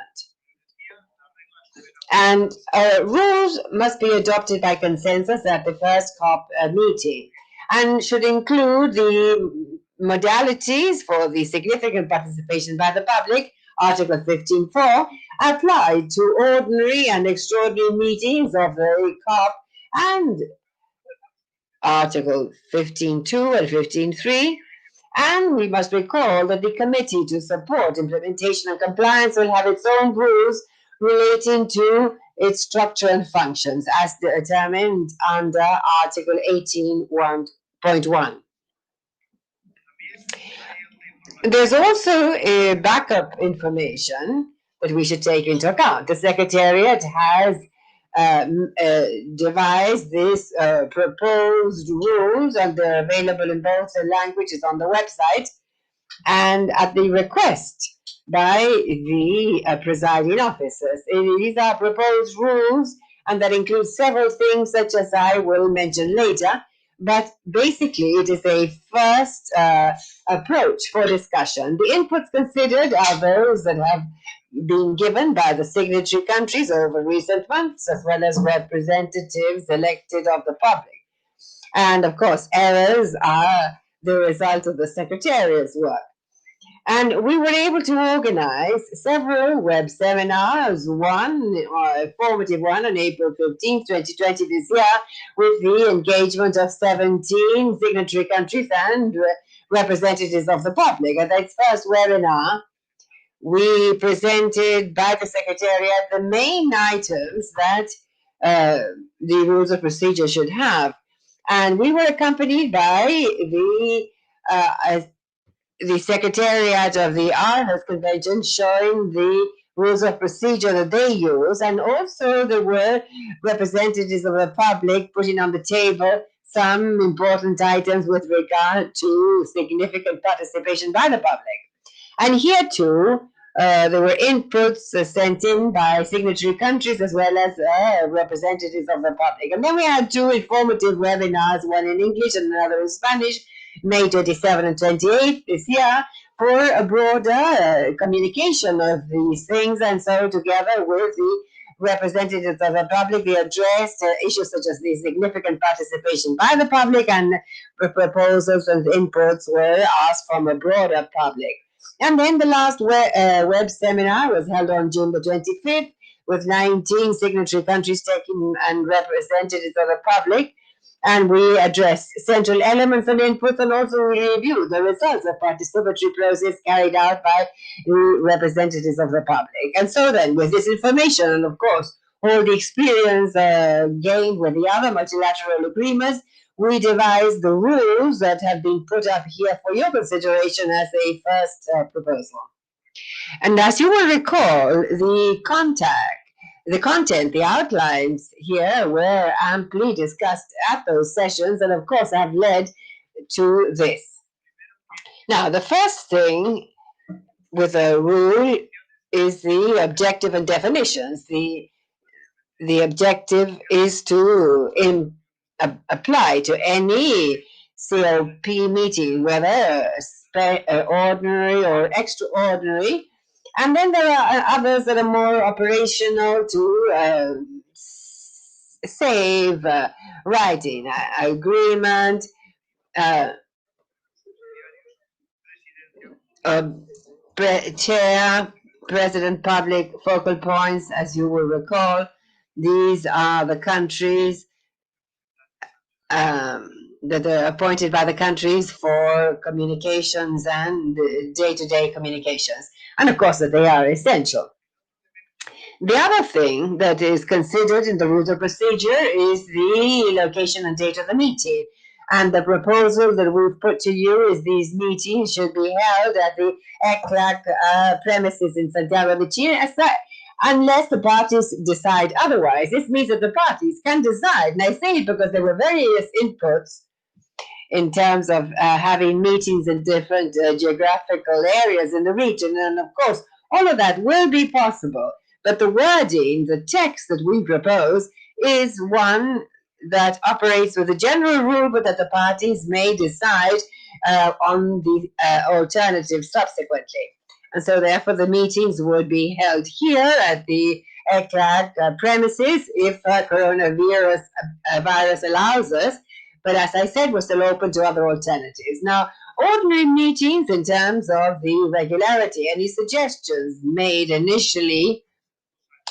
And rules must be adopted by consensus at the first COP meeting and should include the modalities for the significant participation by the public Article 15.4 applied to ordinary and extraordinary meetings of the COP, and Article 15.2 and 15.3. And we must recall that the Committee to Support Implementation and Compliance will have its own rules relating to its structure and functions as determined under Article 18.1. There's also a backup information that we should take into account. The Secretariat has devised these proposed rules, and they're available in both languages on the website, and at the request by the presiding officers. These are proposed rules, and that includes several things such as I will mention later, but basically it is a first approach for discussion. The inputs considered are those that have been given by the signatory countries over recent months, as well as representatives elected of the public. And of course, errors are the result of the Secretariat's work. And we were able to organize several web seminars, a formative one on April 15, 2020 this year, with the engagement of 17 signatory countries and representatives of the public. At its first webinar, we presented by the Secretariat the main items that the rules of procedure should have. And we were accompanied by the Secretariat of the Aarhus Convention, showing the rules of procedure that they use, and also there were representatives of the public putting on the table some important items with regard to significant participation by the public. And here too, there were inputs sent in by signatory countries as well as representatives of the public. And then we had two informative webinars, one in English and another in Spanish, May 27 and 28 this year, for a broader communication of these things. And so together with the representatives of the public, they addressed issues such as the significant participation by the public, and proposals and inputs were asked from a broader public. And then the last web seminar was held on June the 25th, with 19 signatory countries taking and representatives of the public. And we addressed central elements and inputs, and also reviewed the results of participatory process carried out by the representatives of the public. And so then, with this information, and of course, all the experience gained with the other multilateral agreements, we devised the rules that have been put up here for your consideration as a first proposal. And as you will recall, the content, the outlines here were amply discussed at those sessions, and of course have led to this. Now, the first thing with a rule is the objective and definitions. The objective is to apply to any COP meeting, whether ordinary or extraordinary. And then there are others that are more operational to save writing, agreement, chair, president, public, focal points, as you will recall. These are the countries that are appointed by the countries for communications and day-to-day communications. And of course that they are essential. The other thing that is considered in the rules of procedure is the location and date of the meeting. And the proposal that we've put to you is these meetings should be held at the ECLAC premises in Santiago de Chile, unless the parties decide otherwise. This means that the parties can decide, and I say it because there were various inputs in terms of having meetings in different geographical areas in the region, and of course, all of that will be possible. But the wording, the text that we propose, is one that operates with a general rule, but that the parties may decide on the alternative subsequently. And so therefore the meetings would be held here at the ECLAC premises if coronavirus virus allows us. But as I said, we're still open to other alternatives. Now, ordinary meetings in terms of the regularity. Any suggestions made initially,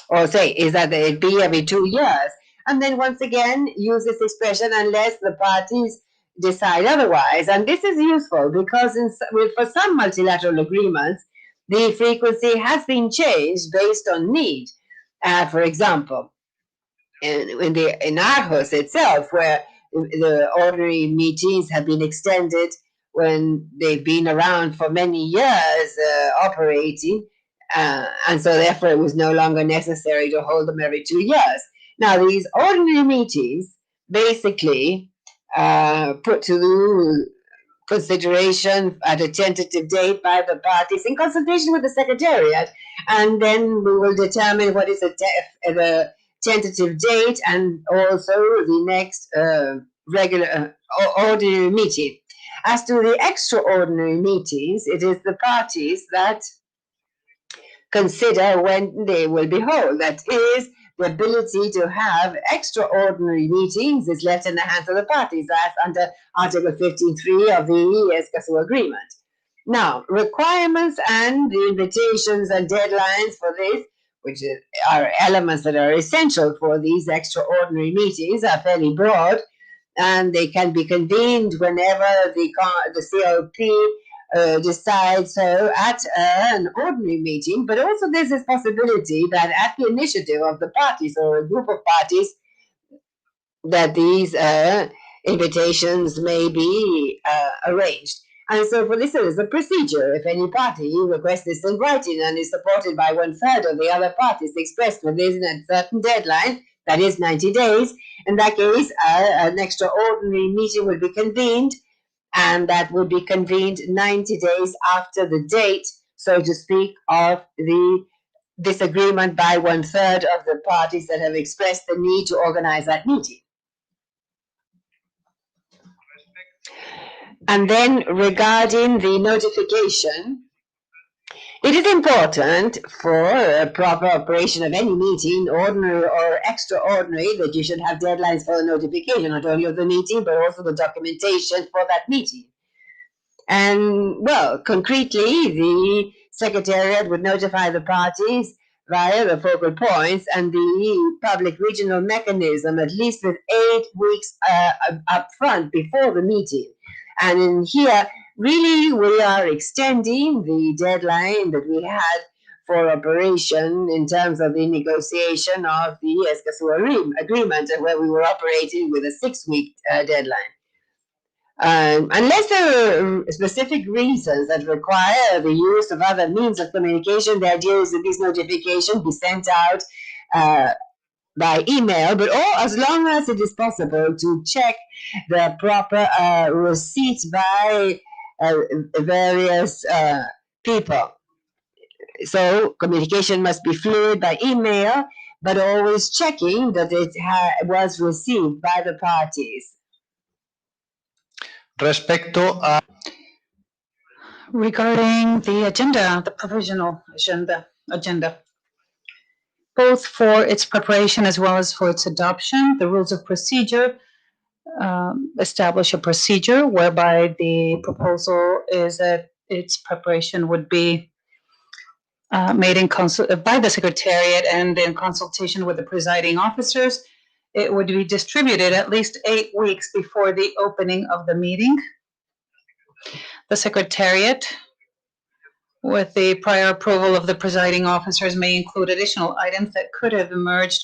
or say, is that it be every 2 years? And then once again, use this expression unless the parties decide otherwise. And this is useful because for some multilateral agreements, the frequency has been changed based on need. For example, in Aarhus itself, where the ordinary meetings have been extended when they've been around for many years operating, and so therefore it was no longer necessary to hold them every 2 years. Now, these ordinary meetings basically put to consideration at a tentative date by the parties in consultation with the Secretariat, and then we will determine what is the tentative date and also the next regular ordinary meeting. As to the extraordinary meetings, it is the parties that consider when they will be held. That is, the ability to have extraordinary meetings is left in the hands of the parties. That's under Article 15.3 of the Escazú Agreement. Now, requirements and the invitations and deadlines for this, which are elements that are essential for these extraordinary meetings, are fairly broad, and they can be convened whenever the COP decides so at an ordinary meeting. But also there's this possibility that at the initiative of the parties or a group of parties, that these invitations may be arranged. And so for this, there is a procedure. If any party requests this in writing and is supported by 1/3 of the other parties expressed within a certain deadline, that is 90 days, in that case, an extraordinary meeting will be convened, and that will be convened 90 days after the date, so to speak, of the disagreement by 1/3 of the parties that have expressed the need to organize that meeting. And then regarding the notification, it is important for a proper operation of any meeting, ordinary or extraordinary, that you should have deadlines for the notification, not only of the meeting, but also the documentation for that meeting. And, well, concretely, the Secretariat would notify the parties via the focal points and the public regional mechanism at least with 8 weeks up front before the meeting. And in here, really, we are extending the deadline that we had for operation in terms of the negotiation of the Escazú agreement, where we were operating with a 6-week deadline. Unless there are specific reasons that require the use of other means of communication, the idea is that these notifications be sent out by email, but as long as it is possible to check the proper receipts by various people. So communication must be fluid by email, but always checking that it was received by the parties. Regarding the agenda, the provisional agenda, both for its preparation as well as for its adoption, the rules of procedure establish a procedure whereby the proposal is that its preparation would be made by the Secretariat and in consultation with the presiding officers. It would be distributed at least 8 weeks before the opening of the meeting. The Secretariat, with the prior approval of the presiding officers, may include additional items that could have emerged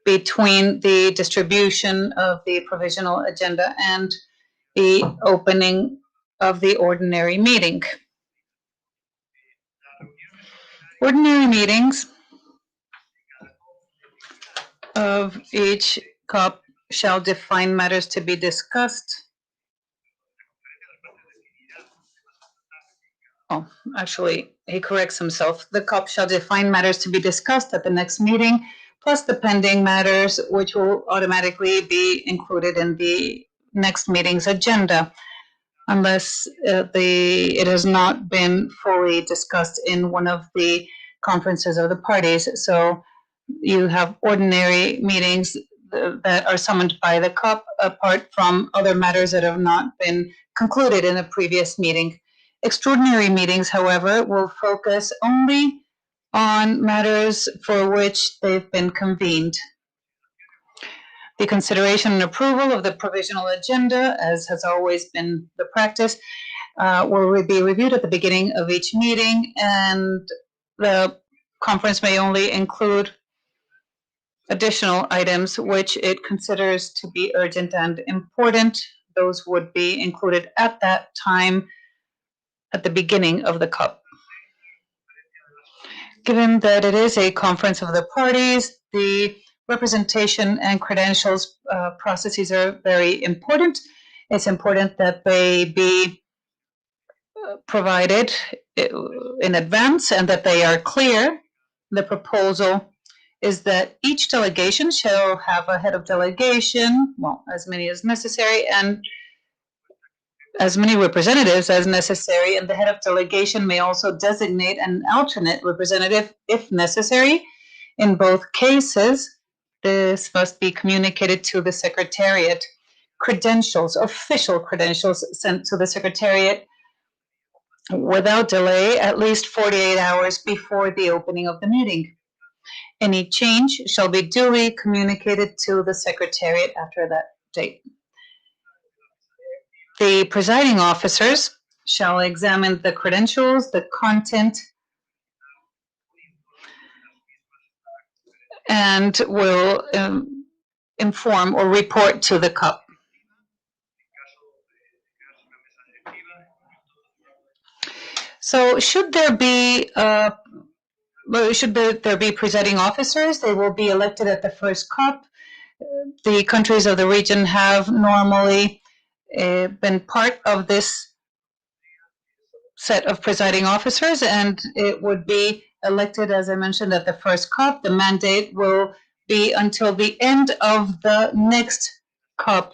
between the distribution of the provisional agenda and the opening of the ordinary meeting. Ordinary meetings of each COP shall define matters to be discussed. Oh, actually, he corrects himself. The COP shall define matters to be discussed at the next meeting, plus the pending matters, which will automatically be included in the next meeting's agenda, unless it has not been fully discussed in one of the conferences of the parties. So you have ordinary meetings that are summoned by the COP, apart from other matters that have not been concluded in the previous meeting. Extraordinary meetings, however, will focus only on matters for which they've been convened. The consideration and approval of the provisional agenda, as has always been the practice, will be reviewed at the beginning of each meeting, and the conference may only include additional items which it considers to be urgent and important. Those would be included at that time at the beginning of the COP. Given that it is a conference of the parties, the representation and credentials processes are very important. It's important that they be provided in advance and that they are clear. The proposal is that each delegation shall have a head of delegation, well, as many as necessary, and as many representatives as necessary, and the head of delegation may also designate an alternate representative if necessary. In both cases, this must be communicated to the Secretariat. Credentials, official credentials sent to the Secretariat without delay, at least 48 hours before the opening of the meeting. Any change shall be duly communicated to the Secretariat after that date. The presiding officers shall examine the credentials, the content, and will inform or report to the CUP. So should there be presiding officers, they will be elected at the first CUP. The countries of the region have normally been part of this set of presiding officers, and it would be elected, as I mentioned, at the first COP. The mandate will be until the end of the next COP.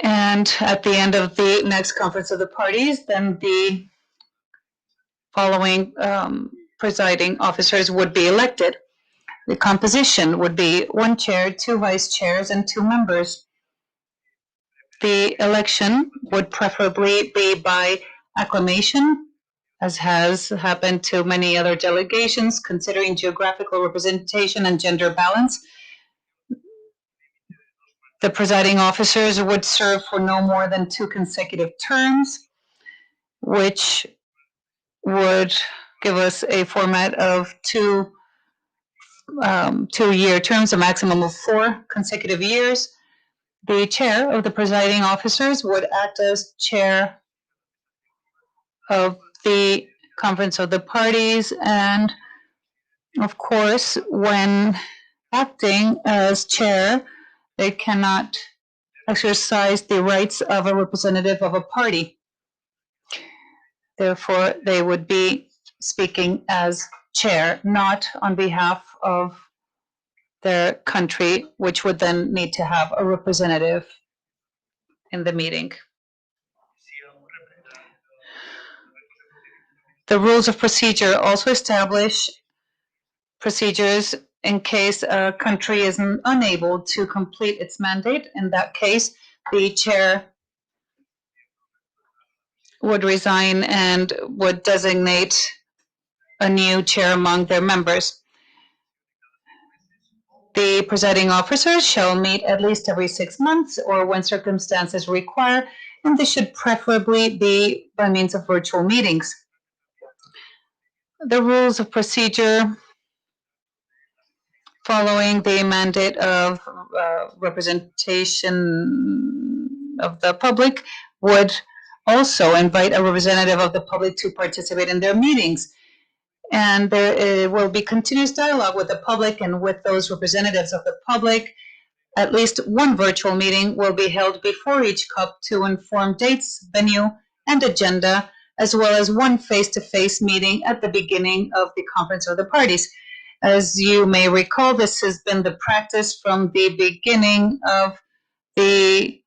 And at the end of the next Conference of the Parties, then the following presiding officers would be elected. The composition would be 1 chair, 2 vice chairs, and 2 members. The election would preferably be by acclamation, as has happened to many other delegations, considering geographical representation and gender balance. The presiding officers would serve for no more than 2 consecutive terms, which would give us a format of 2-year terms, a maximum of 4 consecutive years. The chair of the presiding officers would act as chair of the Conference of the Parties, and of course, when acting as chair, they cannot exercise the rights of a representative of a party. Therefore, they would be speaking as chair, not on behalf of their country, which would then need to have a representative in the meeting. The rules of procedure also establish procedures in case a country is unable to complete its mandate. In that case, the chair would resign and would designate a new chair among their members. The presiding officers shall meet at least every 6 months or when circumstances require, and this should preferably be by means of virtual meetings. The rules of procedure following the mandate of representation of the public would also invite a representative of the public to participate in their meetings. And there will be continuous dialogue with the public and with those representatives of the public. At least 1 virtual meeting will be held before each COP to inform dates, venue, and agenda, as well as 1 face-to-face meeting at the beginning of the Conference of the Parties. As you may recall, this has been the practice from the beginning of the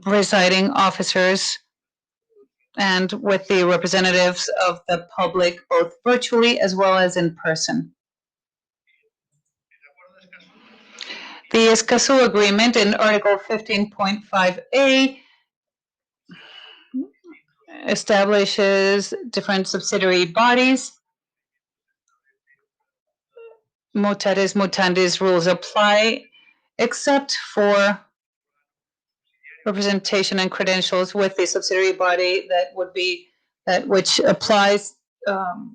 presiding officers and with the representatives of the public, both virtually as well as in person. The Escazú Agreement in Article 15.5a establishes different subsidiary bodies. Mutatis mutandis rules apply, except for representation and credentials with the subsidiary body that which applies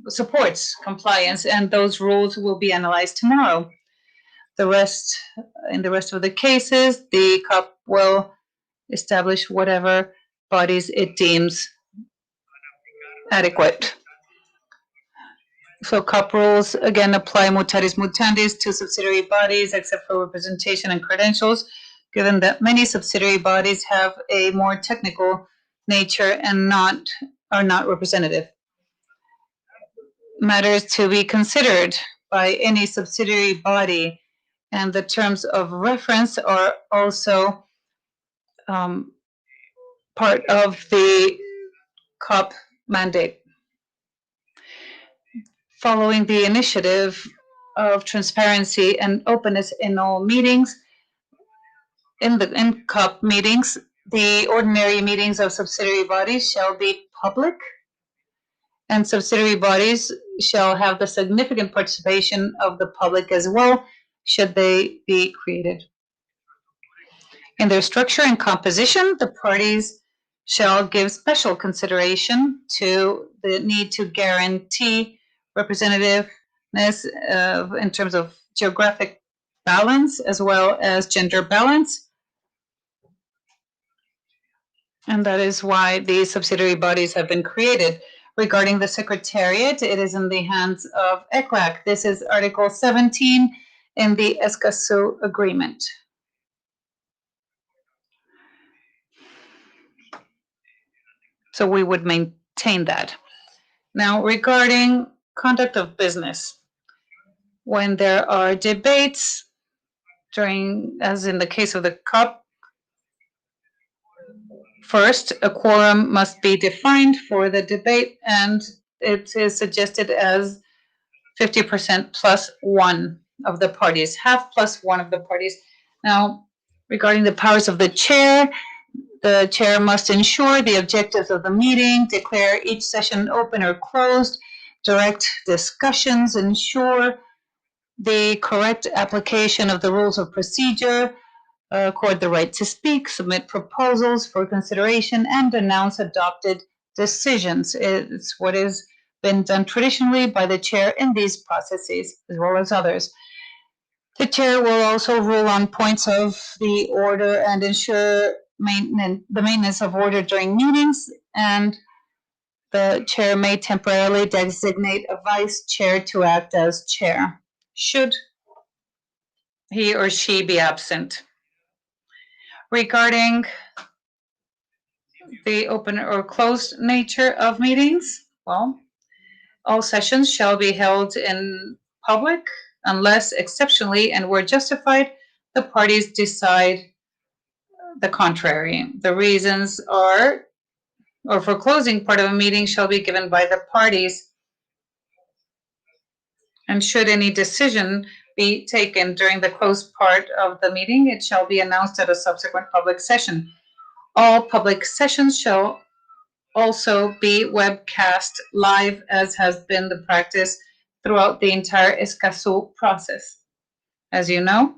supports compliance, and those rules will be analyzed tomorrow. In the rest of the cases, the COP will establish whatever bodies it deems adequate. So COP rules again apply mutatis mutandis to subsidiary bodies except for representation and credentials, given that many subsidiary bodies have a more technical nature and are not representative. Matters to be considered by any subsidiary body and the terms of reference are also part of the COP mandate. Following the initiative of transparency and openness in all meetings, in COP meetings, the ordinary meetings of subsidiary bodies shall be public, and subsidiary bodies shall have the significant participation of the public as well, should they be created. In their structure and composition, the parties shall give special consideration to the need to guarantee representativeness in terms of geographic balance as well as gender balance. And that is why these subsidiary bodies have been created. Regarding the Secretariat, it is in the hands of ECLAC. This is Article 17 in the Escazú Agreement. So we would maintain that. Now, regarding conduct of business, when there are debates as in the case of the COP, first, a quorum must be defined for the debate, and it is suggested as 50% plus one of the parties, half plus one of the parties. Now, regarding the powers of the chair must ensure the objectives of the meeting, declare each session open or closed, direct discussions, ensure the correct application of the rules of procedure, accord the right to speak, submit proposals for consideration, and announce adopted decisions. It's what has been done traditionally by the chair in these processes, as well as others. The chair will also rule on points of the order and ensure the maintenance of order during meetings, and the chair may temporarily designate a vice chair to act as chair, should he or she be absent. Regarding the open or closed nature of meetings, well, all sessions shall be held in public unless exceptionally and where justified, the parties decide the contrary. The reasons for closing part of a meeting shall be given by the parties. And should any decision be taken during the closed part of the meeting, it shall be announced at a subsequent public session. All public sessions shall also be webcast live, as has been the practice throughout the entire Escazú process. As you know,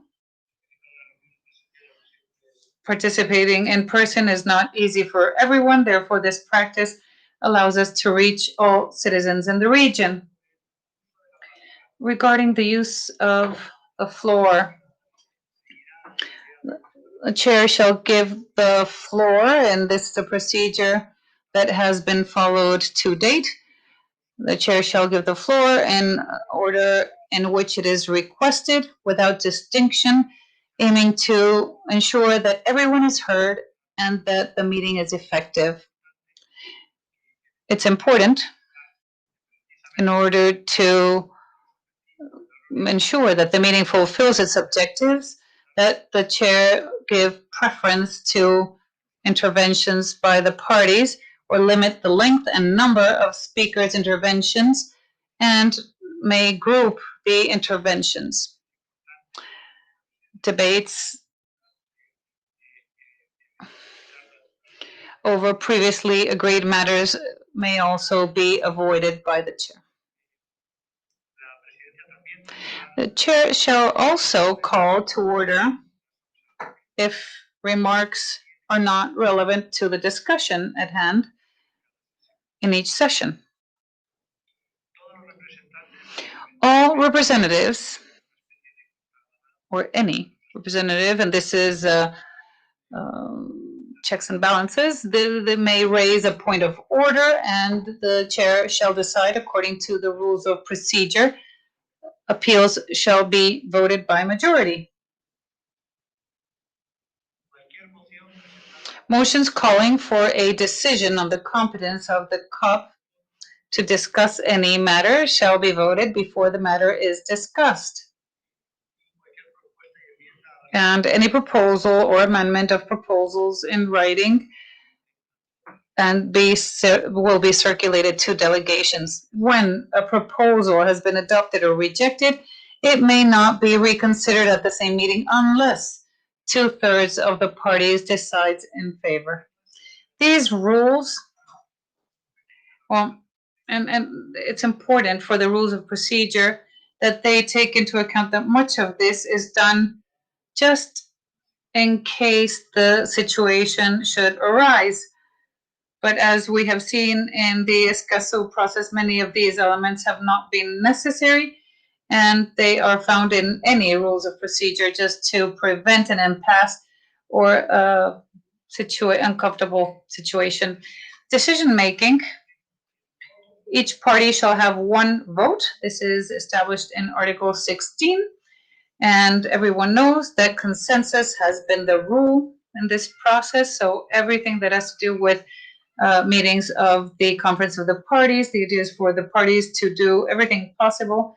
participating in person is not easy for everyone. Therefore, this practice allows us to reach all citizens in the region. Regarding the use of the floor, the chair shall give the floor, and this is a procedure that has been followed to date. The chair shall give the floor in order in which it is requested without distinction, aiming to ensure that everyone is heard and that the meeting is effective. It's important in order to ensure that the meeting fulfills its objectives that the chair give preference to interventions by the parties or limit the length and number of speakers' interventions and may group the interventions. debates over previously agreed matters may also be avoided by the chair. The chair shall also call to order if remarks are not relevant to the discussion at hand in each session. All representatives, or any representative, and this is checks and balances, they may raise a point of order, and the chair shall decide according to the rules of procedure. Appeals shall be voted by majority. Motions calling for a decision on the competence of the COP to discuss any matter shall be voted before the matter is discussed. And any proposal or amendment of proposals in writing and will be circulated to delegations. When a proposal has been adopted or rejected, it may not be reconsidered at the same meeting unless 2/3 of the parties decides in favor. These rules, well, and it's important for the rules of procedure that they take into account that much of this is done just in case the situation should arise. But as we have seen in the Escazú process, many of these elements have not been necessary, and they are found in any rules of procedure just to prevent an impasse or a uncomfortable situation. Decision making. Each party shall have one vote. This is established in Article 16, and everyone knows that consensus has been the rule in this process. So everything that has to do with meetings of the Conference of the Parties, the idea is for the parties to do everything possible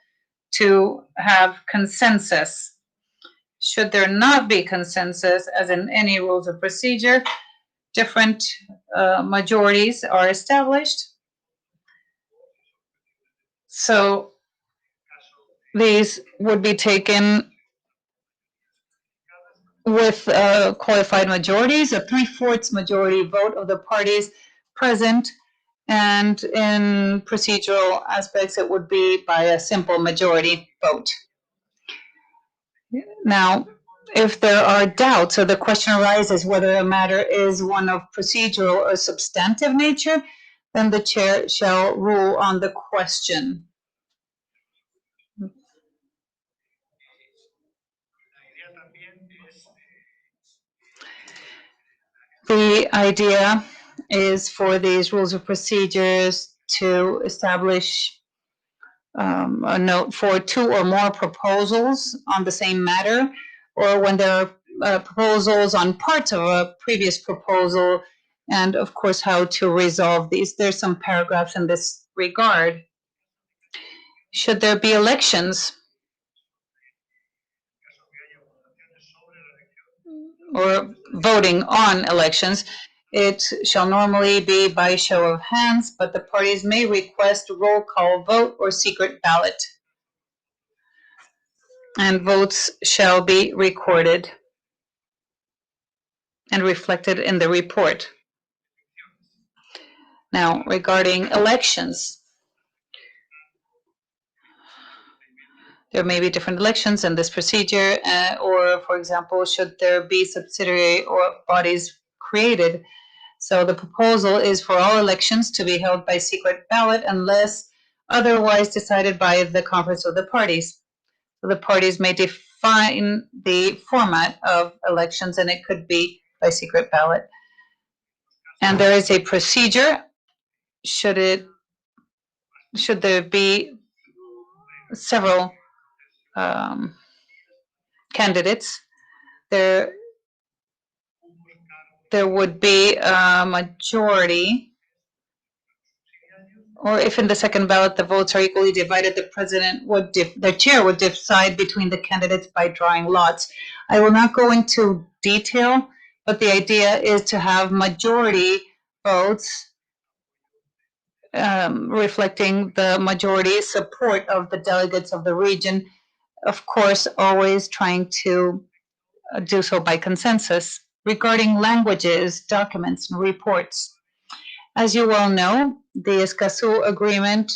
to have consensus. Should there not be consensus, as in any rules of procedure, different majorities are established. So these would be taken with qualified majorities, a 3/4 majority vote of the parties present, and in procedural aspects, it would be by a simple majority vote. Now, if there are doubts or the question arises whether a matter is one of procedural or substantive nature, then the chair shall rule on the question. The idea is for these rules of procedures to establish a note for 2 or more proposals on the same matter, or when there are proposals on parts of a previous proposal, and of course how to resolve these. There's some paragraphs in this regard. Should there be elections or voting on elections, it shall normally be by show of hands, but the parties may request roll call vote or secret ballot. And votes shall be recorded and reflected in the report. Now, regarding elections, there may be different elections in this procedure, or, for example, should there be subsidiary or bodies created. So the proposal is for all elections to be held by secret ballot unless otherwise decided by the Conference of the Parties. So the parties may define the format of elections, and it could be by secret ballot. And there is a procedure. Should there be several candidates, there would be a majority, or if in the second ballot the votes are equally divided, the chair would decide between the candidates by drawing lots. I will not go into detail, but the idea is to have majority votes reflecting the majority support of the delegates of the region, of course, always trying to do so by consensus. Regarding languages, documents, and reports, as you well know, the Escazú Agreement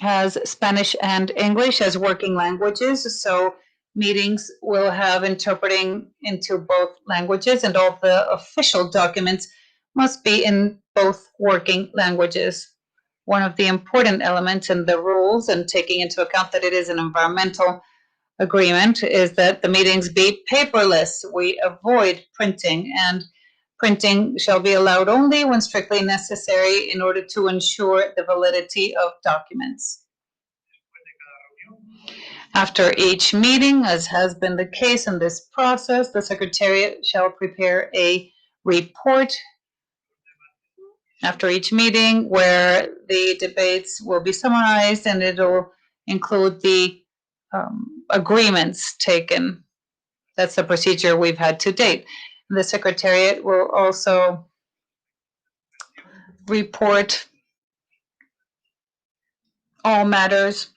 has Spanish and English as working languages, so meetings will have interpreting into both languages, and all the official documents must be in both working languages. One of the important elements in the rules, and taking into account that it is an environmental agreement, is that the meetings be paperless. We avoid printing, and printing shall be allowed only when strictly necessary in order to ensure the validity of documents. After each meeting, as has been the case in this process, the Secretariat shall prepare a report after each meeting where the debates will be summarized, and it'll include the agreements taken. That's the procedure we've had to date. The Secretariat will also report all matters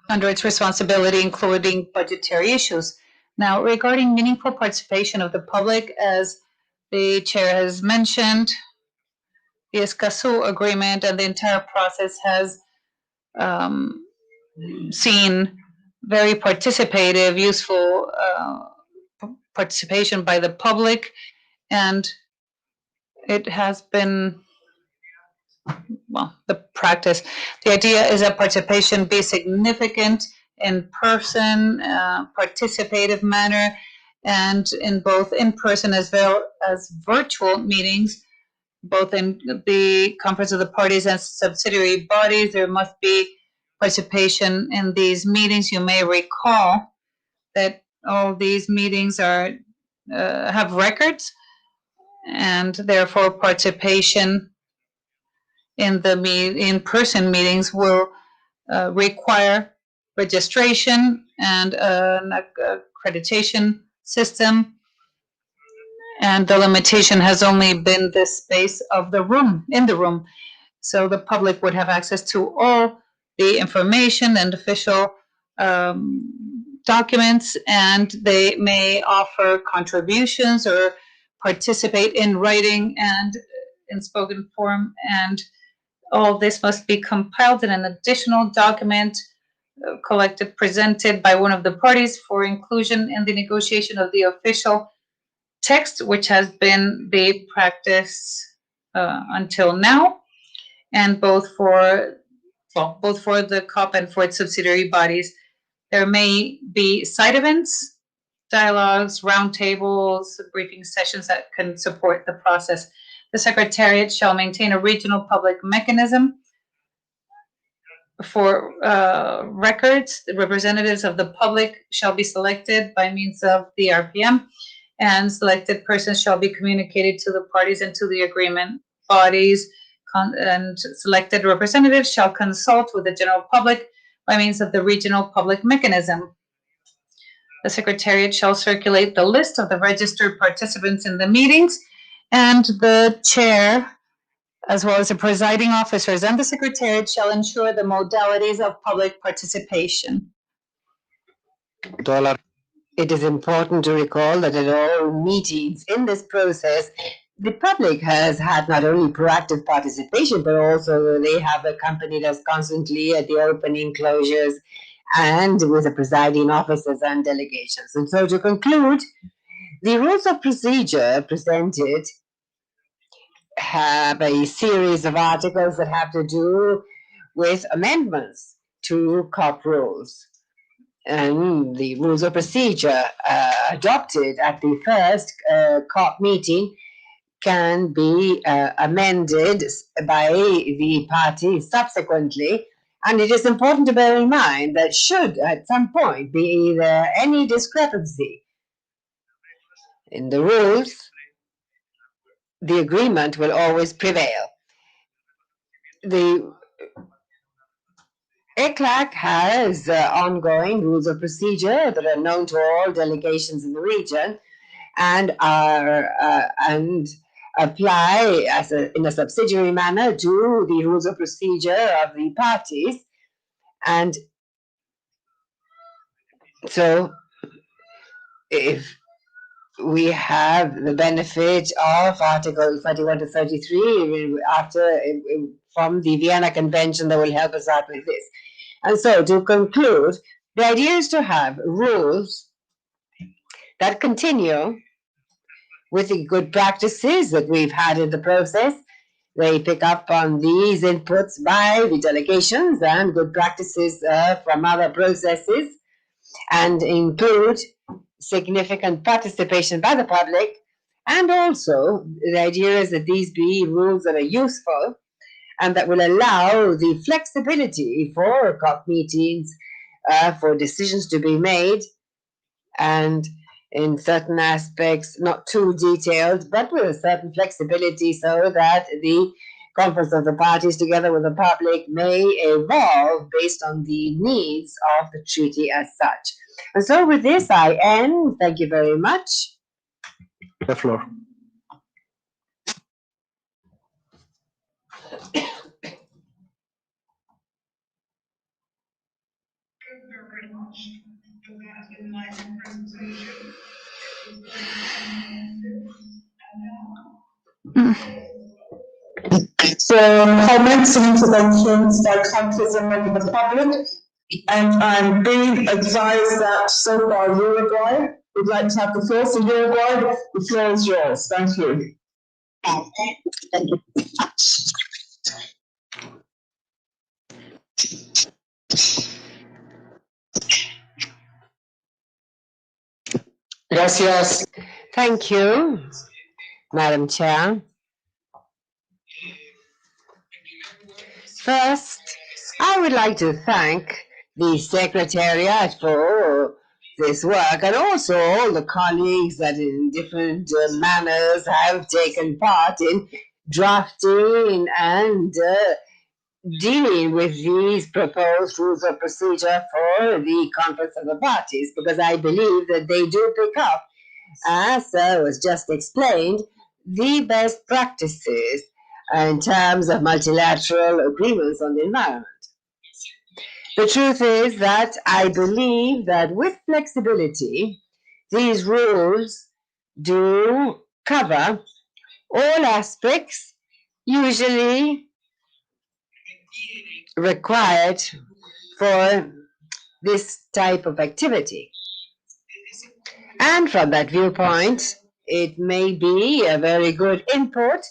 under its responsibility, including budgetary issues. Now, regarding meaningful participation of the public, as the chair has mentioned, the Escazú Agreement and the entire process has seen very participative, useful participation by the public, and it has been, well, the practice. The idea is that participation be significant in person, participative manner, and in both in-person as well as virtual meetings, both in the Conference of the Parties and subsidiary bodies. There must be participation in these meetings. You may recall that all these meetings are have records, and therefore participation in the in-person meetings will require registration and an accreditation system, and the limitation has only been the space of the room, in the room. So the public would have access to all the information and official documents, and they may offer contributions or participate in writing and in spoken form, and all this must be compiled in an additional document collected, presented by one of the parties for inclusion in the negotiation of the official text, which has been the practice until now, and both for the COP and for its subsidiary bodies. There may be side events, dialogues, roundtables, briefing sessions that can support the process. The Secretariat shall maintain a regional public mechanism for records. The representatives of the public shall be selected by means of the RPM, and selected persons shall be communicated to the parties and to the agreement bodies, and selected representatives shall consult with the general public by means of the regional public mechanism. The Secretariat shall circulate the list of the registered participants in the meetings, and the chair, as well as the presiding officers and the Secretariat, shall ensure the modalities of public participation. It is important to recall that at all meetings in this process, the public has had not only proactive participation, but also they have accompanied us constantly at the opening, closures, and with the presiding officers and delegations. And so to conclude, the rules of procedure presented have a series of articles that have to do with amendments to COP rules. And the rules of procedure adopted at the first COP meeting can be amended by the party subsequently. And it is important to bear in mind that should at some point be there any discrepancy in the rules, the agreement will always prevail. The ECLAC has ongoing rules of procedure that are known to all delegations in the region and are and apply in a subsidiary manner to the rules of procedure of the parties. And so if we have the benefit of Article 31 to 33 from the Vienna Convention that will help us out with this. And so, to conclude, the idea is to have rules that continue with the good practices that we've had in the process. They pick up on these inputs by the delegations and good practices from other processes, and include significant participation by the public. And also, the idea is that these be rules that are useful and that will allow the flexibility for COP meetings, for decisions to be made, and in certain aspects, not too detailed, but with a certain flexibility so that the Conference of the Parties together with the public may evolve based on the needs of the treaty as such. And so with this, I end. Thank you very much. The floor. So comments and interventions by countries and members of the public. And I'm being advised that so far Uruguay would like to have the floor. So Uruguay, the floor is yours. Thank you. Thank you. Gracias. Thank you, Madam Chair. First, I would like to thank the Secretariat for this work, and also all the colleagues that in different manners have taken part in drafting and dealing with these proposed rules of procedure for the Conference of the Parties, because I believe that they do pick up, as was just explained, the best practices in terms of multilateral agreements on the environment. The truth is that I believe that with flexibility, these rules do cover all aspects usually required for this type of activity. And from that viewpoint, it may be a very good input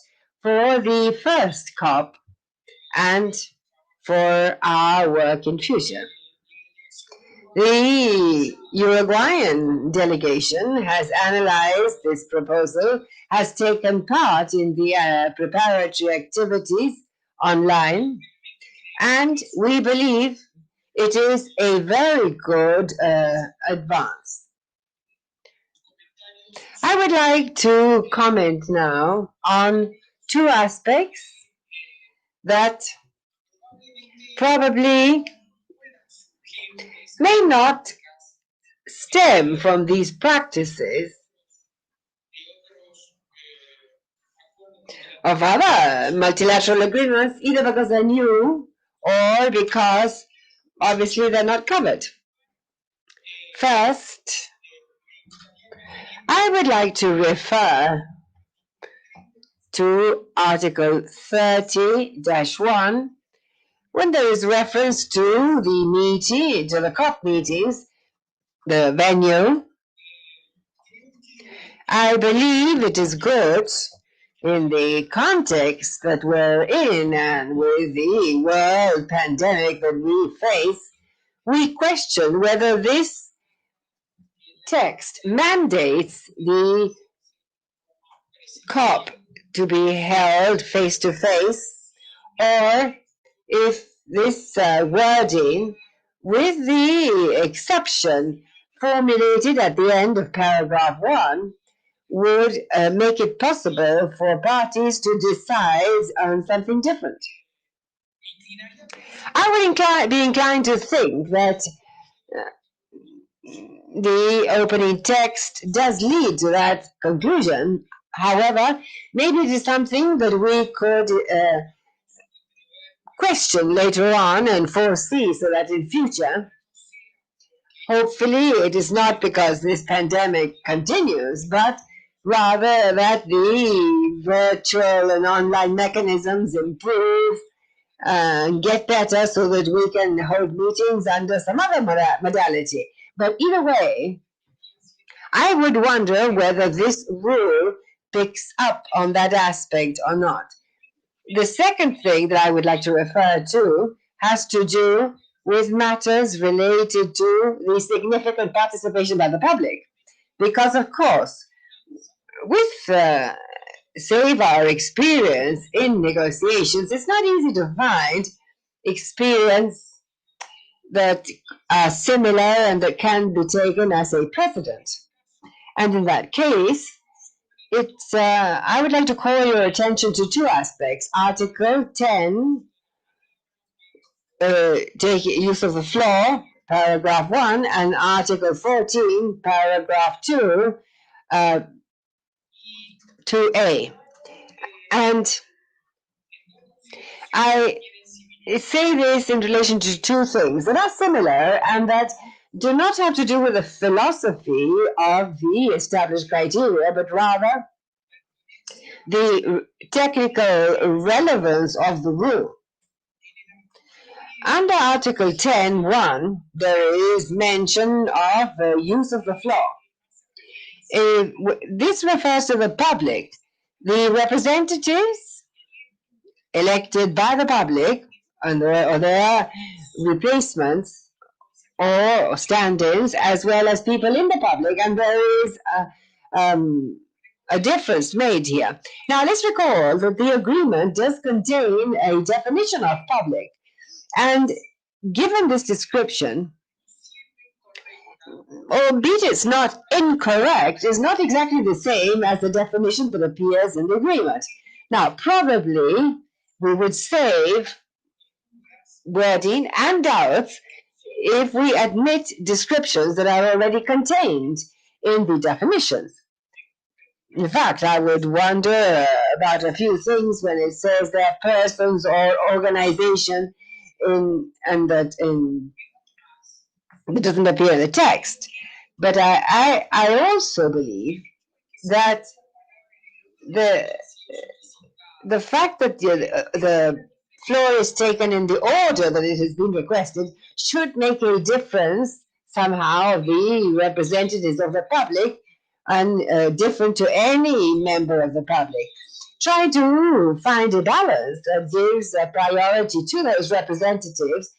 for the first COP and for our work in future. The Uruguayan delegation has analyzed this proposal, has taken part in the preparatory activities online, and we believe it is a very good advance. I would like to comment now on two aspects that probably may not stem from these practices of other multilateral agreements, either because they're new or because obviously they're not covered. First, I would like to refer to Article 30-1, when there is reference to the meeting, to the COP meetings, the venue. I believe it is good in the context that we're in and with the world pandemic that we face, we question whether this text mandates the COP to be held face to face, or if this wording, with the exception formulated at the end of paragraph 1, would make it possible for parties to decide on something different. I would be inclined to think that the opening text does lead to that conclusion. However, maybe it is something that we could question later on and foresee, so that in future Hopefully, it is not because this pandemic continues, but rather that the virtual and online mechanisms improve and get better so that we can hold meetings under some other modality. But either way, I would wonder whether this rule picks up on that aspect or not. The second thing that I would like to refer to has to do with matters related to the significant participation by the public. Because, of course, with save our experience in negotiations, it's not easy to find experience that are similar and that can be taken as a precedent. And in that case, it's I would like to call your attention to two aspects. Article 10, take use of the floor, paragraph 1, and Article 14, paragraph 2, 2A. And I say this in relation to two things that are similar and that do not have to do with the philosophy of the established criteria, but rather the technical relevance of the rule. Under Article 10.1, there is mention of the use of the floor. This refers to the public. The representatives elected by the public or their replacements or stand-ins, as well as people in the public, and there is a difference made here. Now, let's recall that the agreement does contain a definition of public. And given this description, albeit it's not incorrect, is not exactly the same as the definition that appears in the agreement. Now, probably we would save wording and doubts if we admit descriptions that are already contained in the definitions. In fact, I would wonder about a few things when it says that persons or organization that doesn't appear in the text. But I also believe that the fact that the floor is taken in the order that it has been requested should make a difference somehow the representatives of the public and different to any member of the public. Try to find a balance that gives a priority to those representatives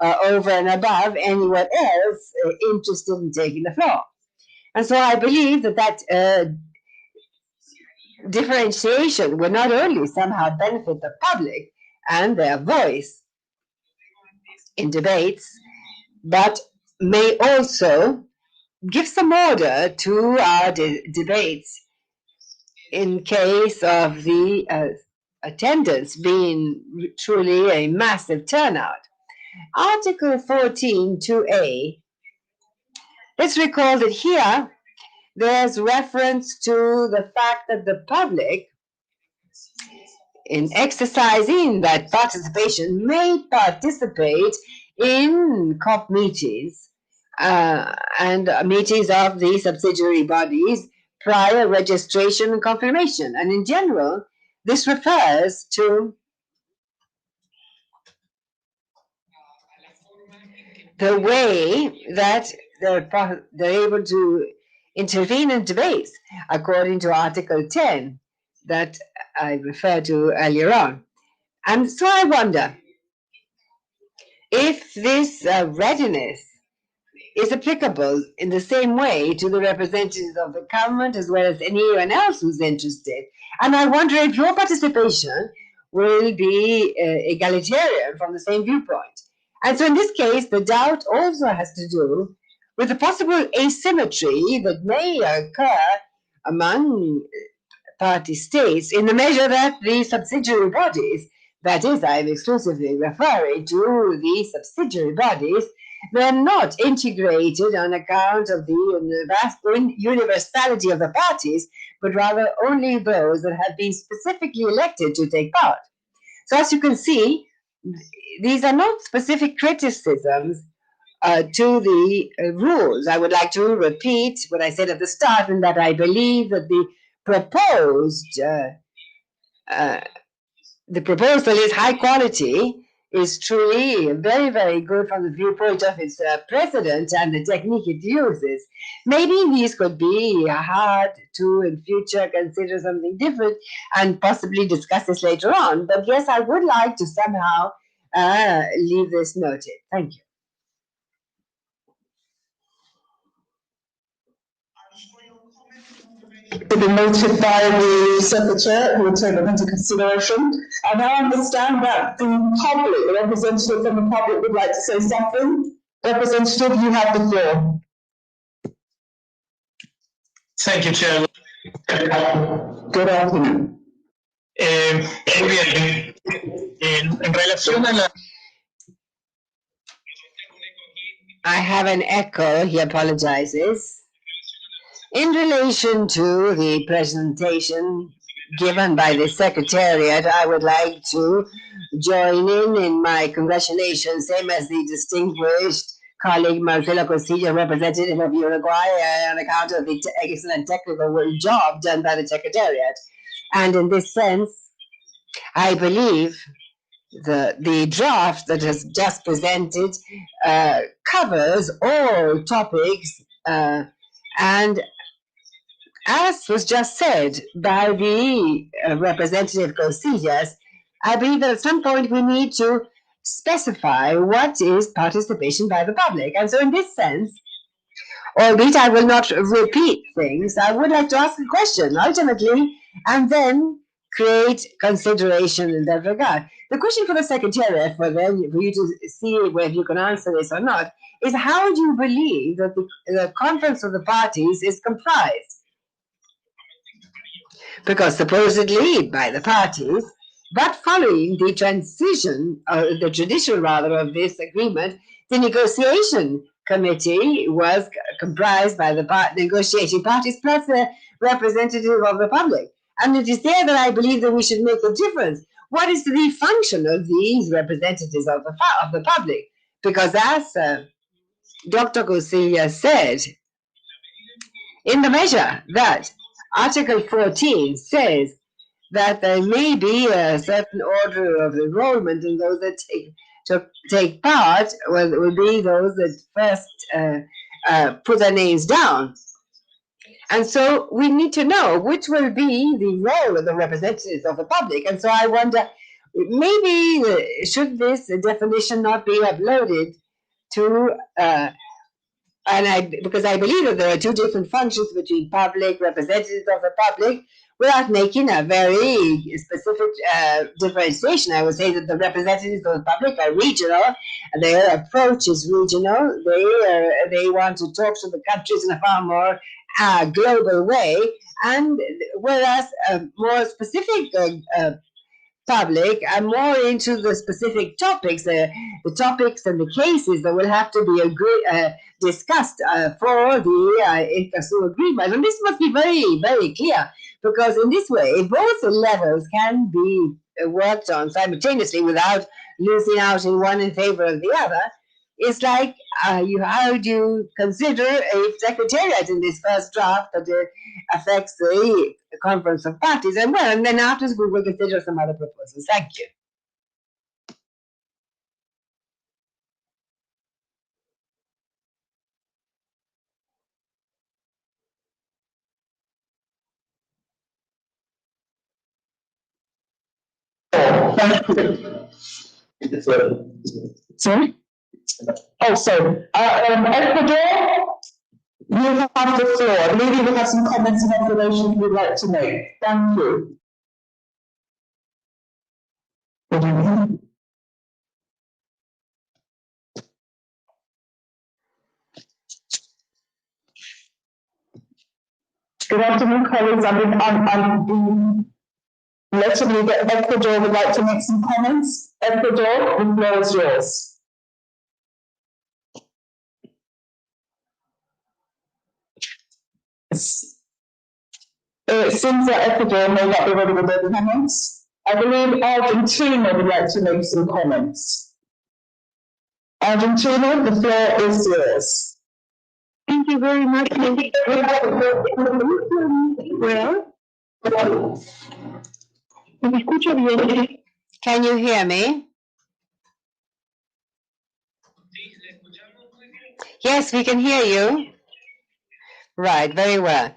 over and above anyone else interested in taking the floor. And so I believe that differentiation will not only somehow benefit the public and their voice in debates, but may also give some order to our debates in case of the attendance being truly a massive turnout. Article 14.2a, let's recall that here there's reference to the fact that the public, in exercising that participation, may participate in COP meetings and meetings of the subsidiary bodies prior registration and confirmation. And in general, this refers to the way that they're able to intervene in debates according to Article 10 that I referred to earlier on. And so I wonder if this readiness is applicable in the same way to the representatives of the government as well as anyone else who's interested. And I wonder if your participation will be egalitarian from the same viewpoint. And so in this case, the doubt also has to do with the possible asymmetry that may occur among party states in the measure that the subsidiary bodies, that is, I'm exclusively referring to the subsidiary bodies, they're not integrated on account of the universality of the parties, but rather only those that have been specifically elected to take part. So as you can see, these are not specific criticisms to the rules. I would like to repeat what I said at the start, and that I believe that the proposal is high quality, is truly very, very good from the viewpoint of its president and the technique it uses. Maybe these could be hard to in future consider something different and possibly discuss this later on. But yes, I would like to somehow leave this noted. Thank you. To be noted by the Secretary, who will take them into consideration. And I understand that the public, the representative from the public would like to say something. Representative, you have the floor. Thank you, Chair. Good afternoon. Muy bien. En relación a la... I have an echo, he apologizes. In relation to the presentation given by the Secretariat, I would like to join in my congratulations, same as the distinguished colleague Marcelo Costilla, representative of Uruguay, on account of the excellent technical job done by the Secretariat. And in this sense, I believe the draft that has just presented covers all topics, and as was just said by the representative Cosillas, I believe that at some point we need to specify what is participation by the public. And so in this sense, albeit I will not repeat things, I would like to ask a question ultimately, and then create consideration in that regard. The question for the Secretariat, for you to see whether you can answer this or not, is how do you believe that the Conference of the Parties is comprised? Because supposedly by the parties, but following the transition, or the tradition rather, of this agreement, the negotiation committee was comprised by the negotiating parties plus a representative of the public. And it is there that I believe that we should make a difference. What is the function of these representatives of the public? Because as Dr. Cosilla said, in the measure that Article 14 says that there may be a certain order of enrollment, and those that take part will be those that first put their names down. And so we need to know which will be the role of the representatives of the public. And so I wonder, maybe should this definition not be uploaded to because I believe that there are two different functions between public, representatives of the public, without making a very specific differentiation. I would say that the representatives of the public are regional, and their approach is regional. They want to talk to the countries in a far more global way, and whereas more specific public are more into the specific topics, the topics and the cases that will have to be discussed for the Escazú agreement. And this must be very, very clear, because in this way, both levels can be worked on simultaneously without losing out in one in favor of the other. It's like, how do you consider a secretariat in this first draft that affects the Conference of Parties? And then afterwards we will consider some other proposals. Thank you. Sorry? Oh, sorry. Ecuador, you have the floor. I believe you have some comments and observations you'd like to make. Thank you. Good afternoon, colleagues. I'm letting you get Ecuador would like to make some comments. Ecuador, the floor is yours. It seems that Ecuador may not be ready with their comments. I believe Argentina would like to make some comments. Argentina, the floor is yours. Thank you very much. Well, ¿me escucha bien? Can you hear me? Yes, we can hear you. Right, very well.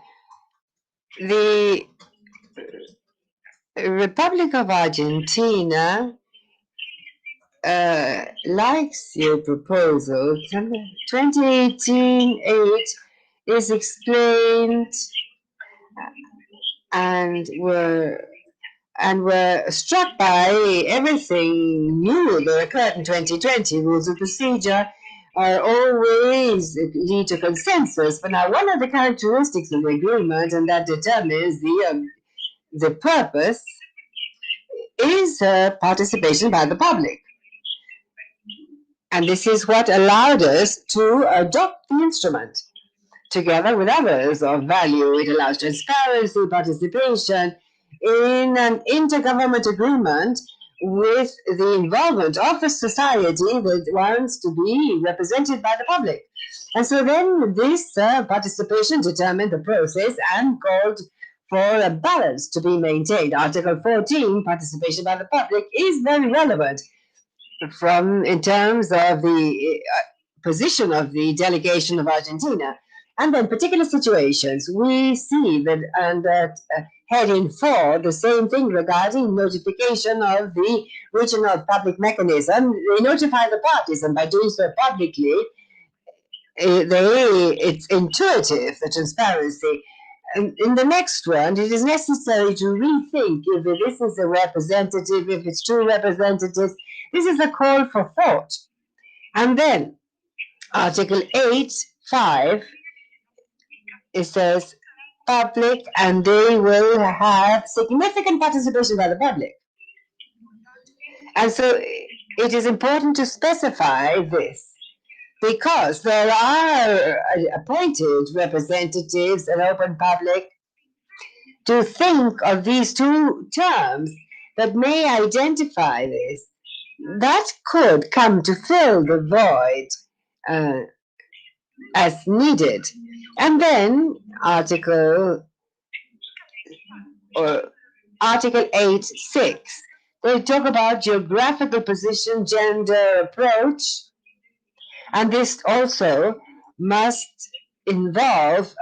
The Republic of Argentina likes your proposal. 2018-8 is explained and were struck by everything new that occurred in 2020. Rules of procedure are always lead to consensus. But now one of the characteristics of the agreement, and that determines the purpose, is participation by the public. And this is what allowed us to adopt the instrument. Together with others of value, it allows transparency, participation in an intergovernment agreement with the involvement of the society that wants to be represented by the public. And so then this participation determined the process and called for a balance to be maintained. Article 14, participation by the public, is very relevant in terms of the position of the delegation of Argentina. And then particular situations, we see that under heading 4, the same thing regarding notification of the regional public mechanism. They notify the parties, and by doing so publicly, it's intuitive, the transparency. And in the next one, it is necessary to rethink if this is a representative, if it's two representatives. This is a call for thought. And then Article 8(5), it says public, and they will have significant participation by the public. And so it is important to specify this, because there are appointed representatives and open public to think of these two terms that may identify this. That could come to fill the void as needed. And then Article 8(6), they talk about geographical position, gender approach, and this also must involve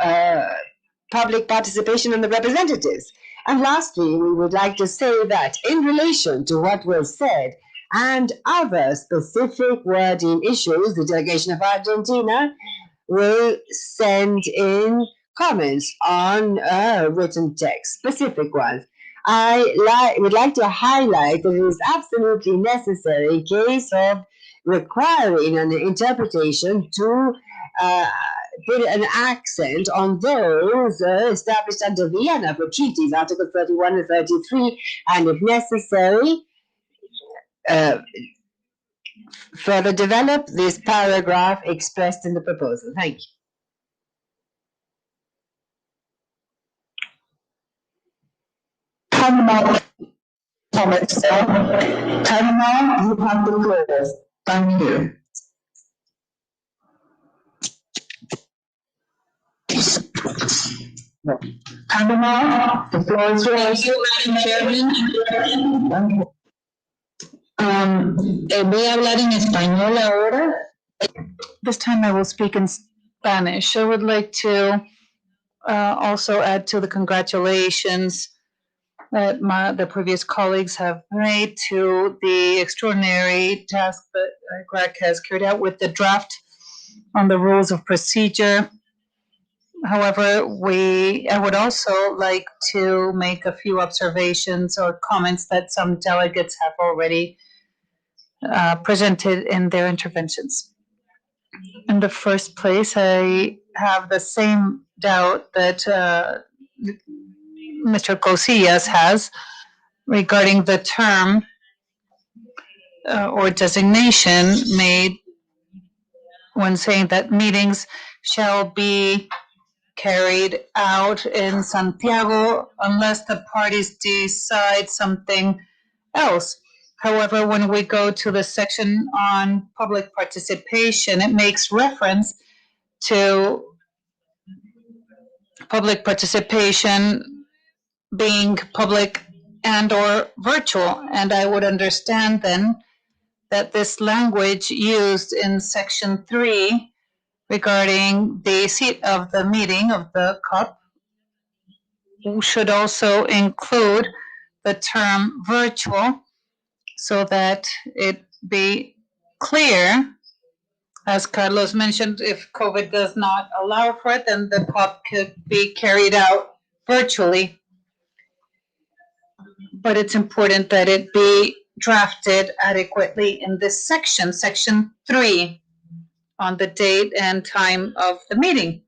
public participation in the representatives. And lastly, we would like to say that in relation to what was said and other specific wording issues, the delegation of Argentina will send in comments on written text, specific ones. I would like to highlight that it is absolutely necessary in case of requiring an interpretation to put an accent on those established under Vienna for treaties, Article 31 and 33, and if necessary, further develop this paragraph expressed in the proposal. Thank you. Panama, comments. Panama, you have the floor. Thank you. Panama, the floor is yours. Thank you, Madam Chairman. Thank you. Voy a hablar en español ahora. This time I will speak in Spanish. I would like to also add to the congratulations that the previous colleagues have made to the extraordinary task that GRAC has carried out with the draft on the rules of procedure. However, I would also like to make a few observations or comments that some delegates have already presented in their interventions. In the first place, I have the same doubt that Mr. Cosillas has regarding the term or designation made when saying that meetings shall be carried out in Santiago unless the parties decide something else. However, when we go to the section on public participation, it makes reference to public participation being public and or virtual. And I would understand then that this language used in section 3 regarding the seat of the meeting of the COP should also include the term virtual so that it be clear. As Carlos mentioned, if COVID does not allow for it, then the COP could be carried out virtually. But it's important that it be drafted adequately in this section, section 3, on the date and time of the meeting.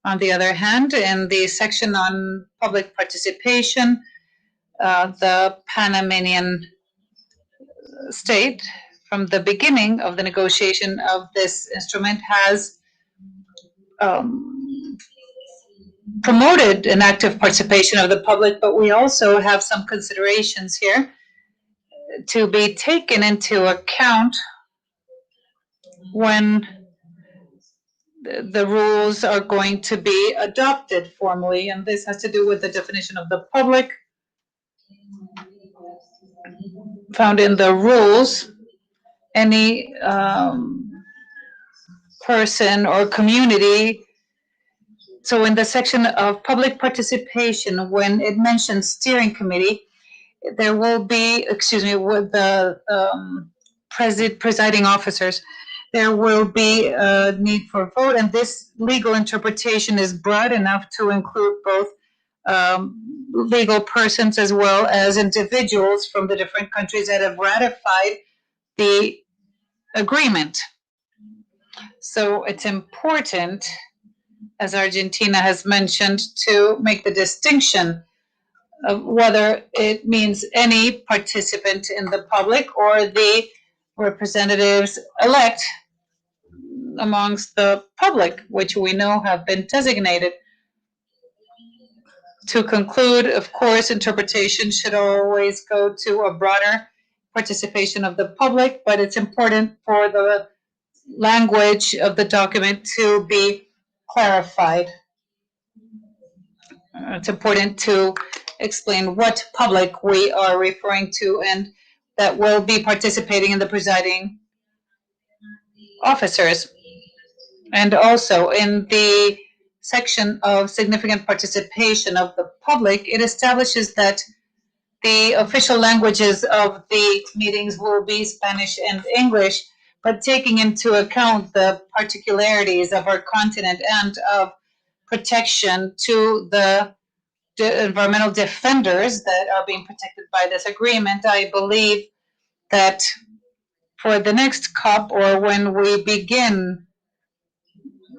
On the other hand, in the section on public participation, the Panamanian state, from the beginning of the negotiation of this instrument, has promoted an active participation of the public, but we also have some considerations here to be taken into account when the rules are going to be adopted formally, and this has to do with the definition of the public found in the rules. Any person or community. So in the section of public participation, when it mentions steering committee, there will be, with the presiding officers, there will be a need for vote, and this legal interpretation is broad enough to include both legal persons as well as individuals from the different countries that have ratified the agreement. So it's important, as Argentina has mentioned, to make the distinction of whether it means any participant in the public or the representatives elect amongst the public, which we know have been designated. To conclude, of course, interpretation should always go to a broader participation of the public, but it's important for the language of the document to be clarified. It's important to explain what public we are referring to and that will be participating in the presiding officers. And also in the section of significant participation of the public, it establishes that the official languages of the meetings will be Spanish and English, but taking into account the particularities of our continent and of protection to the environmental defenders that are being protected by this agreement, I believe that for the next COP, or when we begin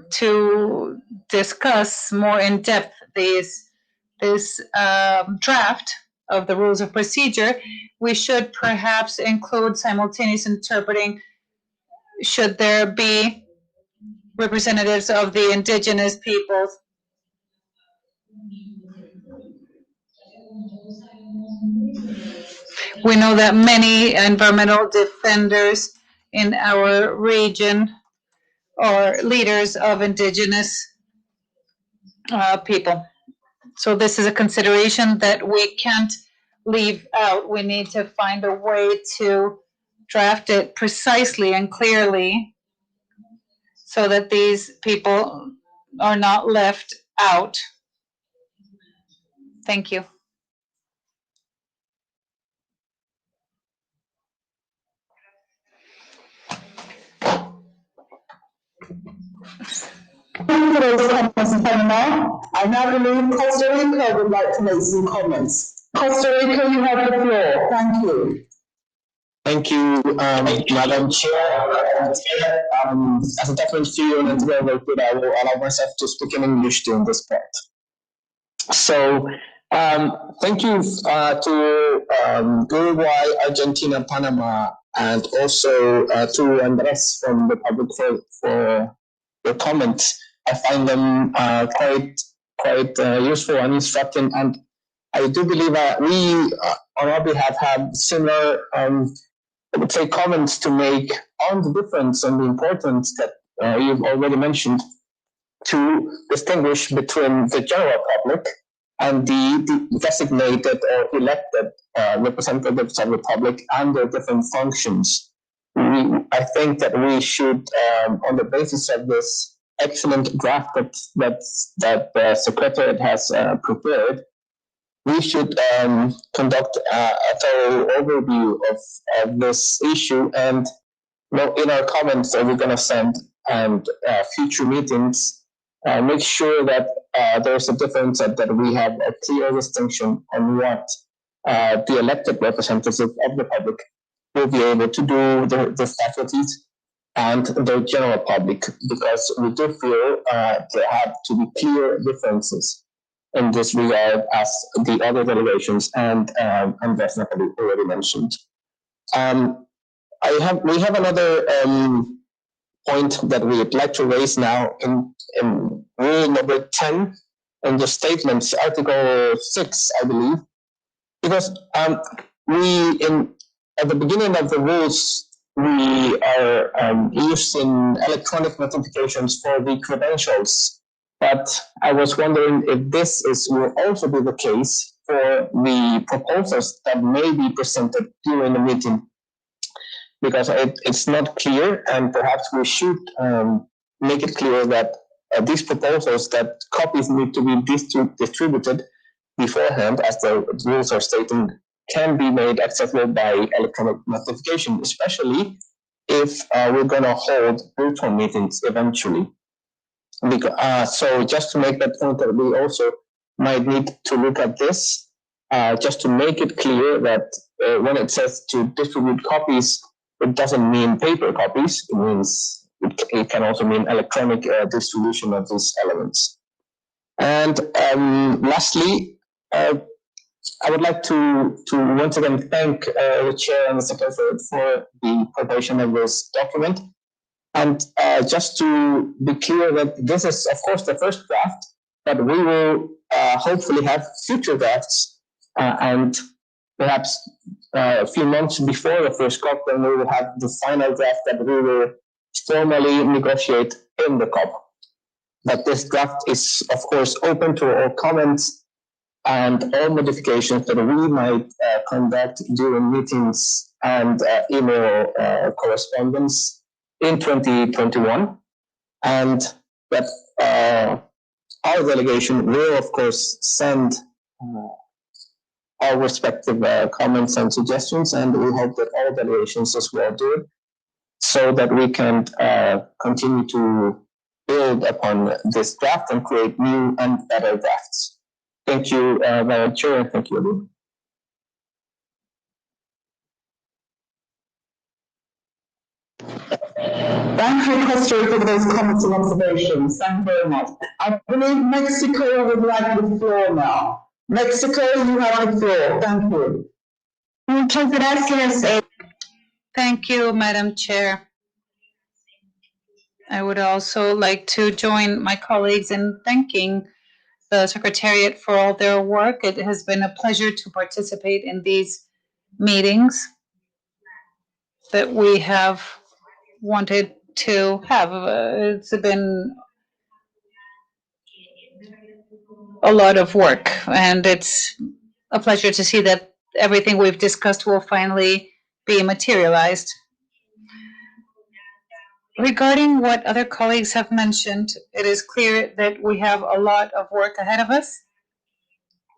to discuss more in depth this draft of the rules of procedure, we should perhaps include simultaneous interpreting should there be representatives of the indigenous peoples. We know that many environmental defenders in our region are leaders of indigenous people. So this is a consideration that we can't leave out. We need to find a way to draft it precisely and clearly so that these people are not left out. Thank you. Today's comments in Panama. I now believe Costa Rica would like to make some comments. Costa Rica, you have the floor. Thank you. Thank you, Madam Chair. As a different field and together, I will allow myself to speak in English during this part. So, thank you to Uruguay, Argentina, Panama, and also to Andres from the public for your comments. I find them quite useful and instructive, and I do believe that we on our behalf have similar, I would say, comments to make on the difference and the importance that you've already mentioned to distinguish between the general public and the designated or elected representatives of the public and their different functions. I think that we should, on the basis of this excellent draft that the Secretariat has prepared, we should conduct a thorough overview of this issue, and in our comments that we're going to send and future meetings, make sure that there's a difference and that we have a clear distinction on what the elected representatives of the public will be able to do, the faculties and the general public, because we do feel there have to be clear differences in this regard as the other delegations and definitely already mentioned. We have another point that we would like to raise now in rule number 10 in the statements, Article 6, I believe, because at the beginning of the rules, we are using electronic notifications for the credentials. But I was wondering if this will also be the case for the proposals that may be presented during the meeting, because it's not clear, and perhaps we should make it clear that these proposals, that copies need to be distributed beforehand, as the rules are stating, can be made accessible by electronic notification, especially if we're going to hold virtual meetings eventually. So just to make that point, that we also might need to look at this, just to make it clear that when it says to distribute copies, it doesn't mean paper copies. It means it can also mean electronic distribution of these elements. And lastly, I would like to once again thank the chair and the secretary for the preparation of this document. And just to be clear that this is, of course, the first draft, but we will hopefully have future drafts, and perhaps a few months before the first COP, then we will have the final draft that we will formally negotiate in the COP. But this draft is, of course, open to all comments and all modifications that we might conduct during meetings and email correspondence in 2021. And that our delegation will, of course, send our respective comments and suggestions, and we hope that all delegations as well do it, so that we can continue to build upon this draft and create new and better drafts. Thank you, Madam Chair, and thank you, everyone. Thank you, Costa, for those comments and observations. Thank you very much. I believe Mexico would like the floor now. Mexico, you have the floor. Thank you. Muchas gracias. Thank you, Madam Chair. I would also like to join my colleagues in thanking the Secretariat for all their work. It has been a pleasure to participate in these meetings that we have wanted to have. It's been a lot of work, and it's a pleasure to see that everything we've discussed will finally be materialized. Regarding what other colleagues have mentioned, it is clear that we have a lot of work ahead of us.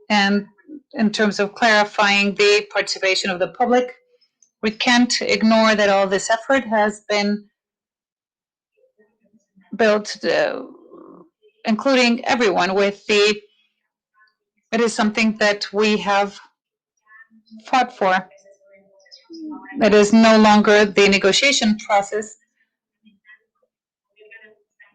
And in terms of clarifying the participation of the public, we can't ignore that all this effort has been built, including everyone, it is something that we have fought for. It is no longer the negotiation process,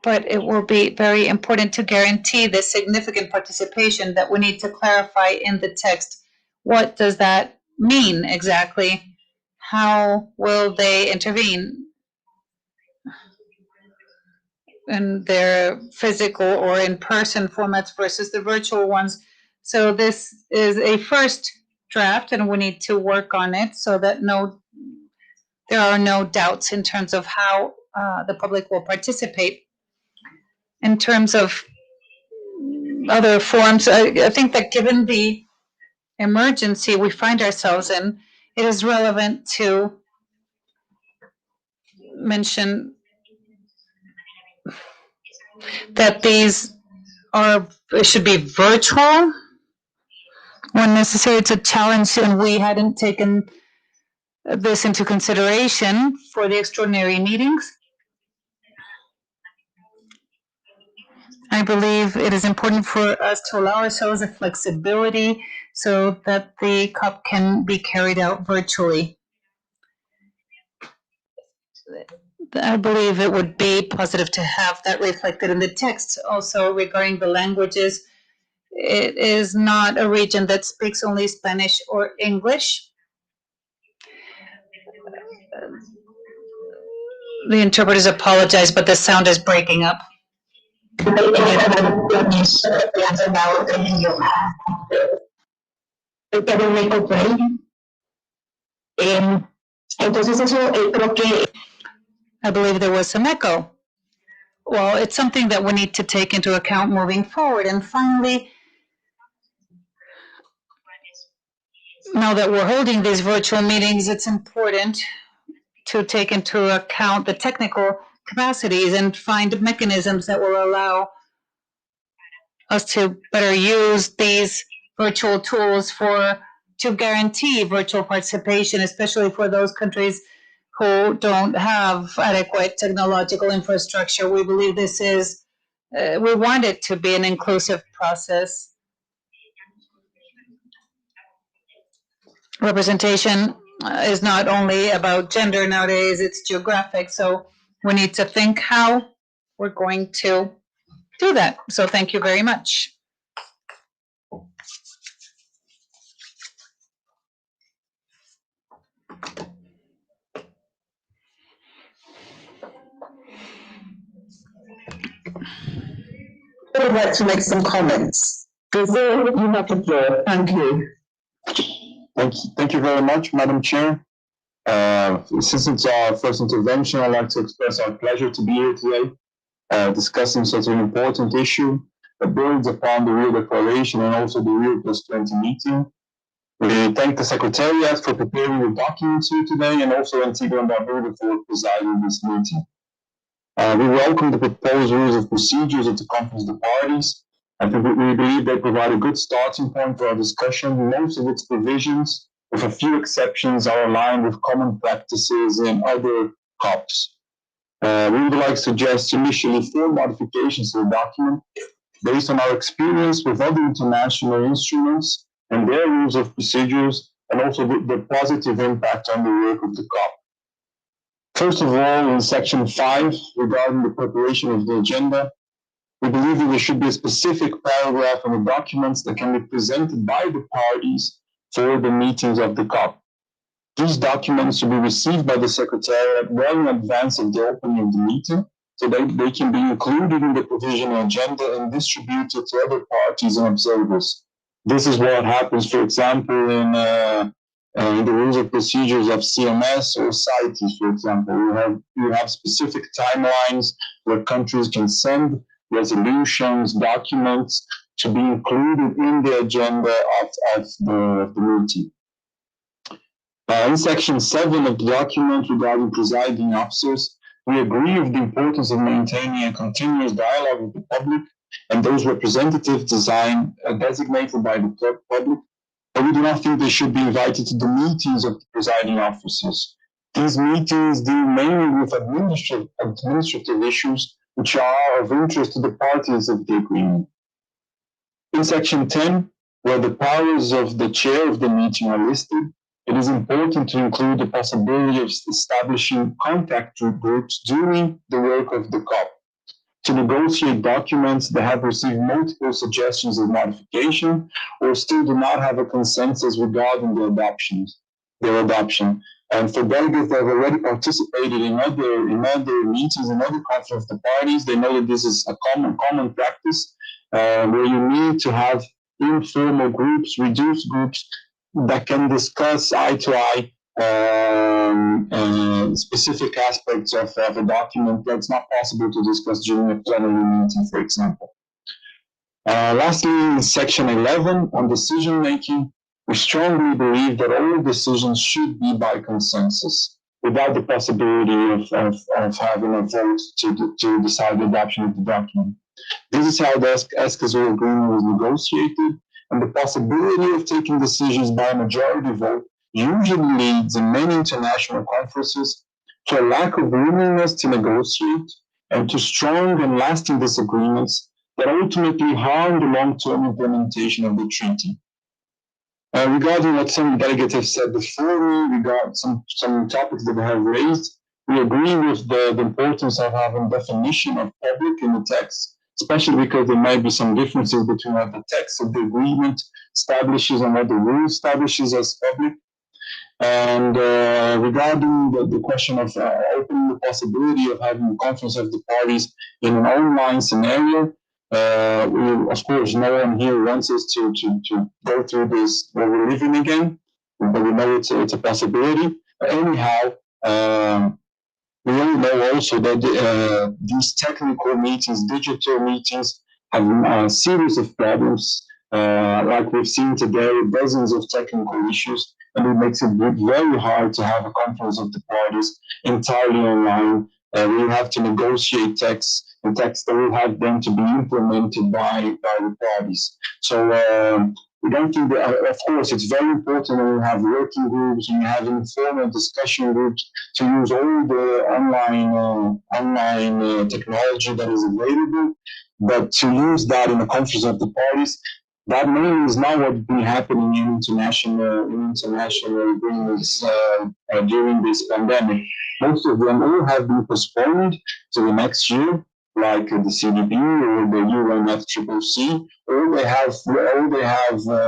but it will be very important to guarantee the significant participation that we need to clarify in the text. What does that mean exactly? How will they intervene in their physical or in-person formats versus the virtual ones? So this is a first draft, and we need to work on it so that there are no doubts in terms of how the public will participate. In terms of other forms, I think that given the emergency we find ourselves in, it is relevant to mention that these should be virtual when necessary. It's a challenge, and we hadn't taken this into consideration for the extraordinary meetings. I believe it is important for us to allow ourselves a flexibility so that the COP can be carried out virtually. I believe it would be positive to have that reflected in the text. Also, regarding the languages, it is not a region that speaks only Spanish or English. The interpreters apologize, but the sound is breaking up. I believe there was some echo. Well, it's something that we need to take into account moving forward. And finally, now that we're holding these virtual meetings, it's important to take into account the technical capacities and find mechanisms that will allow us to better use these virtual tools to guarantee virtual participation, especially for those countries who don't have adequate technological infrastructure. We believe this is, we want it to be an inclusive process. Representation is not only about gender nowadays, it's geographic. So we need to think how we're going to do that. So thank you very much. I would like to make some comments. Brazil, you have the floor. Thank you. Thank you very much, Madam Chair. Since it's our first intervention, I'd like to express our pleasure to be here today, discussing such an important issue that builds upon the Rio Declaration and also the Rio +20 meeting. We thank the Secretariat for preparing the documents here today, and also Antigua and Barbuda for presiding this meeting. We welcome the proposed rules of procedures of the Conference of the Parties. I think we believe they provide a good starting point for our discussion. Most of its provisions, with a few exceptions, are aligned with common practices in other COPs. We would like to suggest initially 4 modifications to the document based on our experience with other international instruments and their rules of procedures, and also the positive impact on the work of the COP. First of all, in section 5, regarding the preparation of the agenda, we believe that there should be a specific paragraph in the documents that can be presented by the parties for the meetings of the COP. These documents should be received by the Secretariat well in advance of the opening of the meeting, so that they can be included in the provisional agenda and distributed to other parties and observers. This is what happens, for example, in the rules of procedures of CMS or CITES, for example. You have specific timelines where countries can send resolutions, documents to be included in the agenda of the meeting. In section 7 of the document regarding presiding officers, we agree with the importance of maintaining a continuous dialogue with the public and those representatives designated by the public, but we do not think they should be invited to the meetings of the presiding officers. These meetings deal mainly with administrative issues which are of interest to the parties of the agreement. In section 10, where the powers of the chair of the meeting are listed, it is important to include the possibility of establishing contact groups during the work of the COP to negotiate documents that have received multiple suggestions of modification or still do not have a consensus regarding their adoption. And for delegates that have already participated in other meetings and other conference of the parties, they know that this is a common practice where you need to have informal groups, reduced groups, that can discuss eye to eye specific aspects of a document that's not possible to discuss during a plenary meeting, for example. Lastly, in section 11 on decision making, we strongly believe that all decisions should be by consensus, without the possibility of having a vote to decide the adoption of the document. This is how the Escazú agreement was negotiated, and the possibility of taking decisions by a majority vote usually leads in many international conferences to a lack of willingness to negotiate and to strong and lasting disagreements that ultimately harm the long-term implementation of the treaty. Regarding what some delegates have said before me, regarding some topics that they have raised, we agree with the importance of having definition of public in the text, especially because there might be some differences between what the text of the agreement establishes and what the rule establishes as public. And regarding the question of opening the possibility of having a conference of the parties in an online scenario, of course, no one here wants us to go through this what we're living again, but we know it's a possibility. But anyhow, we all know also that these technical meetings, digital meetings, have a series of problems. Like we've seen today, dozens of technical issues, and it makes it very hard to have a conference of the parties entirely online. We have to negotiate texts, and texts that will have them to be implemented by the parties. So we don't think that, of course, it's very important that we have working groups and we have informal discussion groups to use all the online technology that is available, but to use that in a conference of the parties, that mainly is not what's been happening in international agreements during this pandemic. Most of them all have been postponed to the next year, like the CDB or the UNFCCC, or they have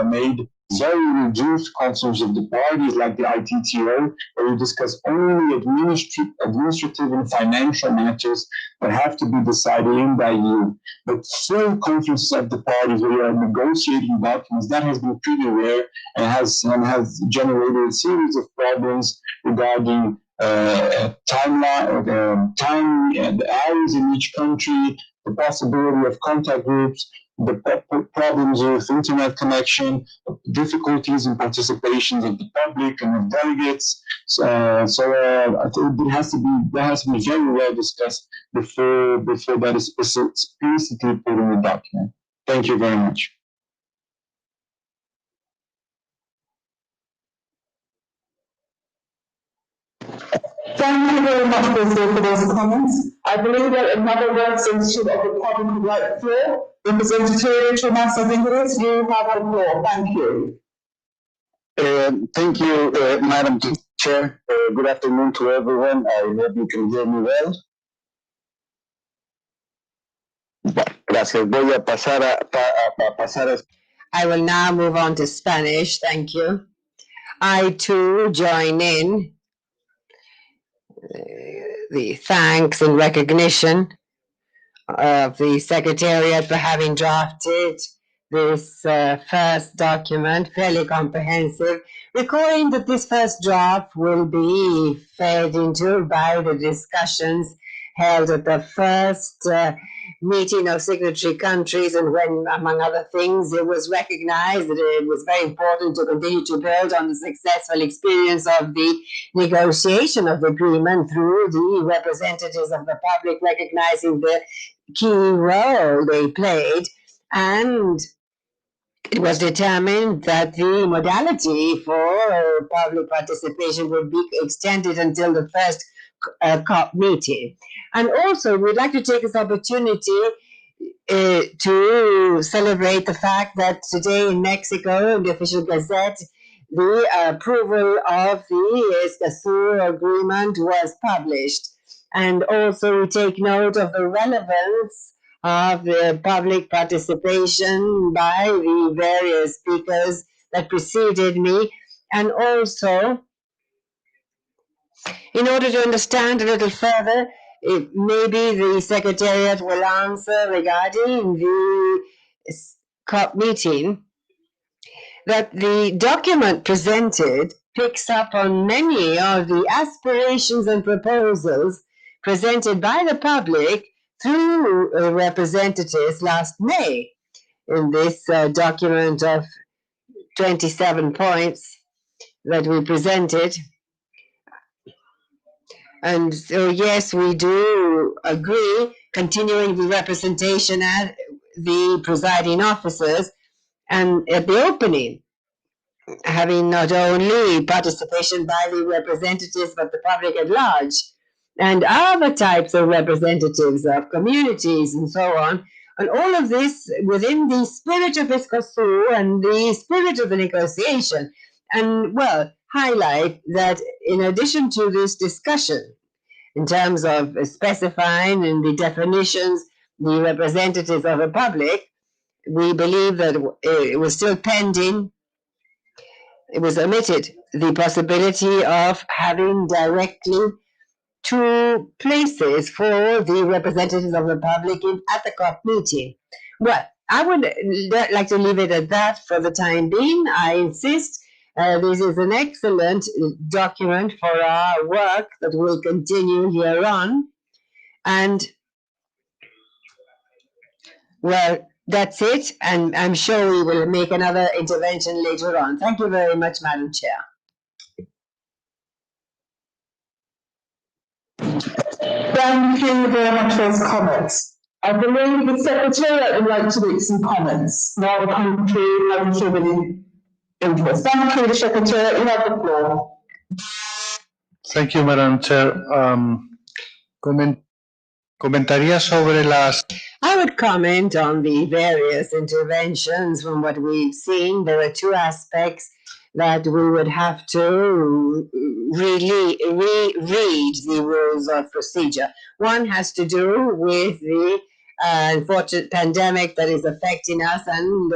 made very reduced conference of the parties, like the ITTO, where we discuss only administrative and financial matters that have to be decided in that year. But full conferences of the parties where we are negotiating documents, that has been pretty rare and has generated a series of problems regarding timeline, time and hours in each country, the possibility of contact groups, the problems with internet connection, difficulties in participation of the public and of delegates. So I think that has to be very well discussed before that is explicitly put in the document. Thank you very much. Thank you very much, President, for those comments. I believe that another representative of the public would like the floor. Representative Thomas, I think it is, you have the floor. Thank you. Thank you, Madam Chair. Good afternoon to everyone. I hope you can hear me well. Gracias. Voy a pasar a I will now move on to Spanish. Thank you. I too join in the thanks and recognition of the Secretariat for having drafted this first document, fairly comprehensive, recalling that this first draft will be fed into by the discussions held at the first meeting of signatory countries, and when, among other things, it was recognized that it was very important to continue to build on the successful experience of the negotiation of the agreement through the representatives of the public recognizing the key role they played, and it was determined that the modality for public participation would be extended until the first COP meeting. And also, we'd like to take this opportunity to celebrate the fact that today in Mexico, in the official gazette, the approval of the Escazú agreement was published. And also, we take note of the relevance of the public participation by the various speakers that preceded me, and also, in order to understand a little further, maybe the Secretariat will answer regarding the COP meeting. that the document presented picks up on many of the aspirations and proposals presented by the public through representatives last May in this document of 27 points that we presented. And so, yes, we do agree, continuing the representation at the presiding officers and at the opening, having not only participation by the representatives, but the public at large, and other types of representatives of communities and so on. And all of this within the spirit of Escazú and the spirit of the negotiation. And, well, highlight that in addition to this discussion, in terms of specifying in the definitions the representatives of the public, we believe that it was still pending. It was omitted the possibility of having directly two places for the representatives of the public at the COP meeting. Well, I would like to leave it at that for the time being. I insist this is an excellent document for our work that will continue here on. And, well, that's it. And I'm sure we will make another intervention later on. Thank you very much, Madam Chair. Thank you very much for those comments. I believe the Secretariat would like to make some comments. Now the country hasn't given any interest. Thank you, the Secretariat. You have the floor. Thank you, Madam Chair. Comentaría sobre las... I would comment on the various interventions from what we've seen. There are two aspects that we would have to really reread the rules of procedure. One has to do with the unfortunate pandemic that is affecting us and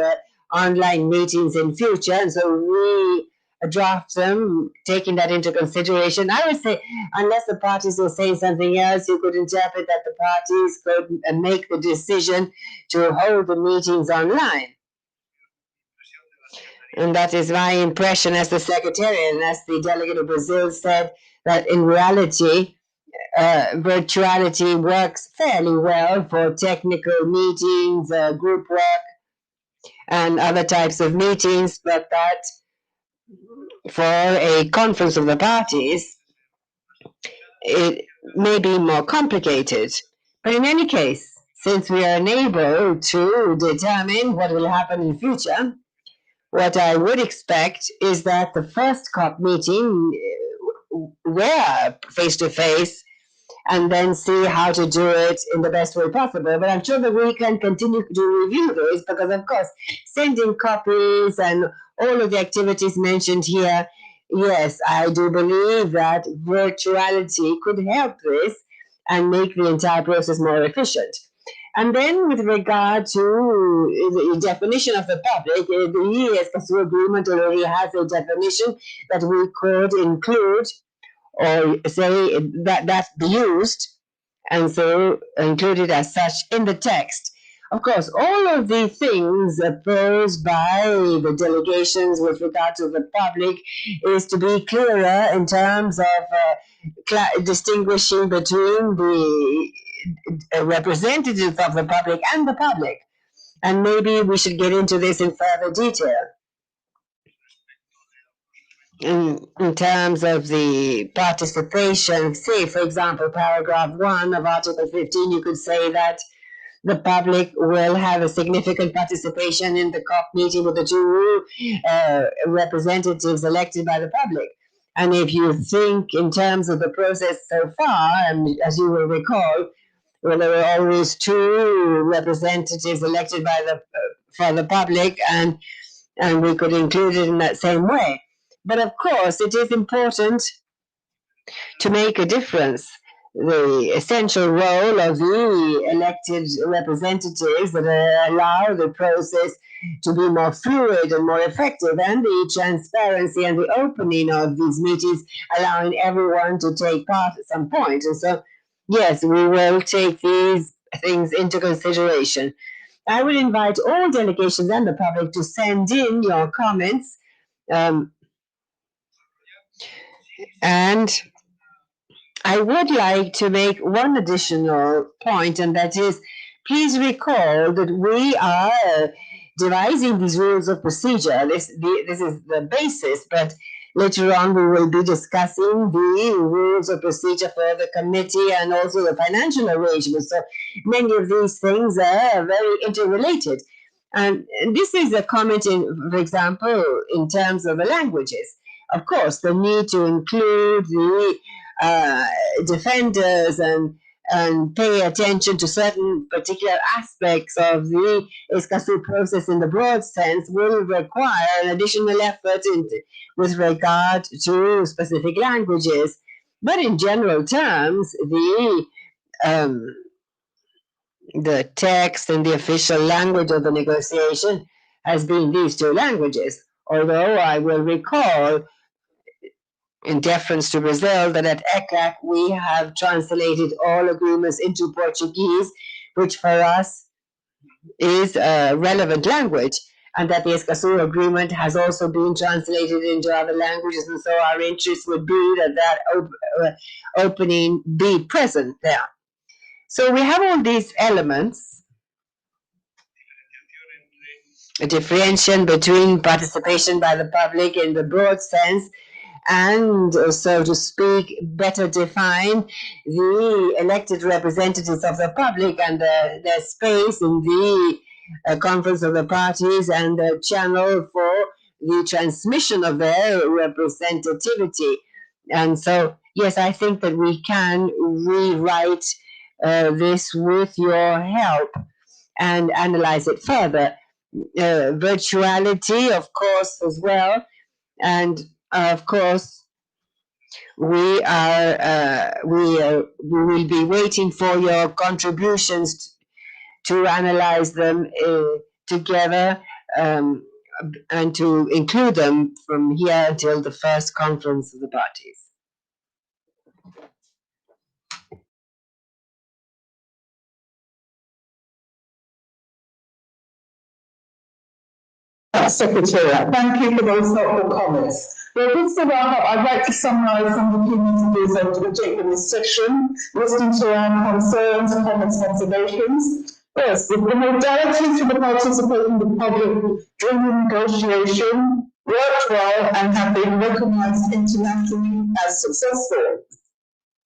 online meetings in future. And so we draft them, taking that into consideration. I would say, unless the parties will say something else, you could interpret that the parties could make the decision to hold the meetings online. And that is my impression as the Secretariat and as the delegate of Brazil said, that in reality, virtuality works fairly well for technical meetings, group work, and other types of meetings, but that for a conference of the parties, it may be more complicated. But in any case, since we are unable to determine what will happen in future, what I would expect is that the first COP meeting were face-to-face and then see how to do it in the best way possible. But I'm sure that we can continue to review this because, of course, sending copies and all of the activities mentioned here, yes, I do believe that virtuality could help this and make the entire process more efficient. And then with regard to the definition of the public, the Escazú agreement already has a definition that we could include or say that be used, and so included as such in the text. Of course, all of the things posed by the delegations with regard to the public is to be clearer in terms of distinguishing between the representatives of the public and the public. And maybe we should get into this in further detail. In terms of the participation, say, for example, paragraph 1 of Article 15, you could say that the public will have a significant participation in the COP meeting with the two representatives elected by the public. And if you think in terms of the process so far, and as you will recall, well, there were always two representatives elected by for the public, and we could include it in that same way. But of course, it is important to make a difference. The essential role of the elected representatives that allow the process to be more fluid and more effective, and the transparency and the opening of these meetings, allowing everyone to take part at some point. And so, yes, we will take these things into consideration. I will invite all delegations and the public to send in your comments. And I would like to make one additional point, and that is, please recall that we are devising these rules of procedure. This is the basis, but later on we will be discussing the rules of procedure for the committee and also the financial arrangements. So many of these things are very interrelated. And this is a comment, for example, in terms of the languages. Of course, the need to include the defenders and pay attention to certain particular aspects of the Escazú process in the broad sense will require an additional effort with regard to specific languages. But in general terms, the text and the official language of the negotiation has been these two languages. Although I will recall, in deference to Brazil, that at ECAC we have translated all agreements into Portuguese, which for us is a relevant language, and that the Escazú agreement has also been translated into other languages, and so our interest would be that opening be present there. So we have all these elements, a differentiation between participation by the public in the broad sense and, so to speak, better define the elected representatives of the public and their space in the conference of the parties and the channel for the transmission of their representativity. And so, yes, I think that we can rewrite this with your help and analyze it further. Virtuality, of course, as well. And of course, we will be waiting for your contributions to analyze them together and to include them from here until the first conference of the parties. Secretariat, thank you for those helpful comments. Well, just to wrap up, I'd like to summarize some of the key messages that we'll take in this section, listening to our concerns, comments, and observations. First, the modalities for the participation of the public during the negotiation worked well and have been recognized internationally as successful.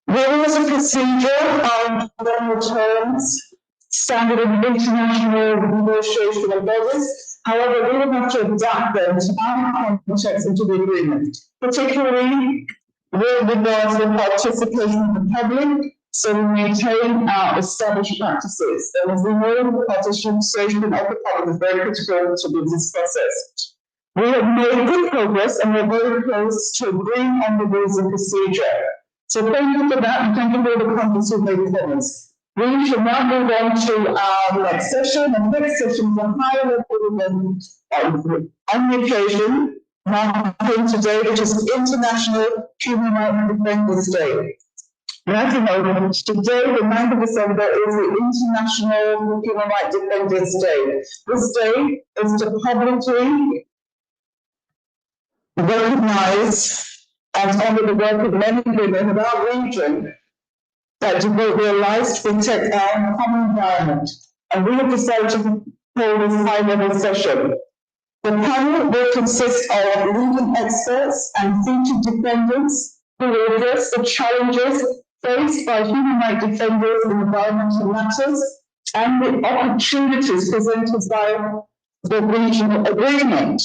Rules of procedure are in general terms standard in international negotiation and bodies. However, we will have to adapt them to our context and to the agreement, particularly with regards to the participation of the public, so we maintain our established practices. And as we know, the participation of the public is very critical to the business process. We have made good progress and we're very close to agreeing on the rules of procedure. So thank you for that, and thank you for the comments who made comments. We shall now move on to our next session, and the next session is a higher level event on the occasion marking today, which is International Human Rights Defenders Day. And as you know, today, the 9th of December, is the International Human Rights Defenders Day. This day is to publicly recognize and honor the work of men and women of our region that devote their lives to protect our common environment. And we have decided to hold this high-level session. The panel will consist of leading experts and featured defendants who will address the challenges faced by human rights defenders in environmental matters and the opportunities presented by the regional agreement.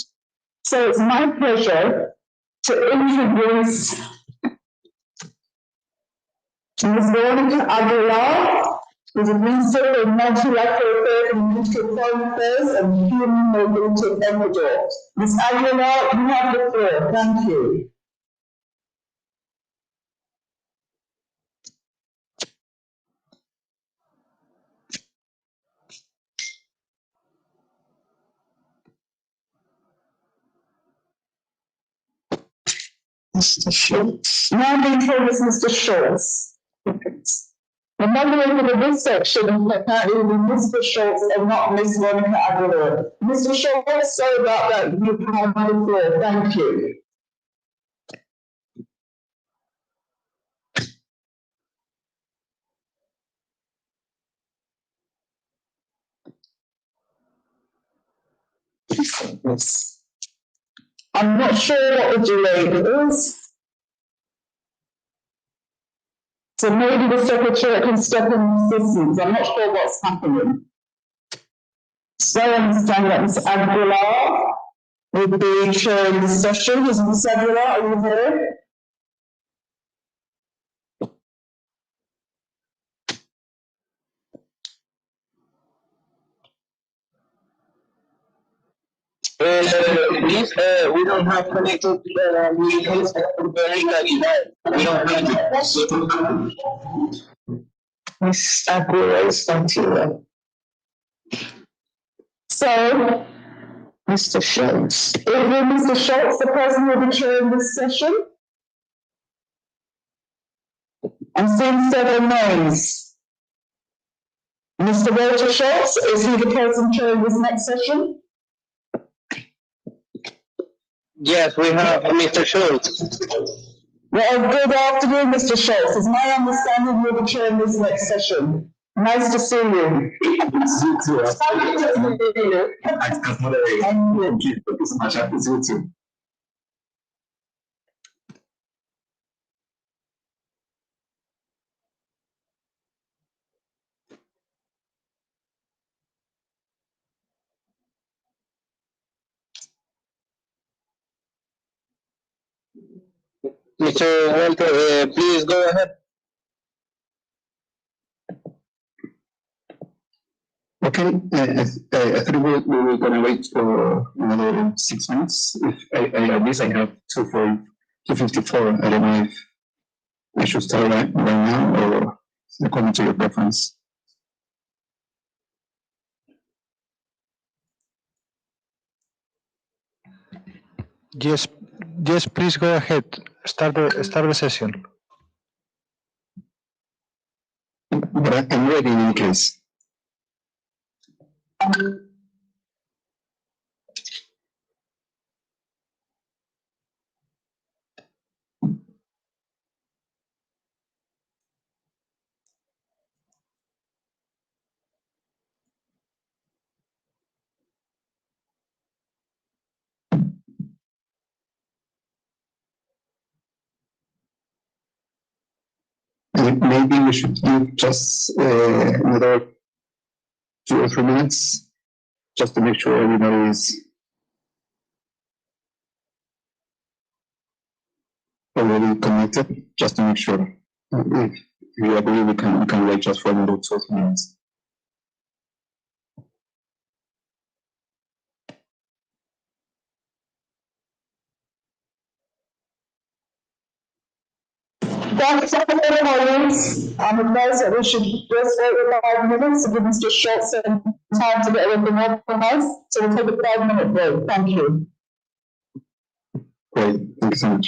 So it's my pleasure to introduce Ms. Veronica Aguilar, who is the Minister for Multilateral Affairs and Minister of Foreign Affairs and Human Mobility of Ecuador. Ms. Aguilar, you have the floor. Thank you. Mr. Schultz. Now being told is Mr. Schultz. The moderator of this section apparently will be Mr. Schultz and not Ms. Monica Aguilera. Mr. Schultz, sorry about that. You have the floor. Thank you. I'm not sure what the delay is. So maybe the secretary can step in assistance. I'm not sure what's happening. So I understand that Ms. Aguilar will be chairing the session. Is Ms. Aguilar, are you there? Please, we don't have connected vehicles. We don't have it. Ms. Aguilar is not here. So, Mr. Schultz. Is Mr. Schultz the person who will be chairing this session? I'm seeing several names. Mr. Walter Schultz, is he the person chairing this next session? Yes, we have Mr. Schultz. Well, good afternoon, Mr. Schultz. It's my understanding you'll be chairing this next session. Nice to see you. It's you too. Nice to see you. Thank you so much. Happy to see you too. Mr. Walter, please go ahead. Okay, I think we were going to wait for another 6 minutes. If at least I have 2:54. I don't know if I should start right now or according to your preference. Yes, please go ahead. Start the session. But I'm ready in any case. Maybe we should give just another 2 or 3 minutes just to make sure everybody is already connected, just to make sure. If you agree, we can wait just for another 2 or 3 minutes. Thanks, colleagues. I'm advised that we should just wait 5 minutes to give Mr. Schultz some time to get everything organized. So we'll take a 5-minute break. Thank you. Great, thank you so much.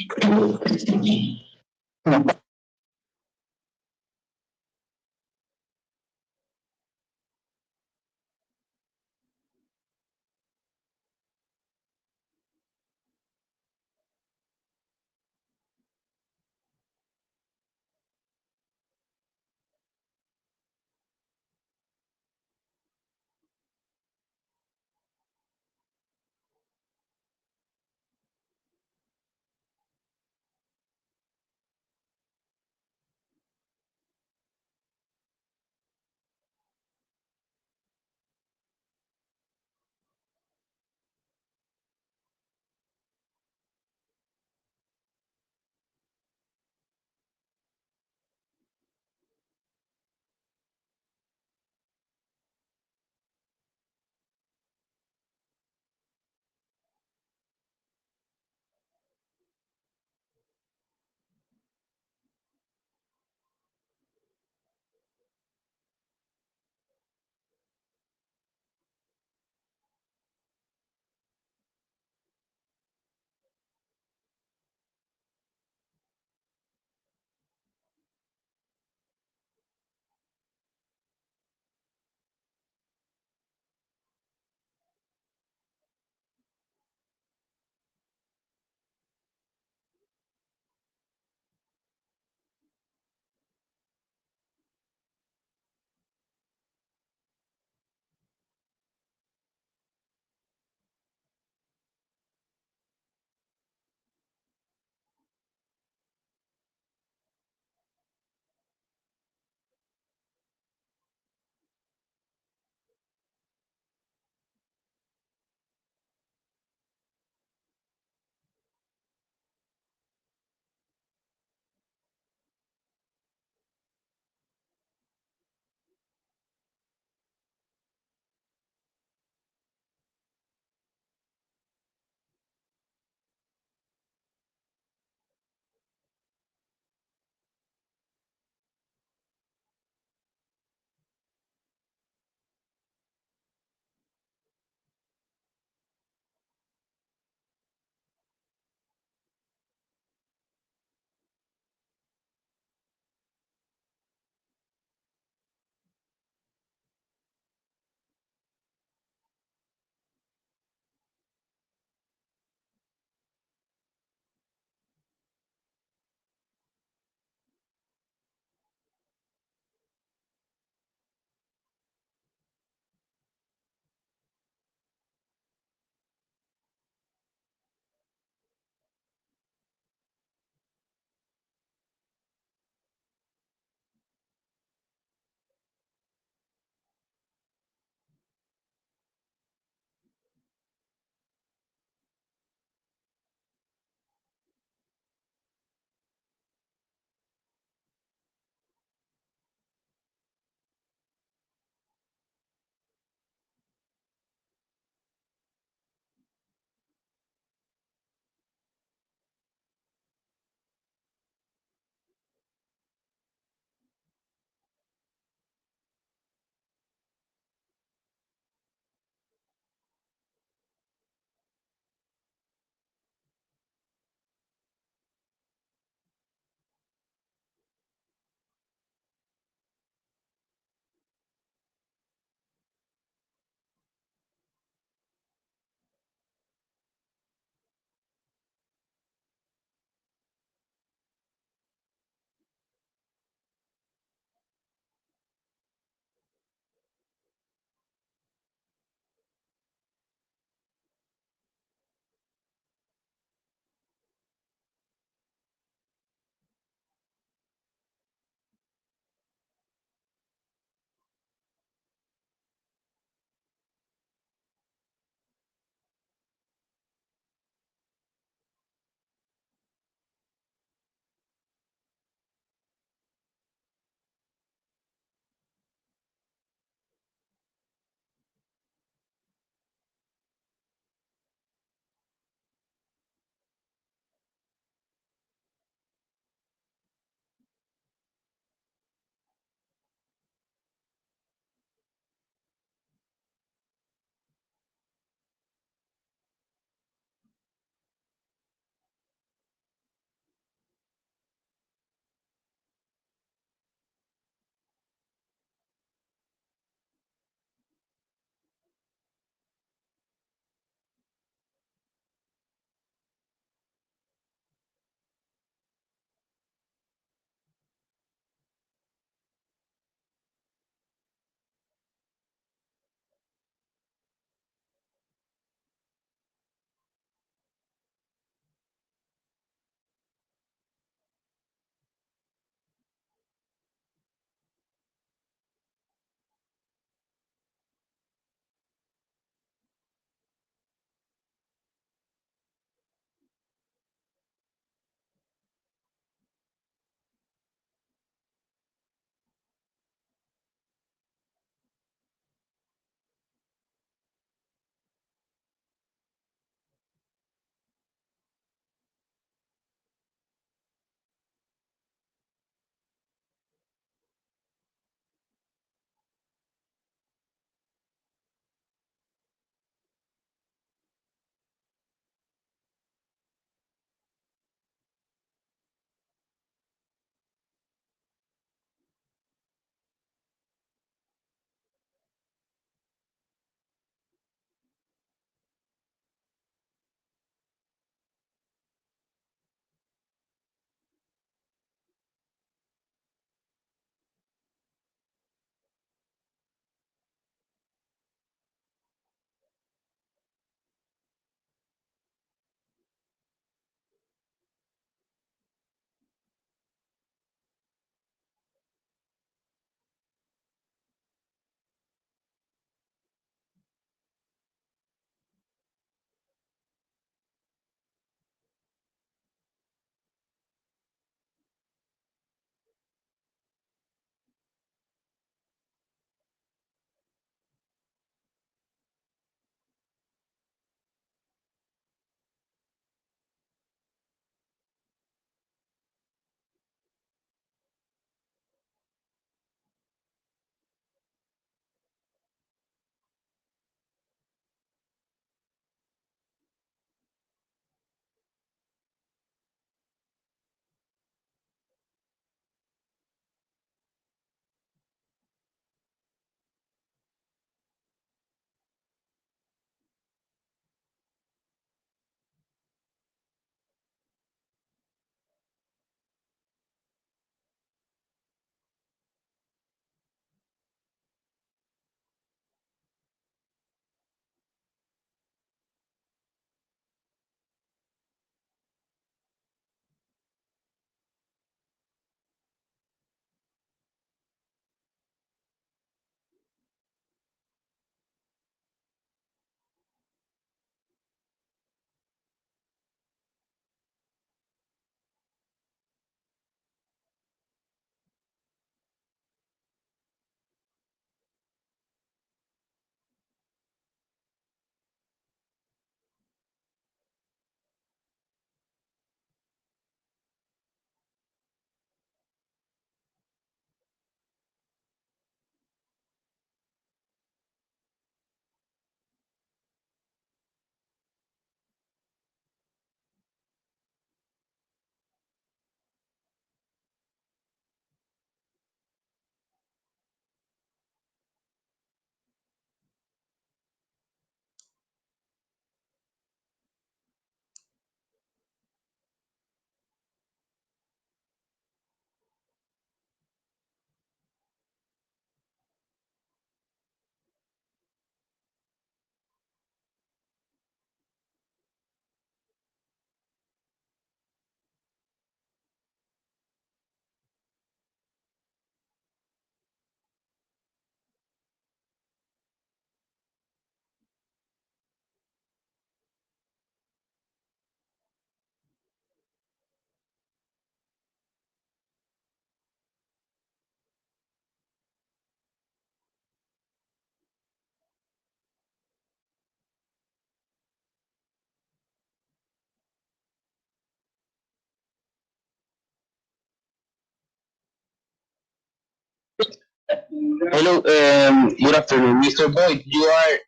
Hello, good afternoon, Mr. Boyd. You are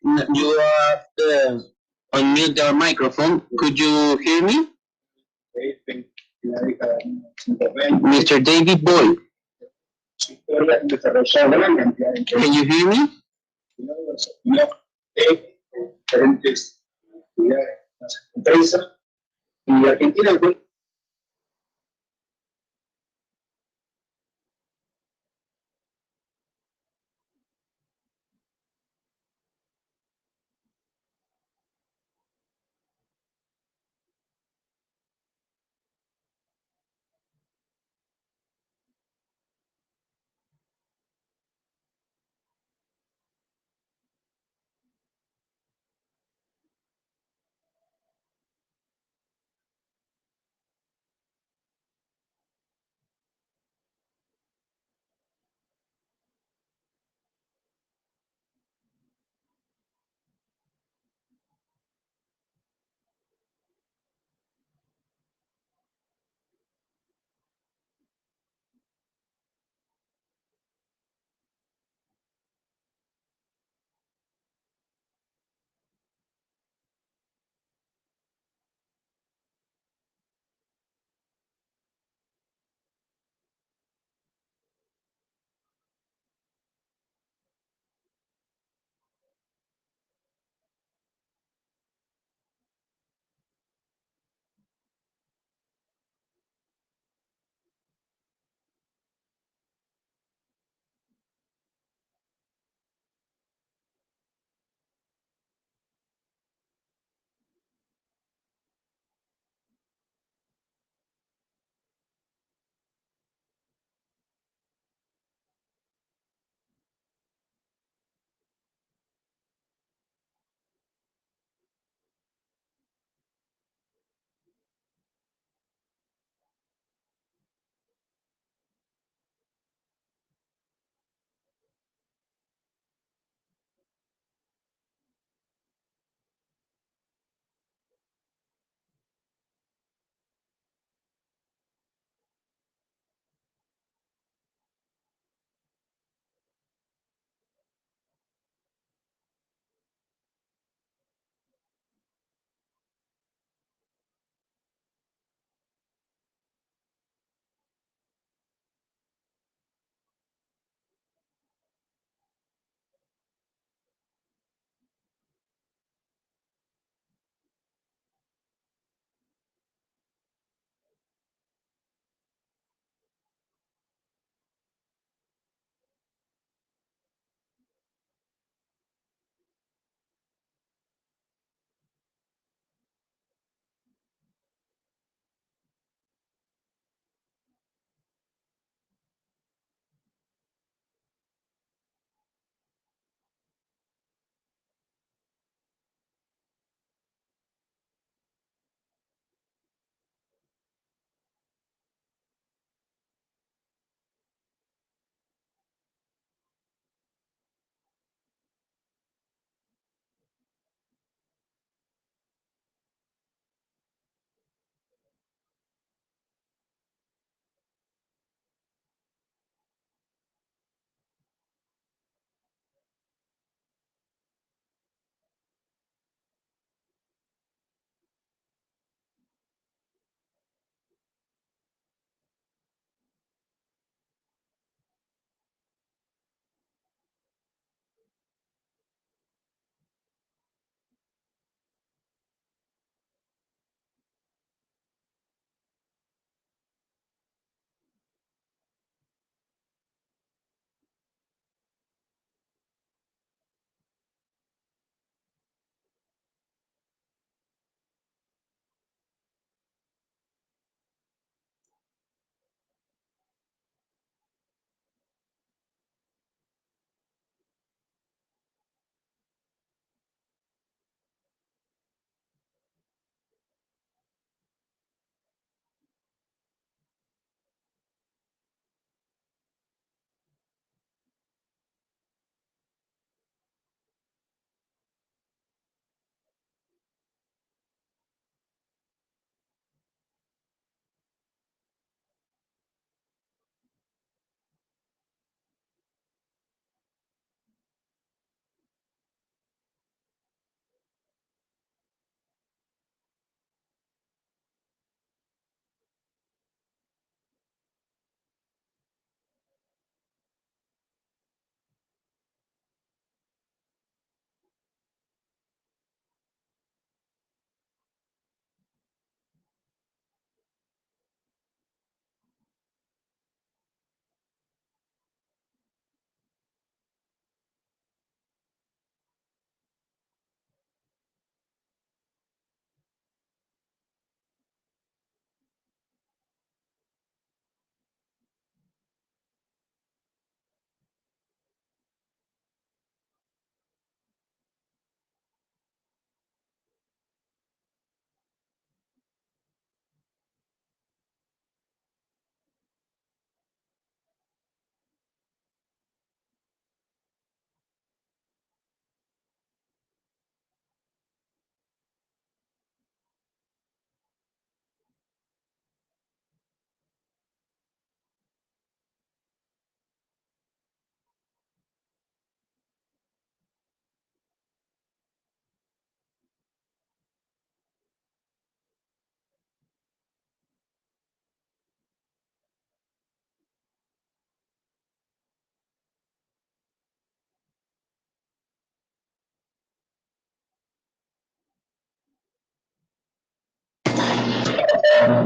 unmute your microphone. Could you hear me? Mr. David Boyd. Can you hear me? Y Argentina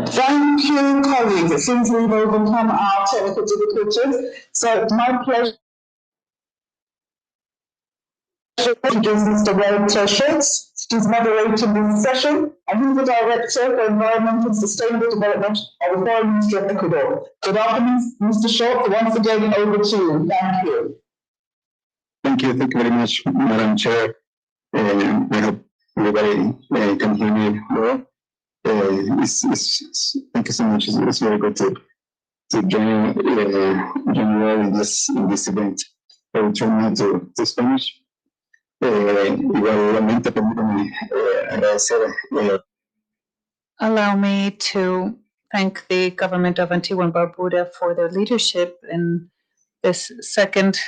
Thank you, colleagues. It seems we've overcome our technical difficulties. So it's my pleasure to introduce Mr. Walter Schultz. He's moderating this session, and he's the Director for Environment and Sustainable Development of the Foreign Ministry of Ecuador. Good afternoon, Mr. Schultz. Once again, over to you. Thank you. Thank you very much, Madam Chair. I hope everybody can hear me well. Thank you so much. It's very good to join you all in this event. I will turn now to Spanish. Igualmente, permítame agradecer. Allow me to thank the government of Antigua and Barbuda for their leadership in this second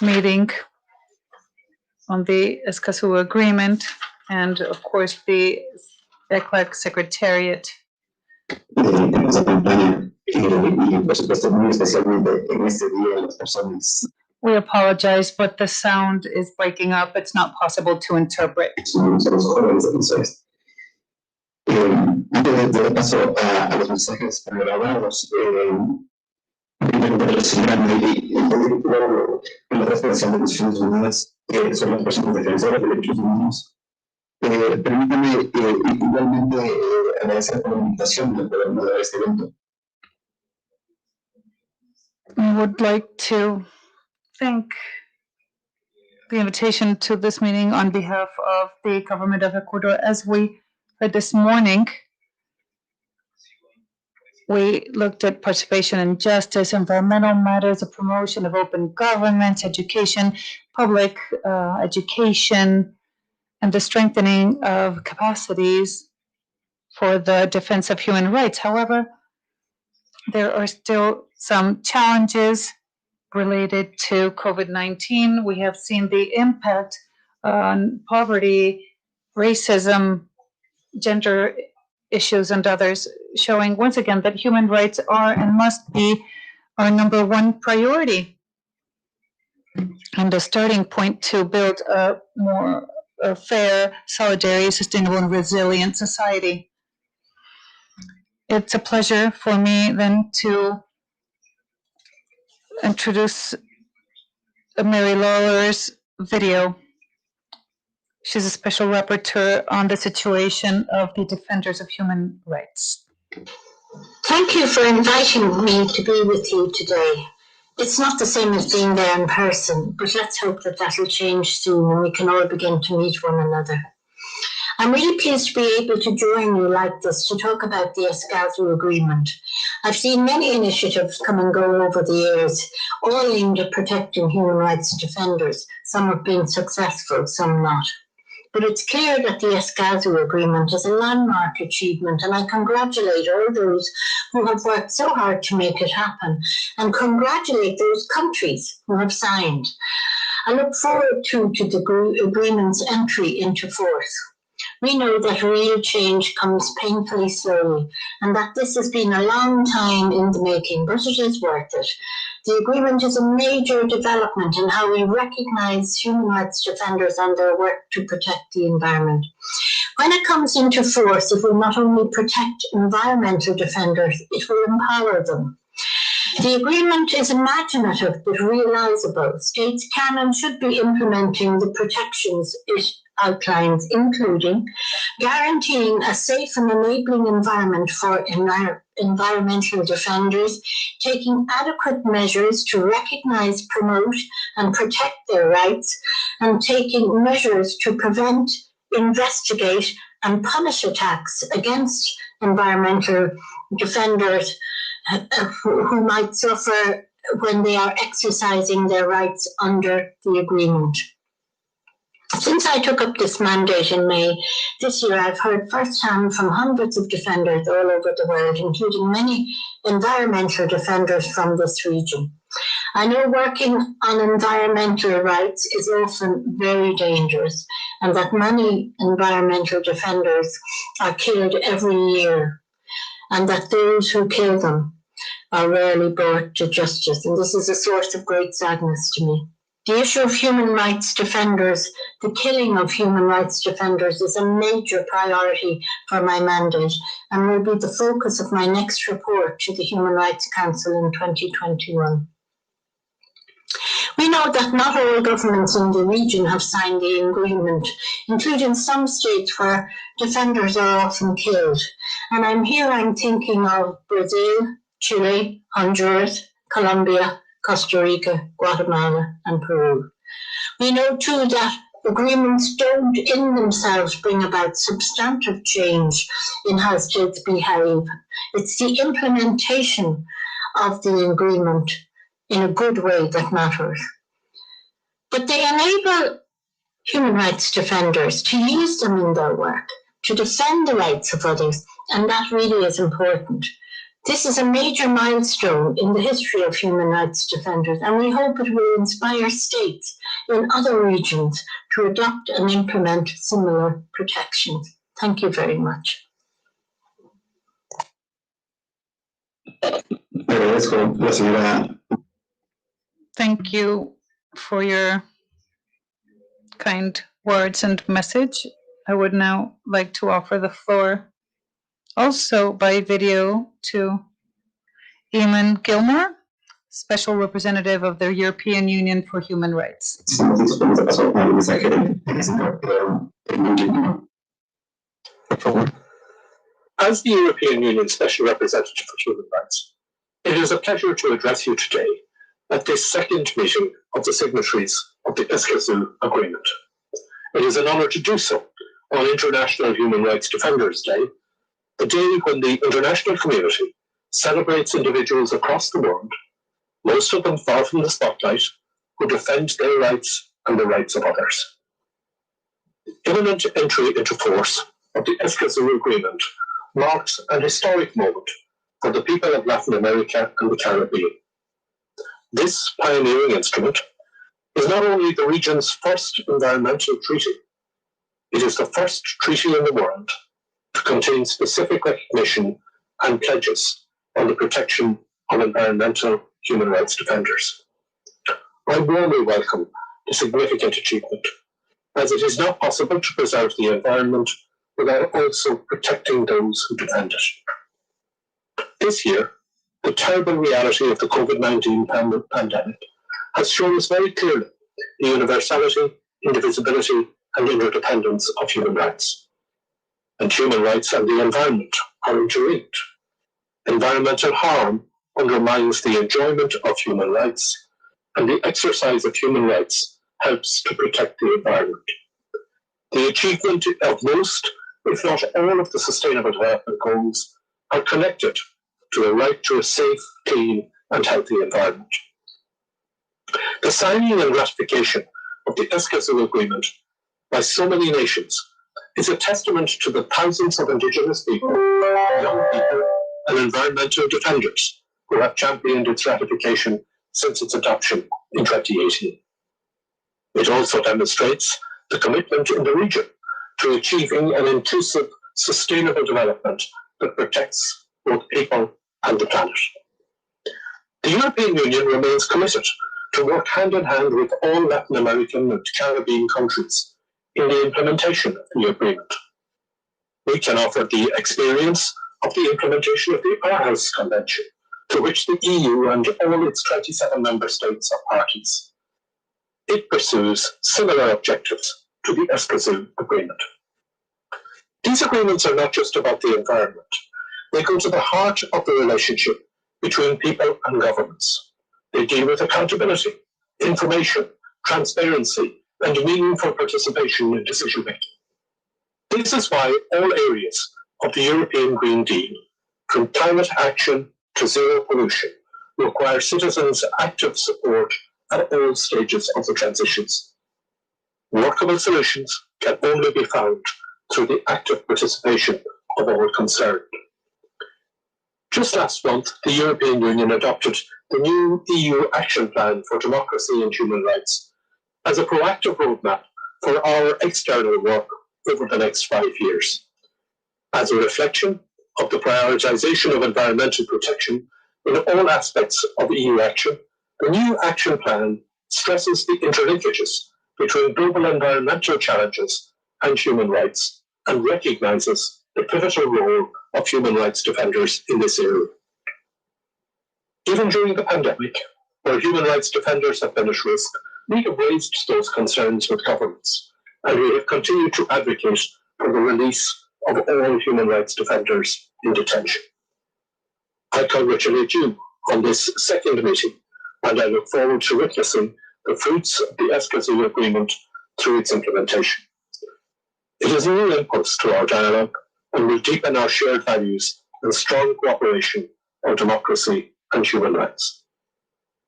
meeting on the Escazú agreement, and of course the ECLAC Secretariat. We apologize, but the sound is breaking up. It's not possible to interpret. Permítame igualmente agradecer por la invitación de poder moderar este evento. I would like to thank the invitation to this meeting on behalf of the government of Ecuador. As we heard this morning, we looked at participation in justice, environmental matters, the promotion of open government, education, public education, and the strengthening of capacities for the defense of human rights. However, there are still some challenges related to COVID-19. We have seen the impact on poverty, racism, gender issues, and others, showing once again that human rights are and must be our number one priority and a starting point to build a more fair, solidary, sustainable, and resilient society. It's a pleasure for me then to introduce Mary Lawler's video. She's a special rapporteur on the situation of the defenders of human rights. Thank you for inviting me to be with you today. It's not the same as being there in person, but let's hope that that'll change soon and we can all begin to meet one another. I'm really pleased to be able to join you like this to talk about the Escazú agreement. I've seen many initiatives come and go over the years, all aimed at protecting human rights defenders. Some have been successful, some not. But it's clear that the Escazú agreement is a landmark achievement, and I congratulate all those who have worked so hard to make it happen, and congratulate those countries who have signed. I look forward to the agreement's entry into force. We know that real change comes painfully slowly, and that this has been a long time in the making, but it is worth it. The agreement is a major development in how we recognise human rights defenders and their work to protect the environment. When it comes into force, it will not only protect environmental defenders, it will empower them. The agreement is imaginative but realisable. States can and should be implementing the protections it outlines, including guaranteeing a safe and enabling environment for environmental defenders, taking adequate measures to recognise, promote and protect their rights, and taking measures to prevent, investigate and punish attacks against environmental defenders who might suffer when they are exercising their rights under the agreement. Since I took up this mandate in May this year, I've heard firsthand from hundreds of defenders all over the world, including many environmental defenders from this region. I know working on environmental rights is often very dangerous, and that many environmental defenders are killed every year, and that those who kill them are rarely brought to justice. And this is a source of great sadness to me. The issue of human rights defenders, the killing of human rights defenders, is a major priority for my mandate and will be the focus of my next report to the Human Rights Council in 2021. We know that not all governments in the region have signed the agreement, including some states where defenders are often killed. And I'm thinking of Brazil, Chile, Honduras, Colombia, Costa Rica, Guatemala, and Peru. We know too that agreements don't in themselves bring about substantive change in how states behave. It's the implementation of the agreement in a good way that matters. But they enable human rights defenders to use them in their work, to defend the rights of others, and that really is important. This is a major milestone in the history of human rights defenders, and we hope it will inspire states in other regions to adopt and implement similar protections. Thank you very much. Thank you for your kind words and message. I would now like to offer the floor also by video to Eamon Gilmore, Special Representative of the European Union for Human Rights. As the European Union Special Representative for Human Rights, it is a pleasure to address you today at this second meeting of the signatories of the Escazú Agreement. It is an honour to do so on International Human Rights Defenders Day, the day when the international community celebrates individuals across the world, most of them far from the spotlight, who defend their rights and the rights of others. Imminent entry into force of the Escazú Agreement marks an historic moment for the people of Latin America and the Caribbean. This pioneering instrument is not only the region's first environmental treaty, it is the first treaty in the world to contain specific recognition and pledges on the protection of environmental human rights defenders. I warmly welcome the significant achievement, as it is not possible to preserve the environment without also protecting those who defend it. This year, the terrible reality of the COVID-19 pandemic has shown us very clearly the universality, indivisibility, and interdependence of human rights. And human rights and the environment are interlinked. Environmental harm undermines the enjoyment of human rights, and the exercise of human rights helps to protect the environment. The achievement of most, if not all, of the Sustainable Development Goals are connected to the right to a safe, clean, and healthy environment. The signing and ratification of the Escazú Agreement by so many nations is a testament to the thousands of Indigenous people, young people, and environmental defenders who have championed its ratification since its adoption in 2018. It also demonstrates the commitment in the region to achieving an inclusive, sustainable development that protects both people and the planet. The European Union remains committed to work hand in hand with all Latin American and Caribbean countries in the implementation of the agreement. We can offer the experience of the implementation of the Aarhus Convention, to which the EU and all its 27 member states are parties. It pursues similar objectives to the Escazú Agreement. These agreements are not just about the environment. They go to the heart of the relationship between people and governments. They deal with accountability, information, transparency, and meaningful participation in decision-making. This is why all areas of the European Green Deal, from climate action to zero pollution, require citizens' active support at all stages of the transitions. Workable solutions can only be found through the active participation of all concerned. Just last month, the European Union adopted the new EU Action Plan for Democracy and Human Rights as a proactive roadmap for our external work over the next 5 years. As a reflection of the prioritisation of environmental protection in all aspects of EU action, the new action plan stresses the interlinkages between global environmental challenges and human rights, and recognises the pivotal role of human rights defenders in this area. Even during the pandemic, where human rights defenders have been at risk, we have raised those concerns with governments, and we have continued to advocate for the release of all human rights defenders in detention. I congratulate you on this second meeting, and I look forward to witnessing the fruits of the Escazú Agreement through its implementation. It is a new impulse to our dialogue and will deepen our shared values and strong cooperation on democracy and human rights,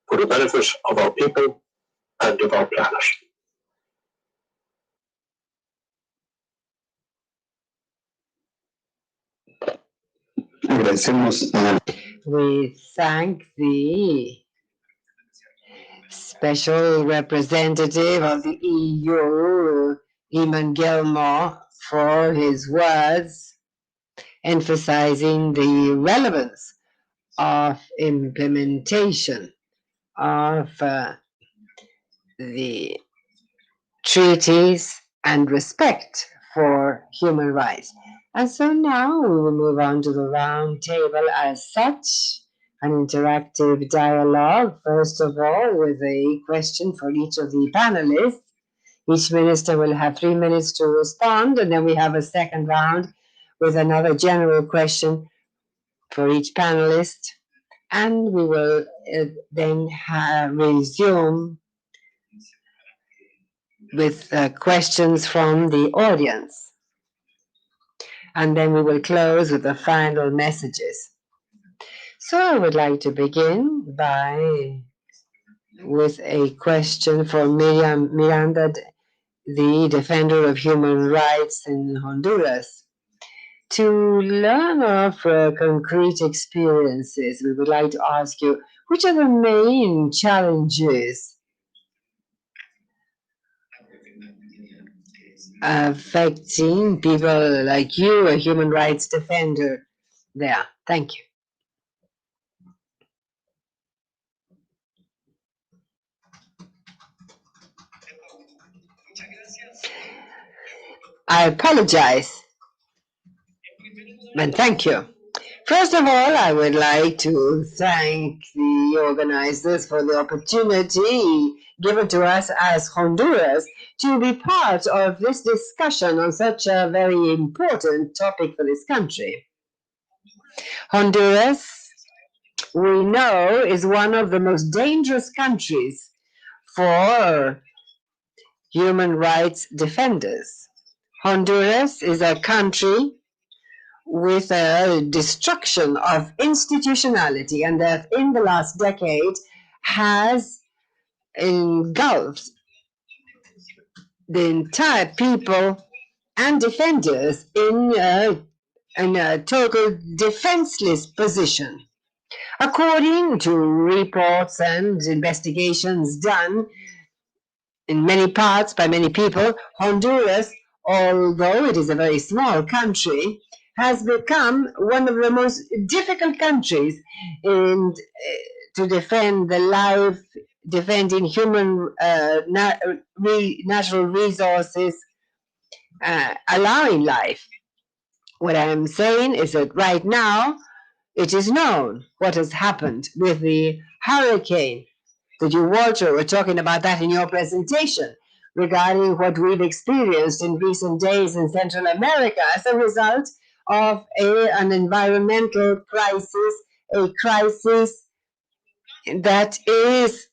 for the benefit of our people and of our planet. We thank the Special Representative of the EU, Eamon Gilmore, for his words, emphasizing the relevance of implementation of the treaties and respect for human rights. And so now we will move on to the round table as such, an interactive dialogue, first of all, with a question for each of the panelists. Each minister will have 3 minutes to respond, and then we have a second round with another general question for each panelist. And we will then resume with questions from the audience. And then we will close with the final messages. So I would like to begin with a question for Miranda, the defender of human rights in Honduras. To learn of concrete experiences, we would like to ask you, which are the main challenges affecting people like you, a human rights defender there? Thank you. I apologize, and thank you. First of all, I would like to thank the organizers for the opportunity given to us as Honduras to be part of this discussion on such a very important topic for this country. Honduras, we know, is one of the most dangerous countries for human rights defenders. Honduras is a country with a destruction of institutionality, and that in the last decade has engulfed the entire people and defenders in a total defenseless position. According to reports and investigations done in many parts by many people, Honduras, although it is a very small country, has become one of the most difficult countries to defend the life, defending human natural resources, allowing life. What I am saying is that right now it is known what has happened with the hurricane. Did you, Walter, were talking about that in your presentation regarding what we've experienced in recent days in Central America as a result of an environmental crisis, a crisis that is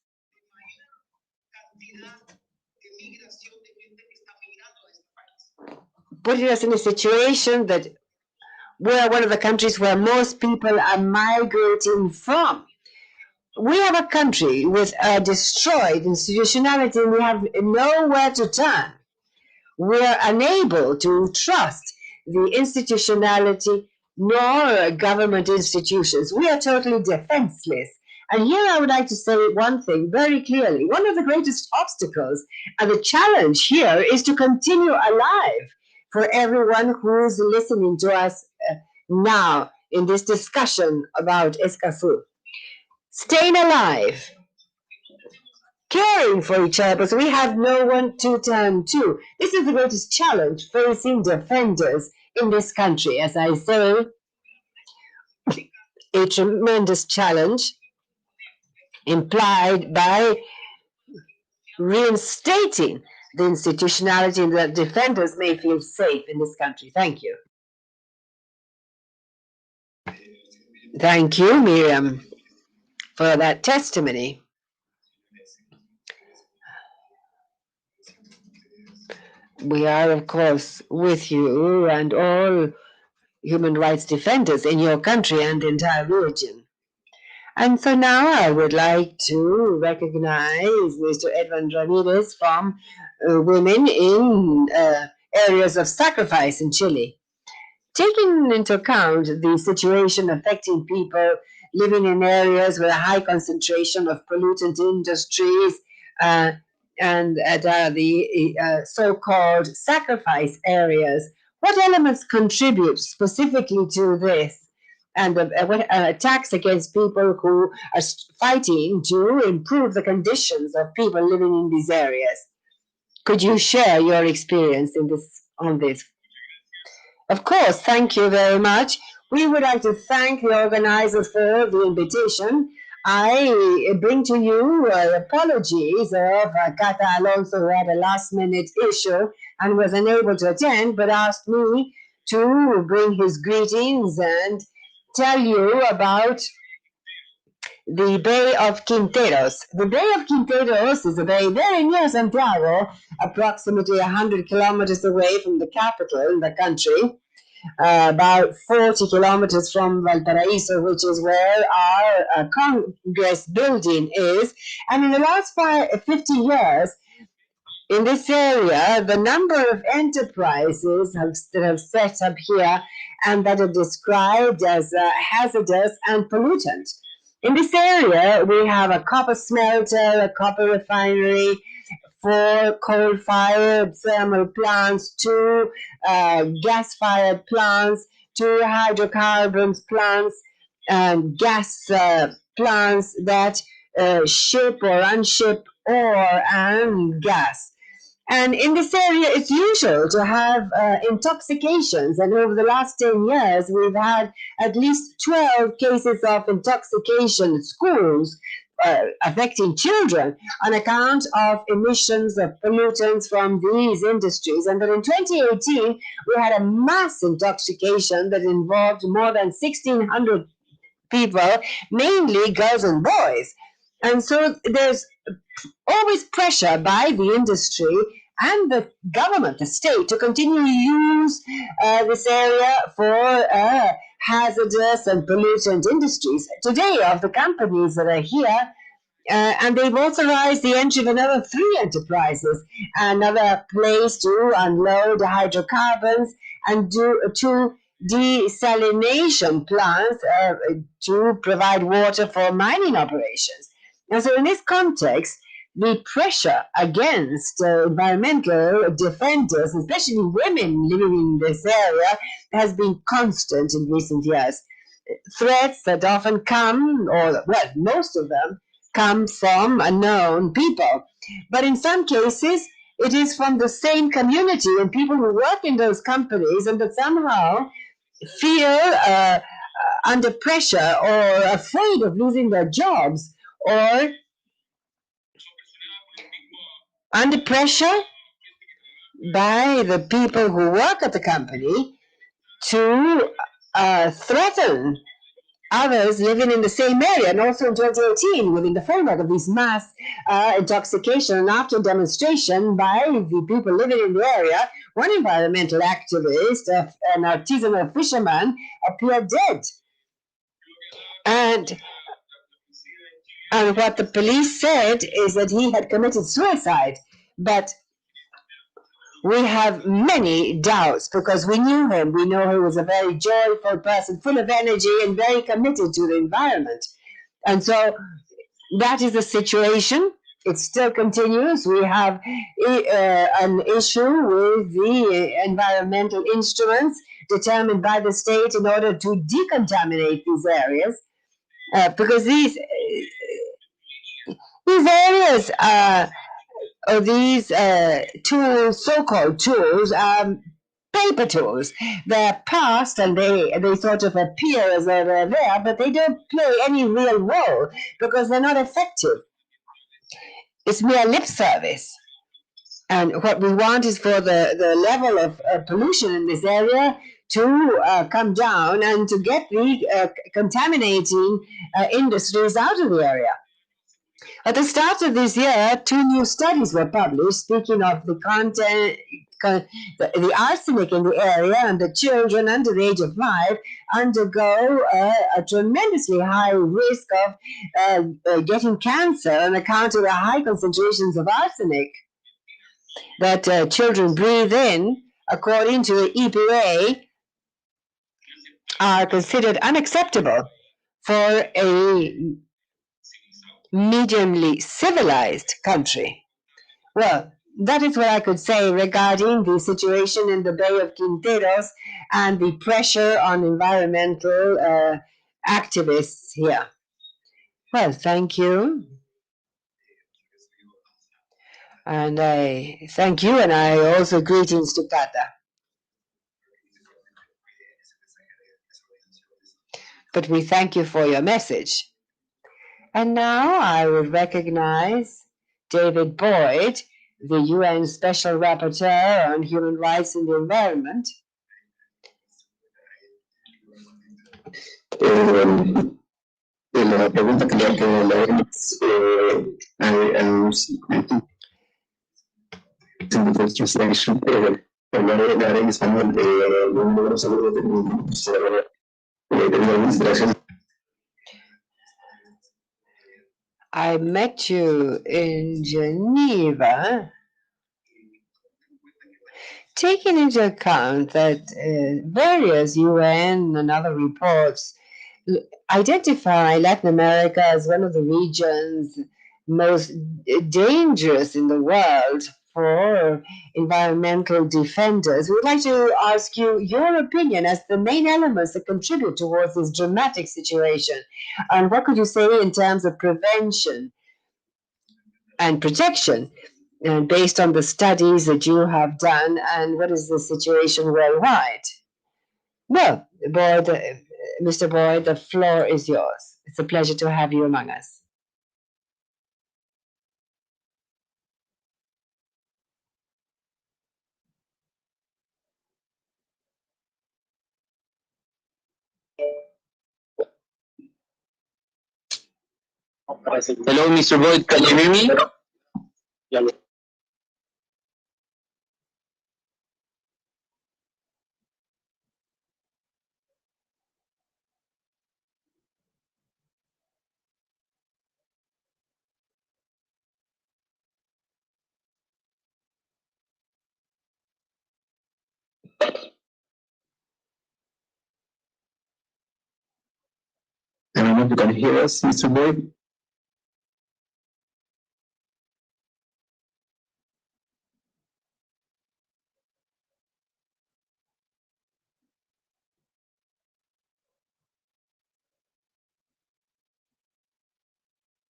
putting us in a situation that we're one of the countries where most people are migrating from. We have a country with a destroyed institutionality, and we have nowhere to turn. We're unable to trust the institutionality nor government institutions. We are totally defenseless. And here I would like to say one thing very clearly. One of the greatest obstacles and the challenge here is to continue alive for everyone who is listening to us now in this discussion about Escazú. Staying alive caring for each other, so we have no one to turn to. This is the greatest challenge facing defenders in this country. As I say, a tremendous challenge implied by reinstating the institutionality that defenders may feel safe in this country. Thank you. Thank you, Miriam, for that testimony. We are, of course, with you and all human rights defenders in your country and the entire region. And so now I would like to recognize Mr. Edwin Ramirez from Women in Areas of Sacrifice in Chile. Taking into account the situation affecting people living in areas with a high concentration of pollutant industries and the so-called sacrifice areas, what elements contribute specifically to this? And what attacks against people who are fighting to improve the conditions of people living in these areas? Could you share your experience on this? Of course, thank you very much. We would like to thank the organizers for the invitation. I bring to you apologies of Cata Alonso, who had a last-minute issue and was unable to attend, but asked me to bring his greetings and tell you about the Bay of Quinteros. The Bay of Quinteros is a bay very near Santiago, approximately 100 kilometers away from the capital in the country, about 40 kilometers from Valparaiso, which is where our Congress building is. And in the last 50 years, in this area, the number of enterprises that have set up here and that are described as hazardous and pollutant. In this area, we have a copper smelter, a copper refinery, 4 coal-fired thermal plants, 2 gas-fired plants, 2 hydrocarbons plants, and gas plants that ship or unship ore and gas. And in this area, it's usual to have intoxications. And over the last 10 years, we've had at least 12 cases of intoxication at schools affecting children on account of emissions of pollutants from these industries. And then in 2018, we had a mass intoxication that involved more than 1,600 people, mainly girls and boys. And so there's always pressure by the industry and the government, the state, to continue to use this area for hazardous and pollutant industries. Today, of the companies that are here, and they've authorized the entry of another 3 enterprises, another place to unload hydrocarbons and do 2 desalination plants to provide water for mining operations. And so in this context, the pressure against environmental defenders, especially women living in this area, has been constant in recent years. Threats that often come, or well, most of them, come from unknown people. But in some cases, it is from the same community and people who work in those companies and that somehow feel under pressure or afraid of losing their jobs or under pressure by the people who work at the company to threaten others living in the same area. And also in 2018, within the framework of this mass intoxication and after demonstration by the people living in the area, one environmental activist, an artisanal fisherman, appeared dead. And what the police said is that he had committed suicide. But we have many doubts because we knew him. We know he was a very joyful person, full of energy and very committed to the environment. And so that is the situation. It still continues. We have an issue with the environmental instruments determined by the state in order to decontaminate these areas because These areas these tools, so-called tools, paper tools. They're past and they sort of appear as though they're there, but they don't play any real role because they're not effective. It's mere lip service. And what we want is for the level of pollution in this area to come down and to get the contaminating industries out of the area. At the start of this year, 2 new studies were published speaking of the content, the arsenic in the area, and the children under the age of 5 undergo a tremendously high risk of getting cancer on account of the high concentrations of arsenic that children breathe in, according to the EPA, are considered unacceptable for a mediumly civilized country. Well, that is what I could say regarding the situation in the Bay of Quinteros and the pressure on environmental activists here. Well, thank you. And I thank you, and I also greetings to Kata. But we thank you for your message. And now I would recognize David Boyd, the UN Special Rapporteur on Human Rights and the Environment. La pregunta que le translation hablaré en español gracias. I met you in Geneva, taking into account that various UN and other reports identify Latin America as one of the regions most dangerous in the world for environmental defenders. We would like to ask you your opinion as the main elements that contribute towards this dramatic situation. And what could you say in terms of prevention and protection, and based on the studies that you have done, and what is the situation worldwide? Well, Boyd, Mr. Boyd, the floor is yours. It's a pleasure to have you among us. Hello, Mr. Boyd, can you hear me? I don't know if you can hear us, Mr. Boyd.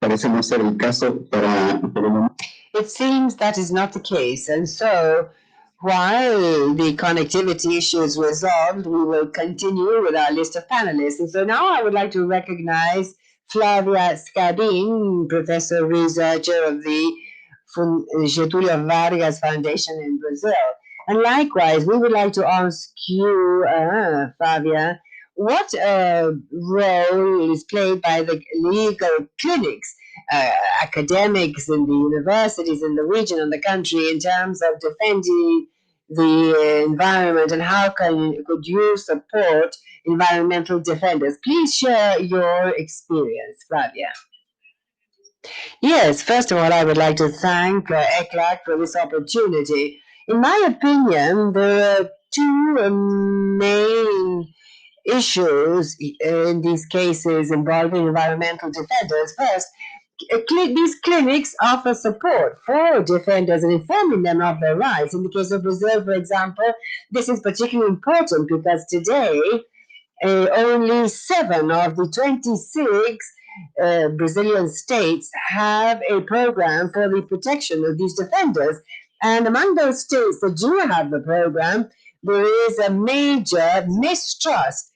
Parece no ser el caso para el momento. It seems that is not the case, and so while the connectivity issue is resolved, we will continue with our list of panelists. And so now I would like to recognize Flavia Scabin, professor researcher of the Getulio Vargas Foundation in Brazil. And likewise, we would like to ask you, Flavia, what role is played by the legal clinics, academics in the universities in the region and the country in terms of defending the environment, and how could you support environmental defenders? Please share your experience, Flavia. Yes, first of all, I would like to thank ECLAC for this opportunity. In my opinion, there are two main issues in these cases involving environmental defenders. First, these clinics offer support for defenders and informing them of their rights. In the case of Brazil, for example, this is particularly important because today only 7 of the 26 Brazilian states have a program for the protection of these defenders. And among those states that do have the program, there is a major mistrust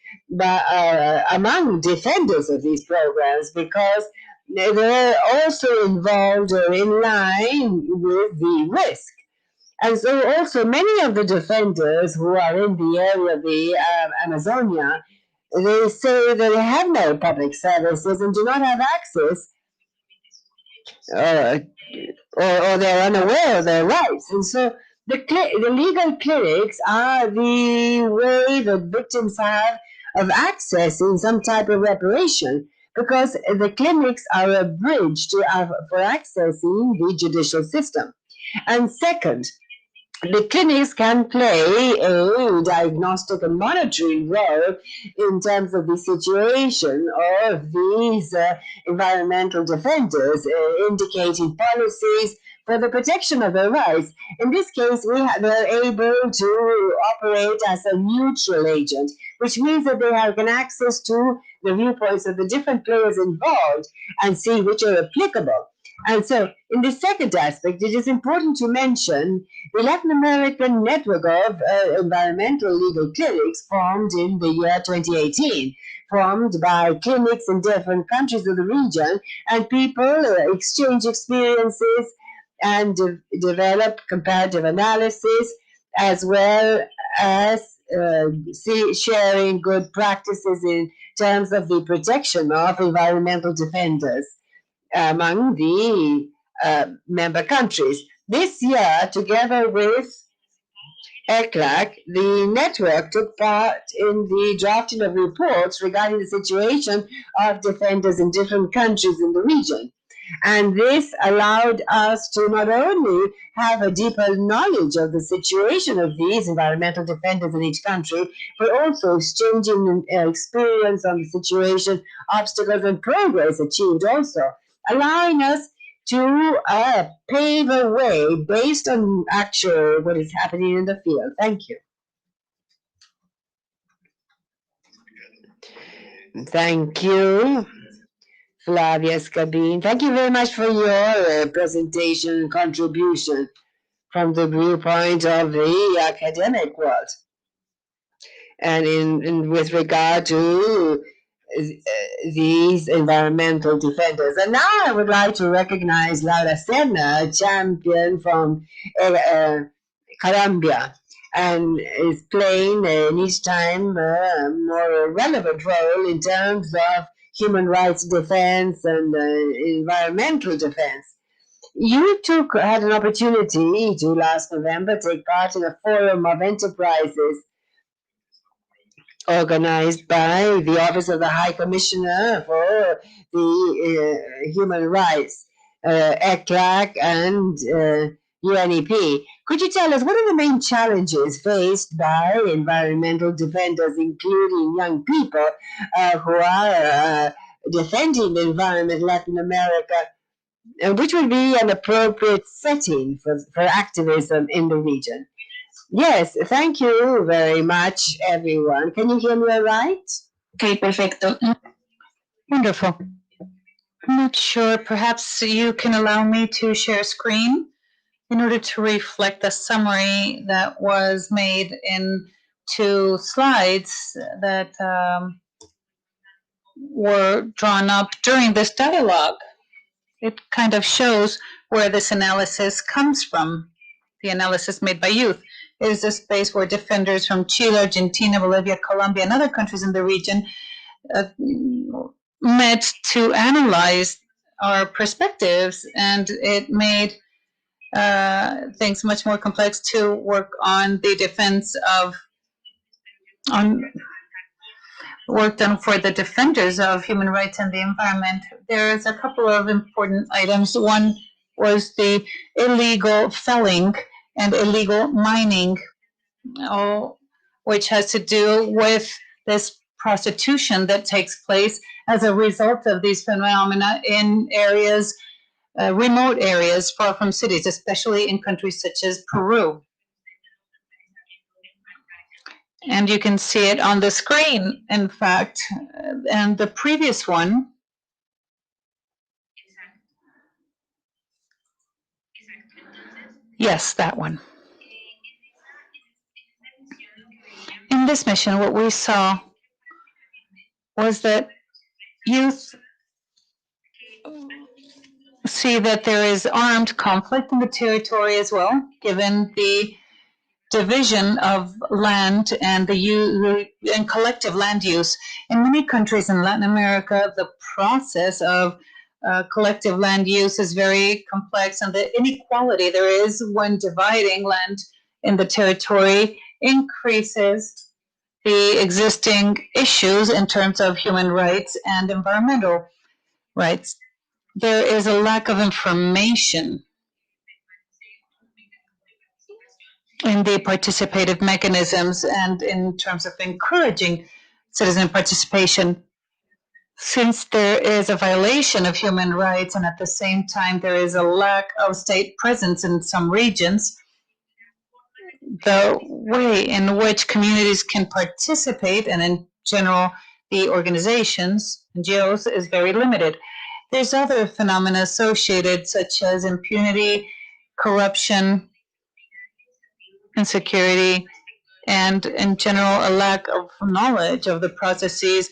among defenders of these programs because they're also involved or in line with the risk. And so also many of the defenders who are in the area of the Amazonia, they say that they have no public services and do not have access or they're unaware of their rights. And so the legal clinics are the way that victims have of accessing some type of reparation because the clinics are a bridge for accessing the judicial system. And second, the clinics can play a diagnostic and monitoring role in terms of the situation of these environmental defenders, indicating policies for the protection of their rights. In this case, they're able to operate as a neutral agent, which means that they have access to the viewpoints of the different players involved and see which are applicable. And so, in the second aspect, it is important to mention the Latin American network of environmental legal clinics formed in the year 2018, formed by clinics in different countries of the region, and people exchange experiences and develop comparative analysis, as well as sharing good practices in terms of the protection of environmental defenders among the member countries. This year, together with ECLAC, the network took part in the drafting of reports regarding the situation of defenders in different countries in the region. And this allowed us to not only have a deeper knowledge of the situation of these environmental defenders in each country, but also exchanging experience on the situation, obstacles, and progress achieved also, allowing us to pave a way based on actual what is happening in the field. Thank you. Thank you, Flavia Scabin. Thank you very much for your presentation and contribution from the viewpoint of the academic world. And in with regard to these environmental defenders. And now I would like to recognize Laura Serna, a champion from Colombia, and is playing in each time a more relevant role in terms of human rights defense and environmental defense. You had an opportunity to last November take part in a forum of enterprises organized by the Office of the High Commissioner for the Human Rights, ECLAC, and UNEP. Could you tell us what are the main challenges faced by environmental defenders, including young people who are defending the environment in Latin America, which would be an appropriate setting for activism in the region? Yes, thank you very much, everyone. Can you hear me all right? Okay, perfecto. Wonderful. I'm not sure. Perhaps you can allow me to share screen in order to reflect the summary that was made in 2 slides that were drawn up during this dialogue. It kind of shows where this analysis comes from, the analysis made by youth. It is a space where defenders from Chile, Argentina, Bolivia, Colombia, and other countries in the region met to analyze our perspectives, and it made things much more complex to work on the defense of, work done for the defenders of human rights and the environment. There's a couple of important items. One was the illegal felling and illegal mining, which has to do with this prostitution that takes place as a result of these phenomena in areas, remote areas far from cities, especially in countries such as Peru. And you can see it on the screen, in fact. And the previous one Yes, that one. In this mission, what we saw was that youth see that there is armed conflict in the territory as well, given the division of land and and collective land use. In many countries in Latin America, the process of collective land use is very complex, and the inequality there is when dividing land in the territory increases the existing issues in terms of human rights and environmental rights. There is a lack of information in the participative mechanisms and in terms of encouraging citizen participation. Since there is a violation of human rights and at the same time there is a lack of state presence in some regions, the way in which communities can participate, and in general the organizations, NGOs, is very limited. There's other phenomena associated such as impunity, corruption, insecurity, and in general a lack of knowledge of the processes,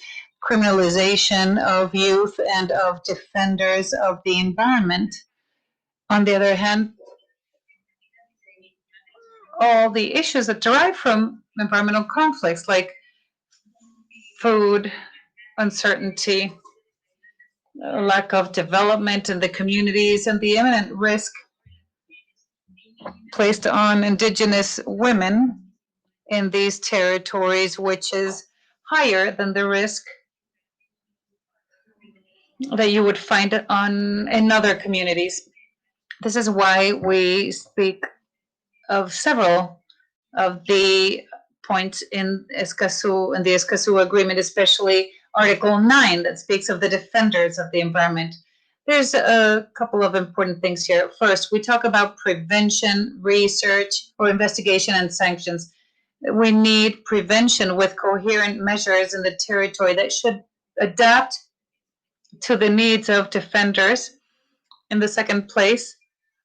criminalization of youth and of defenders of the environment. On the other hand, all the issues that derive from environmental conflicts like food uncertainty, lack of development in the communities, and the imminent risk placed on indigenous women in these territories, which is higher than the risk that you would find in other communities. This is why we speak of several of the points in the Escazú Agreement, especially Article 9 that speaks of the defenders of the environment. There's a couple of important things here. First, we talk about prevention, research, or investigation and sanctions. We need prevention with coherent measures in the territory that should adapt to the needs of defenders. In the second place,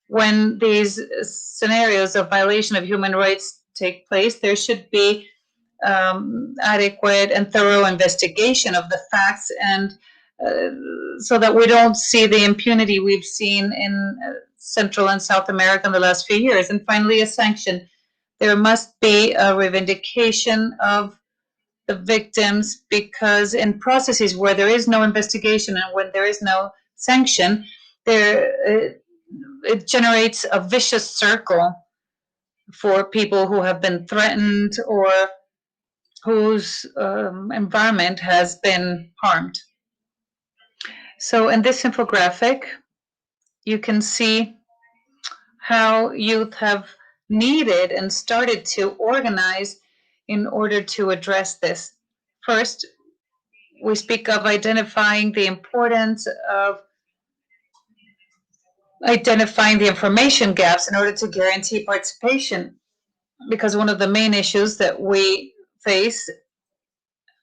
when these scenarios of violation of human rights take place, there should be adequate and thorough investigation of the facts, and so that we don't see the impunity we've seen in Central and South America in the last few years. And finally, a sanction. There must be a reivindication of the victims, because in processes where there is no investigation and when there is no sanction, it generates a vicious circle for people who have been threatened or whose environment has been harmed. So in this infographic, you can see how youth have needed and started to organize in order to address this. First, we speak of identifying the importance of identifying the information gaps in order to guarantee participation, because one of the main issues that we face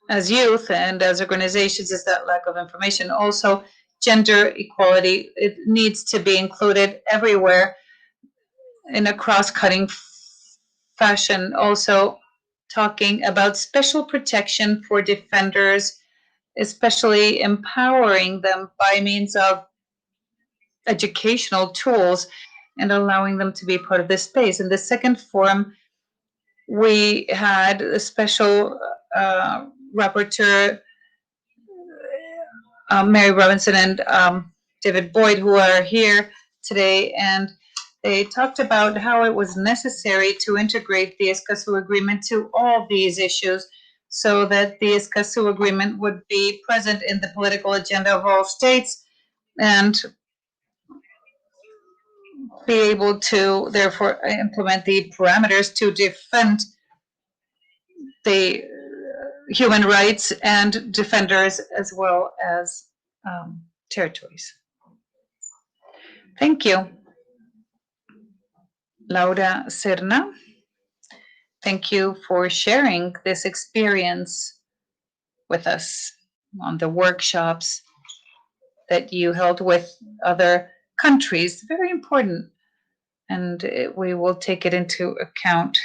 as youth and as organizations is that lack of information. Also, gender equality, it needs to be included everywhere in a cross-cutting fashion. Also, talking about special protection for defenders, especially empowering them by means of educational tools and allowing them to be part of this space. In the second forum, we had a special rapporteur, Mary Robinson and David Boyd, who are here today, and they talked about how it was necessary to integrate the Escazú Agreement to all these issues so that the Escazú Agreement would be present in the political agenda of all states and be able to therefore implement the parameters to defend the human rights and defenders as well as territories. Thank you. Laura Serna, thank you for sharing this experience with us on the workshops that you held with other countries. Very important and we will take it into account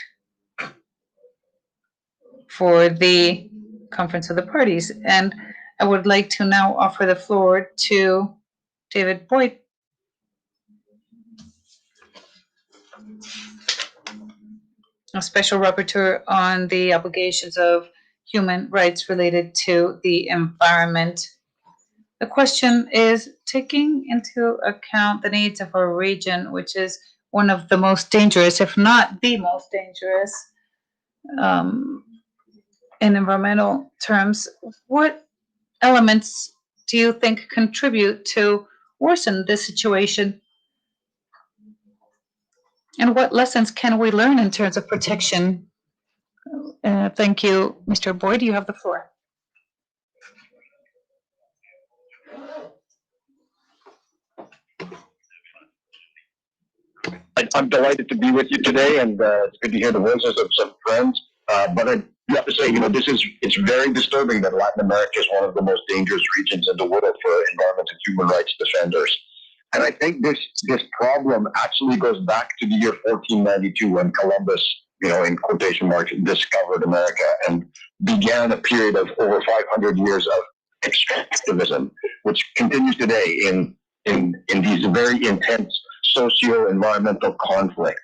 for the Conference of the Parties. And I would like to now offer the floor to David Boyd. A special rapporteur on the obligations of human rights related to the environment. The question is taking into account the needs of our region, which is one of the most dangerous, if not the most dangerous, in environmental terms. What elements do you think contribute to worsen this situation? And what lessons can we learn in terms of protection? Thank you, Mr. Boyd. You have the floor. I'm delighted to be with you today, and it's good to hear the voices of some friends. But I have to say, it's very disturbing that Latin America is one of the most dangerous regions in the world for environment and human rights defenders. And I think this problem actually goes back to the year 1492 when Columbus, in quotation marks, discovered America and began a period of over 500 years of extractivism, which continues today in these very intense socio-environmental conflicts.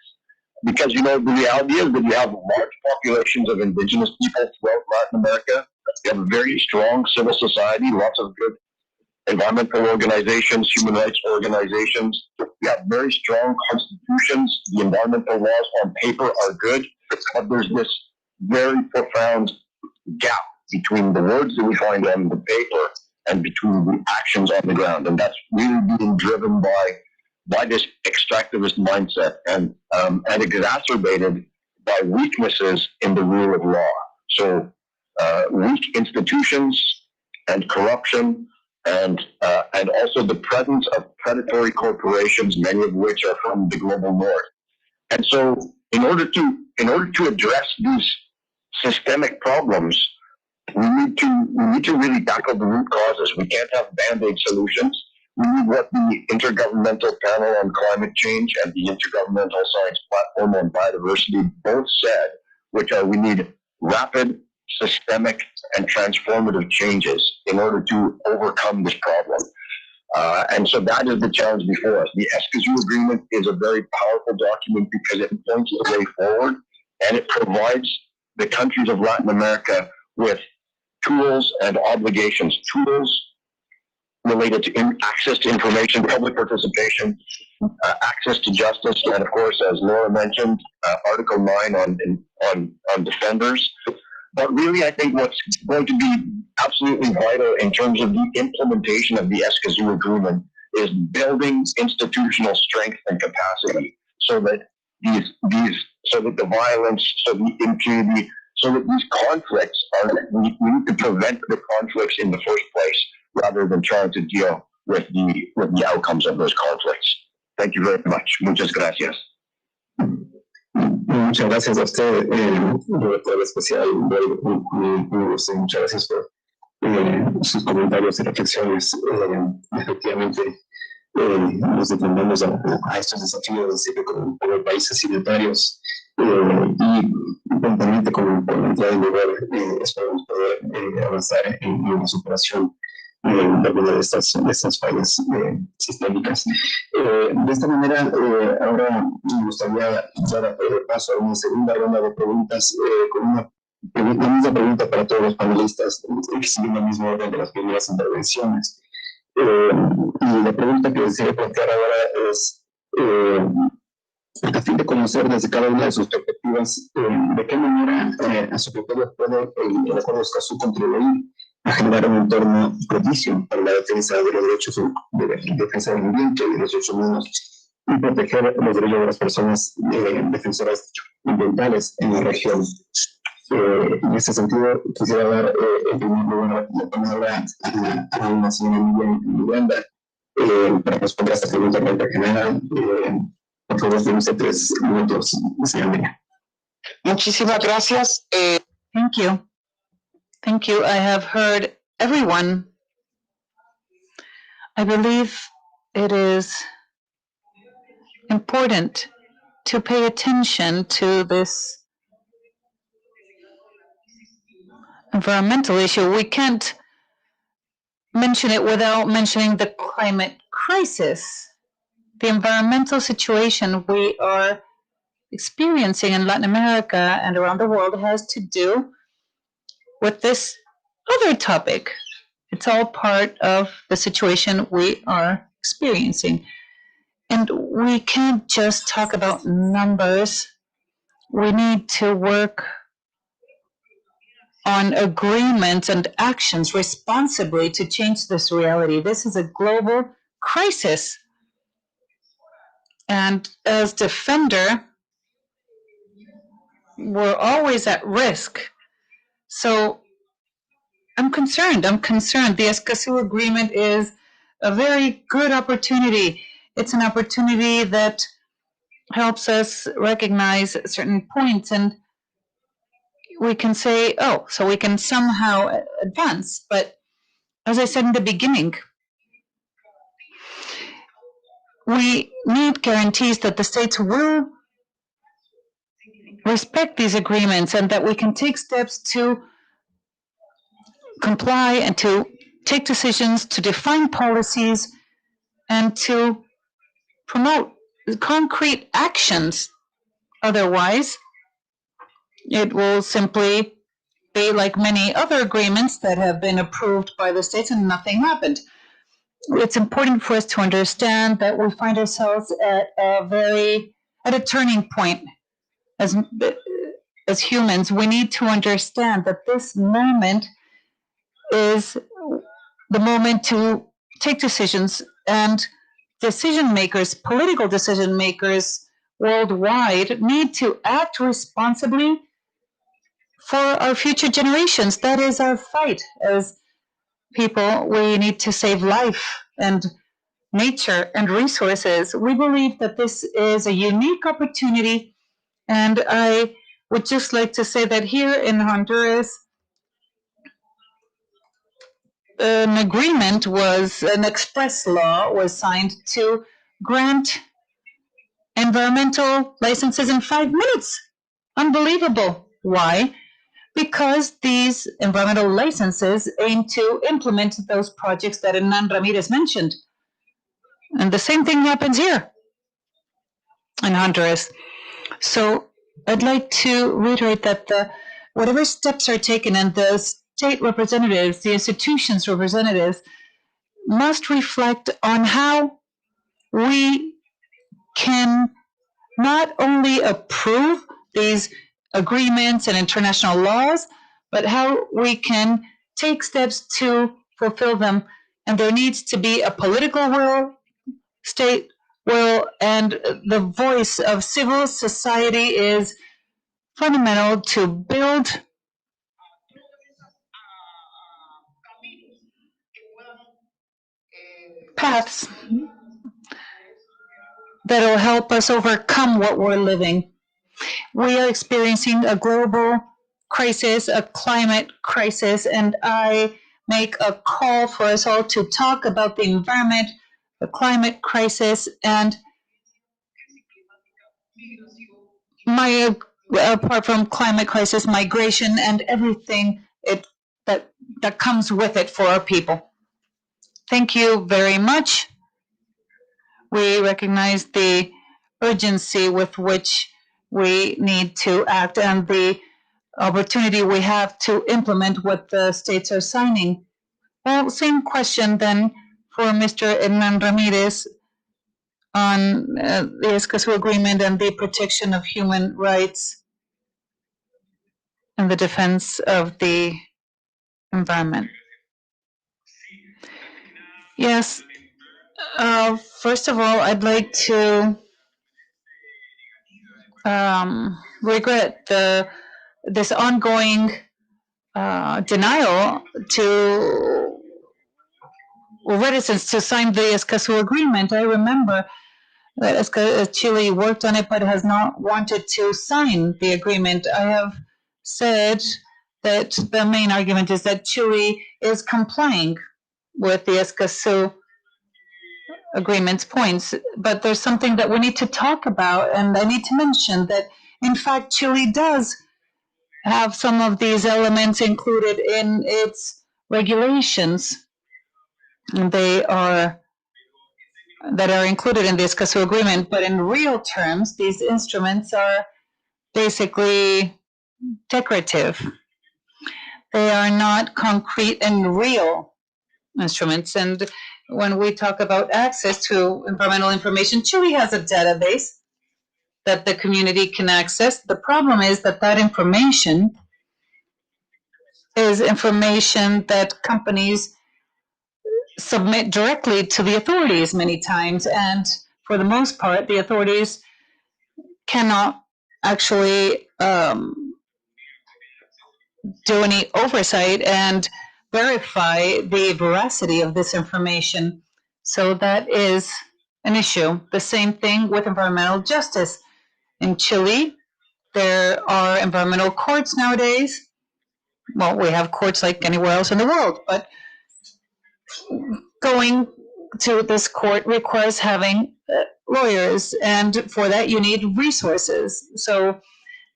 Because, the reality is that you have large populations of indigenous people throughout Latin America. You have a very strong civil society, lots of good environmental organizations, human rights organizations. You have very strong constitutions. The environmental laws on paper are good, but there's this very profound gap between the words that we find on the paper and between the actions on the ground. And that's really being driven by this extractivist mindset and exacerbated by weaknesses in the rule of law. So weak institutions and corruption and also the presence of predatory corporations, many of which are from the global north. And so in order to address these systemic problems, we need to really tackle the root causes. We can't have band-aid solutions. We need what the Intergovernmental Panel on Climate Change and the Intergovernmental Science Platform on Biodiversity both said, which are we need rapid, systemic, and transformative changes in order to overcome this problem. And so that is the challenge before us. The Escazú Agreement is a very powerful document because it points the way forward and it provides the countries of Latin America with tools and obligations, tools related to access to information, public participation, access to justice, and of course, as Laura mentioned, Article 9 on defenders. But really, I think what's going to be absolutely vital in terms of the implementation of the Escazú Agreement is building institutional strength and capacity so that the violence, so the impunity, so that these conflicts we need to prevent the conflicts in the first place rather than trying to deal with the outcomes of those conflicts. Thank you very much. Muchas gracias. Muchas gracias a usted, director especial. Muchas gracias por sus comentarios y reflexiones. Efectivamente, nos defendemos a estos desafíos como países signatarios y conjuntamente con la entrada en vigor esperamos poder avanzar en la superación de alguna de estas fallas sistémicas. De esta manera, ahora me gustaría dar paso a una segunda ronda de preguntas con la misma pregunta para todos los panelistas, siguiendo el mismo orden de las primeras intervenciones. Y la pregunta que deseo plantear ahora es, a fin de conocer desde cada una de sus perspectivas, de qué manera a su criterio puede el Acuerdo Escazú contribuir a generar un entorno propicio para la defensa de los derechos, de defensa del ambiente y de los derechos humanos y proteger los derechos de las personas defensoras ambientales en la región. En ese sentido, quisiera dar en primer lugar la palabra a la señora Miranda para responder a esta pregunta general. Por favor, tiene usted 3 minutos, señora Miranda. Muchísimas gracias. Thank you. Thank you. I have heard everyone. I believe it is important to pay attention to this environmental issue. We can't mention it without mentioning the climate crisis. The environmental situation we are experiencing in Latin America and around the world has to do with this other topic. It's all part of the situation we are experiencing. And we can't just talk about numbers. We need to work on agreements and actions responsibly to change this reality. This is a global crisis. And as defender, we're always at risk. So I'm concerned. The Escazú agreement is a very good opportunity. It's an opportunity that helps us recognize certain points, and we can say, oh, so we can somehow advance. But as I said in the beginning, we need guarantees that the states will respect these agreements and that we can take steps to comply and to take decisions, to define policies, and to promote concrete actions. Otherwise, it will simply be like many other agreements that have been approved by the states and nothing happened. It's important for us to understand that we find ourselves at a turning point. As humans, we need to understand that this moment is the moment to take decisions, and decision makers, political decision makers worldwide, need to act responsibly for our future generations. That is our fight. As people, we need to save life and nature and resources. We believe that this is a unique opportunity, and I would just like to say that here in Honduras, an express law was signed to grant environmental licenses in 5 minutes. Unbelievable. Why? Because these environmental licenses aim to implement those projects that Hernan Ramirez mentioned. And the same thing happens here in Honduras. So I'd like to reiterate that whatever steps are taken, and the state representatives, the institutions representatives, must reflect on how we can not only approve these agreements and international laws, but how we can take steps to fulfill them. And there needs to be a political will, state will, and the voice of civil society is fundamental to build paths that will help us overcome what we're living. We are experiencing a global crisis, a climate crisis, and I make a call for us all to talk about the environment, the climate crisis, and apart from climate crisis, migration, and everything that comes with it for our people. Thank you very much. We recognize the urgency with which we need to act and the opportunity we have to implement what the states are signing. Well, same question then for Mr. Hernan Ramirez on the Escazú Agreement and the protection of human rights and the defense of the environment. Yes. First of all, I'd like to regret this ongoing denial or reticence to sign the Escazú Agreement. I remember that Chile worked on it but has not wanted to sign the agreement. I have said that the main argument is that Chile is complying with the Escazú agreement's points, but there's something that we need to talk about, and I need to mention that, in fact, Chile does have some of these elements included in its regulations. That are included in the Escazú agreement, but in real terms, these instruments are basically decorative. They are not concrete and real instruments. And when we talk about access to environmental information, Chile has a database that the community can access. The problem is that that information is information that companies submit directly to the authorities many times, and for the most part, the authorities cannot actually do any oversight and verify the veracity of this information. So that is an issue. The same thing with environmental justice. In Chile, there are environmental courts nowadays. Well, we have courts like anywhere else in the world, but going to this court requires having lawyers, and for that you need resources. So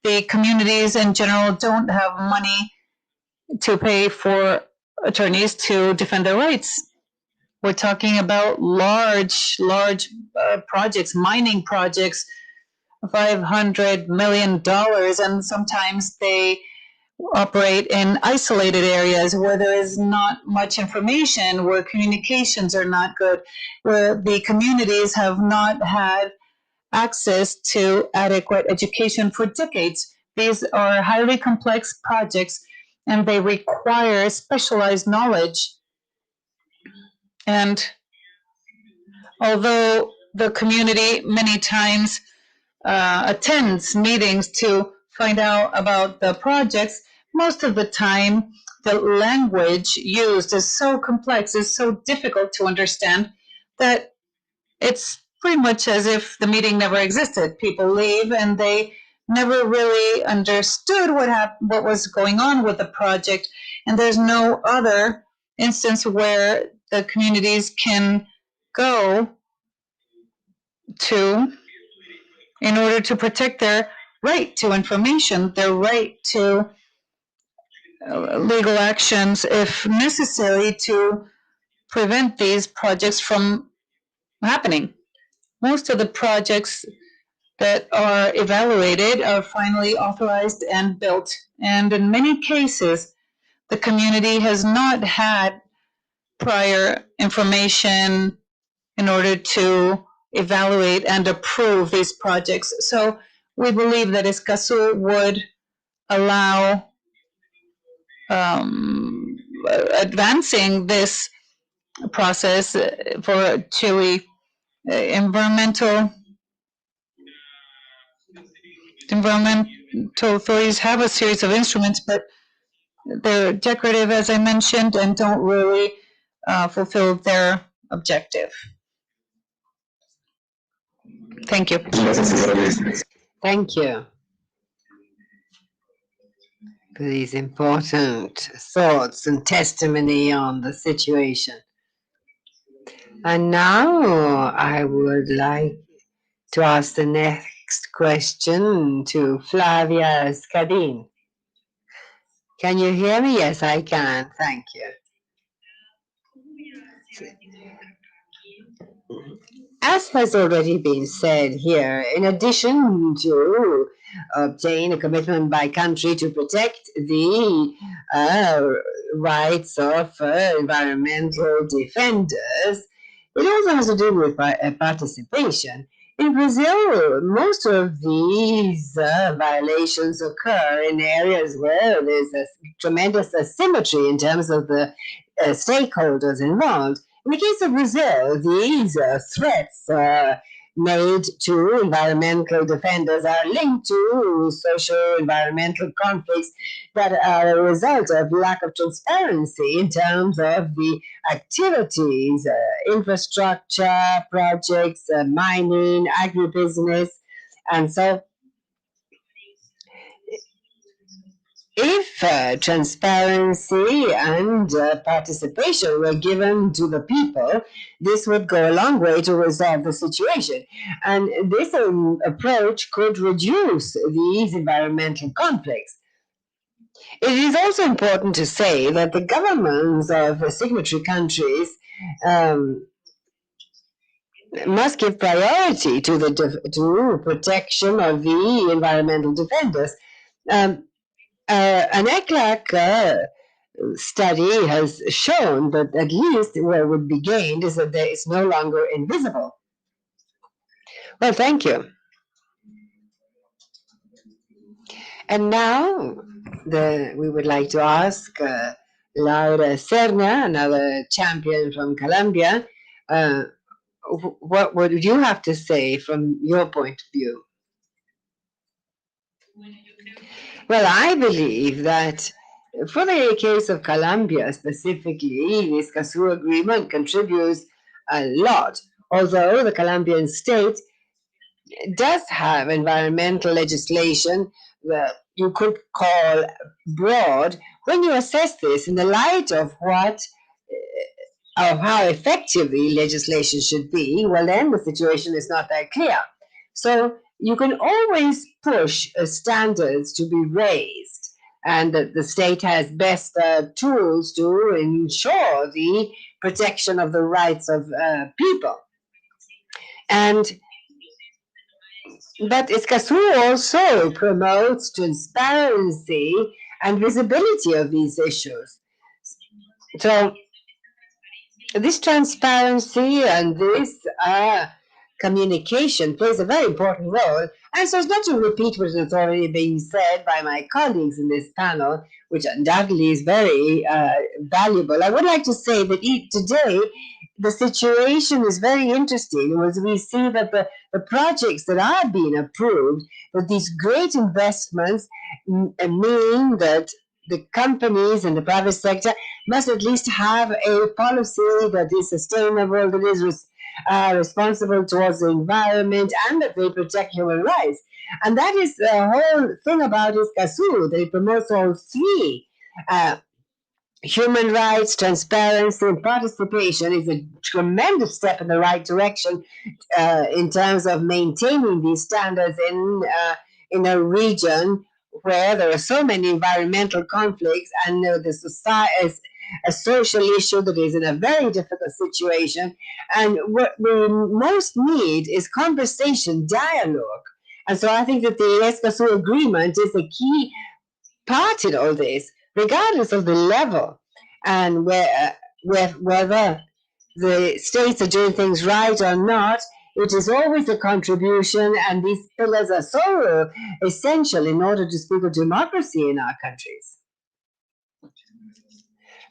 the communities in general don't have money to pay for attorneys to defend their rights. We're talking about large projects, mining projects, $500 million, and sometimes they operate in isolated areas where there is not much information, where communications are not good, where the communities have not had access to adequate education for decades. These are highly complex projects, and they require specialized knowledge. And although the community many times attends meetings to find out about the projects, most of the time the language used is so complex, is so difficult to understand, that it's pretty much as if the meeting never existed. People leave and they never really understood what was going on with the project, and there's no other instance where the communities can go to in order to protect their right to information, their right to legal actions if necessary to prevent these projects from happening. Most of the projects that are evaluated are finally authorized and built. And in many cases, the community has not had prior information in order to evaluate and approve these projects. So we believe that Escazú would allow advancing this process for Chile. Environmental authorities have a series of instruments, but they're decorative, as I mentioned, and don't really fulfill their objective. Thank you. Thank you for these important thoughts and testimony on the situation. And now I would like to ask the next question to Flavia Scadin. Can you hear me? Yes, I can. Thank you. As has already been said here, in addition to obtain a commitment by country to protect the rights of environmental defenders, it also has to do with participation. In Brazil, most of these violations occur in areas where there's a tremendous asymmetry in terms of the stakeholders involved. In the case of Brazil, these threats made to environmental defenders are linked to social environmental conflicts that are a result of lack of transparency in terms of the activities, infrastructure projects, mining, agribusiness. And so if transparency and participation were given to the people, this would go a long way to resolve the situation. And this approach could reduce these environmental conflicts. It is also important to say that the governments of the signatory countries must give priority to the protection of the environmental defenders. An ECLAC study has shown that at least what would be gained is that there is no longer invisible. Well, thank you. And now we would like to ask Laura Serna, another champion from Colombia, what would you have to say from your point of view? Well, I believe that for the case of Colombia specifically, the Escazú agreement contributes a lot, although the Colombian state does have environmental legislation that you could call broad. When you assess this in the light of how effective the legislation should be, well, then the situation is not that clear. So you can always push standards to be raised, and that the state has best tools to ensure the protection of the rights of people. But Escazú also promotes transparency and visibility of these issues. So this transparency and this communication plays a very important role. And so, it's not to repeat what has already been said by my colleagues in this panel, which undoubtedly is very valuable. I would like to say that today the situation is very interesting, as we see that the projects that are being approved, that these great investments mean that the companies and the private sector must at least have a policy that is sustainable, that is responsible towards the environment, and that they protect human rights. And that is the whole thing about Escazú, that it promotes all three. Human rights, transparency, and participation is a tremendous step in the right direction in terms of maintaining these standards in a region where there are so many environmental conflicts, and the society is a social issue that is in a very difficult situation. And what we most need is conversation, dialogue. And so I think that the Escazú agreement is a key part in all this, regardless of the level and whether the states are doing things right or not. It is always a contribution, and these pillars are so essential in order to speak of democracy in our countries.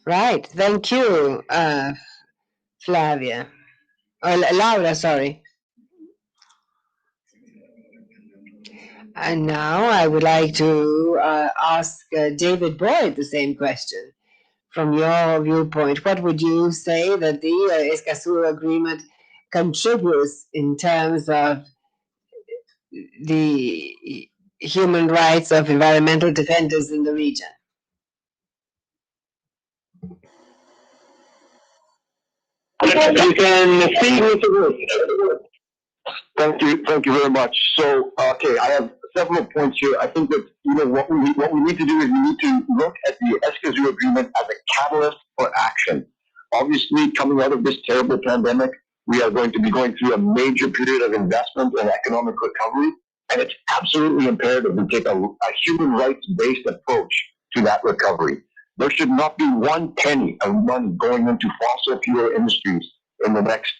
Right, thank you, Flavia. Or Laura, sorry. And now I would like to ask David Boyd the same question. From your viewpoint, what would you say that the Escazú agreement contributes in terms of the human rights of environmental defenders in the region? You can see Mr. Thank you very much. So, okay, I have several points here. I think that what we need to do is we need to look at the Escazú agreement as a catalyst for action. Obviously, coming out of this terrible pandemic, we are going to be going through a major period of investment and economic recovery, and it's absolutely imperative we take a human rights-based approach to that recovery. There should not be one penny of money going into fossil fuel industries in the next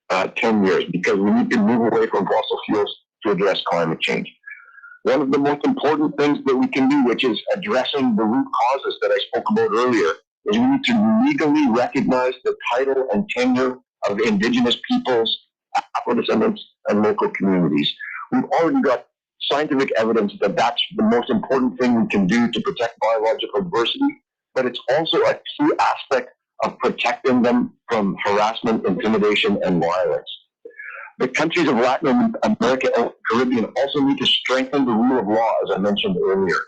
10 years, because we need to move away from fossil fuels to address climate change. One of the most important things that we can do, which is addressing the root causes that I spoke about earlier, is we need to legally recognize the title and tenure of indigenous peoples, Afro-descendants, and local communities. We've already got scientific evidence that that's the most important thing we can do to protect biological diversity, but it's also a key aspect of protecting them from harassment, intimidation, and violence. The countries of Latin America and the Caribbean also need to strengthen the rule of law, as I mentioned earlier.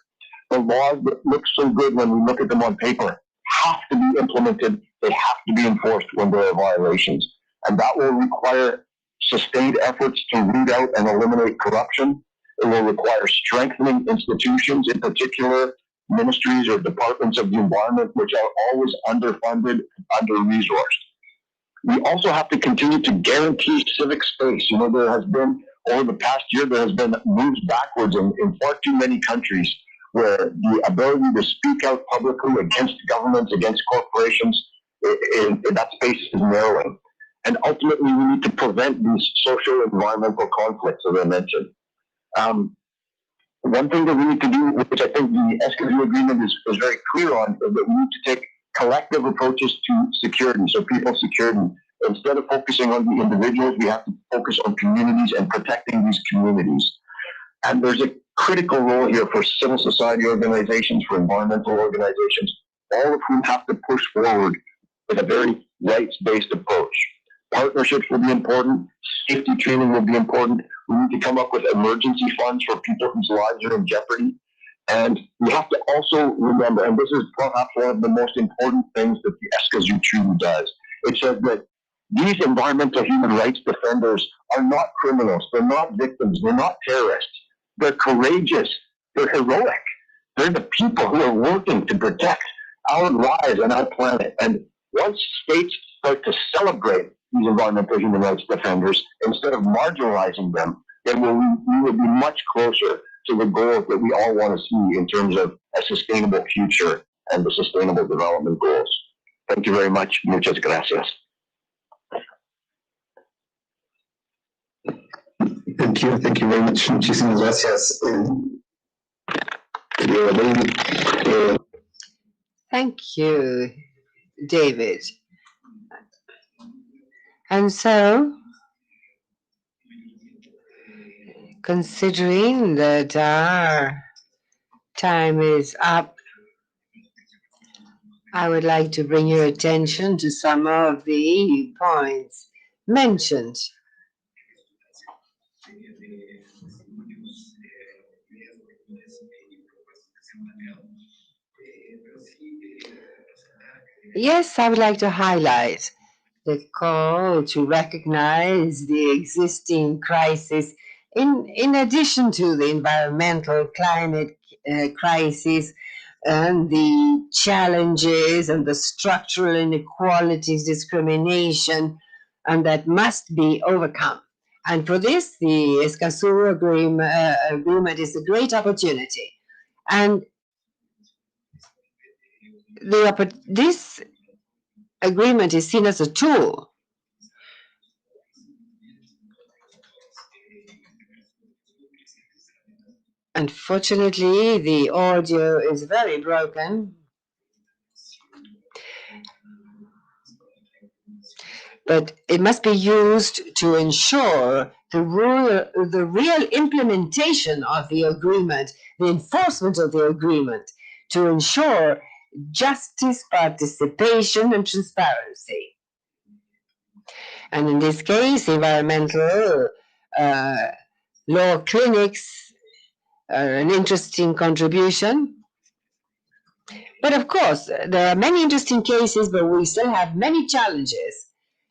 the laws that look so good when we look at them on paper have to be implemented. They have to be enforced when there are violations. And that will require sustained efforts to root out and eliminate corruption. It will require strengthening institutions, in particular ministries or departments of the environment, which are always underfunded and under-resourced. We also have to continue to guarantee civic space. You know, there has been, over the past year, there has been moves backwards in far too many countries where the ability to speak out publicly against governments, against corporations, in that space is narrowing. And ultimately, we need to prevent these social and environmental conflicts, as I mentioned. One thing that we need to do, which I think the Escazú agreement is very clear on, is that we need to take collective approaches to security, so people's security. Instead of focusing on the individuals, we have to focus on communities and protecting these communities. And there's a critical role here for civil society organizations, for environmental organizations, all of whom have to push forward with a very rights-based approach. Partnerships will be important. Safety training will be important. We need to come up with emergency funds for people whose lives are in jeopardy. And we have to also remember, and this is perhaps one of the most important things that the Escazú Treaty does, it says that these environmental human rights defenders are not criminals. They're not victims. They're not terrorists. They're courageous. They're heroic. They're the people who are working to protect our lives and our planet. And once states start to celebrate these environmental human rights defenders, instead of marginalizing them, then we will be much closer to the goals that we all want to see in terms of a sustainable future and the sustainable development goals. Thank you very much. Muchas gracias. Thank you very much. Muchísimas gracias. Thank you, David. And so, considering that our time is up, I would like to bring your attention to some of the points mentioned. Yes, I would like to highlight the call to recognize the existing crisis in addition to the environmental climate crisis and the challenges and the structural inequalities, discrimination, and that must be overcome. And for this, the Escazú agreement is a great opportunity. And this agreement is seen as a tool. Unfortunately, the audio is very broken. But it must be used to ensure the real implementation of the agreement, the enforcement of the agreement, to ensure justice, participation, and transparency. And in this case, environmental law clinics are an interesting contribution. But of course, there are many interesting cases, but we still have many challenges,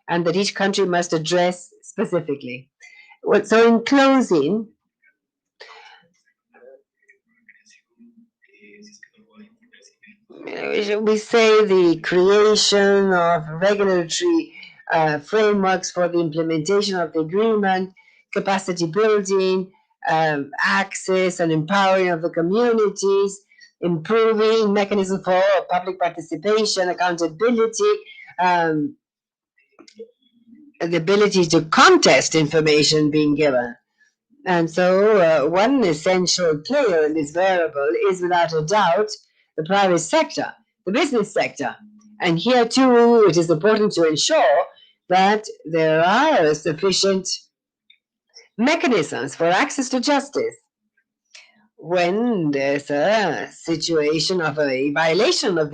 and that each country must address specifically. So in closing, we say the creation of regulatory frameworks for the implementation of the agreement, capacity building, access and empowering of the communities, improving mechanisms for public participation, accountability, the ability to contest information being given. And so one essential player in this variable is without a doubt the private sector, the business sector. And here too, it is important to ensure that there are sufficient mechanisms for access to justice when there's a situation of a violation of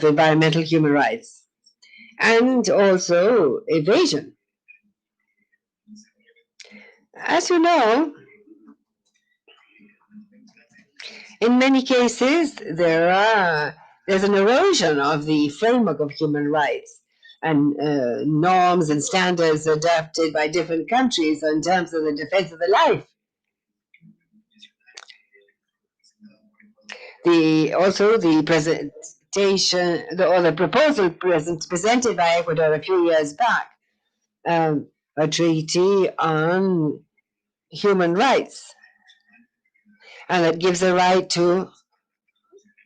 environmental human rights, and also evasion. As you know, In many cases, there's an erosion of the framework of human rights and norms and standards adopted by different countries in terms of the defense of the life. The presentation, the proposal presented by Ecuador a few years back, a treaty on human rights, and that gives a right to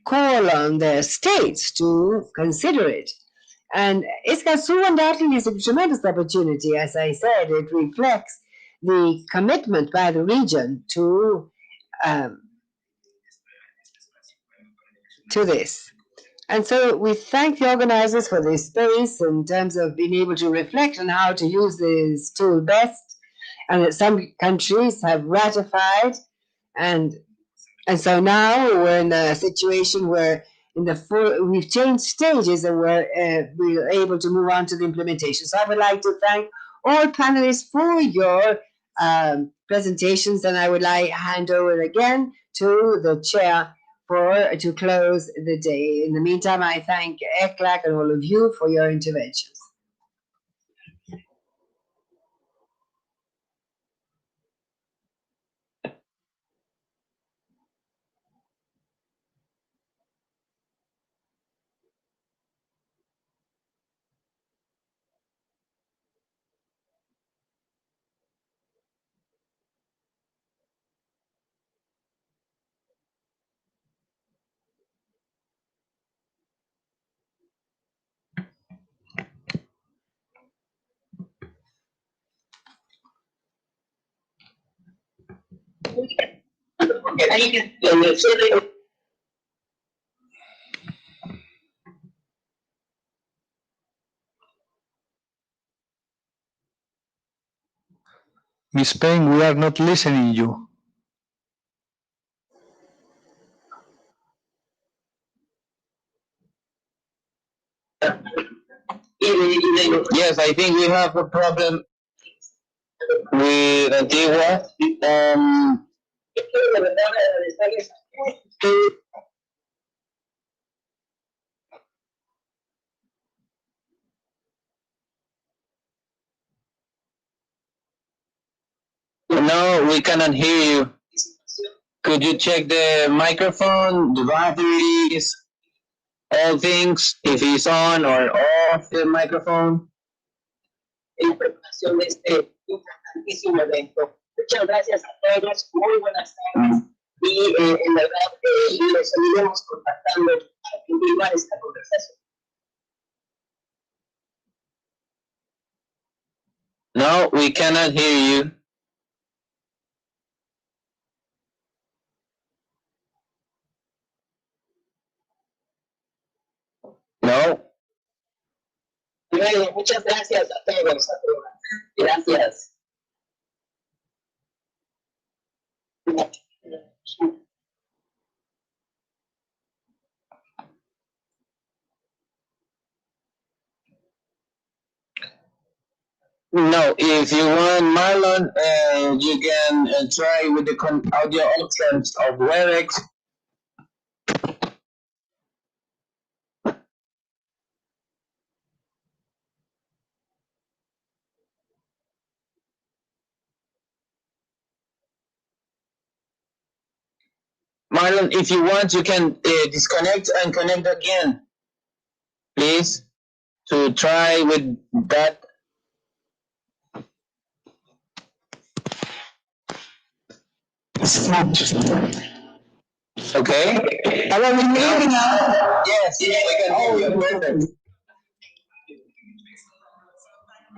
call on the states to consider it. And Escazú undoubtedly is a tremendous opportunity. As I said, it reflects the commitment by the region to this. And so we thank the organizers for this space in terms of being able to reflect on how to use this tool best, and that some countries have ratified, and so now we're in a situation where we've changed stages and we're able to move on to the implementation. So I would like to thank all panelists for your presentations, and I would like to hand over again to the chair to close the day. In the meantime, I thank ECLAC and all of you for your interventions. Miss Payne, we are not listening you. Yes, I think we have a problem with Antigua. No, we cannot hear you. Could you check the microphone, the batteries, all things, if it's on or off the microphone? Información de este importantísimo evento. Muchas gracias a todos, muy buenas tardes y en verdad les seguiremos contactando para continuar esta conversación. No, we cannot hear you. No. Bueno, muchas gracias a todos, a todas. Gracias. No, if you want Marlon, you can try with the audio options of Webex. Marlon, if you want, you can disconnect and connect again, please, to try with that. Okay. Hello, can you hear me now? Yes, we can hear you.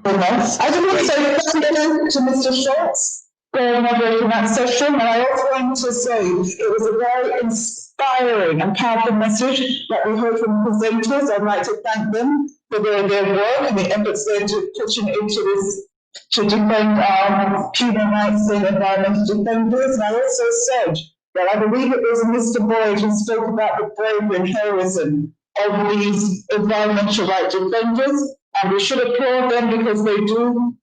Perfect. I just want to say thank you to Mr. Schultz for moderating that session, and I also want to say it was a very inspiring and powerful message that we heard from the presenters. I'd like to thank them for their work and the efforts they're pushing into this to defend human rights and environmental defenders. And I also said that I believe it was Mr. Boyd who spoke about the bravery and heroism of these environmental rights defenders, and we should applaud them because they do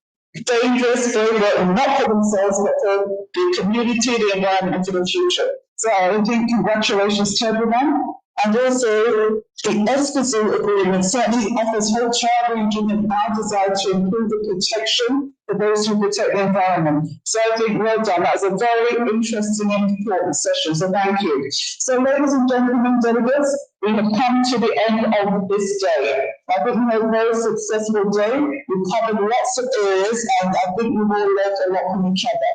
dangerous, brave work, not for themselves, but for the community, the environment, and for the future. So I think congratulations to everyone. And also, the Escazú agreement certainly offers hope to our region and our desire to improve the protection for those who protect the environment. So I think well done. That was a very interesting and important session. So thank you. So ladies and gentlemen, delegates, we have come to the end of this day. I think we had a very successful day. We've covered lots of areas, and I think we've all learned a lot from each other.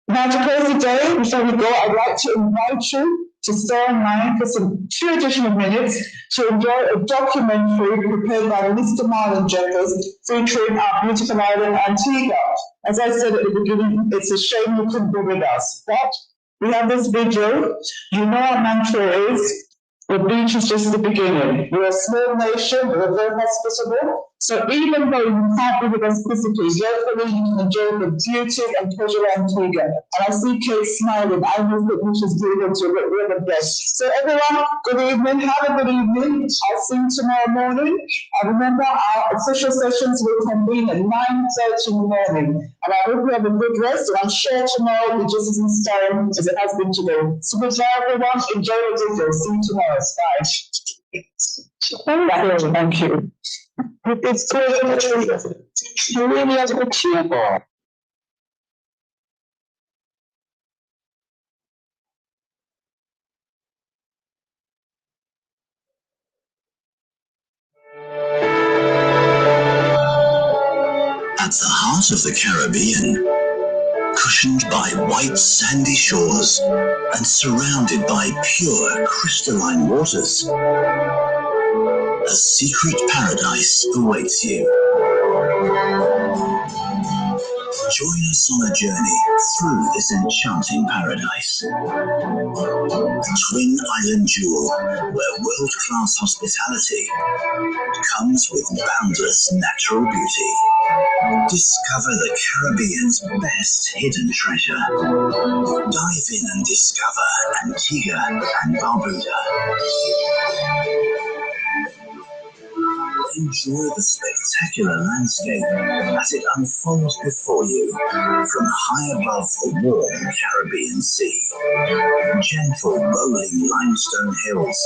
Now, to close the day, before we go, I'd like to invite you to stay online for 2 additional minutes to enjoy a documentary prepared by Mr. Marlon Jeffers featuring our beautiful island Antigua. As I said at the beginning, it's a shame you couldn't be with us. But we have this video. You know our mantra is, the beach is just the beginning. We're a small nation, we're very hospitable. So even though you can't be with us physically, hopefully you can enjoy the beauty and pleasure of Antigua. And I see Kate smiling. I know that she's doing it to we're the best. So everyone, good evening. Have a good evening. I'll see you tomorrow morning. And remember, our official sessions will convene at 9:30 in the morning. And I hope you have a good rest. And I'm sure tomorrow will be just as inspiring as it has been today. So goodbye, everyone. Enjoy the video. See you tomorrow. Bye. Thank you. It's really achievable. At the heart of the Caribbean, cushioned by white sandy shores and surrounded by pure crystalline waters, a secret paradise awaits you. Join us on a journey through this enchanting paradise. Twin Island Jewel, where world-class hospitality comes with boundless natural beauty. Discover the Caribbean's best hidden treasure. Dive in and discover Antigua and Barbuda. Enjoy the spectacular landscape as it unfolds before you from high above the warm Caribbean Sea. Gentle rolling limestone hills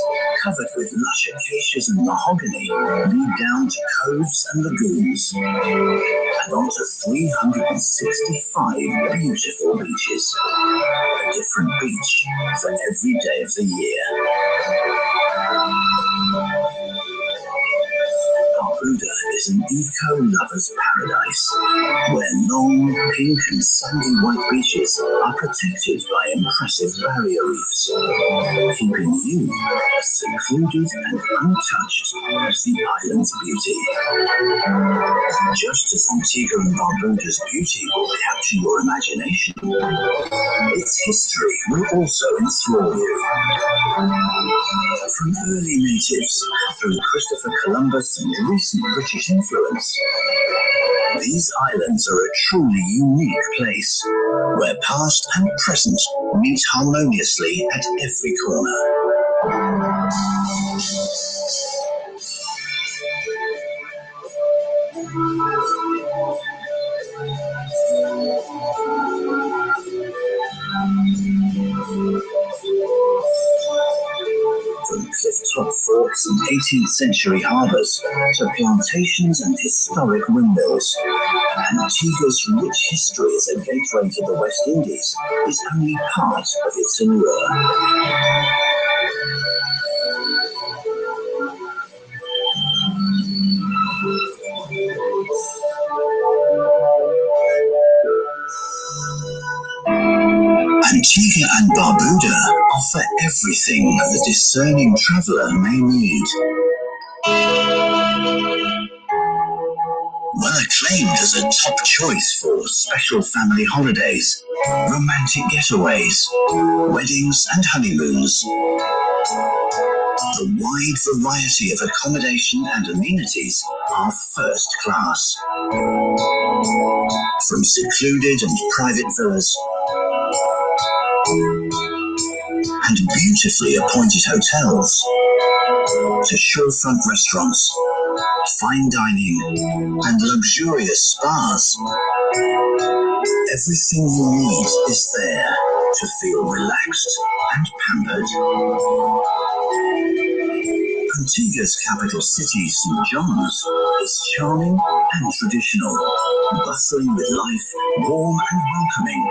covered with lush acacias and mahogany lead down to coves and lagoons and onto 365 beautiful beaches. A different beach for every day of the year. Barbuda is an eco-lover's paradise, where long, pink and sandy white beaches are protected by impressive barrier reefs, keeping you as secluded and untouched as the island's beauty. Just as Antigua and Barbuda's beauty will capture your imagination, its history will also enthrall you. From early natives through Christopher Columbus and recent British influence, these islands are a truly unique place, where past and present meet harmoniously at every corner. From cliff-top forts and 18th century harbours to plantations and historic windmills, Antigua's rich history as a gateway to the West Indies is only part of its allure. Antigua and Barbuda offer everything the discerning traveller may need. Well acclaimed as a top choice for special family holidays, romantic getaways, weddings and honeymoons. The wide variety of accommodation and amenities are first class. From secluded and private villas and beautifully appointed hotels to showfront restaurants, fine dining and luxurious spas. Everything you need is there to feel relaxed and pampered. Antigua's capital city, St. John's, is charming and traditional, bustling with life, warm and welcoming.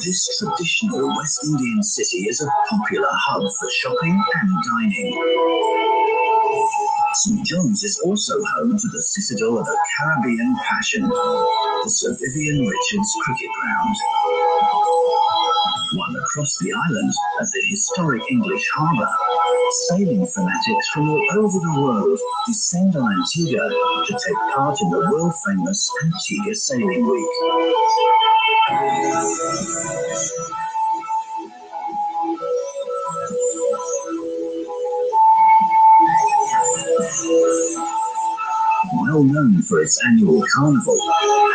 This traditional West Indian city is a popular hub for shopping and dining. St. John's is also home to the citadel of a Caribbean passion, the Sir Vivian Richards Cricket Ground. While across the island, at the historic English harbour, sailing fanatics from all over the world descend on Antigua to take part in the world-famous Antigua Sailing Week. Well known for its annual carnival,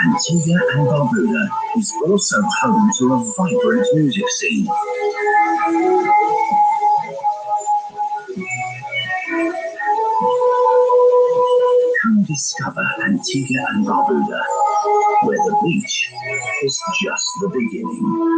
Antigua and Barbuda is also home to a vibrant music scene. Come discover Antigua and Barbuda, where the beach is just the beginning.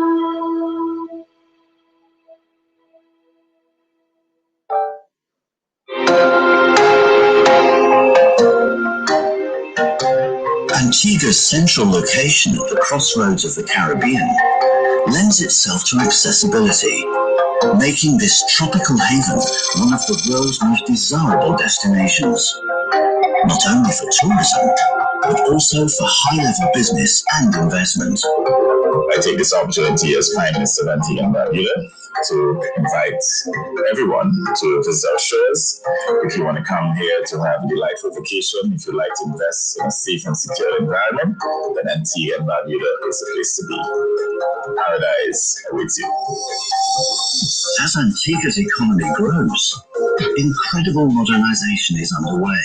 Antigua's central location at the crossroads of the Caribbean lends itself to accessibility, making this tropical haven one of the world's most desirable destinations, not only for tourism, but also for high-level business and investment. I take this opportunity as Prime Minister of Antigua and Barbuda to invite everyone to visit our shores. If you want to come here to have a delightful vacation, if you like to invest in a safe and secure environment, then Antigua and Barbuda is the place to be. Paradise awaits you. As Antigua's economy grows, incredible modernization is underway.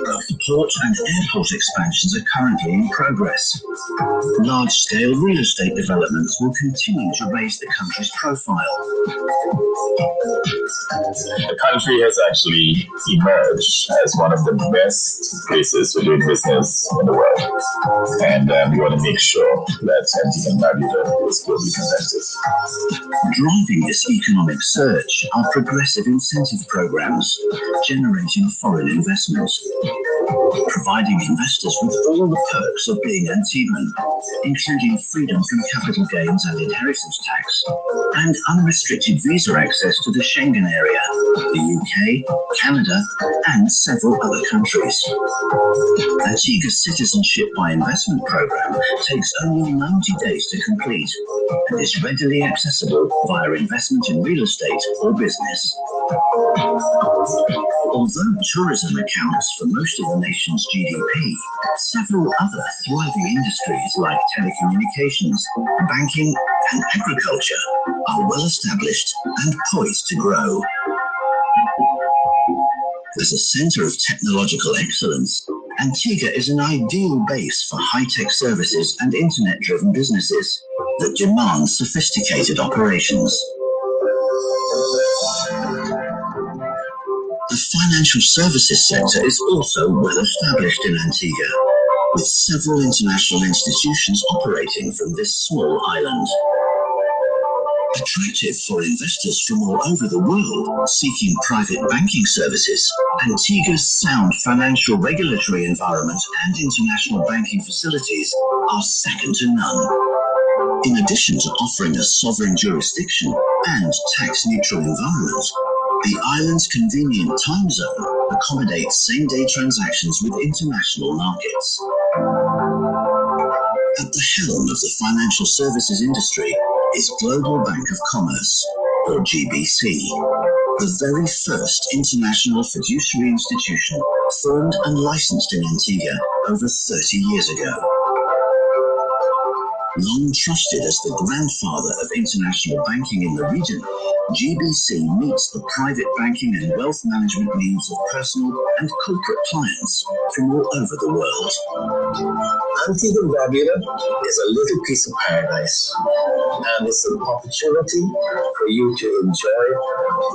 Both port and airport expansions are currently in progress. Large-scale real estate developments will continue to raise the country's profile. The country has actually emerged as one of the best places for doing business in the world. And we want to make sure that Antigua and Barbuda is globally competitive. Driving this economic surge are progressive incentive programs, generating foreign investment, providing investors with all the perks of being Antiguan, including freedom from capital gains and inheritance tax, and unrestricted visa access to the Schengen area, the UK, Canada, and several other countries. Antigua's Citizenship by Investment program takes only 90 days to complete and is readily accessible via investment in real estate or business. Although tourism accounts for most of the nation's GDP, several other thriving industries like telecommunications, banking, and agriculture are well established and poised to grow. As a center of technological excellence, Antigua is an ideal base for high-tech services and internet-driven businesses that demand sophisticated operations. The financial services sector is also well established in Antigua, with several international institutions operating from this small island. Attractive for investors from all over the world seeking private banking services, Antigua's sound financial regulatory environment and international banking facilities are second to none. In addition to offering a sovereign jurisdiction and tax-neutral environment, the island's convenient time zone accommodates same-day transactions with international markets. At the helm of the financial services industry is Global Bank of Commerce, or GBC, the very first international fiduciary institution formed and licensed in Antigua over 30 years ago. Long trusted as the grandfather of international banking in the region, GBC meets the private banking and wealth management needs of personal and corporate clients from all over the world. Antigua and Barbuda is a little piece of paradise, and it's an opportunity for you to enjoy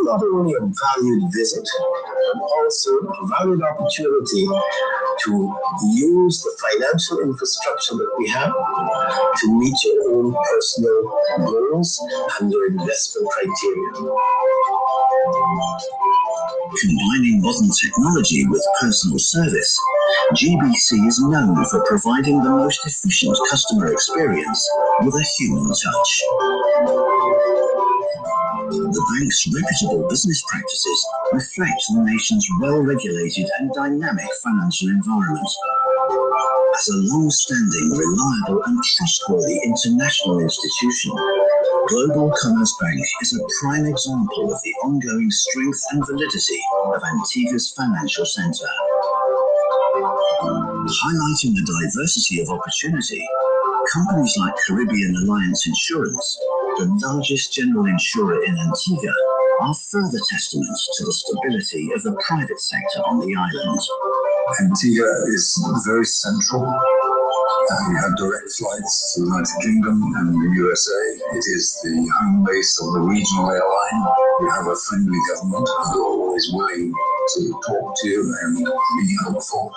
not only a valued visit, but also a valued opportunity to use the financial infrastructure that we have to meet your own personal goals and your investment criteria. Combining modern technology with personal service, GBC is known for providing the most efficient customer experience with a human touch. The bank's reputable business practices reflect the nation's well-regulated and dynamic financial environment. As a long-standing, reliable and trustworthy international institution, Global Commerce Bank is a prime example of the ongoing strength and validity of Antigua's financial centre. Highlighting the diversity of opportunity, companies like Caribbean Alliance Insurance, the largest general insurer in Antigua, are further testaments to the stability of the private sector on the island. Antigua is very central. We have direct flights to the United Kingdom and the USA. It is the home base of the regional airline. We have a friendly government who are always willing to talk to you and be helpful.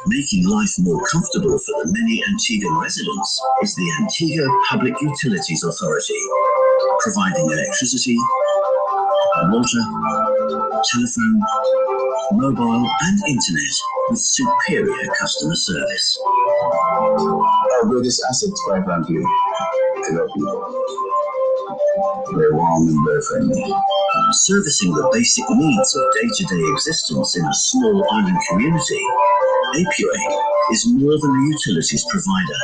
Making life more comfortable for the many Antiguan residents is the Antigua Public Utilities Authority, providing electricity, water, telephone, mobile and internet with superior customer service. Our greatest asset, quite frankly, is our people. They're warm and very friendly. Servicing the basic needs of day-to-day existence in a small island community, APUA is more than a utilities provider.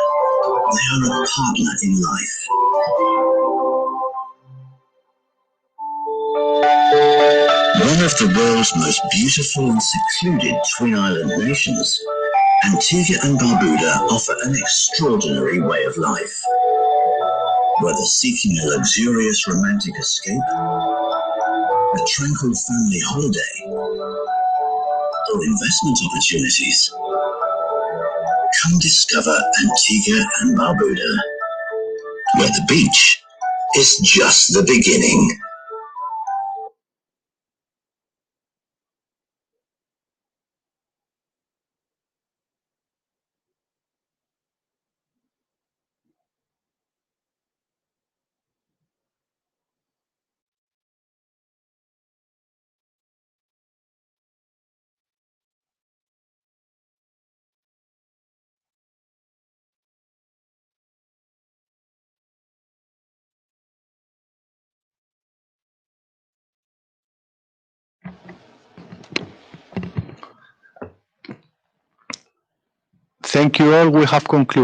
They are a partner in life. One of the world's most beautiful and secluded twin island nations, Antigua and Barbuda offer an extraordinary way of life. Whether seeking a luxurious romantic escape, a tranquil family holiday, or investment opportunities, come discover Antigua and Barbuda, where the beach is just the beginning. Thank you all. We have concluded.